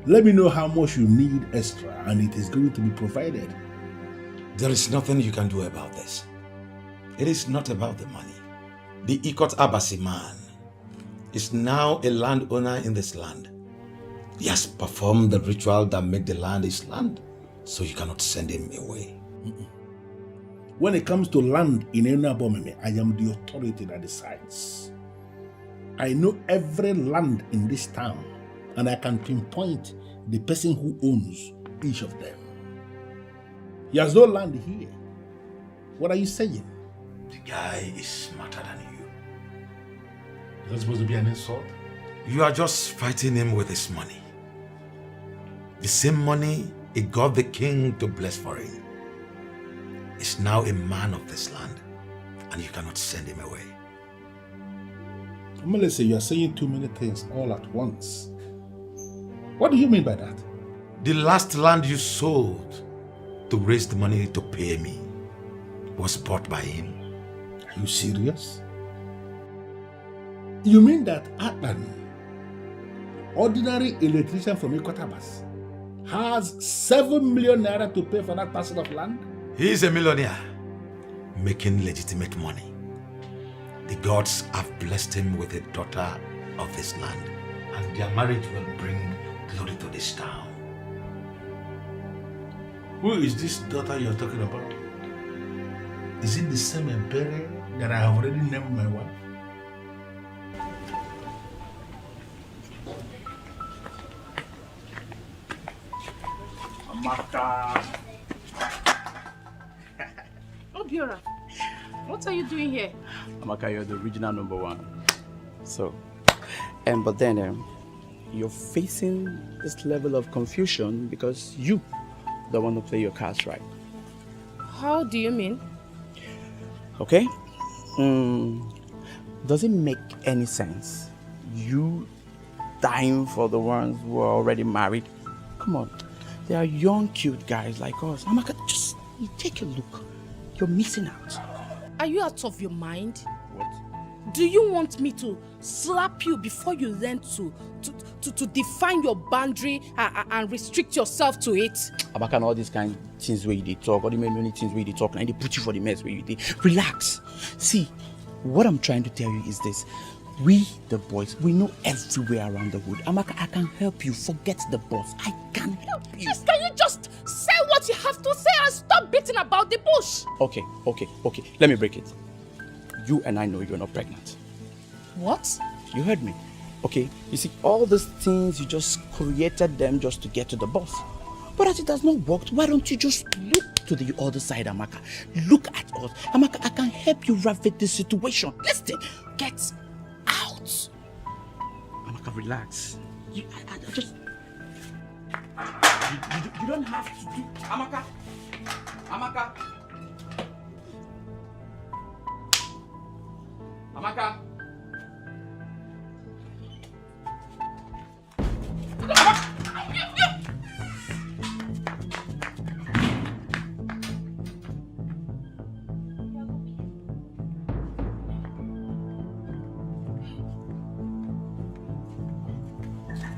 Let me know how much you need extra and it is going to be provided. There is nothing you can do about this. It is not about the money. The Ikot Abasi man is now a landowner in this land. He has performed the ritual that makes the land his land, so you cannot send him away. When it comes to land in Enabomeme, I am the authority that decides. I know every land in this town, and I can pinpoint the person who owns each of them. He has no land here. What are you saying? The guy is smarter than you. Is that supposed to be an insult? You are just fighting him with his money. The same money he got the king to bless for him. Is now a man of this land, and you cannot send him away. Melissa, you are saying too many things all at once. What do you mean by that? The last land you sold to raise the money to pay me was bought by him. Are you serious? You mean that Atlan, ordinary electrician from Ikotabas, has 7 million naira to pay for that parcel of land? He is a millionaire, making legitimate money. The gods have blessed him with a daughter of this land, and their marriage will bring glory to this town. Who is this daughter you're talking about? Is it the same Ebere that I have already named my wife? Amaka. Obiora, what are you doing here? Amaka, you're the original number one. So, but then you're facing this level of confusion because you don't want to play your cards right. How do you mean? Okay? Does it make any sense? You dying for the ones who are already married? Come on. They are young, cute guys like us. Amaka, just take a look. You're missing out. Are you out of your mind? What? Do you want me to slap you before you learn to define your boundary and restrict yourself to it? Amaka, and all these kind of things where you talk, all the many things where you talk, and they put you for the mess where you did. Relax. See, what I'm trying to tell you is this. We, the boys, we know everywhere around the wood. Amaka, I can help you. Forget the boss. I can help you. Yes, can you just say what you have to say and stop beating about the bush? Okay. Let me break it. You and I know you're not pregnant. What? You heard me. Okay, you see, all these things, you just created them just to get to the boss. But as it has not worked, why don't you just look to the other side, Amaka? Look at us. Amaka, I can help you ravage this situation. Listen, get out. Amaka, relax. I just... You don't have to do... Amaka. Amaka. Amaka.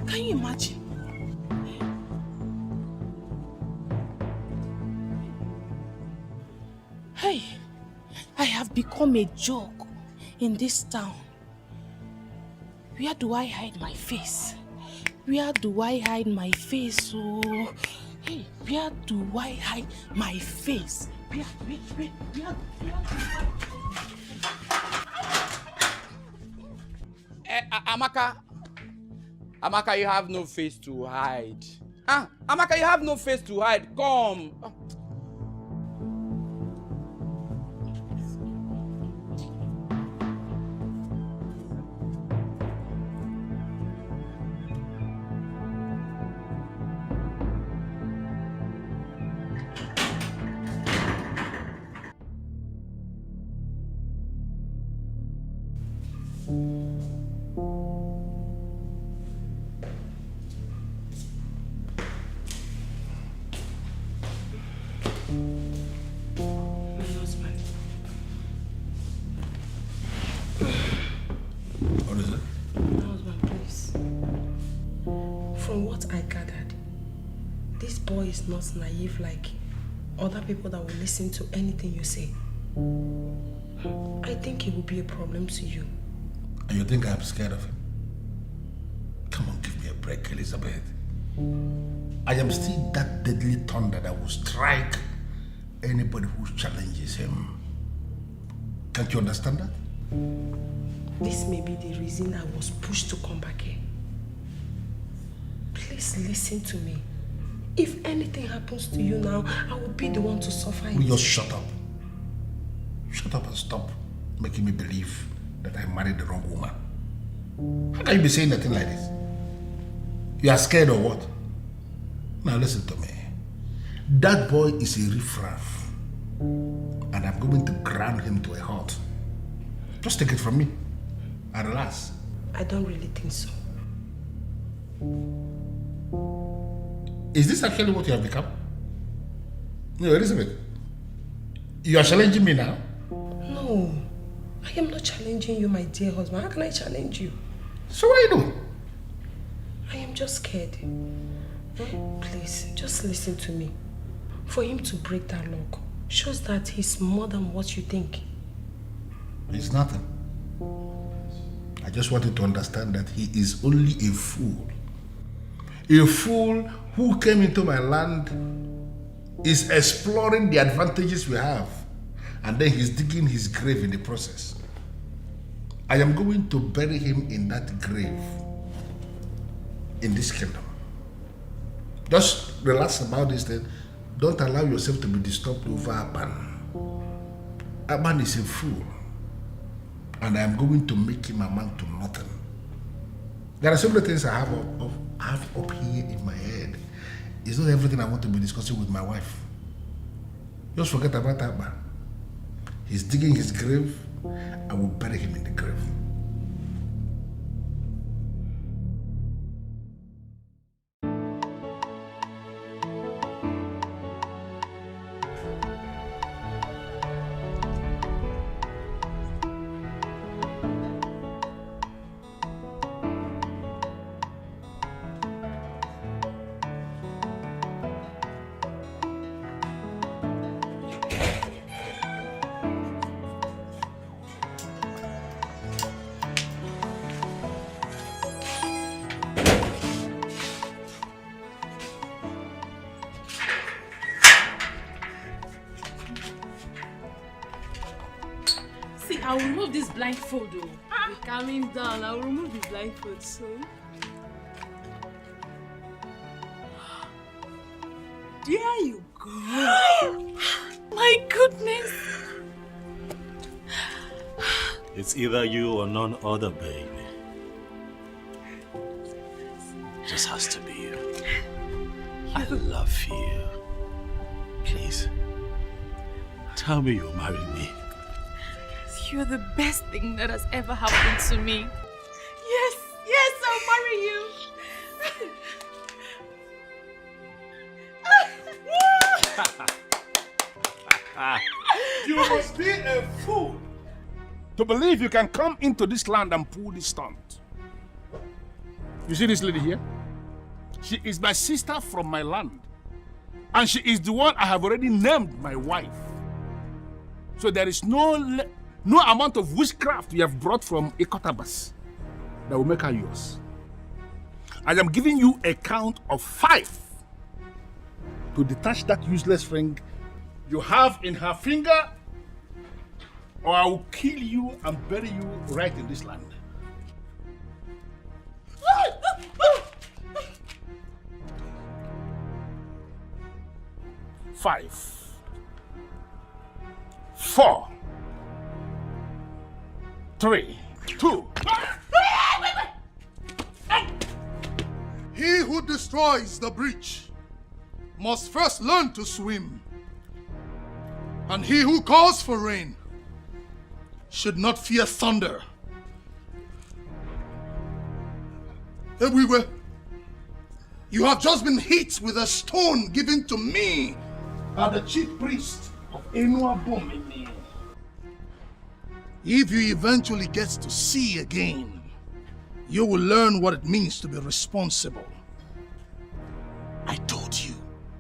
Can you imagine? Hey, I have become a joke in this town. Where do I hide my face? Where do I hide my face? Oh, hey, where do I hide my face? Amaka, you have no face to hide. Amaka, you have no face to hide. Come. What is it? My husband, please. From what I gathered, this boy is not naive like other people that will listen to anything you say. I think it will be a problem to you. And you think I'm scared of him? Come on, give me a break, Elizabeth. I am still that deadly thunder that will strike anybody who challenges him. Can't you understand that? This may be the reason I was pushed to come back here. Please listen to me. If anything happens to you now, I will be the one to suffer it. Will you just shut up? Shut up and stop making me believe that I married the wrong woman. How can you be saying nothing like this? You are scared or what? Now listen to me. That boy is a riffraff. And I'm going to ground him to a halt. Just take it from me. And relax. I don't really think so. Is this actually what you have become? No, Elizabeth. You are challenging me now? No. I am not challenging you, my dear husband. How can I challenge you? So what are you doing? I am just scared. Please, just listen to me. For him to break that lock shows that he's more than what you think. It's nothing. I just wanted to understand that he is only a fool. A fool who came into my land, is exploring the advantages we have, and then he's digging his grave in the process. I am going to bury him in that grave in this kingdom. Just relax about this thing. Don't allow yourself to be disturbed over Aban. Aban is a fool. And I am going to make him amount to nothing. There are so many things I have up here in my head. It's not everything I want to be discussing with my wife. Just forget about Aban. He's digging his grave. I will bury him in the grave. I'll remove this blindfold though. Be calming down. I'll remove the blindfold soon. There you go. My goodness. It's either you or none other, baby. Just has to be you. I love you. Please, tell me you'll marry me. You're the best thing that has ever happened to me. Yes, yes, I'll marry you. You must be a fool to believe you can come into this land and pull this stunt. You see this lady here? She is my sister from my land. And she is the one I have already named my wife. So there is no amount of witchcraft you have brought from Ikotabas that will make her yours. I am giving you a count of 5 to detach that useless ring you have in her finger, or I will kill you and bury you right in this land. 5, 4, 3, 2. He who destroys the breach must first learn to swim. And he who calls for rain should not fear thunder. Everywhere, you have just been hit with a stone given to me by the chief priest of Enuabomene. If you eventually get to see again, you will learn what it means to be responsible. I told you,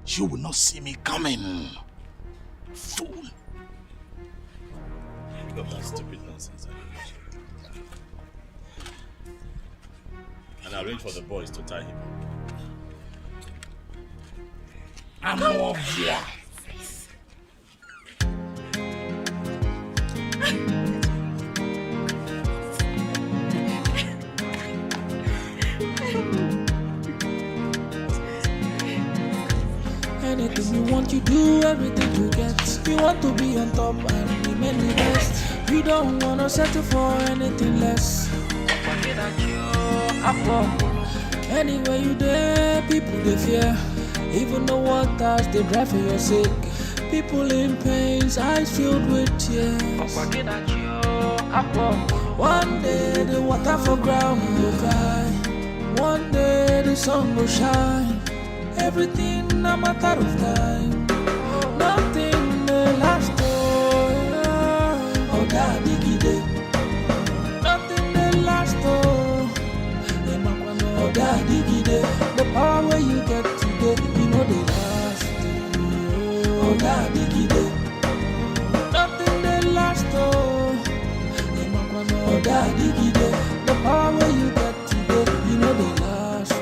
you will not see me coming. Fool. Look at that stupid nonsense. And I arrange for the boys to tie him up. I'm over here. Anything you want, you do, everything you get. You want to be on top and remain the best. You don't wanna settle for anything less. Anywhere you there, people they fear. Even the waters they drive for your sake. People in pains, eyes filled with tears. One day the water for ground will cry. One day the sun will shine. Everything a matter of time. Nothing may last. Oh, daddy gide. Nothing may last. Oh, daddy gide. The power where you get today, you know they last. Oh, daddy gide. Nothing may last. Oh, daddy gide. The power where you get today, you know they last.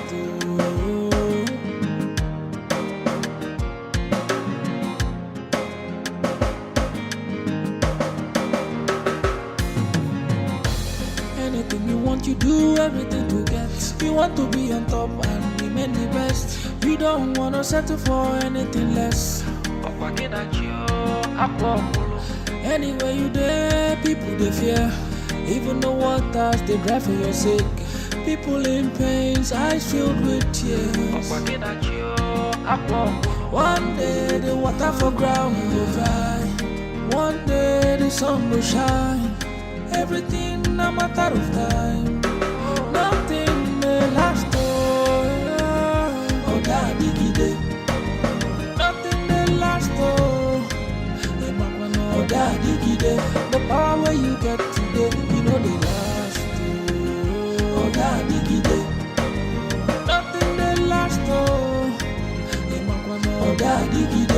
You do everything to get. You want to be on top and remain the best. You don't wanna settle for anything less. Anywhere you there, people they fear. Even the waters they drive for your sake. People in pains, eyes filled with tears. One day the water for ground will dry. One day the sun will shine. Everything a matter of time. Nothing may last. Oh, daddy gide. Nothing may last. Oh, daddy gide. The power where you get today, you know they last. Oh, daddy gide. Nothing may last. Oh, daddy gide.